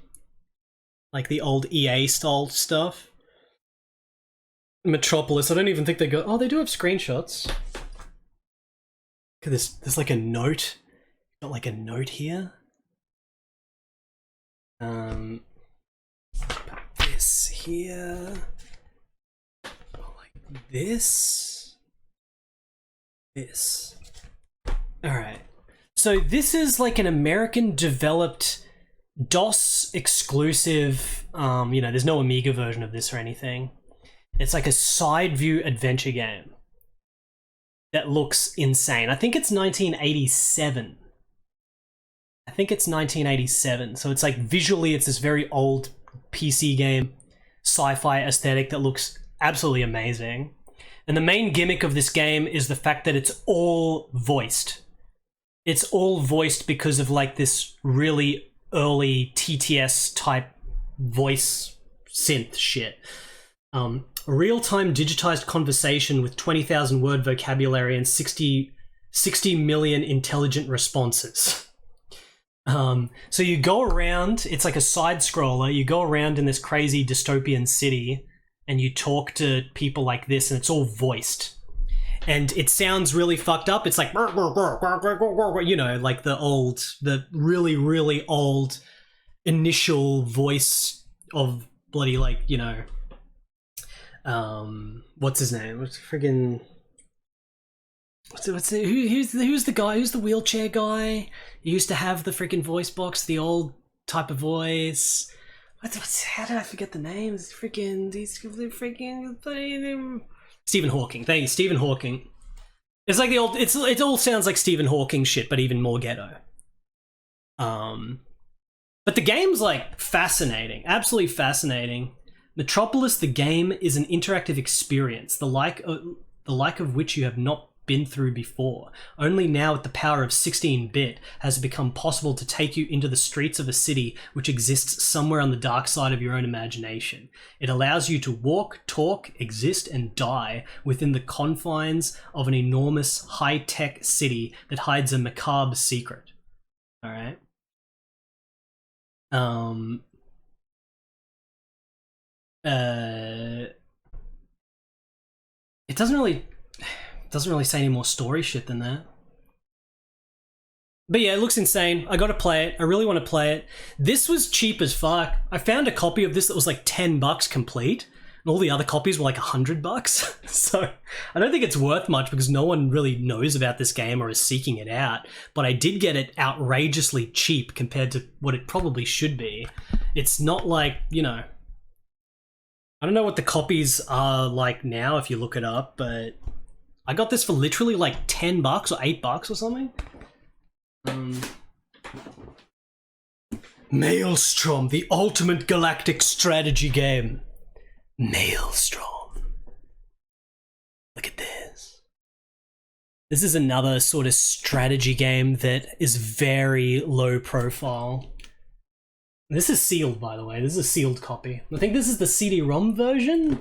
Like the old EA style stuff. Metropolis, I don't even think they go. Oh, they do have screenshots. Look at this. There's like a note. Got like a note here. Put this here. Like this. This. Alright. So this is like an American developed DOS exclusive, you know, there's no Amiga version of this or anything. It's like a side view adventure game that looks insane. I think it's 1987. So it's like visually it's this very old PC game, sci-fi aesthetic that looks absolutely amazing. And the main gimmick of this game is the fact that it's all voiced. It's all voiced because of like this really early TTS type voice synth shit. Real-time digitized conversation with 20,000 word vocabulary and 60 million intelligent responses. So you go around, it's like a side scroller, you go around in this crazy dystopian city and you talk to people like this and it's all voiced. And it sounds really fucked up. It's like, you know, like the really, really old initial voice of bloody, like, you know, what's his name? Who's the guy? Who's the wheelchair guy? He used to have the freaking voice box, the old type of voice. How did I forget the names? Stephen Hawking. Thank you, Stephen Hawking. It's like the old. It all sounds like Stephen Hawking shit, but even more ghetto. But the game's like fascinating, absolutely fascinating. Metropolis, the game, is an interactive experience, the like of which you have not been through before. Only now, with the power of 16-bit, has it become possible to take you into the streets of a city which exists somewhere on the dark side of your own imagination. It allows you to walk, talk, exist, and die within the confines of an enormous, high-tech city that hides a macabre secret. Alright? It doesn't really say any more story shit than that. But yeah, it looks insane. I gotta play it. I really want to play it. This was cheap as fuck. I found a copy of this that was like $10 complete, and all the other copies were like $100. So I don't think it's worth much because no one really knows about this game or is seeking it out. But I did get it outrageously cheap compared to what it probably should be. It's not like, you know, I don't know what the copies are like now if you look it up, but I got this for literally like $10 or $8 or something. Maelstrom, the ultimate galactic strategy game. Maelstrom. Look at this. This is another sort of strategy game that is very low profile. This is sealed, by the way. This is a sealed copy. I think this is the CD-ROM version.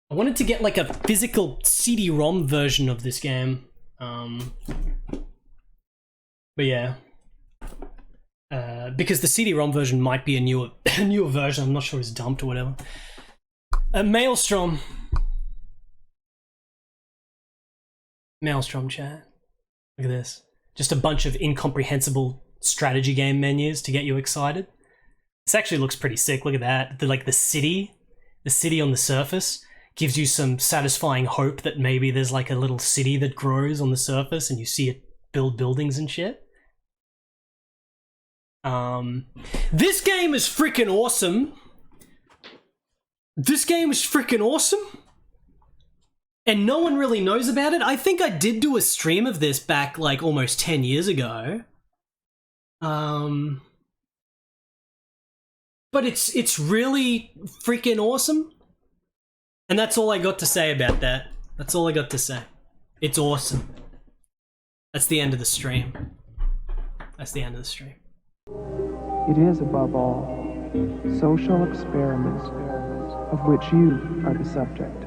I wanted to get like a physical CD-ROM version of this game. But yeah. Because the CD-ROM version might be a newer version. I'm not sure it's dumped or whatever. Maelstrom. Maelstrom chat. Look at this. Just a bunch of incomprehensible strategy game menus to get you excited. This actually looks pretty sick. Look at that. The city on the surface gives you some satisfying hope that maybe there's like a little city that grows on the surface and you see it build buildings and shit. This game is freaking awesome. This game is freaking awesome. And no one really knows about it. I think I did do a stream of this back like almost 10 years ago. But it's really freaking awesome. And that's all I got to say about that. That's all I got to say. It's awesome. That's the end of the stream. That's the end of the stream. It is, above all, social experiments of which you are the subject.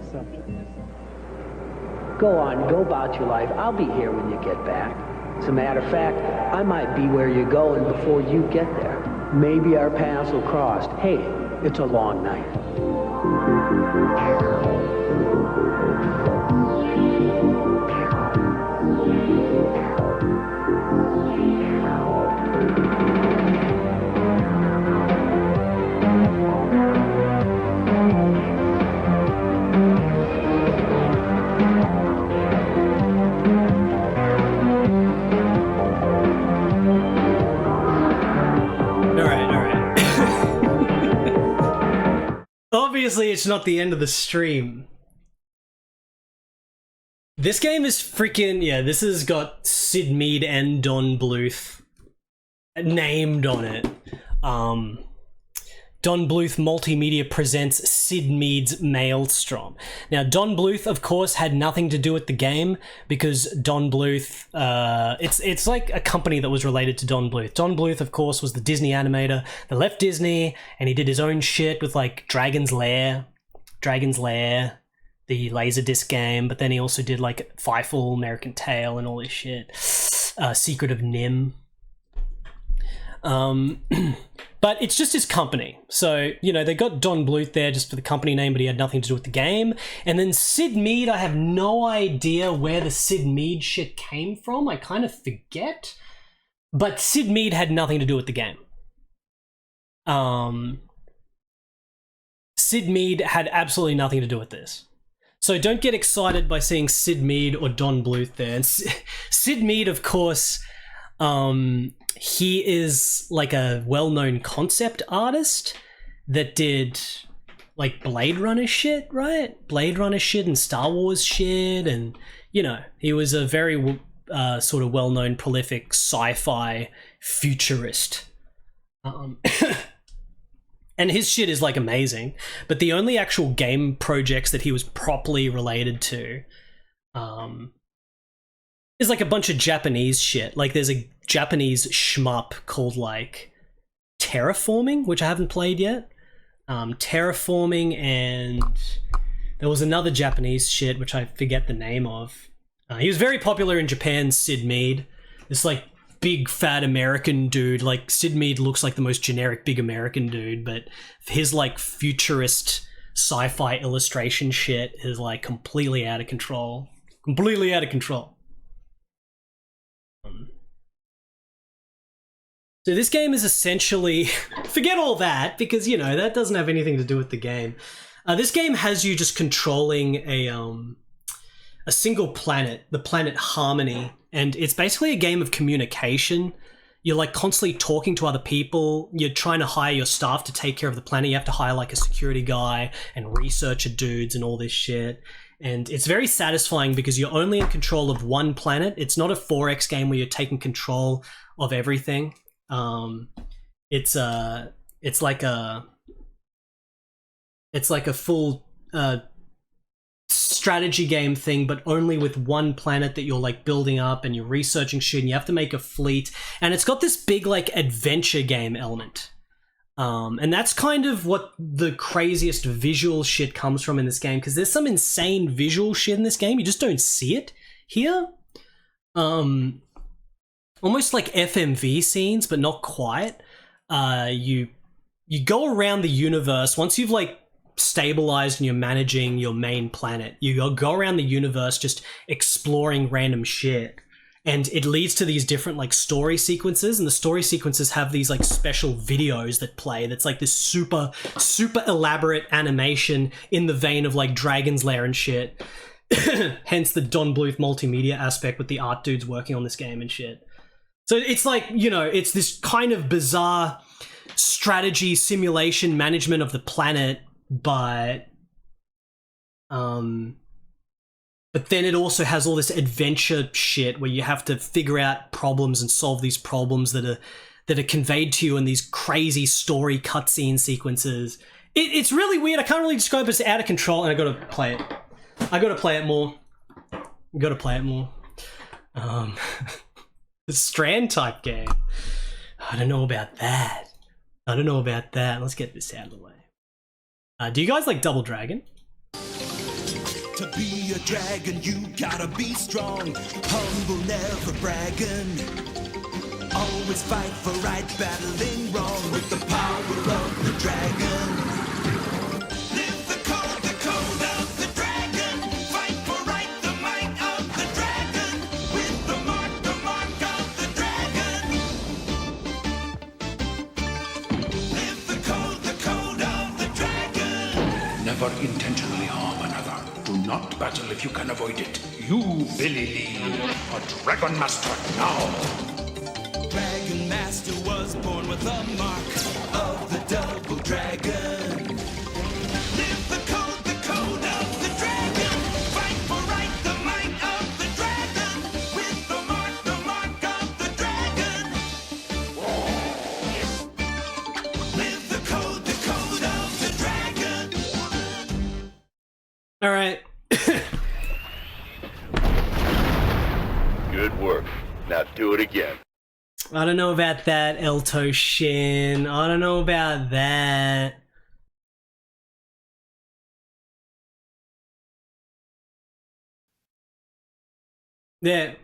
Go on, go about your life. I'll be here when you get back. As a matter of fact, I might be where you're going before you get there. Maybe our paths will cross. Hey, it's a long night. Obviously, it's not the end of the stream. This game is freaking... Yeah, this has got Sid Mead and Don Bluth named on it. Don Bluth Multimedia presents Sid Mead's Maelstrom. Now, Don Bluth, of course, had nothing to do with the game because Don Bluth, it's like a company that was related to Don Bluth. Don Bluth, of course, was the Disney animator that left Disney, and he did his own shit with like Dragon's Lair, the Laserdisc game, but then he also did like Firewall, American Tail, and all this shit. Secret of Nim. But it's just his company. So, you know, they got Don Bluth there just for the company name, but he had nothing to do with the game. And then Sid Mead, I have no idea where the Sid Mead shit came from. I kind of forget. But Sid Mead had nothing to do with the game. Sid Mead had absolutely nothing to do with this. So don't get excited by seeing Sid Mead or Don Bluth there. And Sid Mead, of course... he is like a well-known concept artist that did like Blade Runner shit, right? Blade Runner shit and Star Wars shit, and you know, he was a very sort of well-known prolific sci-fi futurist. And his shit is like amazing, but the only actual game projects that he was properly related to is like a bunch of Japanese shit. Like there's a Japanese shmup called like Terraforming, which I haven't played yet. Terraforming, and there was another Japanese shit which I forget the name of. He was very popular in Japan, Sid Mead. This like big fat American dude. Like Sid Mead looks like the most generic big American dude, but his like futurist sci-fi illustration shit is like completely out of control. Completely out of control. So this game is essentially, forget all that, because, you know, that doesn't have anything to do with the game. This game has you just controlling a single planet, the planet Harmony, and it's basically a game of communication. You're like constantly talking to other people. You're trying to hire your staff to take care of the planet. You have to hire like a security guy and researcher dudes and all this shit. And it's very satisfying because you're only in control of one planet. It's not a 4X game where you're taking control of everything. It's like a full strategy game thing, but only with one planet that you're like building up and you're researching shit and you have to make a fleet, and it's got this big like adventure game element. And that's kind of what the craziest visual shit comes from in this game, because there's some insane visual shit in this game. You just don't see it here. Almost like FMV scenes, but not quite. You go around the universe once you've like stabilized and you're managing your main planet. You go around the universe just exploring random shit, and it leads to these different like story sequences, and the story sequences have these like special videos that play. That's like this super elaborate animation in the vein of like Dragon's Lair and shit. Hence the Don Bluth multimedia aspect with the art dudes working on this game and shit. So it's like, you know, it's this kind of bizarre strategy simulation management of the planet, but then it also has all this adventure shit where you have to figure out problems and solve these problems that are conveyed to you in these crazy story cutscene sequences. It's really weird. I can't really describe it as out of control, and I gotta play it. I gotta play it more. The Strand type game. I don't know about that. Let's get this out of the way. Do you guys like Double Dragon? To be a dragon, you gotta be strong. Humble, never bragging. Always fight for right, battling wrong with the power of the dragon. Live the code of the dragon. Fight for right, the might of the dragon. With the mark of the dragon. Live the code of the dragon. Never intentionally harm another. Do not battle if you can avoid it. You, Billy Lee, a Dragon Master now. Dragon Master was born with a mark of the double dragon. Live the code of the dragon. Fight for right, the might of the dragon. With the mark of the dragon. Live the code of the dragon. All right. Good work. Now do it again. I don't know about that, Elto Shin. I don't know about that. Yeah.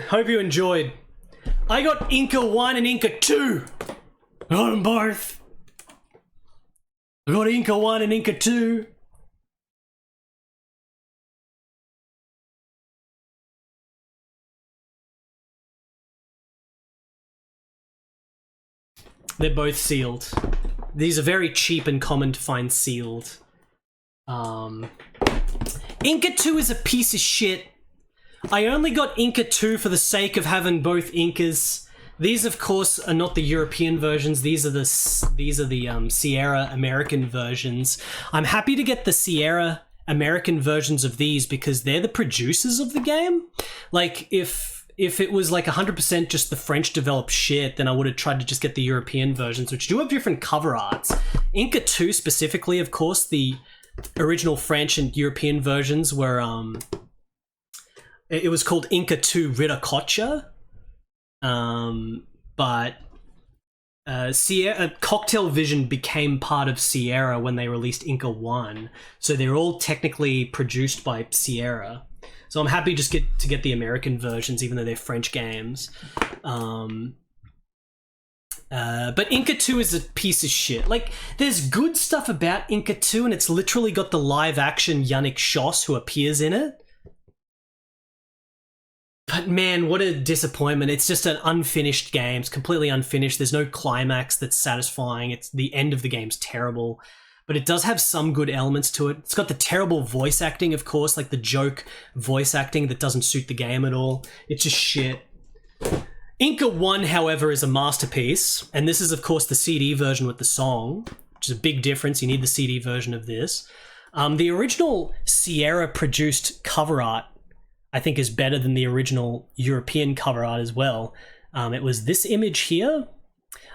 Hope you enjoyed. I got Inca 1 and Inca 2. I got them both. I got Inca 1 and Inca 2. They're both sealed. These are very cheap and common to find sealed. Inca 2 is a piece of shit. I only got Inca 2 for the sake of having both Incas. These, of course, are not the European versions. These are the Sierra American versions. I'm happy to get the Sierra American versions of these because they're the producers of the game. Like, if it was like 100% just the French developed shit, then I would have tried to just get the European versions, which do have different cover arts. Inca 2 specifically, of course, the original French and European versions were, it was called Inca 2 Ritter-Kocha. But Sierra Cocktail Vision became part of Sierra when they released Inca 1. So they're all technically produced by Sierra. So I'm happy just to get the American versions, even though they're French games. But Inca 2 is a piece of shit. Like, there's good stuff about Inca 2, and it's literally got the live-action Yannick Schoss who appears in it. But man, what a disappointment. It's just an unfinished game. It's completely unfinished. There's no climax that's satisfying. It's the end of the game's terrible. But it does have some good elements to it. It's got the terrible voice acting, of course, like the joke voice acting that doesn't suit the game at all. It's just shit. Inca 1, however, is a masterpiece. And this is, of course, the CD version with the song, which is a big difference. You need the CD version of this. The original Sierra-produced cover art, I think, is better than the original European cover art as well. It was this image here.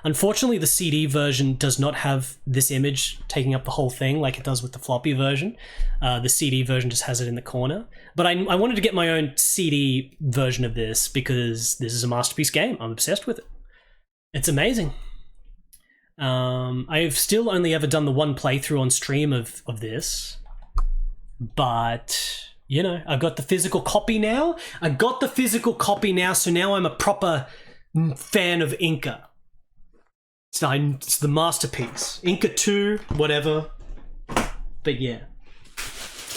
Unfortunately, the CD version does not have this image taking up the whole thing like it does with the floppy version. The CD version just has it in the corner. But I wanted to get my own CD version of this because this is a masterpiece game. I'm obsessed with it. It's amazing. I've still only ever done the one playthrough on stream of this. But, you know, I've got the physical copy now. I got the physical copy now, so now I'm a proper fan of Inca. It's the masterpiece. Inca 2, whatever. But yeah.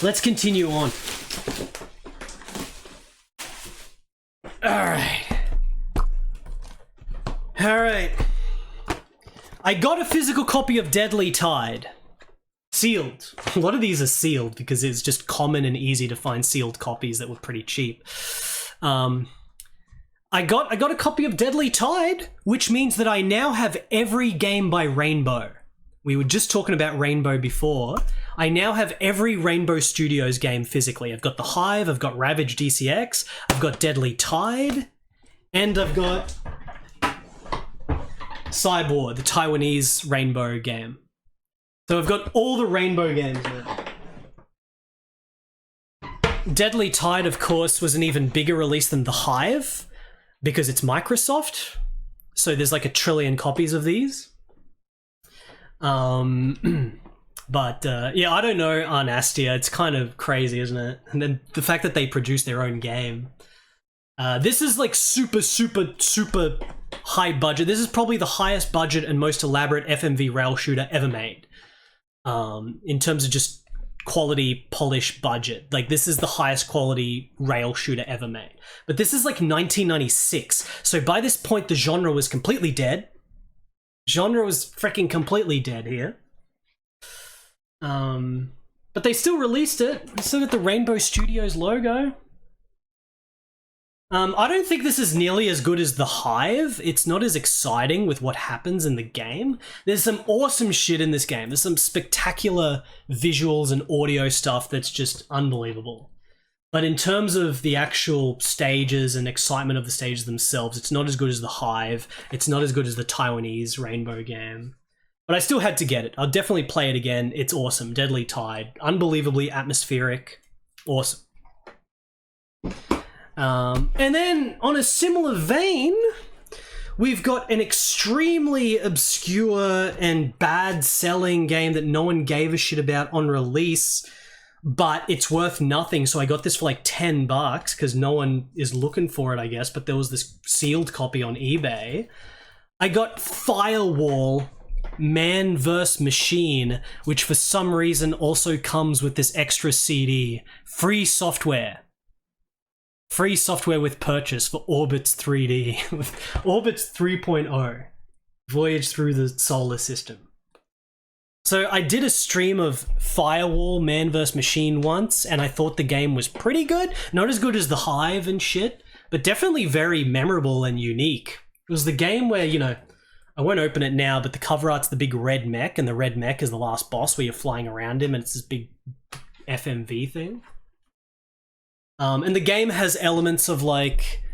Let's continue on. Alright. I got a physical copy of Deadly Tide. Sealed. A lot of these are sealed because it's just common and easy to find sealed copies that were pretty cheap. I got a copy of Deadly Tide, which means that I now have every game by Rainbow. We were just talking about Rainbow before. I now have every Rainbow Studios game physically. I've got The Hive, I've got Ravage DCX, I've got Deadly Tide, and I've got Cybwar, the Taiwanese Rainbow game. So I've got all the Rainbow games now. Deadly Tide, of course, was an even bigger release than The Hive, because it's Microsoft, so there's like 1 trillion copies of these. But yeah, I don't know Arnastia. It's kind of crazy, isn't it? And then the fact that they produce their own game. This is like super high budget. This is probably the highest budget and most elaborate FMV rail shooter ever made. In terms of just quality, polish, budget. Like, this is the highest quality rail shooter ever made. But this is like 1996. So by this point, the genre was completely dead. Genre was freaking completely dead here. But they still released it. They still got the Rainbow Studios logo. I don't think this is nearly as good as The Hive. It's not as exciting with what happens in the game. There's some awesome shit in this game. There's some spectacular visuals and audio stuff that's just unbelievable. But in terms of the actual stages and excitement of the stages themselves, it's not as good as The Hive. It's not as good as the Taiwanese Rainbow game. But I still had to get it. I'll definitely play it again. It's awesome. Deadly Tide. Unbelievably atmospheric. Awesome. And then, on a similar vein, we've got an extremely obscure and bad-selling game that no one gave a shit about on release, but it's worth nothing, so I got this for like $10, because no one is looking for it, I guess, but there was this sealed copy on eBay. I got Firewall, Man vs. Machine, which for some reason also comes with this extra CD. Free software. Free software with purchase for Orbits 3D. Orbits 3.0. Voyage through the solar system. So I did a stream of Firewall, Man vs. Machine once, and I thought the game was pretty good. Not as good as The Hive and shit, but definitely very memorable and unique. It was the game where, you know, I won't open it now, but the cover art's the big red mech, and the red mech is the last boss where you're flying around him, and it's this big FMV thing. And the game has elements of like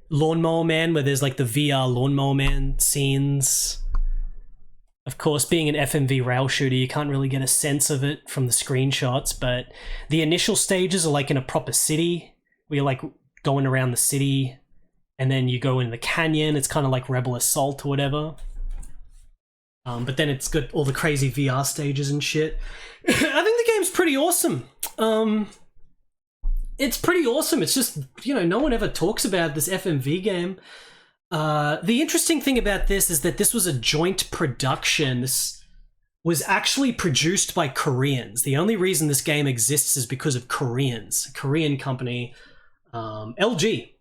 Lawnmower Man, where there's like the VR Lawnmower Man scenes. Of course, being an FMV rail shooter, you can't really get a sense of it from the screenshots, but the initial stages are like in a proper city, where you're like going around the city, and then you go in the canyon. It's kind of like Rebel Assault or whatever. But then it's got all the crazy VR stages and shit. I think the game's pretty awesome. It's pretty awesome. It's just, you know, no one ever talks about this FMV game. The interesting thing about this is that this was a joint production. This was actually produced by Koreans. The only reason this game exists is because of Koreans. A Korean company, LG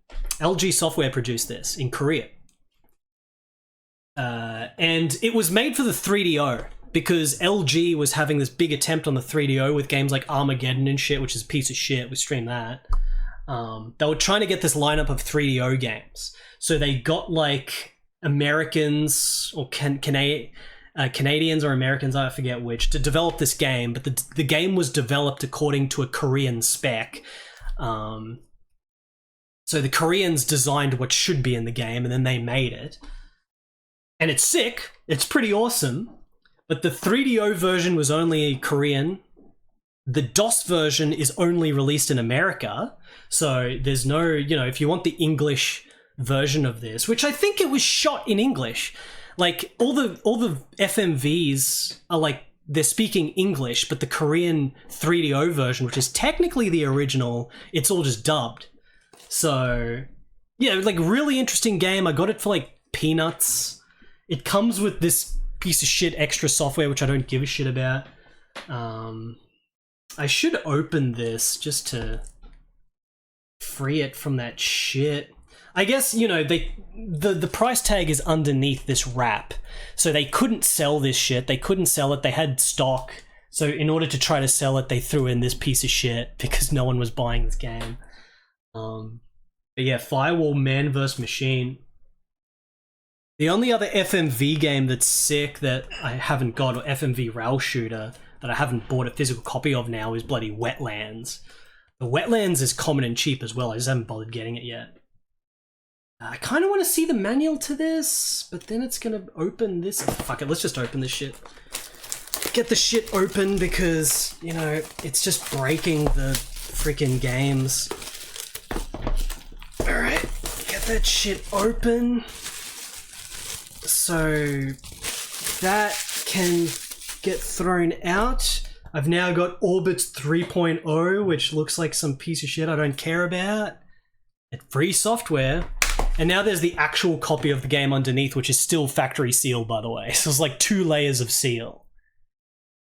Software produced this in Korea. And it was made for the 3DO. Because LG was having this big attempt on the 3DO with games like Armageddon and shit, which is a piece of shit. We streamed that. They were trying to get this lineup of 3DO games. So they got like Americans or Canadians or Americans, I forget which, to develop this game. But the game was developed according to a Korean spec. So the Koreans designed what should be in the game, and then they made it. And it's sick. It's pretty awesome. But the 3DO version was only Korean. The DOS version is only released in America. So there's no, you know, if you want the English version of this, which I think it was shot in English. Like all the FMVs are like, they're speaking English, but the Korean 3DO version, which is technically the original, it's all just dubbed. So yeah, like really interesting game. I got it for like peanuts. It comes with this piece of shit extra software, which I don't give a shit about. I should open this just to free it from that shit. I guess, you know, the price tag is underneath this wrap, so they couldn't sell this shit. They couldn't sell it. They had stock, so in order to try to sell it, they threw in this piece of shit because no one was buying this game. But yeah, Firewall, Man vs. Machine. The only other FMV game that's sick that I haven't got, or FMV rail shooter that I haven't bought a physical copy of now, is bloody Wetlands. The Wetlands is common and cheap as well. I just haven't bothered getting it yet. I kind of want to see the manual to this, but then it's going to open this. Fuck it, let's just open this shit. Get the shit open because, you know, it's just breaking the freaking games. Alright, get that shit open. So that can get thrown out. I've now got Orbits 3.0, which looks like some piece of shit I don't care about. It's free software. And now there's the actual copy of the game underneath, which is still factory sealed, by the way. So it's like 2 layers of seal.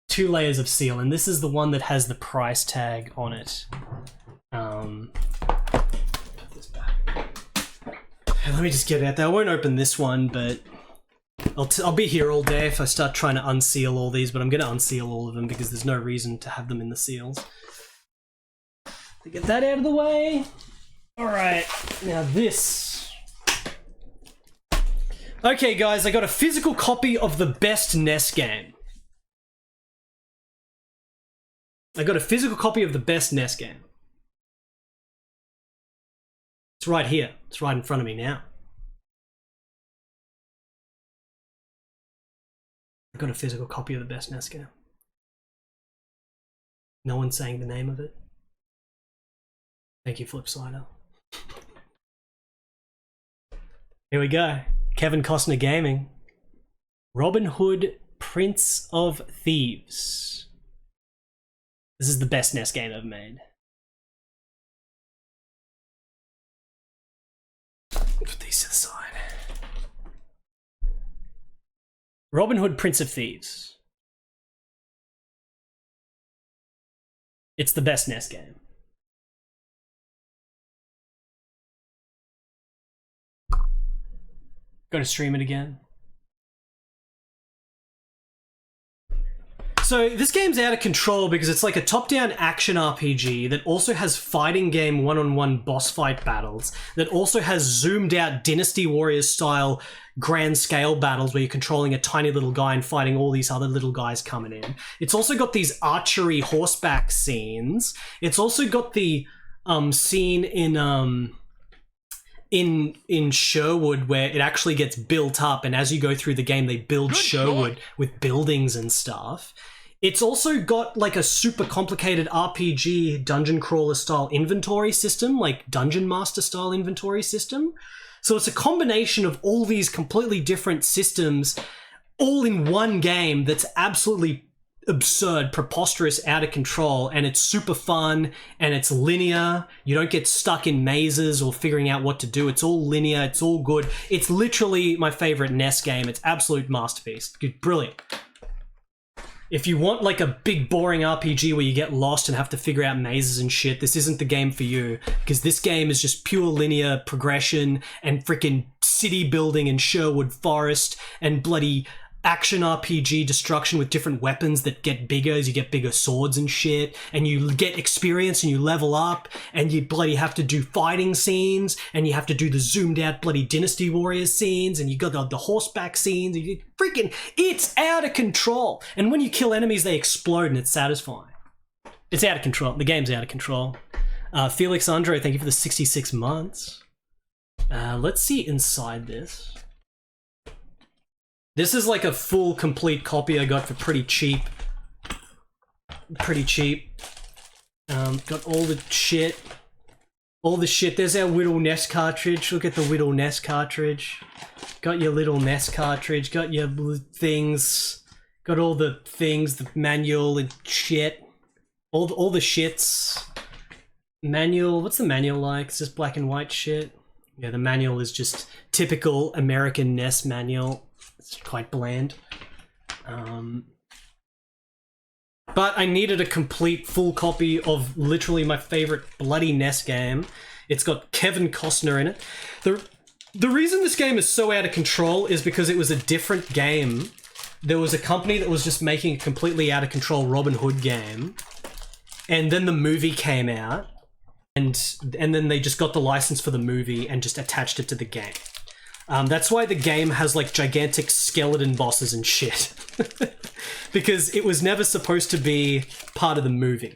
2 layers of seal, and this is the one that has the price tag on it. Put this back. Let me just get it out there. I won't open this one, but I'll be here all day if I start trying to unseal all these, but I'm going to unseal all of them because there's no reason to have them in the seals. To get that out of the way. Alright, now this. Okay guys, I got a physical copy of the best NES game. I got a physical copy of the best NES game. It's right here. It's right in front of me now. I got a physical copy of the best NES game. No one's saying the name of it. Thank you, Flipsider. Here we go. Kevin Costner Gaming. Robin Hood, Prince of Thieves. This is the best NES game ever made. Put these to the side. Robin Hood, Prince of Thieves. It's the best NES game. Go to stream it again. So this game's out of control because it's like a top-down action RPG that also has fighting game one-on-one boss fight battles, that also has zoomed-out Dynasty Warriors style grand scale battles where you're controlling a tiny little guy and fighting all these other little guys coming in. It's also got these archery horseback scenes. It's also got the scene in Sherwood where it actually gets built up, and as you go through the game they build Sherwood with buildings and stuff. It's also got like a super complicated RPG dungeon crawler style inventory system, like Dungeon Master style inventory system. So it's a combination of all these completely different systems all in one game that's absolutely absurd, preposterous, out of control, and it's super fun, and it's linear. You don't get stuck in mazes or figuring out what to do. It's all linear, it's all good. It's literally my favorite NES game. It's absolute masterpiece. Brilliant. If you want like a big boring RPG where you get lost and have to figure out mazes and shit, this isn't the game for you, because this game is just pure linear progression and freaking city building in Sherwood Forest and bloody action RPG destruction with different weapons that get bigger as you get bigger swords and shit, and you get experience and you level up, and you bloody have to do fighting scenes, and you have to do the zoomed out bloody Dynasty Warriors scenes, and you got the horseback scenes, and it's out of control. And when you kill enemies they explode and it's satisfying. It's out of control. The game's out of control. Felix Andre, thank you for the 66 months. Let's see inside this. This is like a full, complete copy I got for pretty cheap. Pretty cheap. Got all the shit. All the shit. There's our Whittle NES cartridge. Look at the Whittle NES cartridge. Got your little NES cartridge. Got your things. Got all the things, the manual and shit. All the shits. Manual. What's the manual like? It's just black and white shit. Yeah, the manual is just typical American NES manual. It's quite bland. But I needed a complete full copy of literally my favorite bloody NES game. It's got Kevin Costner in it. The reason this game is so out of control is because it was a different game. There was a company that was just making a completely out of control Robin Hood game. And then the movie came out. And then they just got the license for the movie and just attached it to the game. That's why the game has like gigantic skeleton bosses and shit. Because it was never supposed to be part of the movie.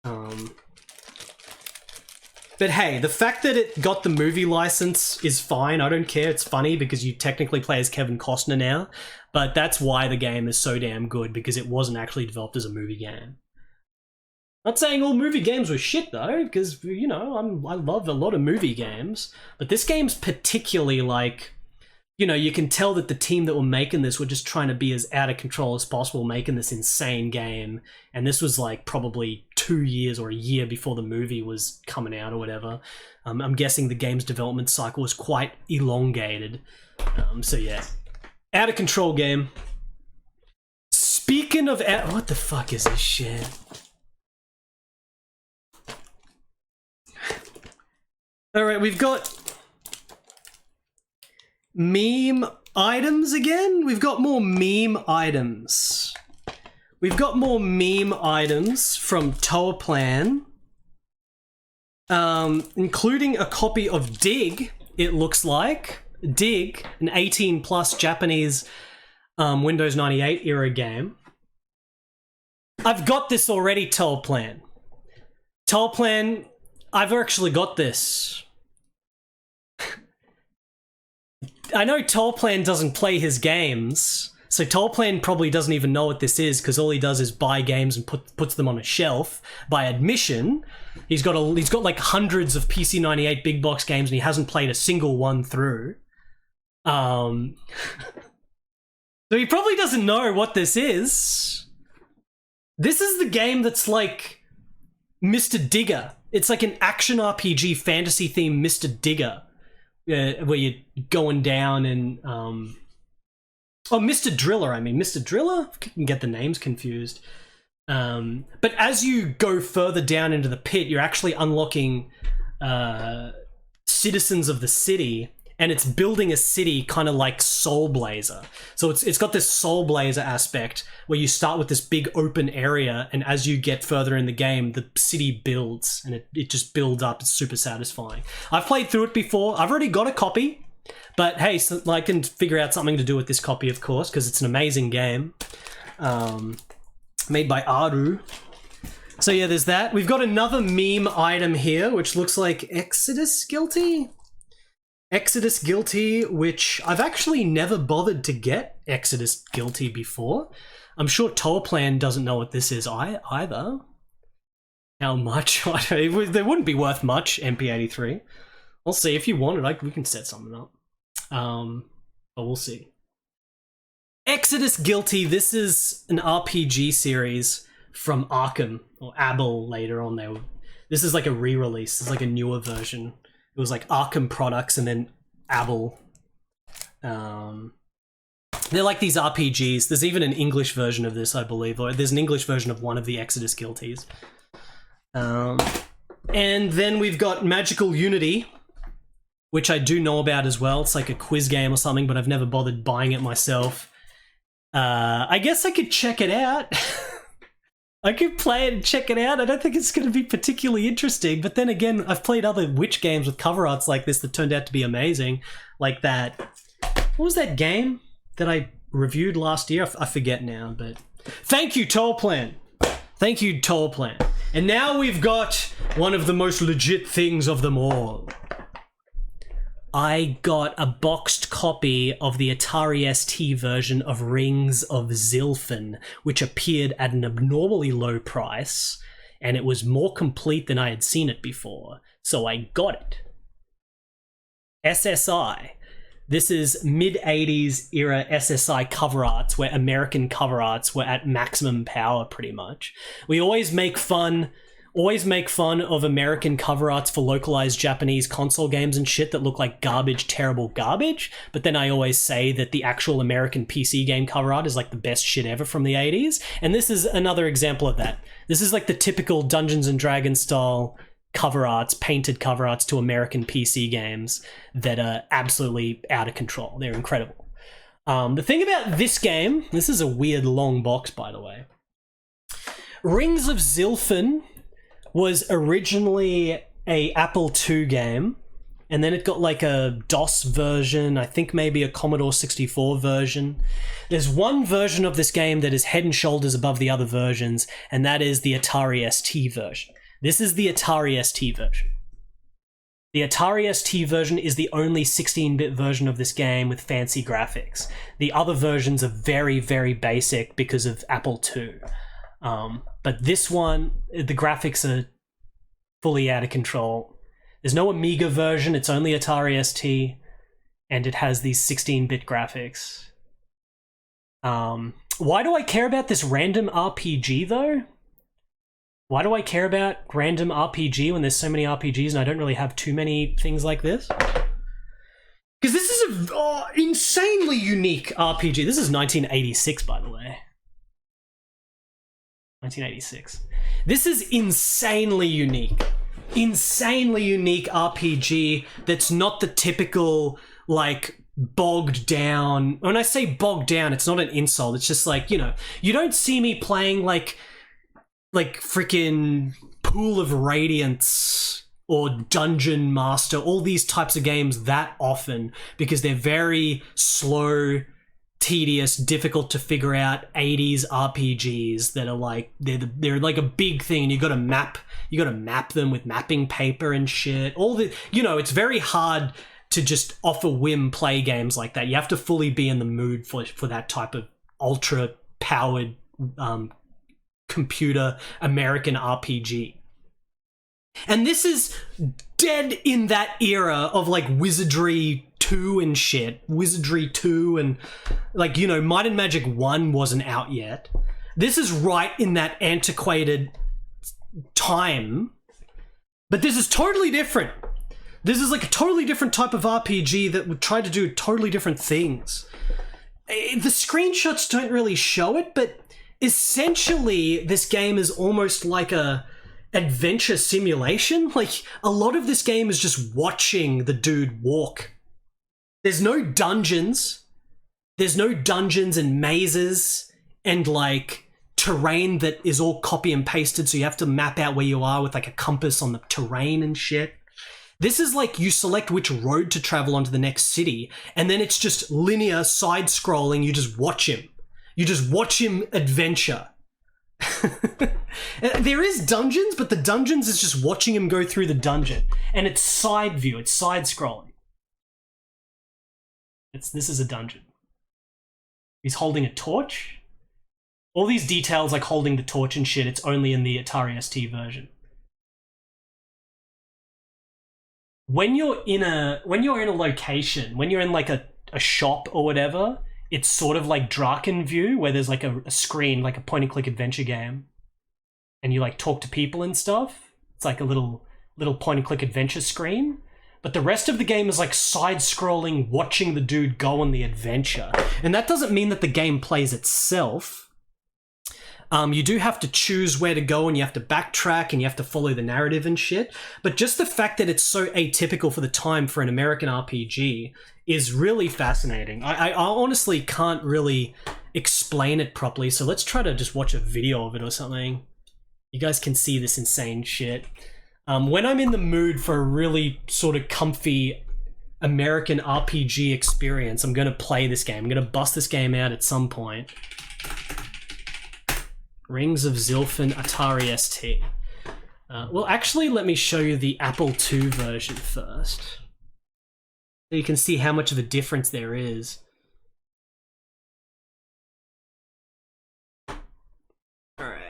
But hey, the fact that it got the movie license is fine. I don't care. It's funny because you technically play as Kevin Costner now. But that's why the game is so damn good, because it wasn't actually developed as a movie game. Not saying all movie games were shit though, because, you know, I love a lot of movie games, but this game's particularly like you know, you can tell that the team that were making this were just trying to be as out of control as possible, making this insane game. And this was like probably 2 years or a year before the movie was coming out or whatever. I'm guessing the game's development cycle was quite elongated. So yeah, out of control game. Speaking of what the fuck is this shit? All right, we've got meme items again. We've got more meme items. We've got more meme items from Toaplan, including a copy of Dig. It looks like Dig, an 18+ Japanese Windows 98 era game. I've got this already, Toaplan. Toaplan, I've actually got this. I know Toaplan doesn't play his games, so Toaplan probably doesn't even know what this is because all he does is buy games and puts them on a shelf. By admission, he's got like hundreds of PC 98 big box games and he hasn't played a single one through. So he probably doesn't know what this is. This is the game that's like Mr. Digger. It's like an action RPG fantasy themed Mr. Digger. Where you're going down and oh, Mr. Driller, Mr. Driller? I can get the names confused. But as you go further down into the pit, you're actually unlocking citizens of the city, and it's building a city kind of like Soul Blazer. So it's got this Soul Blazer aspect where you start with this big open area, and as you get further in the game, the city builds, and it just builds up. It's super satisfying. I've played through it before. I've already got a copy, but hey, so I can figure out something to do with this copy, of course, because it's an amazing game. Made by Aru. So yeah, there's that. We've got another meme item here, which looks like Exodus Guilty. Exodus Guilty, which I've actually never bothered to get Exodus Guilty before. I'm sure Toaplan doesn't know what this is either. How much? They wouldn't be worth much, MP83. I'll see. If you want it, we can set something up. But we'll see. Exodus Guilty, this is an RPG series from Arkham, or Abel later on. This is like a re-release. It's like a newer version. It was like Arkham products and then Abel. They're like these RPGs. There's even an English version of this, I believe, or there's an English version of one of the Exodus Guilties. And then we've got Magical Unity, which I do know about as well. It's like a quiz game or something, but I've never bothered buying it myself. I guess I could check it out. I could play it and check it out. I don't think it's going to be particularly interesting, but then again, I've played other witch games with cover arts like this that turned out to be amazing. Like that... What was that game that I reviewed last year? I forget now, but... Thank you, Toaplan! Thank you, Toaplan. And now we've got one of the most legit things of them all. I got a boxed copy of the Atari ST version of Rings of Zilfin, which appeared at an abnormally low price, and it was more complete than I had seen it before, so I got it. SSI. This is mid-80s era SSI cover arts, where American cover arts were at maximum power, pretty much. We always make fun of American cover arts for localized Japanese console games and shit that look like garbage, terrible garbage, but then I always say that the actual American PC game cover art is like the best shit ever from the 80s, and this is another example of that. This is like the typical Dungeons & Dragons style cover arts, painted cover arts to American PC games that are absolutely out of control. They're incredible. The thing about this game, this is a weird long box, by the way. Rings of Zilfin was originally a Apple II game, and then it got like a DOS version, I think maybe a Commodore 64 version. There's one version of this game that is head and shoulders above the other versions, and that is the Atari ST version. This is the Atari ST version. The Atari ST version is the only 16-bit version of this game with fancy graphics. The other versions are very, very basic because of Apple II. But this one, the graphics are fully out of control. There's no Amiga version, it's only Atari ST. and it has these 16-bit graphics. Why do I care about this random RPG though? Why do I care about random RPG when there's so many RPGs and I don't really have too many things like this? Because this is a insanely unique RPG. This is 1986, by the way. 1986. This is insanely unique. Insanely unique RPG that's not the typical, like, bogged down. When I say bogged down, it's not an insult. It's just like, you know, you don't see me playing like freaking Pool of Radiance or Dungeon Master, all these types of games that often, because they're very slow, tedious, difficult to figure out 80s RPGs that are like, they're like a big thing, and you gotta map them with mapping paper and shit. All the, you know, it's very hard to just off a whim play games like that. You have to fully be in the mood for that type of ultra powered computer American RPG. And this is dead in that era of like Wizardry 2 and shit. Wizardry 2 and like, you know, Might and Magic 1 wasn't out yet. This is right in that antiquated time. But this is totally different. This is like a totally different type of RPG that would try to do totally different things. The screenshots don't really show it, but essentially this game is almost like a adventure simulation. Like, a lot of this game is just watching the dude walk. There's no dungeons. There's no dungeons and mazes and like terrain that is all copy and pasted, so you have to map out where you are with like a compass on the terrain and shit. This is like you select which road to travel onto the next city, and then it's just linear side-scrolling. You just watch him. You just watch him adventure. There is dungeons, but the dungeons is just watching him go through the dungeon. And it's side view, it's side-scrolling. This is a dungeon. He's holding a torch. All these details like holding the torch and shit, it's only in the Atari ST version. When you're in a location, when you're in like a shop or whatever, it's sort of like Draken view, where there's like a screen, like a point-and-click adventure game, and you like talk to people and stuff. It's like a little point-and-click adventure screen. But the rest of the game is like side-scrolling, watching the dude go on the adventure. And that doesn't mean that the game plays itself. You do have to choose where to go, and you have to backtrack, and you have to follow the narrative and shit. But just the fact that it's so atypical for the time for an American RPG is really fascinating. I honestly can't really explain it properly, so let's try to just watch a video of it or something. You guys can see this insane shit. When I'm in the mood for a really sort of comfy American RPG experience, I'm going to play this game. I'm going to bust this game out at some point. Rings of Zilfin, Atari ST. Well, actually, let me show you the Apple II version first. So you can see how much of a difference there is. Alright.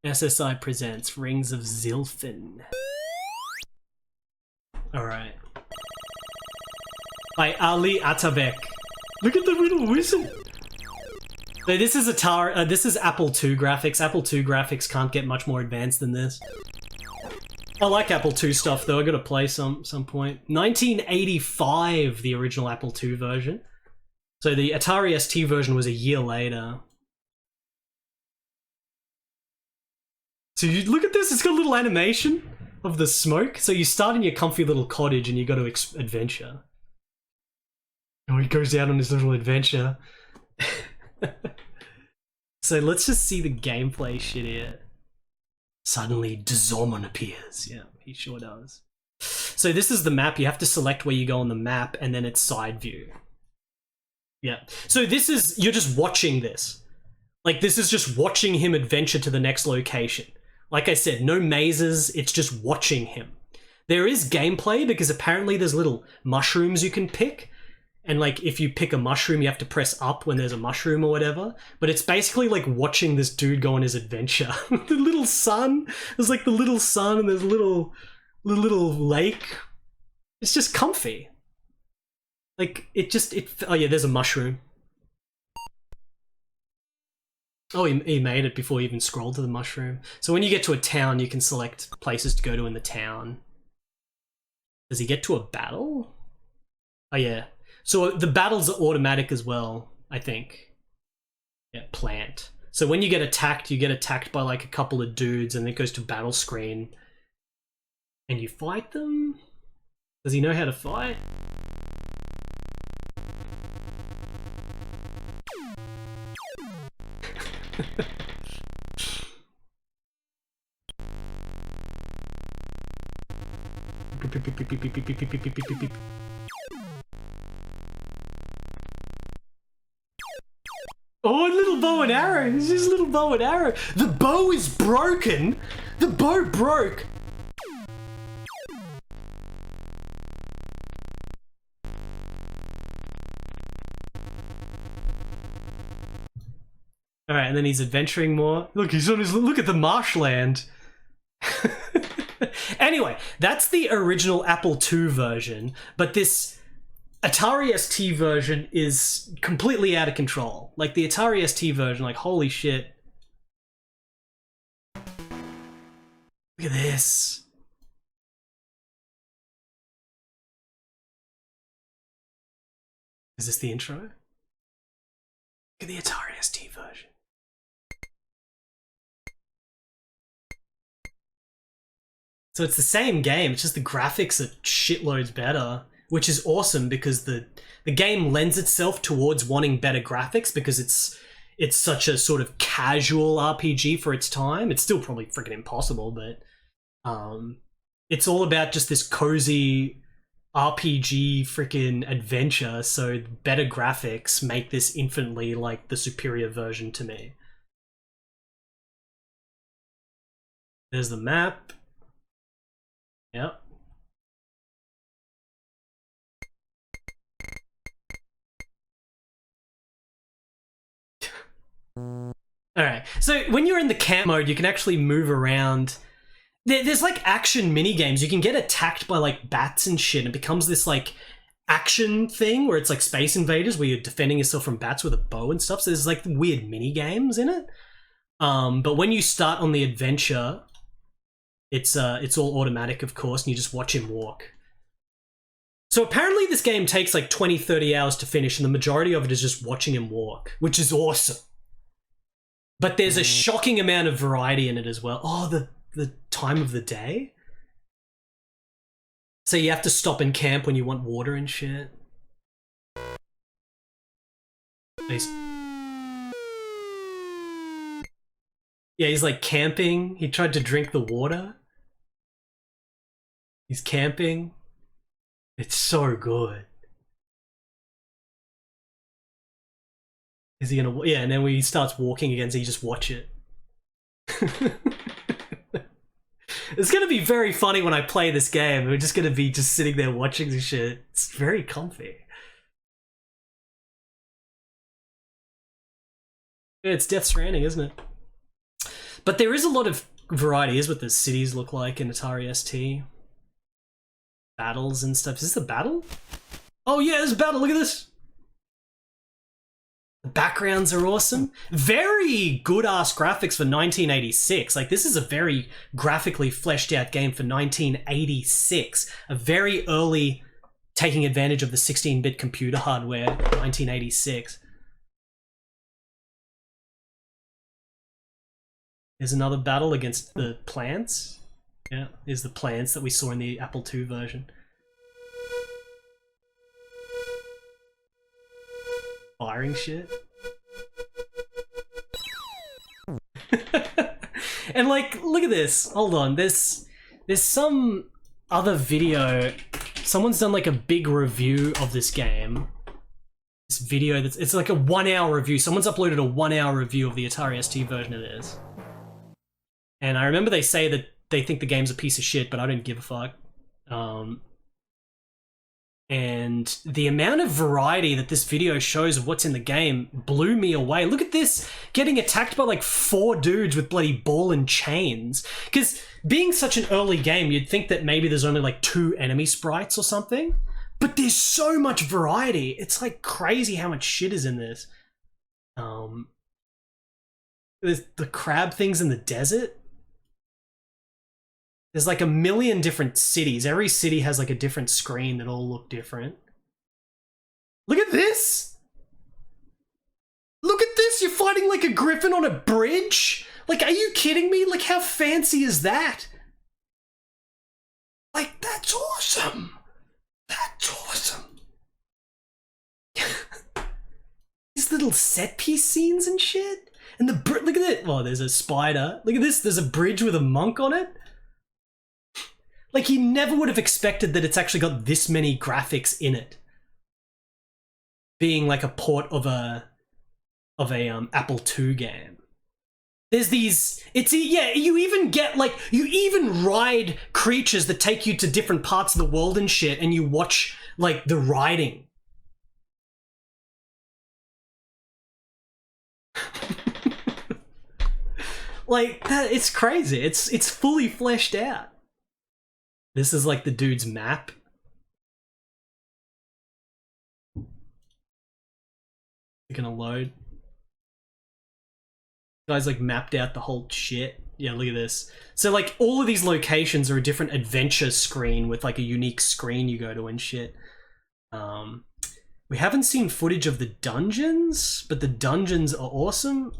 SSI presents Rings of Zilfin. Alright. By Ali Atabek. Look at the little wizard. So this is this is Apple II graphics. Apple II graphics can't get much more advanced than this. I like Apple II stuff though. I gotta play some point. 1985, the original Apple II version. So the Atari ST version was a year later. So you look at this. It's got a little animation of the smoke. So you start in your comfy little cottage and you go to adventure. And he goes out on his little adventure. So let's just see the gameplay shit here. Suddenly, Dazomon appears. Yeah, he sure does. So this is the map. You have to select where you go on the map, and then it's side view. Yeah. So this is, you're just watching this. Like, this is just watching him adventure to the next location. Like I said, no mazes, it's just watching him. There is gameplay, because apparently there's little mushrooms you can pick, and like if you pick a mushroom you have to press up when there's a mushroom or whatever, but it's basically like watching this dude go on his adventure. The little sun, there's like the little sun and there's a little lake. It's just comfy. Like oh yeah, there's a mushroom. Oh, he made it before he even scrolled to the mushroom. So when you get to a town, you can select places to go to in the town. Does he get to a battle? Oh yeah. So the battles are automatic as well, I think. Yeah, plant. So when you get attacked by like a couple of dudes and it goes to battle screen. And you fight them? Does he know how to fight? Oh, a little bow and arrow. It's just a little bow and arrow. The bow is broken. The bow broke. All right, and then he's adventuring more. Look, he's on his look at the marshland. Anyway, that's the original Apple II version, but this Atari ST version is completely out of control. Like the Atari ST version, like holy shit. Look at this. Is this the intro? Look at the Atari ST version. So it's the same game, it's just the graphics are shitloads better, which is awesome because the game lends itself towards wanting better graphics because it's such a sort of casual RPG for its time. It's still probably freaking impossible, but it's all about just this cozy RPG freaking adventure, so better graphics make this infinitely like the superior version to me. There's the map. Yep. Alright, so when you're in the camp mode, you can actually move around. There's like action mini games. You can get attacked by like bats and shit. It becomes this like action thing where it's like Space Invaders where you're defending yourself from bats with a bow and stuff. So there's like weird mini games in it. But when you start on the adventure, it's all automatic, of course, and you just watch him walk. So apparently this game takes like 20-30 hours to finish, and the majority of it is just watching him walk, which is awesome. But there's a shocking amount of variety in it as well. Oh, the time of the day? So you have to stop and camp when you want water and shit. He's like camping. He tried to drink the water. He's camping. It's so good. Is he gonna... Yeah, and then when he starts walking again, so you just watch it. It's gonna be very funny when I play this game. We're just gonna be just sitting there watching this shit. It's very comfy. It's Death Stranding, isn't it? But there is a lot of variety, is what the cities look like in Atari ST. Battles and stuff. Is this the battle? Oh yeah, there's a battle, look at this! The backgrounds are awesome. Very good-ass graphics for 1986. Like, this is a very graphically fleshed out game for 1986. A very early taking advantage of the 16-bit computer hardware, 1986. There's another battle against the plants. Yeah, there's the plants that we saw in the Apple II version. Firing shit. And like, look at this. Hold on. There's some other video. Someone's done like a big review of this game. This video it's like a 1 hour review. Someone's uploaded a 1 hour review of the Atari ST version of this. And I remember they say that they think the game's a piece of shit, but I don't give a fuck. And the amount of variety that this video shows of what's in the game blew me away. Look at this, getting attacked by like 4 dudes with bloody ball and chains. Because being such an early game, you'd think that maybe there's only like 2 enemy sprites or something. But there's so much variety. It's like crazy how much shit is in this. There's the crab things in the desert. There's like a million different cities. Every city has like a different screen that all look different. Look at this! Look at this! You're fighting like a griffin on a bridge? Like, are you kidding me? Like, how fancy is that? Like, that's awesome! That's awesome! These little set piece scenes and shit? And the look at it! Oh, there's a spider. Look at this, there's a bridge with a monk on it. Like, you never would have expected that it's actually got this many graphics in it. Being like a port of a Apple II game. There's these, yeah, you even get like, you even ride creatures that take you to different parts of the world and shit, and you watch like the riding. Like, that, it's crazy. It's fully fleshed out. This is like the dude's map. It's gonna load. Guys like mapped out the whole shit. Yeah, look at this. So like all of these locations are a different adventure screen with like a unique screen you go to and shit. We haven't seen footage of the dungeons, but the dungeons are awesome.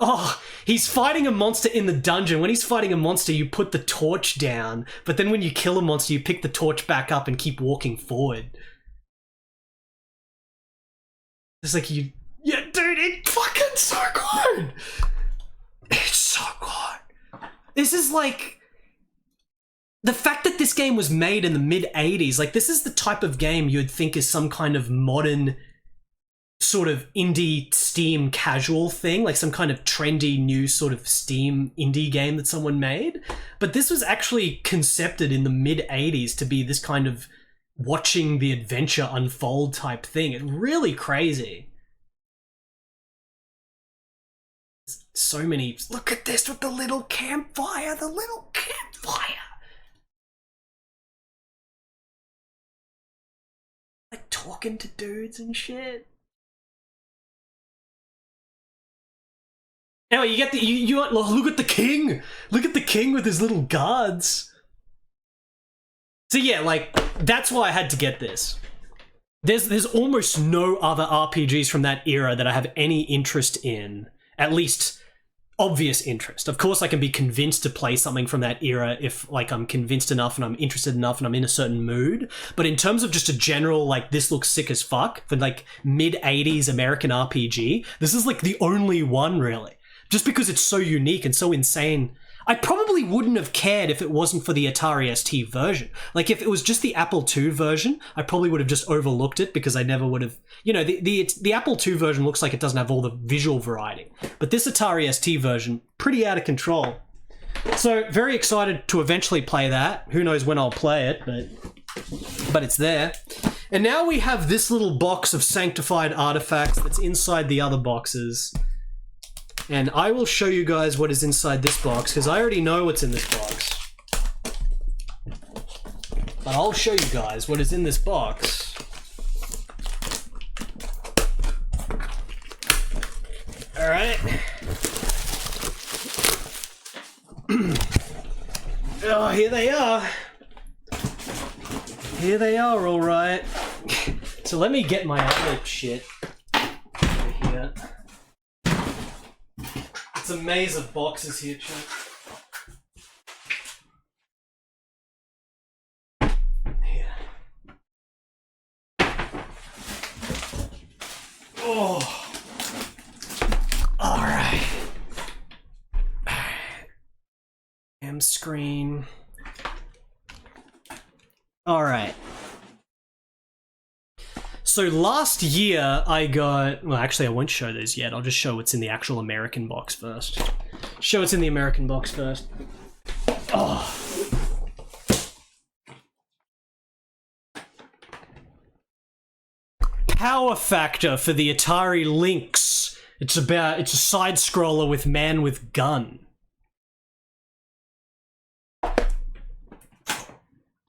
Oh, he's fighting a monster in the dungeon. When he's fighting a monster, you put the torch down, but then when you kill a monster, you pick the torch back up and keep walking forward. It's like you... Yeah, dude, it's fucking so good! It's so good. This is like... The fact that this game was made in the mid-80s, like this is the type of game you'd think is some kind of modern... sort of indie Steam casual thing, like some kind of trendy new sort of Steam indie game that someone made. But this was actually concepted in the mid-80s to be this kind of watching the adventure unfold type thing. It's really crazy. So many... Look at this with the little campfire! The little campfire! Like talking to dudes and shit. Anyway, you get the you look at the king. Look at the king with his little guards. So yeah, like that's why I had to get this. There's almost no other RPGs from that era that I have any interest in, at least obvious interest. Of course, I can be convinced to play something from that era if like I'm convinced enough and I'm interested enough and I'm in a certain mood. But in terms of just a general like this looks sick as fuck for like mid-80s American RPG, this is like the only one really. Just because it's so unique and so insane. I probably wouldn't have cared if it wasn't for the Atari ST version. Like, if it was just the Apple II version, I probably would have just overlooked it because I never would have... You know, the Apple II version looks like it doesn't have all the visual variety. But this Atari ST version, pretty out of control. So, very excited to eventually play that. Who knows when I'll play it, but it's there. And now we have this little box of sanctified artifacts that's inside the other boxes. And I will show you guys what is inside this box, because I already know what's in this box. But I'll show you guys what is in this box. Alright. Oh, here they are. Here they are, alright. So let me get my other shit over here. It's a maze of boxes here, Chuck. Here. Oh. Alright. M screen. Alright. So last year I got... Well, actually I won't show those yet. I'll just show what's in the actual American box first. Show what's in the American box first. Oh. power factor for the Atari Lynx. It's a side scroller with man with gun.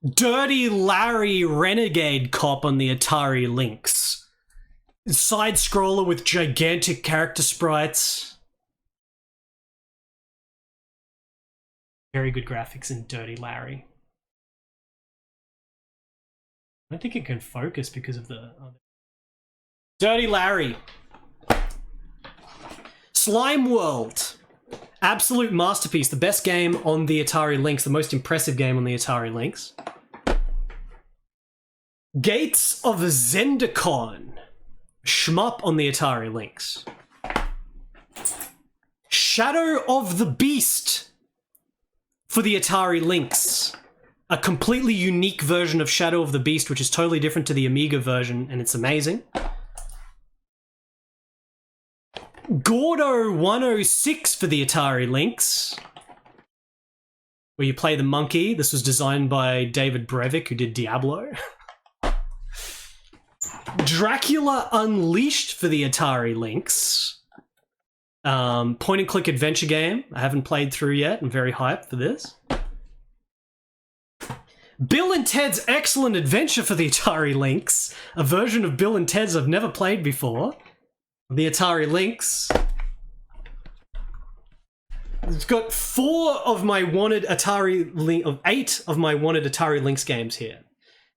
Dirty Larry Renegade cop on the Atari Lynx. Side scroller with gigantic character sprites. Very good graphics in Dirty Larry. I don't think it can focus because of the... Dirty Larry. Slime World. Absolute masterpiece. The best game on the Atari Lynx. The most impressive game on the Atari Lynx. Gates of Zendocon. Shmup on the Atari Lynx. Shadow of the Beast for the Atari Lynx. A completely unique version of Shadow of the Beast, which is totally different to the Amiga version, and it's amazing. Gordo 106 for the Atari Lynx, where you play the monkey. This was designed by David Brevik, who did Diablo. Dracula Unleashed for the Atari Lynx. Point-and-click adventure game. I haven't played through yet. I'm very hyped for this. Bill and Ted's Excellent Adventure for the Atari Lynx. A version of Bill and Ted's I've never played before. The Atari Lynx. It's got 8 of my wanted Atari Lynx games here.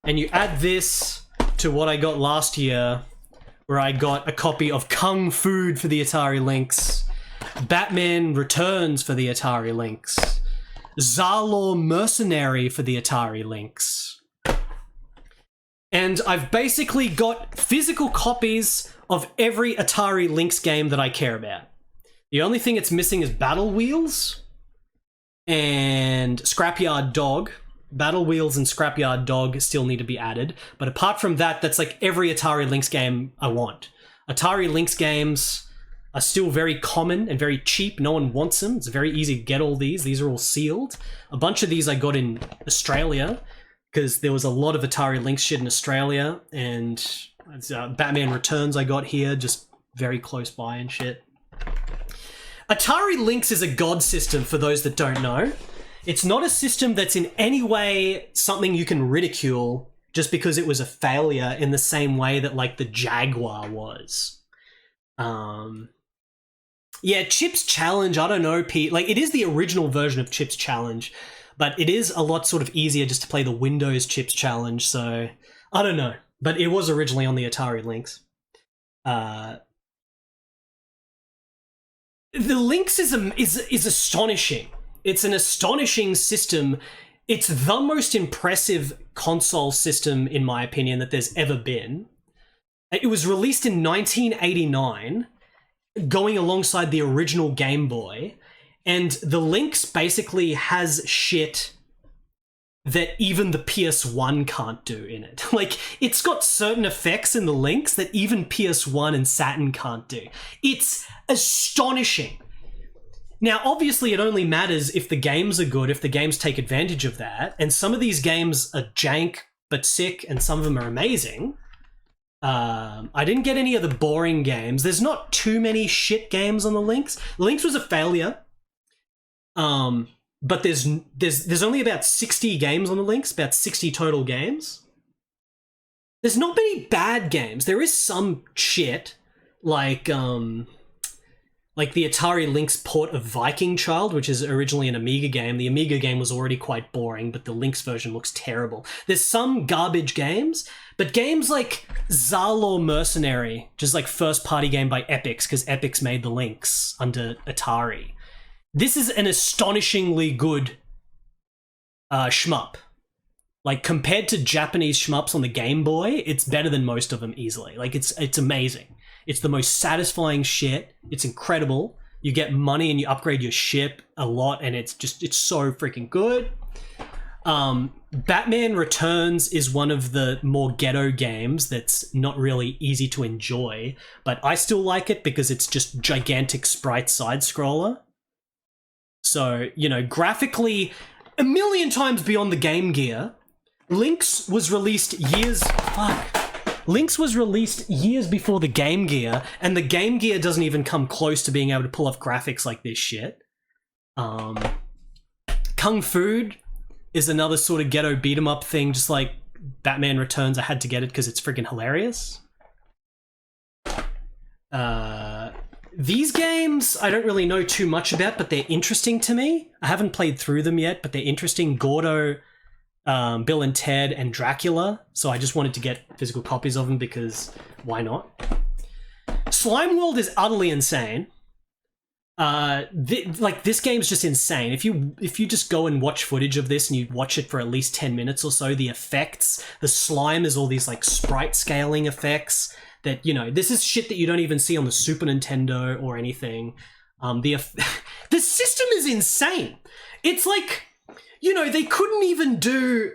And you add this to what I got last year, where I got a copy of Kung Fu for the Atari Lynx, Batman Returns for the Atari Lynx, Zalor Mercenary for the Atari Lynx. And I've basically got physical copies of every Atari Lynx game that I care about. The only thing it's missing is Battle Wheels and Scrapyard Dog. Battle Wheels and Scrapyard Dog still need to be added. But apart from that, that's like every Atari Lynx game I want. Atari Lynx games are still very common and very cheap. No one wants them. It's very easy to get all these. These are all sealed. A bunch of these I got in Australia because there was a lot of Atari Lynx shit in Australia. And Batman Returns I got here, just very close by and shit. Atari Lynx is a god system for those that don't know. It's not a system that's in any way something you can ridicule just because it was a failure in the same way that like the Jaguar was. Yeah, Chip's Challenge, I don't know, Pete. Like, it is the original version of Chip's Challenge, but it is a lot sort of easier just to play the Windows Chip's Challenge, so I don't know. But it was originally on the Atari Lynx. The Lynx is astonishing. It's an astonishing system. It's the most impressive console system, in my opinion, that there's ever been. It was released in 1989, going alongside the original Game Boy, and the Lynx basically has shit that even the PS1 can't do in it. Like, it's got certain effects in the Lynx that even PS1 and Saturn can't do. It's astonishing. Now, obviously, it only matters if the games are good, if the games take advantage of that, and some of these games are jank but sick, and some of them are amazing. I didn't get any of the boring games. There's not too many shit games on the Lynx. The Lynx was a failure. But there's only about 60 games on the Lynx, about 60 total games. There's not many bad games. There is some shit, like the Atari Lynx port of Viking Child, which is originally an Amiga game. The Amiga game was already quite boring, but the Lynx version looks terrible. There's some garbage games, but games like Zalor Mercenary, which is like first-party game by Epix, because Epix made the Lynx under Atari. This is an astonishingly good shmup. Like, compared to Japanese shmups on the Game Boy, it's better than most of them easily. Like, it's amazing. It's the most satisfying shit. It's incredible. You get money and you upgrade your ship a lot, and it's so freaking good. Batman Returns is one of the more ghetto games that's not really easy to enjoy, but I still like it because it's just gigantic sprite side-scroller. So, you know, graphically, a million times beyond the Game Gear. Lynx was released years... Fuck. Lynx was released years before the Game Gear, and the Game Gear doesn't even come close to being able to pull off graphics like this shit. Kung Fu is another sort of ghetto beat 'em up thing, just like Batman Returns. I had to get it because it's freaking hilarious. These games I don't really know too much about, but they're interesting to me. I haven't played through them yet, but they're interesting. Gordo, Bill and Ted, and Dracula. So I just wanted to get physical copies of them because why not? Slime World is utterly insane. This game's just insane. If you just go and watch footage of this and you watch it for at least 10 minutes or so, the effects, the slime is all these like sprite scaling effects that, you know, this is shit that you don't even see on the Super Nintendo or anything. The system is insane. It's like, you know, they couldn't even do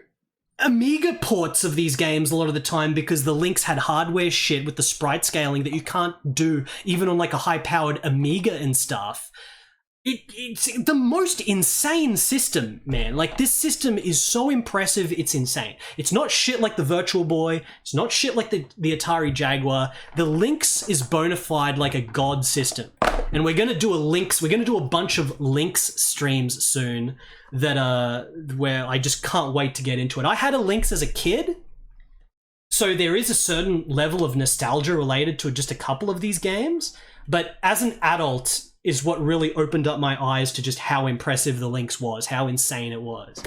Amiga ports of these games a lot of the time because the Lynx had hardware shit with the sprite scaling that you can't do even on like a high-powered Amiga and stuff. It's the most insane system, man. Like, this system is so impressive, it's insane. It's not shit like the Virtual Boy. It's not shit like the Atari Jaguar. The Lynx is bona fide like a god system. And we're going to do a bunch of Lynx streams soon that where I just can't wait to get into it. I had a Lynx as a kid, so there is a certain level of nostalgia related to just a couple of these games, but as an adult is what really opened up my eyes to just how impressive the Lynx was, how insane it was.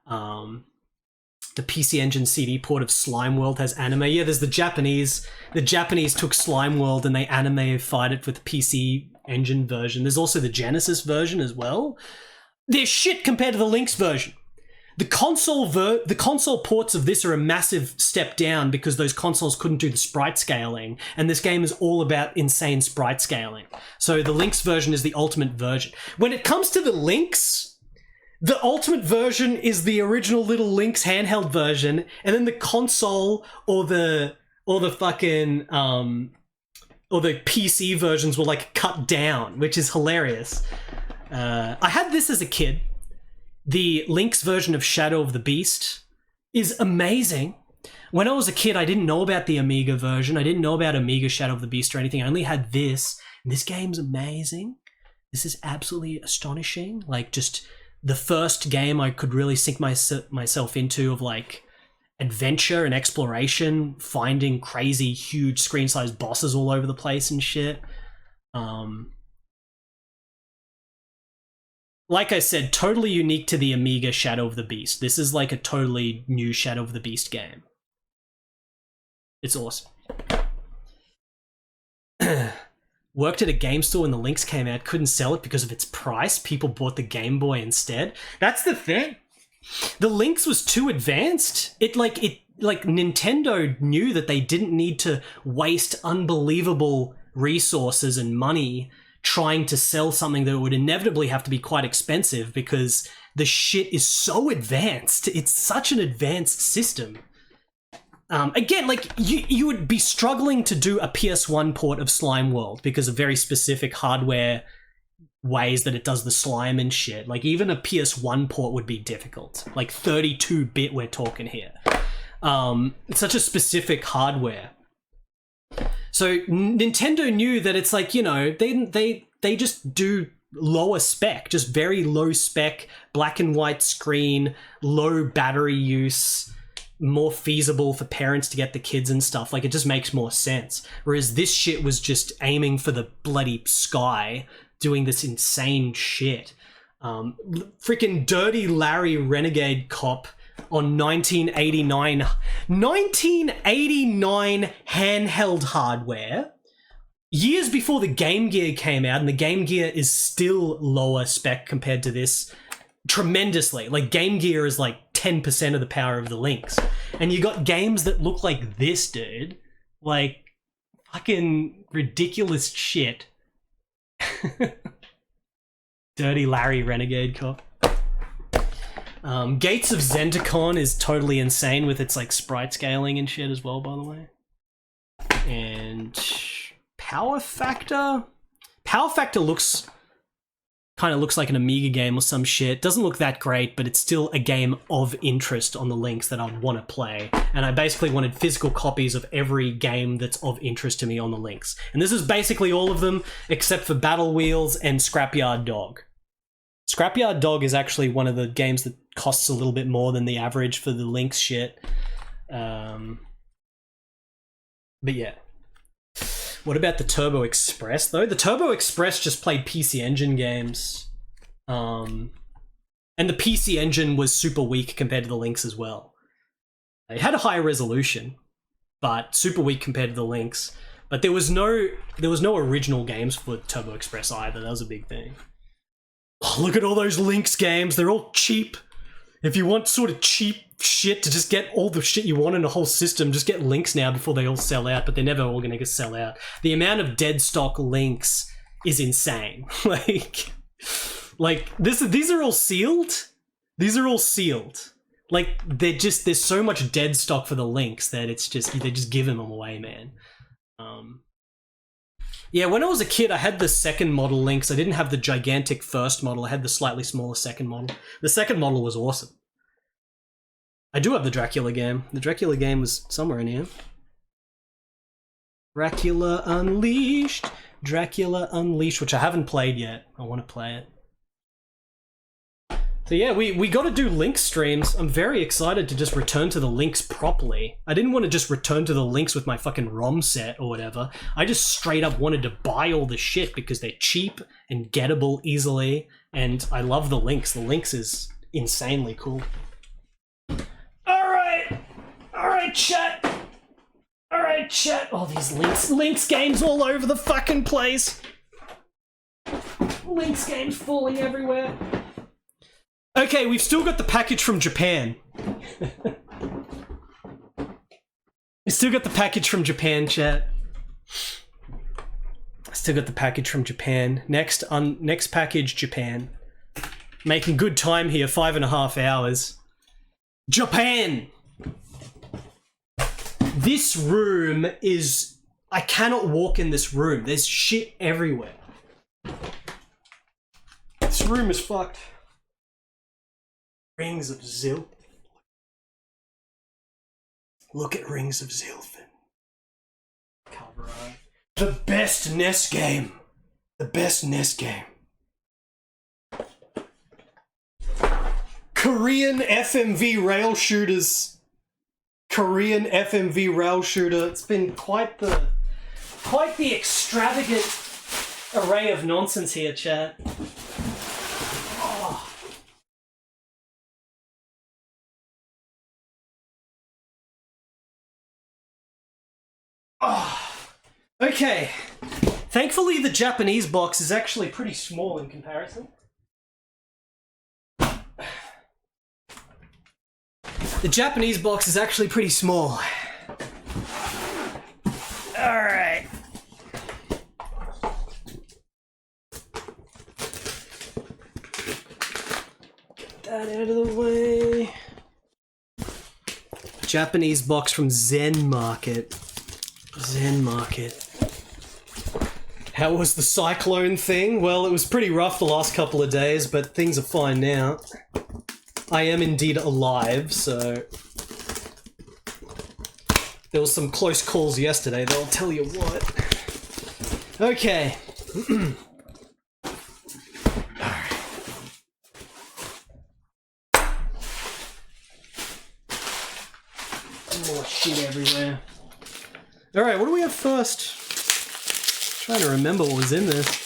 The PC Engine CD port of Slime World has anime. Yeah, there's the Japanese. The Japanese took Slime World and they animeified it with the PC Engine version. There's also the Genesis version as well. They're shit compared to the Lynx version. The console ports of this are a massive step down because those consoles couldn't do the sprite scaling, and this game is all about insane sprite scaling. So the Lynx version is the ultimate version. When it comes to the Lynx, the ultimate version is the original little Lynx handheld version, and then the console or the fucking or the PC versions were like cut down, which is hilarious. I had this as a kid. The Lynx version of Shadow of the Beast is amazing. When I was a kid, I didn't know about the Amiga version. I didn't know about Amiga Shadow of the Beast or anything. I only had this. And this game's amazing. This is absolutely astonishing. Like, just the first game I could really sink myself into of, like, adventure and exploration, finding crazy, huge screen-sized bosses all over the place and shit. Like I said, totally unique to the Amiga Shadow of the Beast. This is like a totally new Shadow of the Beast game. It's awesome. Worked at a game store when the Lynx came out, couldn't sell it because of its price. People bought the Game Boy instead. That's the thing. The Lynx was too advanced. Nintendo knew that they didn't need to waste unbelievable resources and money trying to sell something that would inevitably have to be quite expensive because the shit is so advanced. It's such an advanced system. Again, like, you would be struggling to do a PS1 port of Slime World because of very specific hardware ways that it does the slime and shit. Like, even a PS1 port would be difficult. Like, 32-bit we're talking here. It's such a specific hardware. So Nintendo knew that it's like, you know, they just do lower spec, just very low spec, black and white screen, low battery use, more feasible for parents to get the kids and stuff. Like, it just makes more sense. Whereas this shit was just aiming for the bloody sky, doing this insane shit. Freaking Dirty Larry Renegade Cop on 1989 handheld hardware, years before the Game Gear came out, and the Game Gear is still lower spec compared to this tremendously. Like, Game Gear is like 10% of the power of the Lynx, and you got games that look like this, dude. Like, fucking ridiculous shit. Dirty Larry Renegade Cop. Gates of Zendocon is totally insane with its like sprite scaling and shit as well, by the way. And Power Factor looks Kind of looks like an Amiga game or some shit. Doesn't look that great, but it's still a game of interest on the Lynx that I'd want to play. And I basically wanted physical copies of every game that's of interest to me on the Lynx. And this is basically all of them, except for Battle Wheels and Scrapyard Dog. Scrapyard Dog is actually one of the games that costs a little bit more than the average for the Lynx shit. But yeah. What about the Turbo Express, though? The Turbo Express just played PC Engine games. And the PC Engine was super weak compared to the Lynx as well. It had a higher resolution, but super weak compared to the Lynx. But there was no original games for Turbo Express either. That was a big thing. Oh, look at all those Lynx games. They're all cheap. If you want sort of cheap shit to just get all the shit you want in a whole system, just get Lynx now before they all sell out, but they're never all going to sell out. The amount of dead stock Lynx is insane. Like these are all sealed. These are all sealed. Like, there's so much dead stock for the Lynx that it's just, they're just giving them away, man. Yeah, when I was a kid, I had the second model Lynx. I didn't have the gigantic first model. I had the slightly smaller second model. The second model was awesome. I do have the Dracula game. The Dracula game was somewhere in here. Dracula Unleashed. Dracula Unleashed, which I haven't played yet. I want to play it. So yeah, we got to do Lynx streams. I'm very excited to just return to the Lynx properly. I didn't want to just return to the Lynx with my fucking ROM set or whatever. I just straight up wanted to buy all the shit because they're cheap and gettable easily, and I love the Lynx. The Lynx is insanely cool. Alright, chat. Alright, chat. Oh, these Lynx games all over the fucking place. Lynx games falling everywhere. Okay, we've still got the package from Japan. We still got the package from Japan, chat. Still got the package from Japan. Next package, Japan. Making good time here, 5.5 hours. Japan! This room is... I cannot walk in this room. There's shit everywhere. This room is fucked. Rings of Zilfin. Look at Rings of Zilfin. Cover art. The best NES game. The best NES game. Korean FMV rail shooters. Korean FMV rail shooter. It's been quite the extravagant array of nonsense here, chat. Oh, okay. Thankfully, the Japanese box is actually pretty small in comparison. The Japanese box is actually pretty small. Alright. Get that out of the way. Japanese box from Zen Market. Zen Market. How was the cyclone thing? Well, it was pretty rough the last couple of days, but things are fine now. I am indeed alive, so... There was some close calls yesterday, they'll tell you what. Okay. More shit everywhere. Alright, what do we have first? I'm trying to remember what was in this.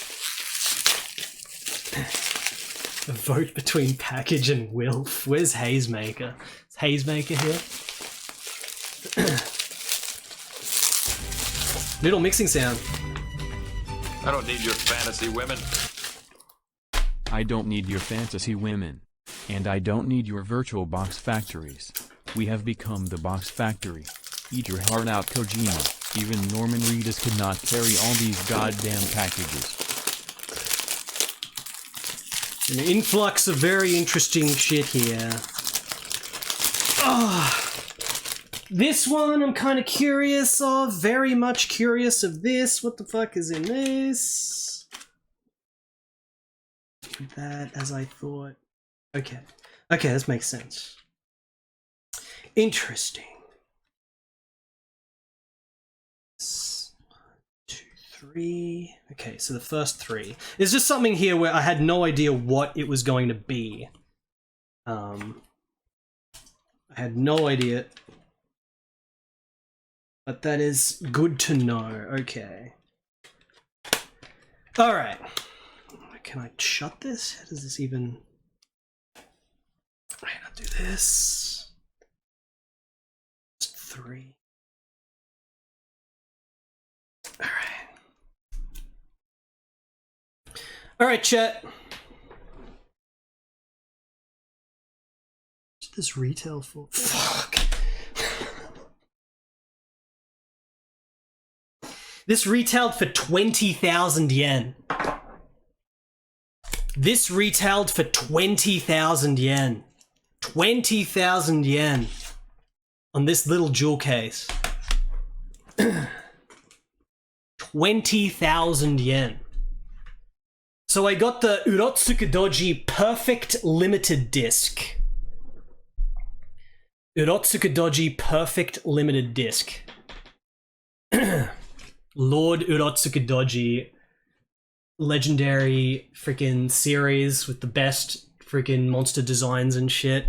A vote between Package and Wilf. Where's Hazemaker? Is Hazemaker here? Little mixing sound. I don't need your fantasy women. I don't need your fantasy women. And I don't need your virtual box factories. We have become the box factory. Eat your heart out, Kojima. Even Norman Reedus could not carry all these goddamn packages. An influx of very interesting shit here. This one I'm kind of curious of. Very much curious of this. What the fuck is in this? that as I thought. Okay. Okay, this makes sense. Interesting. 1, 2, 3. Okay, so the first 3. There's just something here where I had no idea what it was going to be. I had no idea. But that is good to know. Okay. Alright. Can I shut this? How does this even... Wait, I'll do this. Just 3. Alright. Alright, chat. What's this retail for? Fuck. This retailed for 20,000 yen. This retailed for 20,000 yen. 20,000 yen on this little jewel case. 20,000 yen. So I got the Urotsukidōji Perfect Limited Disc. Urotsukidōji Perfect Limited Disc. Lord Urotsukidōji, legendary freaking series with the best freaking monster designs and shit.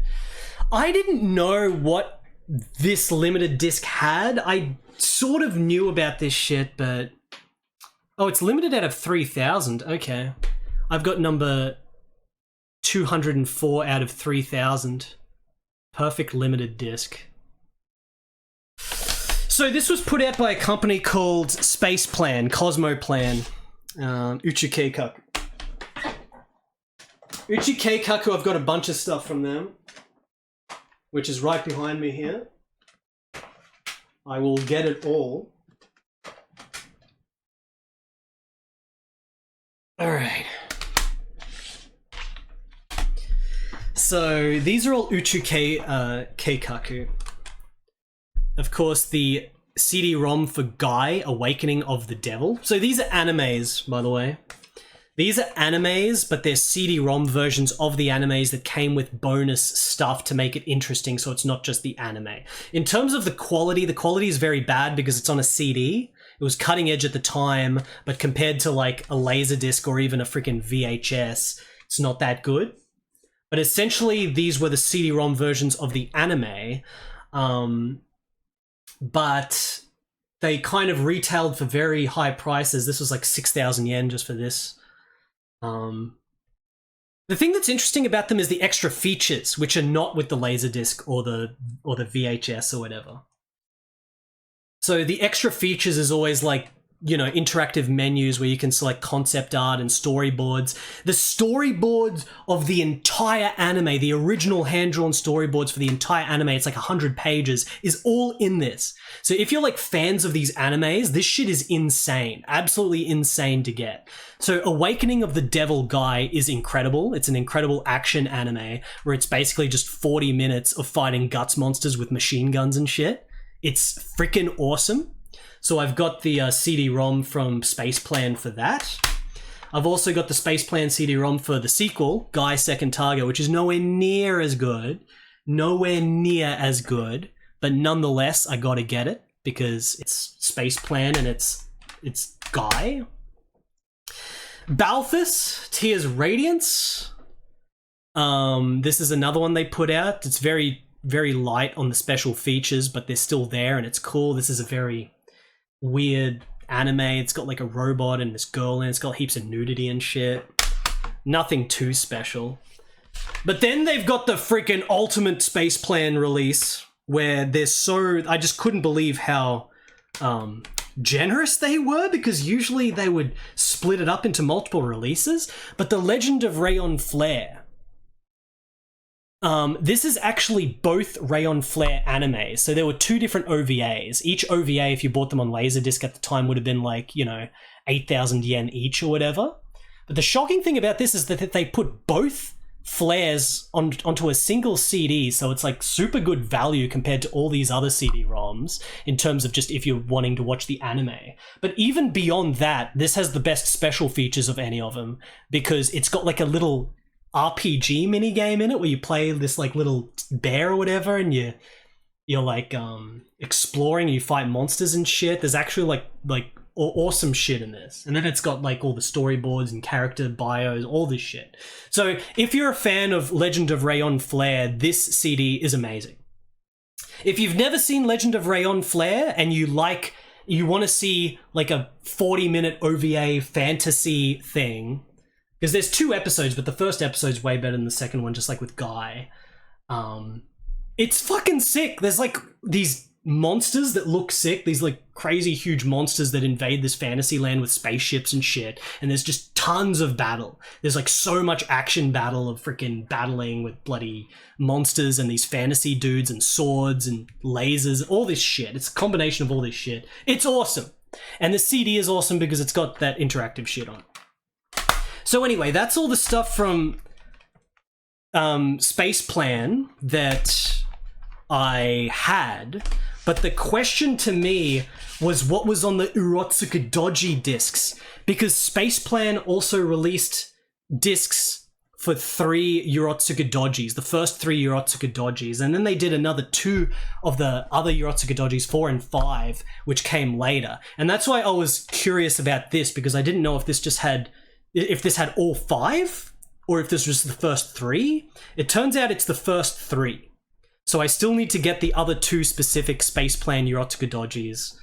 I didn't know what this limited disc had. I sort of knew about this shit, but... Oh, it's limited out of 3,000. Okay. I've got number 204 out of 3,000. Perfect limited disc. So this was put out by a company called Space Plan, Cosmo Plan, Uchi-Keikaku. Uchi-Keikaku, I've got a bunch of stuff from them, which is right behind me here. I will get it all. Alright. So these are all Uchi-Keikaku. Of course, the CD-ROM for Guy, Awakening of the Devil. So these are animes, by the way. These are animes, but they're CD-ROM versions of the animes that came with bonus stuff to make it interesting, so it's not just the anime. In terms of the quality is very bad because it's on a CD. It was cutting edge at the time, but compared to like a Laserdisc or even a freaking VHS, it's not that good. But essentially, these were the CD-ROM versions of the anime. But they kind of retailed for very high prices. This was like 6,000 yen just for this. The thing that's interesting about them is the extra features, which are not with the Laserdisc or the VHS or whatever. So the extra features is always like, you know, interactive menus where you can select concept art and storyboards. The storyboards of the entire anime, the original hand-drawn storyboards for the entire anime, it's like 100 pages, is all in this. So if you're like fans of these animes, this shit is insane. Absolutely insane to get. So Awakening of the Devil Guy is incredible. It's an incredible action anime where it's basically just 40 minutes of fighting guts monsters with machine guns and shit. It's freaking awesome. So I've got the CD-ROM from Space Plan for that. I've also got the Space Plan CD-ROM for the sequel, Guy Second Target, which is nowhere near as good. Nowhere near as good. But nonetheless, I gotta get it because it's Space Plan and it's Guy. Balthus, Tears Radiance. This is another one they put out. It's very, very light on the special features, but they're still there and it's cool. This is a very weird anime. It's got like a robot and this girl and it's got heaps of nudity and shit. Nothing too special. But then they've got the freaking Ultimate Space Plan release where they're so... I just couldn't believe how generous they were, because usually they would split it up into multiple releases. But The Legend of Rayon Flare. This is actually both Rayon Flare animes. So there were 2 different OVAs. Each OVA, if you bought them on Laserdisc at the time, would have been like, you know, 8,000 yen each or whatever. But the shocking thing about this is that they put both flares onto a single CD, so it's like super good value compared to all these other CD-ROMs in terms of just if you're wanting to watch the anime. But even beyond that, this has the best special features of any of them, because it's got like a little RPG mini game in it where you play this like little bear or whatever, and you're like exploring, you fight monsters and shit. There's actually like awesome shit in this. And then it's got like all the storyboards and character bios, all this shit. So if you're a fan of Legend of Rayon Flare, this CD is amazing. If you've never seen Legend of Rayon Flare and you want to see like a 40-minute OVA fantasy thing, because there's 2 episodes, but the first episode's way better than the second one, just like with Guy. It's fucking sick. There's like these monsters that look sick, these like crazy huge monsters that invade this fantasy land with spaceships and shit, and there's just tons of battle. There's like so much action battle of freaking battling with bloody monsters and these fantasy dudes and swords and lasers, all this shit. It's a combination of all this shit. It's awesome. And the CD is awesome because it's got that interactive shit on it. So anyway, that's all the stuff from Space Plan that I had. But the question to me was what was on the Urotsukidōji discs, because Space Plan also released discs for 3 Urotsukidōjis, the first 3 Urotsukidōjis, and then they did another 2 of the other Urotsukidōjis, 4 and 5, which came later. And that's why I was curious about this, because I didn't know if this had all 5 or if this was the first 3. It turns out it's the first 3. So I still need to get the other 2 specific Space Plan Urotsukidōjis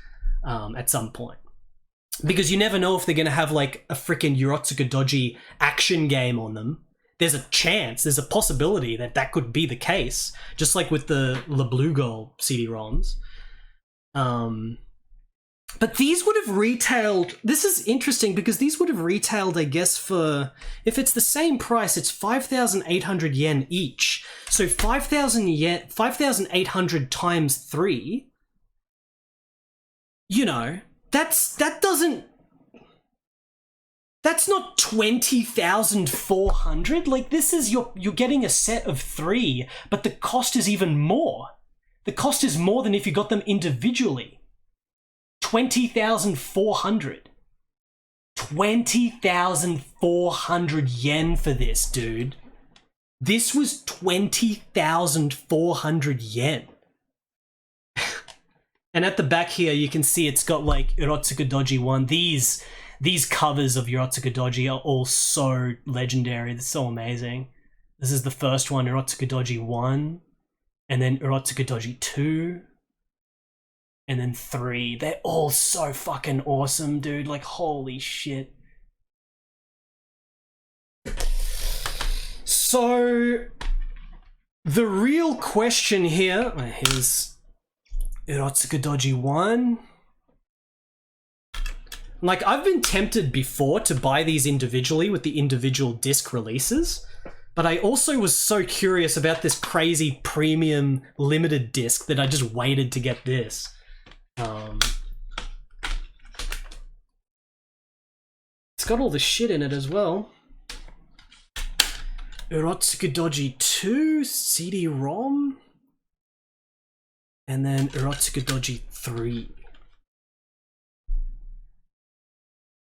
at some point. Because you never know if they're going to have like a freaking Urotsukidōji action game on them. There's a chance, there's a possibility that could be the case, just like with the La Blue Girl CD-ROMs. But these would have retailed, this is interesting because these would have retailed, I guess, for, if it's the same price, it's 5,800 yen each. So 5,800 times 3, you know, that's not 20,400. Like, this is, you're getting a set of 3, but the cost is even more. The cost is more than if you got them individually. 20,400. 20,400 yen for this, dude. This was 20,400 yen. And at the back here, you can see it's got like Urotsukidōji 1. These covers of Urotsukidōji are all so legendary. They're so amazing. This is the first one, Urotsukidōji 1. And then Urotsukidōji 2. And then 3. They're all so fucking awesome, dude. Like, holy shit. So, the real question here... Here's Urotsukidōji 1. Like, I've been tempted before to buy these individually with the individual disc releases. But I also was so curious about this crazy premium limited disc that I just waited to get this. It's got all the shit in it as well. Urotsukidōji 2 CD-ROM. And then Urotsukidōji 3.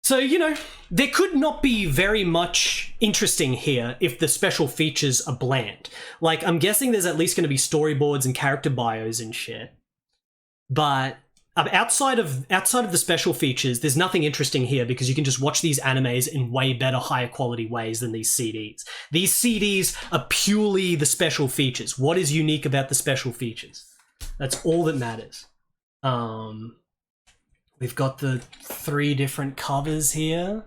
So, you know, there could not be very much interesting here if the special features are bland. Like, I'm guessing there's at least going to be storyboards and character bios and shit. But outside of the special features, there's nothing interesting here because you can just watch these animes in way better, higher quality ways than these CDs. These CDs are purely the special features. What is unique about the special features? That's all that matters. We've got the 3 different covers here.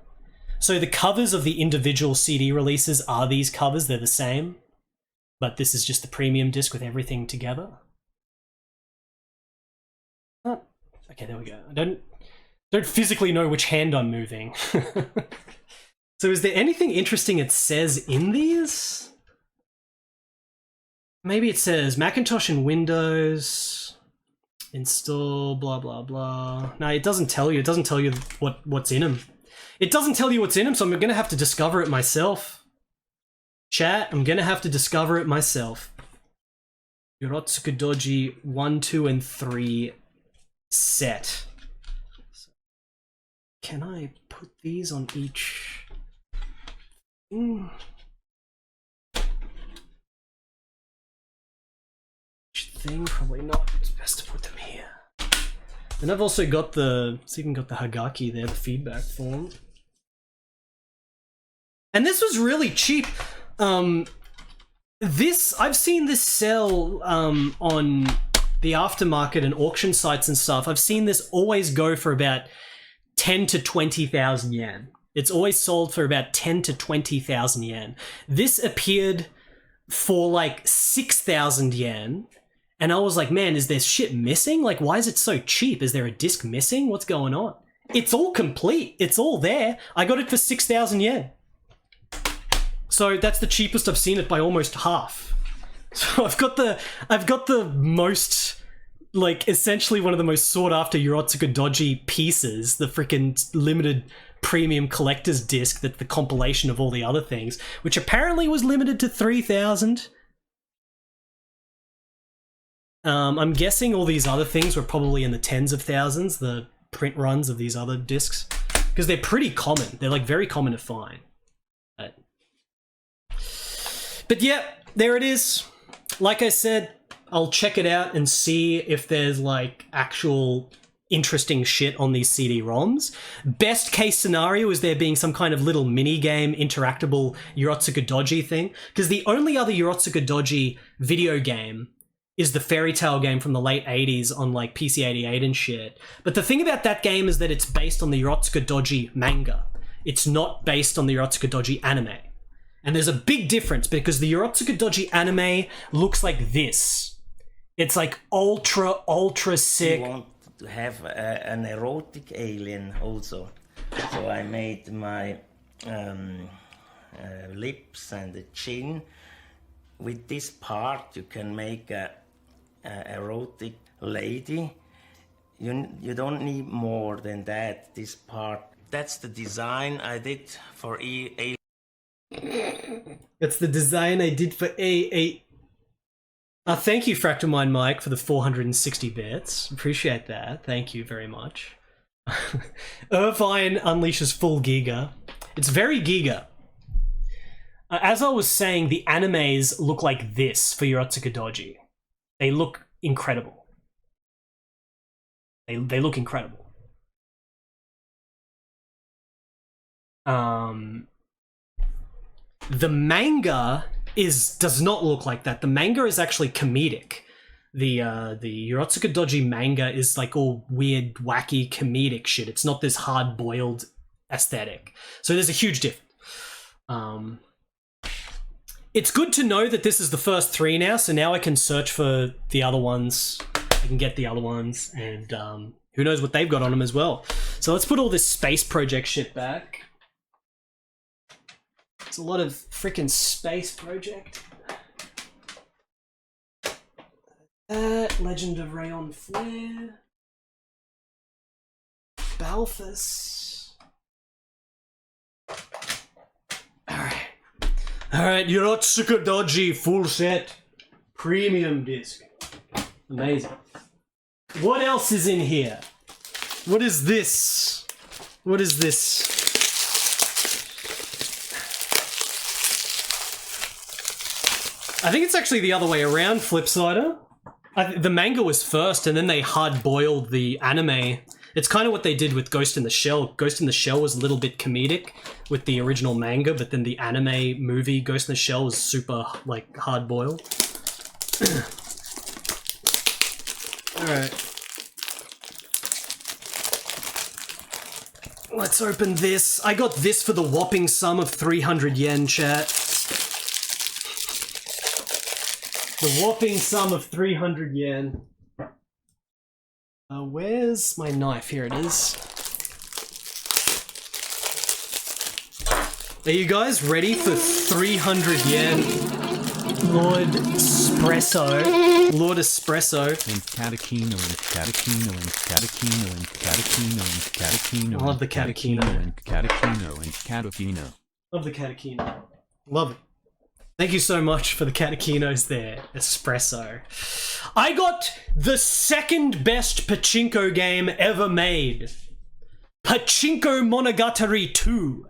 So the covers of the individual CD releases are these covers. They're the same. But this is just the premium disc with everything together. Oh, okay, there we go. I don't physically know which hand I'm moving. So is there anything interesting it says in these? Maybe it says Macintosh and Windows, install, blah, blah, blah. No, it doesn't tell you. It doesn't tell you what's in them. It doesn't tell you what's in them, so I'm going to have to discover it myself. Chat, I'm gonna have to discover it myself. Urotsukidōji 1, 2, and 3 set. So, can I put these on each thing? Each thing? Probably not. It's best to put them here. And I've also got the, it's even got the Hagaki there, the feedback form. And this was really cheap. I've seen this sell on the aftermarket and auction sites and stuff. I've seen this always go for about 10 to 20,000 yen. It's always sold for about 10 to 20,000 yen. This appeared for like 6,000 yen. And I was like, man, is there shit missing? Like, why is it so cheap? Is there a disc missing? What's going on? It's all complete. It's all there. I got it for 6,000 yen. So that's the cheapest I've seen it by almost half. So I've got the most, like, essentially one of the most sought after Urotsukidōji pieces, the freaking limited premium collector's disc that's the compilation of all the other things, which apparently was limited to 3,000. I'm guessing all these other things were probably in the tens of thousands, the print runs of these other discs, because they're pretty common. They're like very common to find. But yeah, there it is. Like I said, I'll check it out and see if there's like actual interesting shit on these CD-ROMs. Best case scenario is there being some kind of little mini game, interactable Urotsukidōji thing, because the only other Urotsukidōji video game is the Fairy Tail game from the late 80s on like PC-88 and shit. But the thing about that game is that it's based on the Urotsukidōji manga. It's not based on the Urotsukidōji anime. And there's a big difference because the Urotsukidōji anime looks like this. It's like ultra sick. I want to have an erotic alien also. So I made my lips and the chin. With this part you can make a erotic lady. You don't need more than that, this part. That's the design I did for alien. That's the design I did for A8. Thank you, Fractalmind Mike, for the 460 bits. Appreciate that. Thank you very much. Irvine unleashes full Giga. It's very Giga. As I was saying, the animes look like this for Urotsukidōji. They look incredible. They look incredible. The manga does not look like that. The manga is actually comedic. The Urotsukidōji manga is like all weird, wacky, comedic shit. It's not this hard-boiled aesthetic. So there's a huge difference. It's good to know that this is the first 3 now, so now I can search for the other ones. I can get the other ones, and who knows what they've got on them as well. So let's put all this Space Project shit back. It's a lot of freaking Space Project. Legend of Rayon Flare. Balthus. Alright, Urotsukidōji full set. Premium disc. Amazing. What else is in here? What is this? What is this? I think it's actually the other way around, Flipsider. The manga was first, and then they hard-boiled the anime. It's kind of what they did with Ghost in the Shell. Ghost in the Shell was a little bit comedic with the original manga, but then the anime movie Ghost in the Shell was super, like, hard-boiled. Alright. Let's open this. I got this for the whopping sum of 300 yen, chat. The whopping sum of 300 yen. Where's my knife? Here it is. Are you guys ready for 300 yen? Lord Espresso. Lord Espresso. Catechino and Catechino and Catechino and Catechino and Catechino. I love the Catechino. And Catechino and Catechino. Love the Catechino. Love it. Thank you so much for the Catakinos there, Espresso. I got the second best pachinko game ever made. Pachinko Monogatari 2.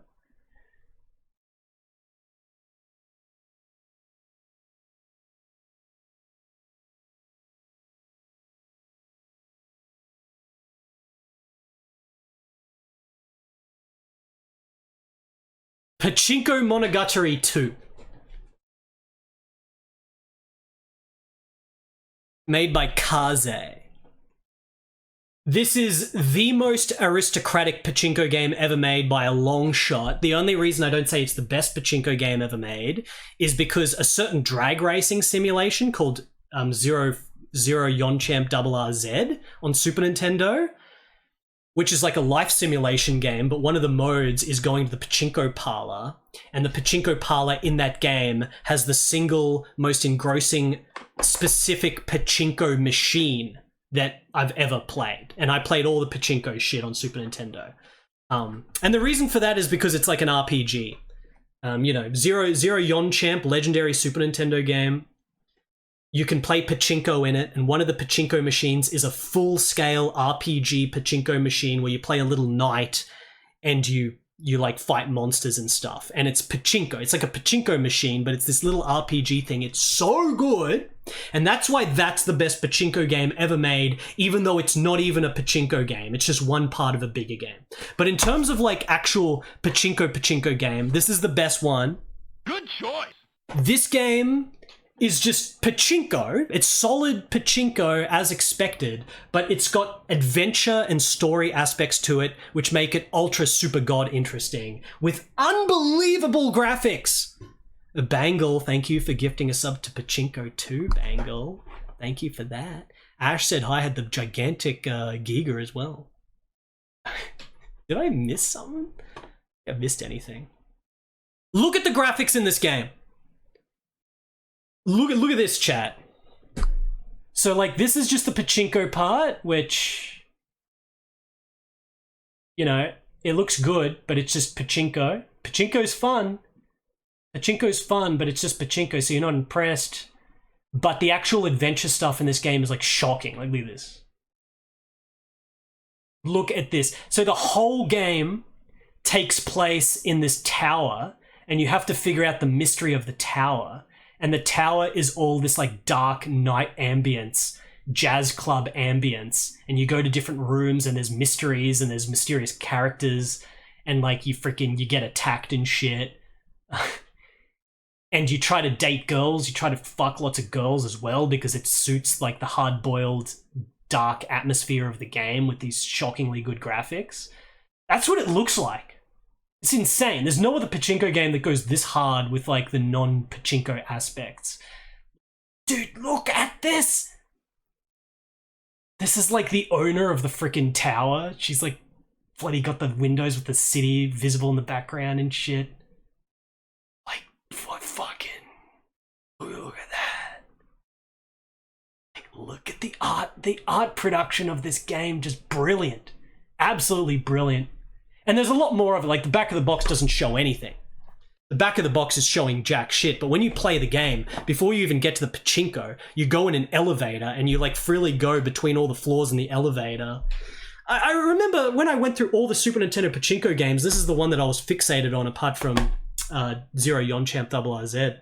Pachinko Monogatari 2. Made by Kaze. This is the most aristocratic pachinko game ever made by a long shot. The only reason I don't say it's the best pachinko game ever made is because a certain drag racing simulation called Zero Yonchamp RRZ on Super Nintendo, which is like a life simulation game, but one of the modes is going to the pachinko parlor, and the pachinko parlor in that game has the single most engrossing specific pachinko machine that I've ever played. And I played all the pachinko shit on Super Nintendo. And the reason for that is because it's like an RPG. You know, Zero Yonchamp, legendary Super Nintendo game. You can play pachinko in it, and one of the pachinko machines is a full-scale RPG pachinko machine where you play a little knight and you like fight monsters and stuff. And it's pachinko. It's like a pachinko machine, but it's this little RPG thing. It's so good, and that's why that's the best pachinko game ever made, even though it's not even a pachinko game. It's just one part of a bigger game. But in terms of like actual pachinko game, this is the best one. Good choice. This game is just pachinko. It's solid pachinko as expected, but it's got adventure and story aspects to it, which make it ultra super god interesting with unbelievable graphics. Bangle, thank you for gifting a sub to Pachinko 2, Bangle. Thank you for that. Ash said hi, had the gigantic Giga as well. Did I miss something? I missed anything. Look at the graphics in this game. Look at this, chat. So, like, this is just the pachinko part, which, you know, it looks good, but it's just pachinko. Pachinko's fun. Pachinko's fun, but it's just pachinko, so you're not impressed. But the actual adventure stuff in this game is, like, shocking. Like, look at this. Look at this. So the whole game takes place in this tower, and you have to figure out the mystery of the tower. And the tower is all this like dark night ambience, jazz club ambience. And you go to different rooms and there's mysteries and there's mysterious characters. And like you get attacked and shit. And you try to date girls. You try to fuck lots of girls as well because it suits like the hard-boiled dark atmosphere of the game with these shockingly good graphics. That's what it looks like. It's insane. There's no other pachinko game that goes this hard with like the non-pachinko aspects. Dude, look at this! This is like the owner of the freaking tower. She's like bloody got the windows with the city visible in the background and shit. Like, fucking... Look at that. Like, look at the art. The art production of this game, just brilliant. Absolutely brilliant. And there's a lot more of it, like the back of the box doesn't show anything. The back of the box is showing jack shit, but when you play the game, before you even get to the pachinko, you go in an elevator and you like freely go between all the floors in the elevator. I remember when I went through all the Super Nintendo pachinko games, this is the one that I was fixated on apart from Zero Yonchamp RRZ.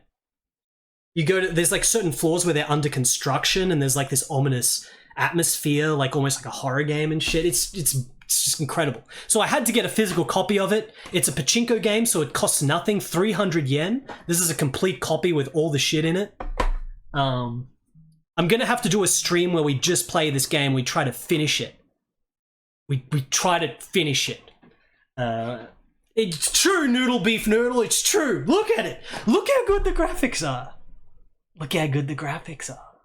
You go to, there's like certain floors where they're under construction and there's like this ominous atmosphere, like almost like a horror game and shit. It's just incredible. So I had to get a physical copy of it. It's a pachinko game, so it costs nothing, 300 yen. This is a complete copy with all the shit in it. I'm gonna have to do a stream where we just play this game. We try to finish it. We try to finish it. It's true, Noodle Beef Noodle. It's true. Look at it. Look how good the graphics are. Look how good the graphics are.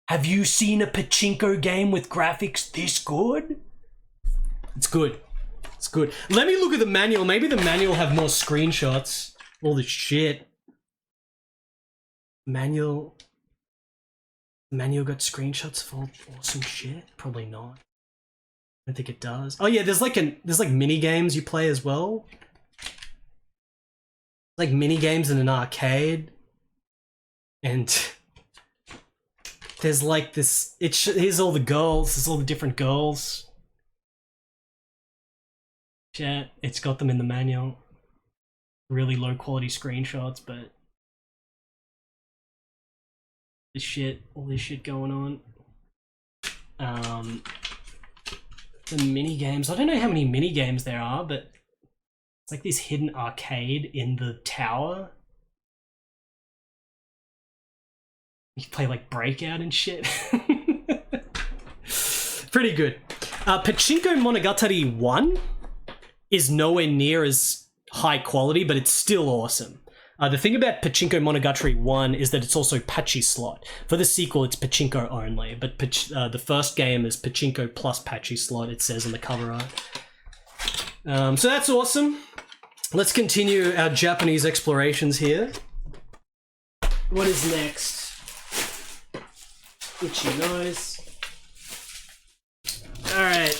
Have you seen a pachinko game with graphics this good? It's good. It's good. Let me look at the manual. Maybe the manual will have more screenshots. All this shit. Manual got screenshots of all awesome shit? Probably not. I don't think it does. Oh yeah, there's like mini games you play as well. Like mini games in an arcade. And there's like this, here's all the girls, there's all the different girls. Chat, it's got them in the manual. Really low quality screenshots, but all this shit going on. The mini games. I don't know how many mini games there are, but it's like this hidden arcade in the tower. You play like Breakout and shit. Pretty good. Pachinko Monogatari 1 is nowhere near as high quality, but it's still awesome. The thing about Pachinko Monogatari 1 is that it's also Pachi slot. For the sequel, it's Pachinko only, but the first game is Pachinko plus Pachi slot, it says on the cover art. So that's awesome. Let's continue our Japanese explorations here. What is next? Itchy nose. Alright.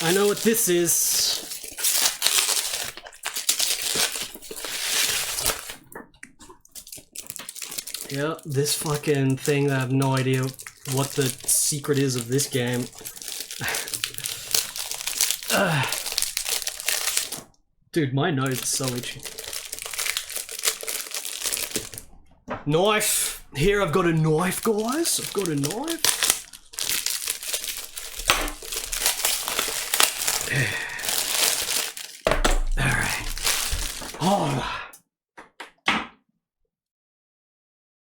I know what this is. Yeah, this fucking thing, I have no idea what the secret is of this game. Dude, my nose is so itchy. Knife! Here, I've got a knife, guys. I've got a knife. Alright. Oh.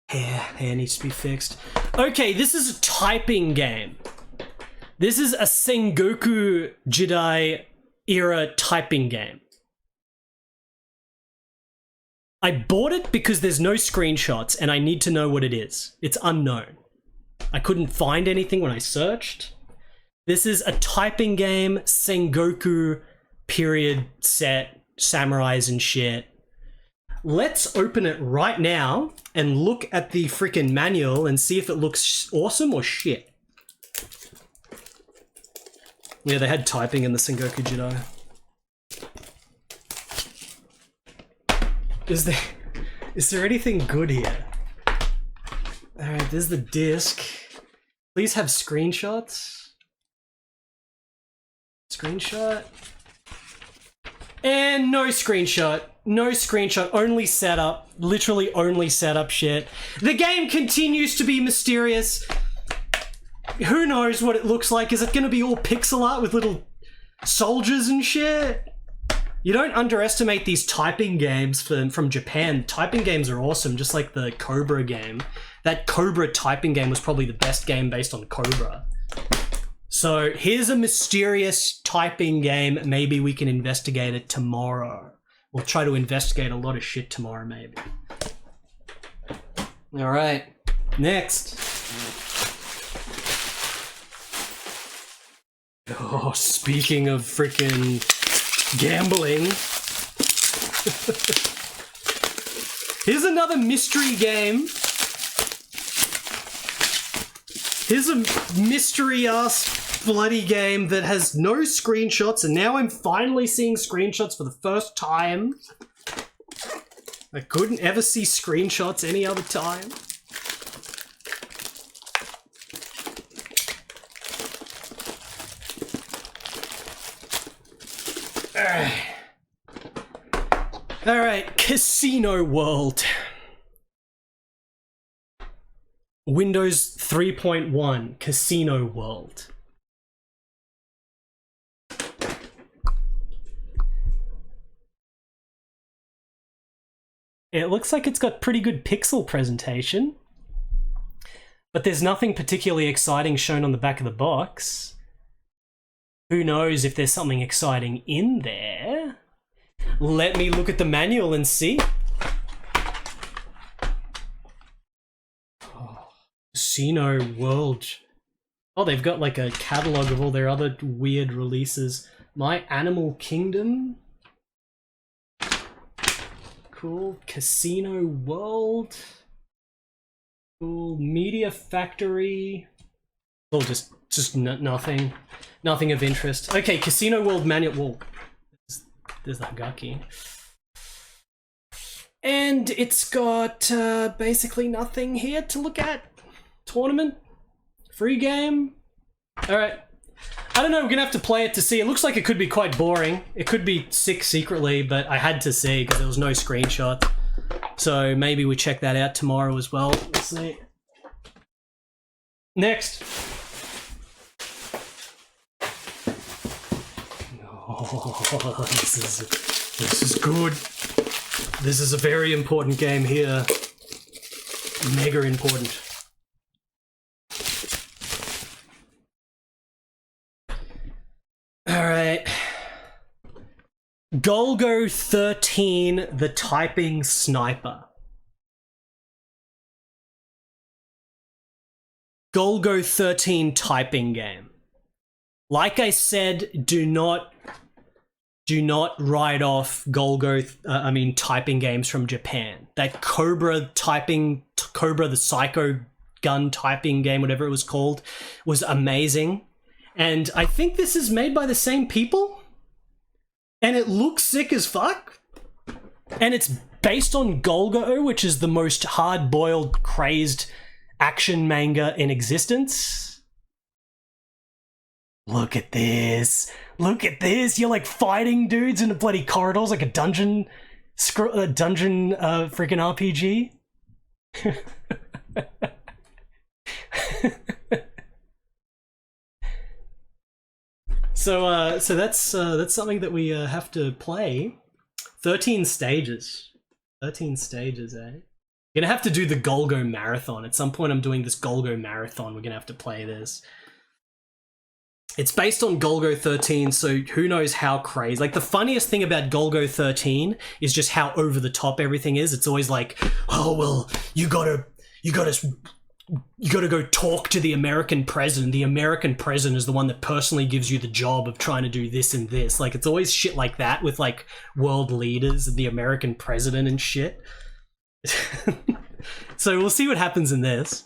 Hair needs to be fixed. Okay, this is a typing game. This is a Sengoku Jidai era typing game. I bought it because there's no screenshots and I need to know what it is. It's unknown. I couldn't find anything when I searched. This is a typing game, Sengoku period set, samurais and shit. Let's open it right now and look at the freaking manual and see if it looks awesome or shit. Yeah, they had typing in the Sengoku Jidai. Is there anything good here? Alright, there's the disc. Please have screenshots. Screenshot. And no screenshot. No screenshot. Only setup. Literally only setup shit. The game continues to be mysterious. Who knows what it looks like? Is it gonna be all pixel art with little soldiers and shit? You don't underestimate these typing games from Japan. Typing games are awesome, just like the Cobra game. That Cobra typing game was probably the best game based on Cobra. So here's a mysterious typing game. Maybe we can investigate it tomorrow. We'll try to investigate a lot of shit tomorrow, maybe. All right, next. Oh, speaking of freaking gambling. Here's another mystery game. Here's a mystery-ass bloody game that has no screenshots, and now I'm finally seeing screenshots for the first time. I couldn't ever see screenshots any other time. Alright, Casino World. Windows 3.1, Casino World. It looks like it's got pretty good pixel presentation, but there's nothing particularly exciting shown on the back of the box. Who knows if there's something exciting in there? Let me look at the manual and see. Oh, Casino World. Oh, they've got like a catalog of all their other weird releases. My Animal Kingdom. Cool. Casino World. Cool. Media Factory. Oh, just nothing. Nothing of interest. Okay, Casino World manual. Whoa. There's the Hagaki. And it's got basically nothing here to look at. Tournament, free game. All right. I don't know, we're gonna have to play it to see. It looks like it could be quite boring. It could be sick secretly, but I had to see because there was no screenshot. So maybe we check that out tomorrow as well. Let's see. Next. Oh, this is good. This is a very important game here. Mega important. Alright. Golgo 13, the typing sniper. Golgo 13 typing game. Like I said, do not write off Golgo, typing games from Japan. That Cobra the Psycho Gun typing game, whatever it was called, was amazing. And I think this is made by the same people. And it looks sick as fuck. And it's based on Golgo, which is the most hard-boiled, crazed action manga in existence. Look at this. Look at this. You're like fighting dudes in the bloody corridors like a dungeon freaking RPG. So that's something that we have to play. 13 stages. 13 stages, eh? We're gonna have to do the Golgo marathon. At some point I'm doing this Golgo marathon. We're gonna have to play this. It's based on Golgo 13, so who knows how crazy. Like, the funniest thing about Golgo 13 is just how over the top everything is. It's always like, oh, well, you gotta go talk to the American president. The American president is the one that personally gives you the job of trying to do this and this. Like, it's always shit like that with, like, world leaders and the American president and shit. So we'll see what happens in this.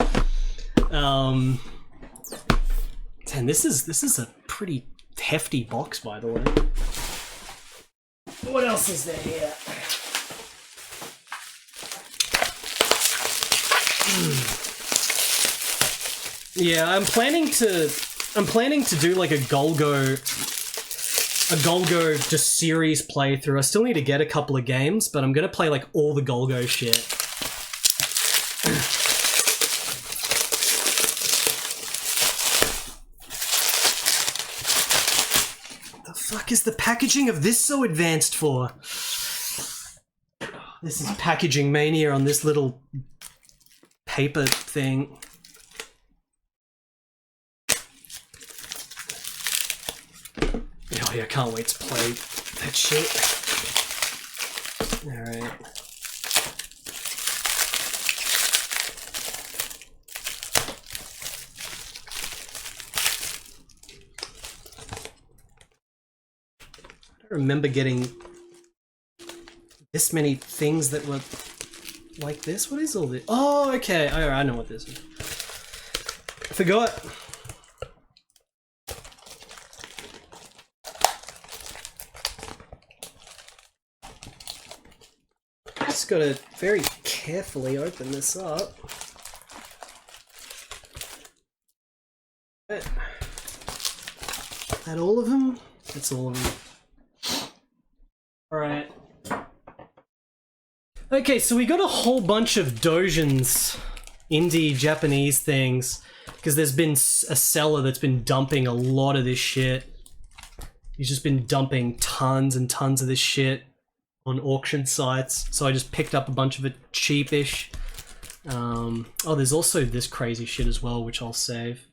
And this is a pretty hefty box, by the way. What else is there here? Yeah, I'm planning to do like a Golgo just series playthrough. I still need to get a couple of games, but I'm gonna play like all the Golgo shit. The fuck is the packaging of this so advanced for? This is packaging mania on this little paper thing. Oh yeah, I can't wait to play that shit. Alright. I don't remember getting this many things that were like this. What is all this? Oh, okay. I know what this is. I forgot. Just gotta very carefully open this up. That all of them? That's all of them. Alright. Okay, so we got a whole bunch of doujins, indie Japanese things, because there's been a seller that's been dumping a lot of this shit. He's just been dumping tons and tons of this shit on auction sites, so I just picked up a bunch of it cheapish. Oh, there's also this crazy shit as well, which I'll save.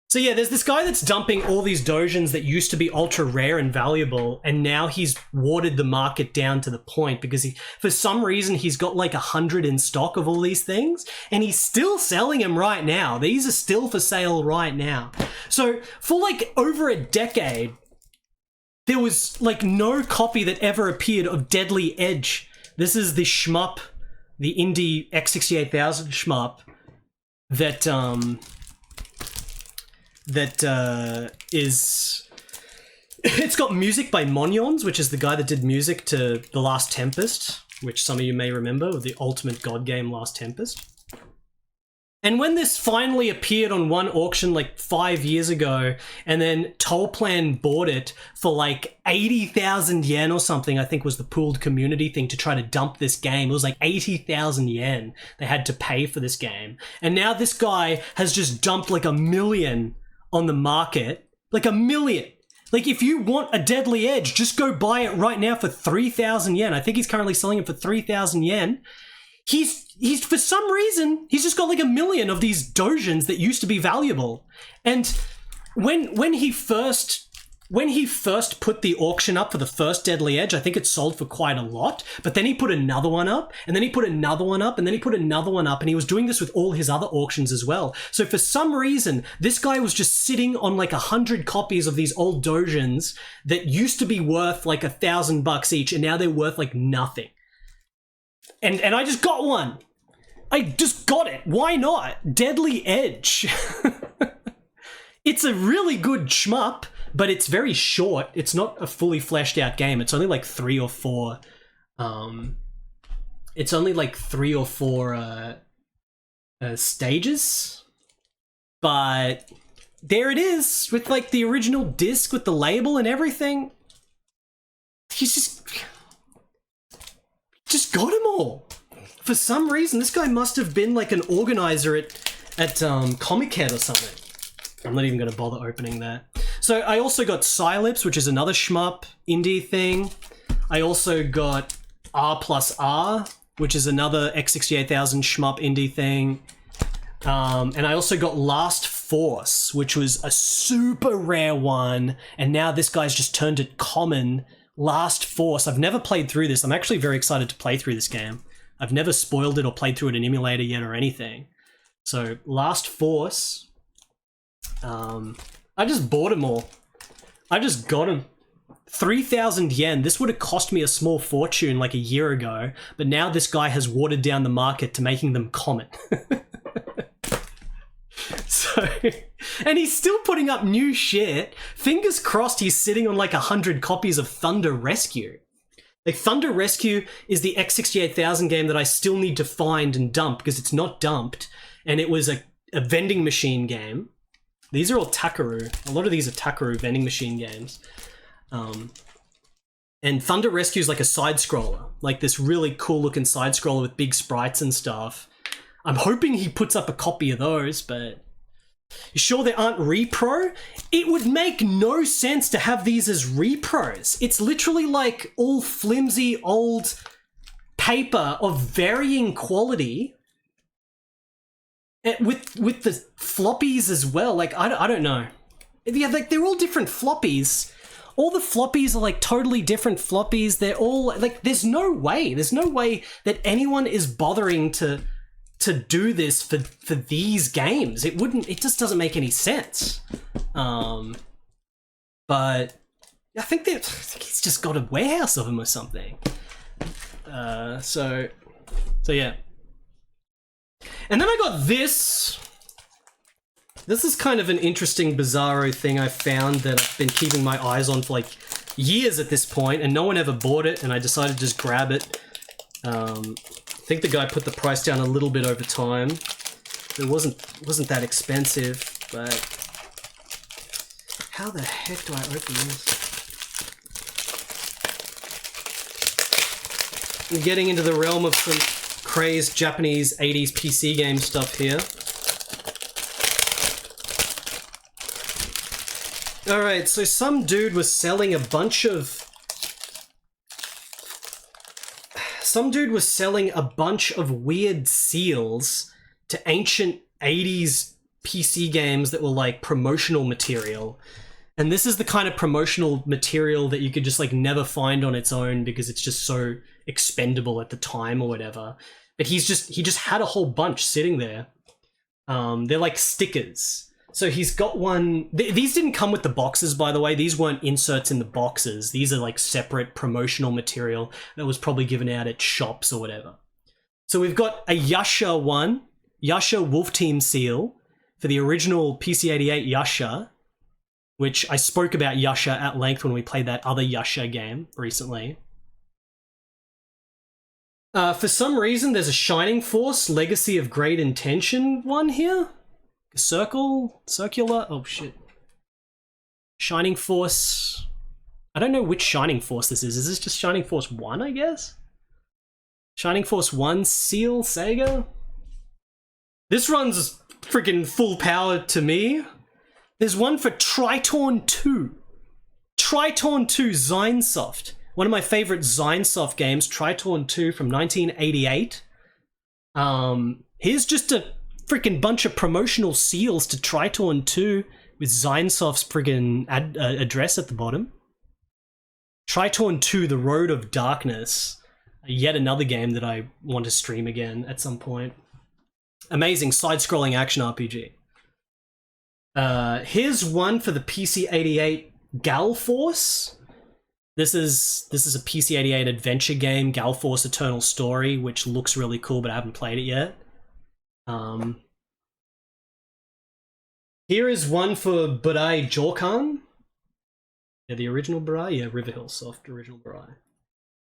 So yeah, there's this guy that's dumping all these doujins that used to be ultra rare and valuable, and now he's watered the market down to the point because for some reason he's got like 100 in stock of all these things, and he's still selling them right now. These are still for sale right now. So for like over a decade, there was like no copy that ever appeared of Deadly Edge. This is the shmup, the indie X68000 shmup that is... It's got music by Monyons, which is the guy that did music to The Last Tempest. which some of you may remember, with the ultimate god game Last Tempest. And when this finally appeared on one auction like 5 years ago, and then Tollplan bought it for like 80,000 yen or something, I think was the pooled community thing to try to dump this game. It was like 80,000 yen they had to pay for this game. And now this guy has just dumped like $1 million on the market. Like $1 million. Like if you want a Deadly Edge, just go buy it right now for 3,000 yen. I think he's currently selling it for 3,000 yen. He's for some reason, he's just got like $1 million of these dojins that used to be valuable. And when he first put the auction up for the first Deadly Edge, I think it sold for quite a lot, but then he put another one up, and then he put another one up, and then he put another one up, and he was doing this with all his other auctions as well. So for some reason, this guy was just sitting on like 100 copies of these old dojins that used to be worth like $1,000 each, and now they're worth like nothing. And I just got one. I just got it. Why not? Deadly Edge. It's a really good shmup, but it's very short. It's not a fully fleshed out game. It's only like 3 or 4. It's only like 3 or 4 stages. But there it is with like the original disc with the label and everything. He's just got them all. For some reason, this guy must have been like an organizer at Comic-Con or something. I'm not even going to bother opening that. So I also got Cylips, which is another shmup indie thing. I also got R+R, which is another X68000 shmup indie thing. And I also got Last Force, which was a super rare one. And now this guy's just turned it common. Last Force. I've never played through this. I'm actually very excited to play through this game. I've never spoiled it or played through it in emulator yet or anything. So Last Force. I just bought them all. I just got them. 3,000 yen. This would have cost me a small fortune like a year ago, but now this guy has watered down the market to making them common. So, and he's still putting up new shit. Fingers crossed he's sitting on like 100 copies of Thunder Rescue. Like, Thunder Rescue is the X68000 game that I still need to find and dump because it's not dumped. And it was a vending machine game. These are all Takaru. A lot of these are Takaru vending machine games. And Thunder Rescue is like a side-scroller. Like this really cool-looking side-scroller with big sprites and stuff. I'm hoping he puts up a copy of those, but... You sure there aren't repro? It would make no sense to have these as repros. It's literally like all flimsy old paper of varying quality with the floppies as well. Like, I don't know. Yeah, like they're all different floppies. All the floppies are like totally different floppies. They're all like, there's no way that anyone is bothering to do this for these games. It just doesn't make any sense. But I think he's just got a warehouse of them or something. So yeah. And then I got this. This is kind of an interesting bizarro thing I found that I've been keeping my eyes on for like years at this point, and no one ever bought it, and I decided to just grab it. I think the guy put the price down a little bit over time. It wasn't that expensive, but how the heck do I open this? I'm getting into the realm of some crazed Japanese 80s PC game stuff here. Alright, so some dude was selling a bunch of weird seals to ancient 80s PC games that were like promotional material. And this is the kind of promotional material that you could just like never find on its own because it's just so expendable at the time or whatever. But he just had a whole bunch sitting there. They're like stickers. So he's got one... These didn't come with the boxes, by the way. These weren't inserts in the boxes. These are like separate promotional material that was probably given out at shops or whatever. So we've got a Yasha one, Yasha Wolf Team seal for the original PC-88 Yasha, which I spoke about Yasha at length when we played that other Yasha game recently. For some reason, there's a Shining Force Legacy of Great Intention one here. Circular. Oh shit. Shining Force. I don't know which Shining Force this is. Is this just Shining Force 1, I guess? Shining Force 1 Seal Sega? This runs freaking full power to me. There's one for Tritorn 2. Tritorn 2 Zinesoft. One of my favorite Zinesoft games, Tritorn 2 from 1988. Here's just a freaking bunch of promotional seals to Tritorn 2 with Zinesoft's friggin' address at the bottom. Tritorn 2, The Road of Darkness. Yet another game that I want to stream again at some point. Amazing side-scrolling action RPG. Here's one for the PC-88 Gal Force. This is a PC-88 adventure game, Gal Force Eternal Story, which looks really cool, but I haven't played it yet. Here is one for Burai Jorkan. Yeah, the original Burai? Yeah, Riverhill Soft, original Burai.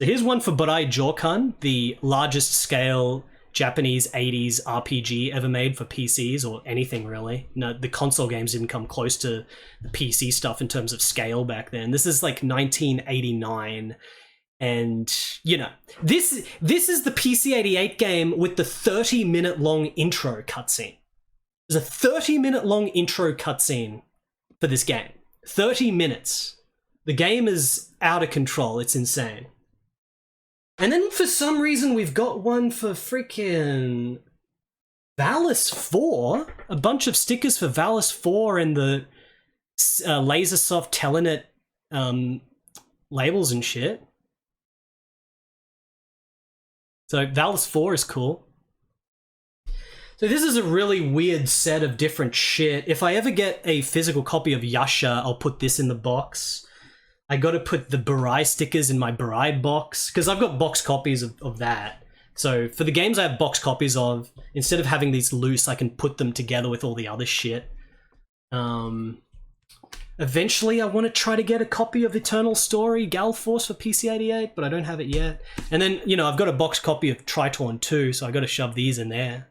So here's one for Burai Jorkan, the largest scale Japanese 80s RPG ever made for PCs, or anything really. No, the console games didn't come close to the PC stuff in terms of scale back then. This is like 1989, and you know, this is the PC-88 game with the 30-minute long intro cutscene. There's a 30-minute long intro cutscene for this game. 30 minutes. The game is out of control. It's insane. And then for some reason we've got one for freaking Valis 4. A bunch of stickers for Valis 4 and the Lasersoft Telenet labels and shit. So Valis 4 is cool. So this is a really weird set of different shit. If I ever get a physical copy of Yasha, I'll put this in the box. I gotta put the Burai stickers in my Burai box, because I've got box copies of that. So for the games I have box copies of, instead of having these loose, I can put them together with all the other shit. Eventually I want to try to get a copy of Eternal Story Gal Force for PC-88, but I don't have it yet. And then, you know, I've got a box copy of Tritorn 2, so I gotta shove these in there.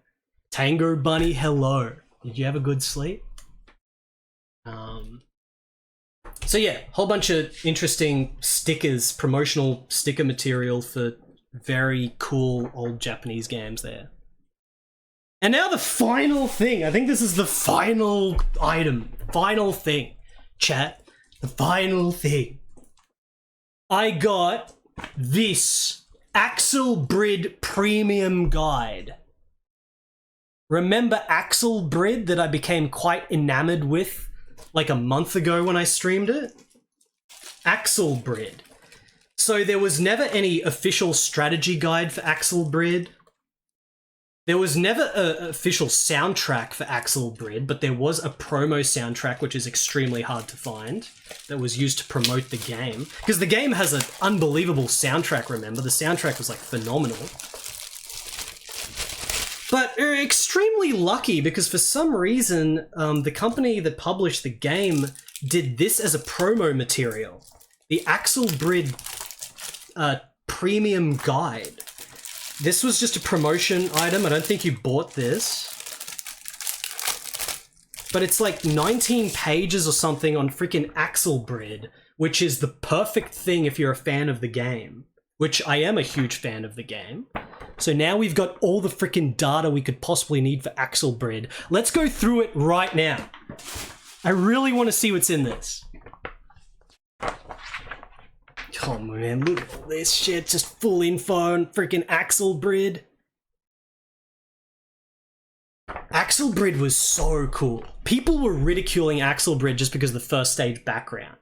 Tango Bunny, hello. Did you have a good sleep? So yeah, whole bunch of interesting stickers, promotional sticker material for very cool old Japanese games there. And now the final thing. I think this is the final item. Final thing. Chat. The final thing. I got this Axel Brid Premium Guide. Remember Axel Brid that I became quite enamored with like a month ago when I streamed it? Axel Brid. So there was never any official strategy guide for Axel Brid. There was never an official soundtrack for Axel Brid, but there was a promo soundtrack, which is extremely hard to find, that was used to promote the game. Because the game has an unbelievable soundtrack, remember? The soundtrack was like phenomenal. But we're extremely lucky because for some reason, the company that published the game did this as a promo material. The Axel Brid Premium Guide. This was just a promotion item. I don't think you bought this. But it's like 19 pages or something on freaking Axel Brid, which is the perfect thing if you're a fan of the game. Which I am a huge fan of the game. So now we've got all the freaking data we could possibly need for Axel Brid. Let's go through it right now. I really want to see what's in this. Oh man, look at all this shit. Just full info on freaking Axel Brid. Axel Brid was so cool. People were ridiculing Axel Brid just because of the first stage background.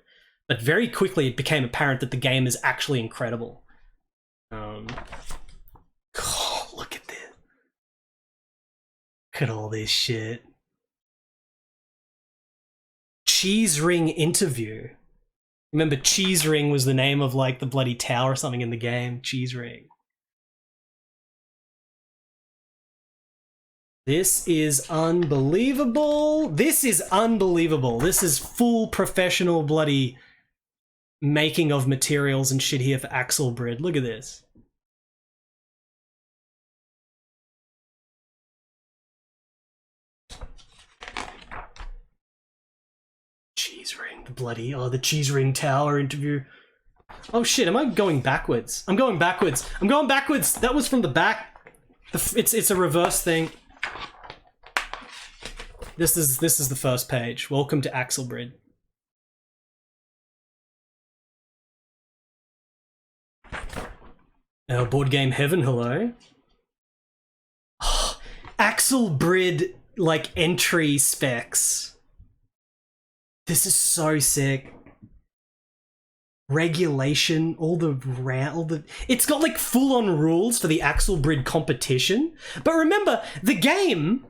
But very quickly it became apparent that the game is actually incredible. Oh, look at this. Look at all this shit. Cheese Ring Interview. Remember, Cheese Ring was the name of like the bloody tower or something in the game. Cheese Ring. This is unbelievable. This is unbelievable. This is full professional bloody making of materials and shit here for Axel Brid. Look at this. the cheese ring tower interview. Oh shit, am I going backwards? I'm going backwards. I'm going backwards. That was from the back. It's a reverse thing. This is the first page. Welcome to Axelbrid. Oh, board game heaven, hello. Oh, Axelbrid, like, entry specs. This is so sick. Regulation, it's got like full-on rules for the Axelbrid competition. But remember, the game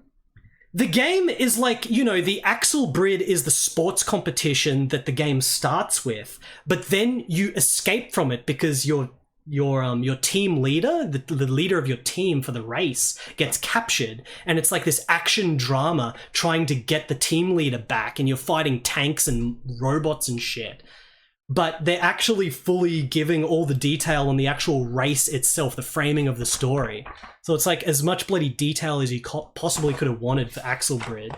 is like, you know, the Axelbrid is the sports competition that the game starts with, but then you escape from it because your team leader, the leader of your team for the race, gets captured, and it's like this action drama trying to get the team leader back, and you're fighting tanks and robots and shit. But they're actually fully giving all the detail on the actual race itself, the framing of the story. So it's like as much bloody detail as you possibly could have wanted for Axelbrid.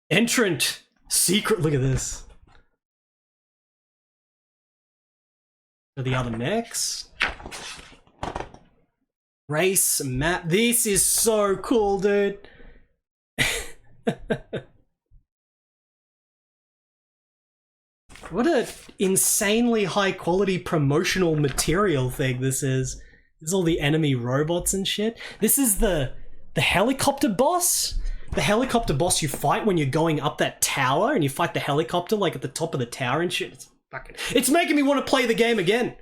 Entrant! Secret, look at this. For the other mechs. Race, map. This is so cool, dude. What a insanely high quality promotional material thing this is. This is all the enemy robots and shit. This is the helicopter boss. The helicopter boss you fight when you're going up that tower, and you fight the helicopter like at the top of the tower and shit. It's making me want to play the game again.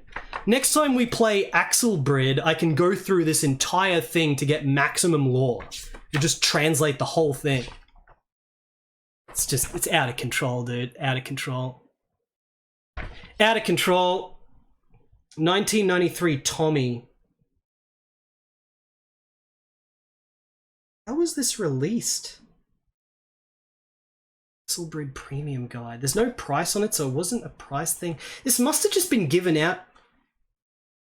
Next time we play Axelbrid, I can go through this entire thing to get maximum lore. You just translate the whole thing. It's out of control, dude. Out of control. Out of control. 1993 Tommy. How was this released? Axelbrid Premium Guide. There's no price on it, so it wasn't a price thing. This must have just been given out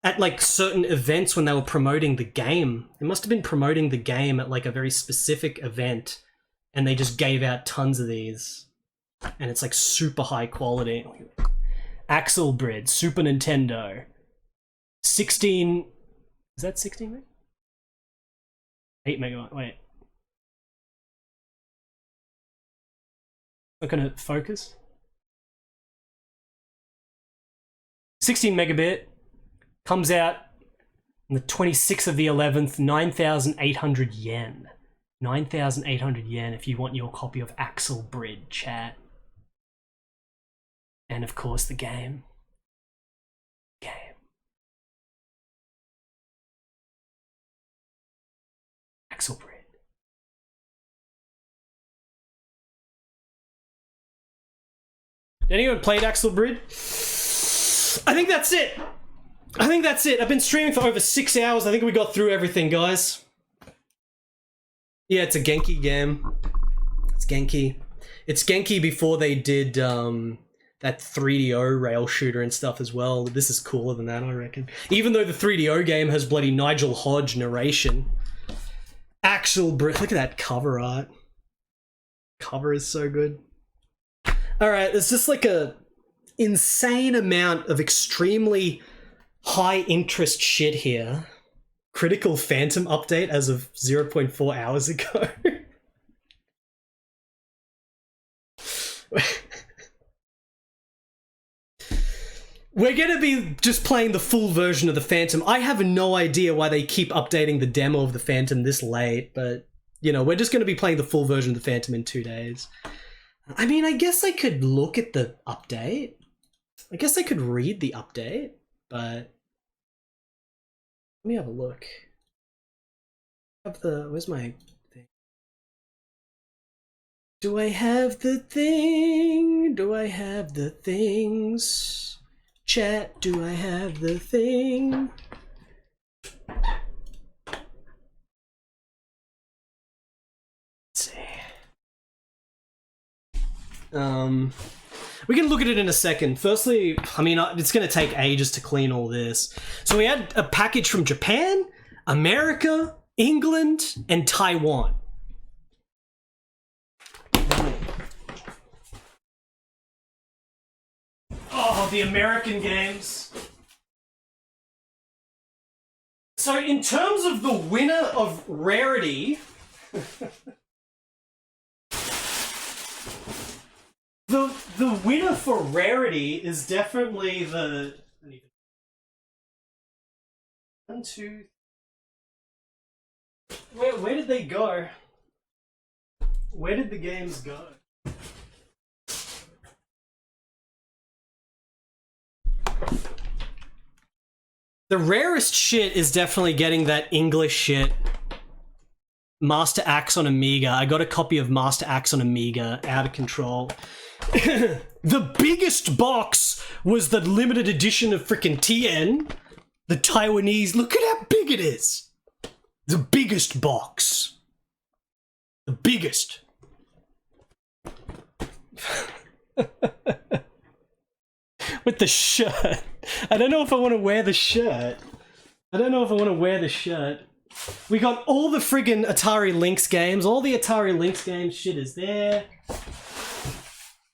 at like certain events when they were promoting the game. They must have been promoting the game at like a very specific event, and they just gave out tons of these. And it's like super high quality. Axelbrid, Super Nintendo. 16... Is that 16 meg? 8 megabyte, wait. Not gonna focus. 16 megabit. Comes out on the 26th of the 11th, 9,800 yen. 9,800 yen if you want your copy of Axelbrid, chat. And of course the game. Axelbrid. Did anyone played Axelbrid? I think that's it. I think that's it. I've been streaming for over 6 hours. I think we got through everything, guys. Yeah, it's a Genki game. It's Genki. It's Genki before they did that 3DO rail shooter and stuff as well. This is cooler than that, I reckon. Even though the 3DO game has bloody Nigel Hodge narration. Axelbrid. Look at that cover art. Cover is so good. Alright, there's just like a insane amount of extremely high interest shit here. Critical Phantom update as of 0.4 hours ago. We're gonna be just playing the full version of the Phantom. I have no idea why they keep updating the demo of the Phantom this late, but, you know, we're just gonna be playing the full version of the Phantom in 2 days. I mean, I guess I could look at the update. I guess I could read the update, but... Let me have a look. Where's my thing? Do I have the thing? Do I have the things? Chat, do I have the thing? Let's see. We can look at it in a second. Firstly, I mean, it's going to take ages to clean all this. So we had a package from Japan, America, England, and Taiwan. the American games. So in terms of the winner of rarity, the winner for rarity is definitely the 1, 2. Where did they go? Where did the games go? The rarest shit is definitely getting that English shit. Master Axe on Amiga. I got a copy of Master Axe on Amiga. Out of control. The biggest box was the limited edition of frickin' Tien. The Taiwanese. Look at how big it is. The biggest box. The biggest. With the shirt. I don't know if I want to wear the shirt. We got all the friggin' Atari Lynx games. All the Atari Lynx games shit is there.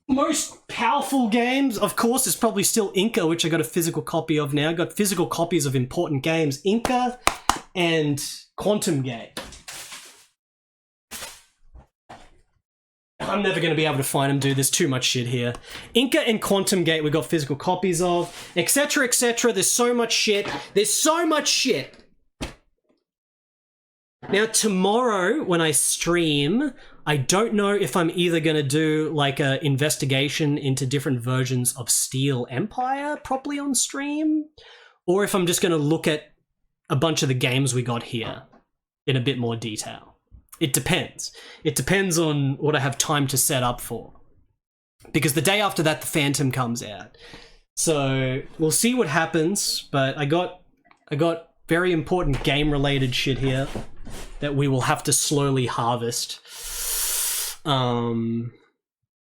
Most powerful games, of course, is probably still Inca, which I got a physical copy of now. I got physical copies of important games. Inca and Quantum Gate. I'm never going to be able to find them, dude. There's too much shit here. Inca and Quantum Gate we got physical copies of, etc, etc. There's so much shit. Now tomorrow when I stream, I don't know if I'm either going to do like a investigation into different versions of Steel Empire properly on stream, or if I'm just going to look at a bunch of the games we got here in a bit more detail. It depends. It depends on what I have time to set up for. Because the day after that, the Phantom comes out. So we'll see what happens, but I got very important game-related shit here that we will have to slowly harvest. And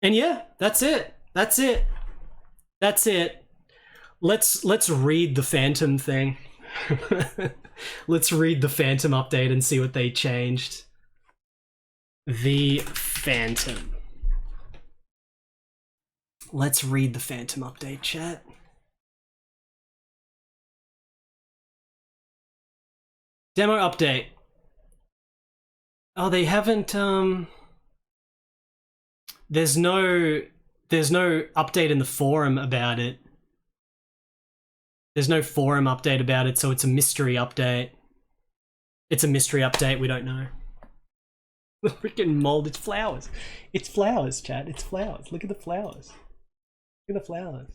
yeah, that's it. Let's read the Phantom thing. Let's read the Phantom update and see what they changed. The Phantom. Let's read the Phantom update, chat. Demo update. Oh, they haven't, there's no update in the forum about it. There's no forum update about it, so it's a mystery update. It's a mystery update, we don't know. The freaking mold, it's flowers. It's flowers, chat, it's flowers. Look at the flowers. Look at the flowers.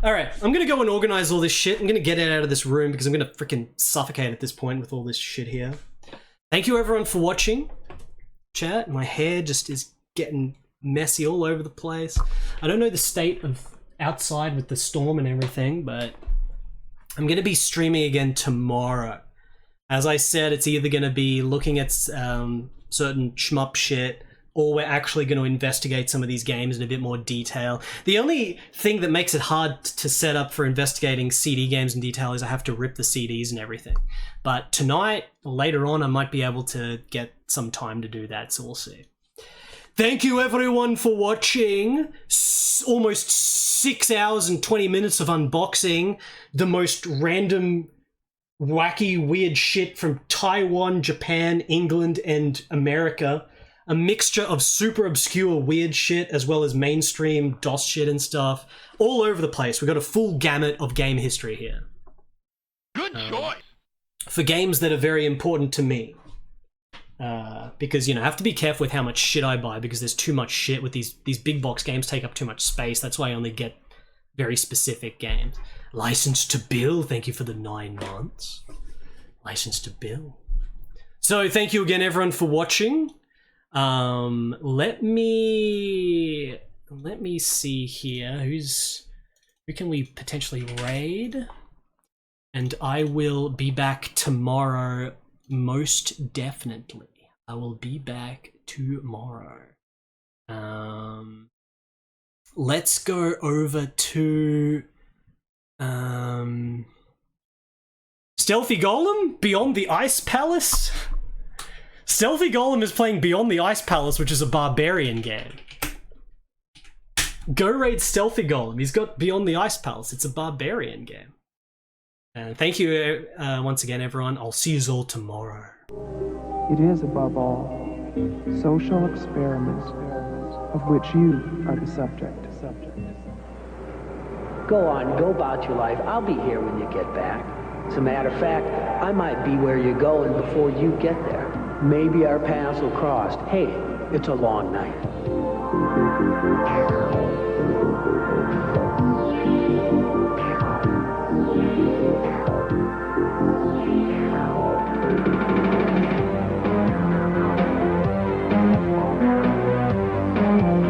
Alright, I'm gonna go and organize all this shit. I'm gonna get it out of this room because I'm gonna freaking suffocate at this point with all this shit here. Thank you everyone for watching. Chat, my hair just is getting messy all over the place. I don't know the state of outside with the storm and everything, but I'm gonna be streaming again tomorrow. As I said, it's either gonna be looking at certain shmup shit, or we're actually going to investigate some of these games in a bit more detail. The only thing that makes it hard to set up for investigating CD games in detail is I have to rip the CDs and everything. But tonight, or later on, I might be able to get some time to do that, so we'll see. Thank you everyone for watching. Almost 6 hours and 20 minutes of unboxing the most random, wacky, weird shit from Taiwan, Japan, England, and America. A mixture of super obscure weird shit as well as mainstream DOS shit and stuff. All over the place. We've got a full gamut of game history here. Good choice. For games that are very important to me. Because, you know, I have to be careful with how much shit I buy because there's too much shit with these big box games take up too much space. That's why I only get very specific games. License to Bill, thank you for the 9 months. License to Bill. So thank you again everyone for watching. Let me see here. Who can we potentially raid? And I will be back tomorrow, most definitely. I will be back tomorrow. Let's go over to Stealthy Golem Beyond the Ice Palace. Stealthy Golem is playing Beyond the Ice Palace, which is a barbarian game. Go raid Stealthy Golem. He's got Beyond the Ice Palace. It's a barbarian game. And thank you once again, everyone. I'll see you all tomorrow. It is, above all, social experiments of which you are the subject. Go on, go about your life. I'll be here when you get back. As a matter of fact, I might be where you're going before you get there. Maybe our paths will cross. Hey, it's a long night.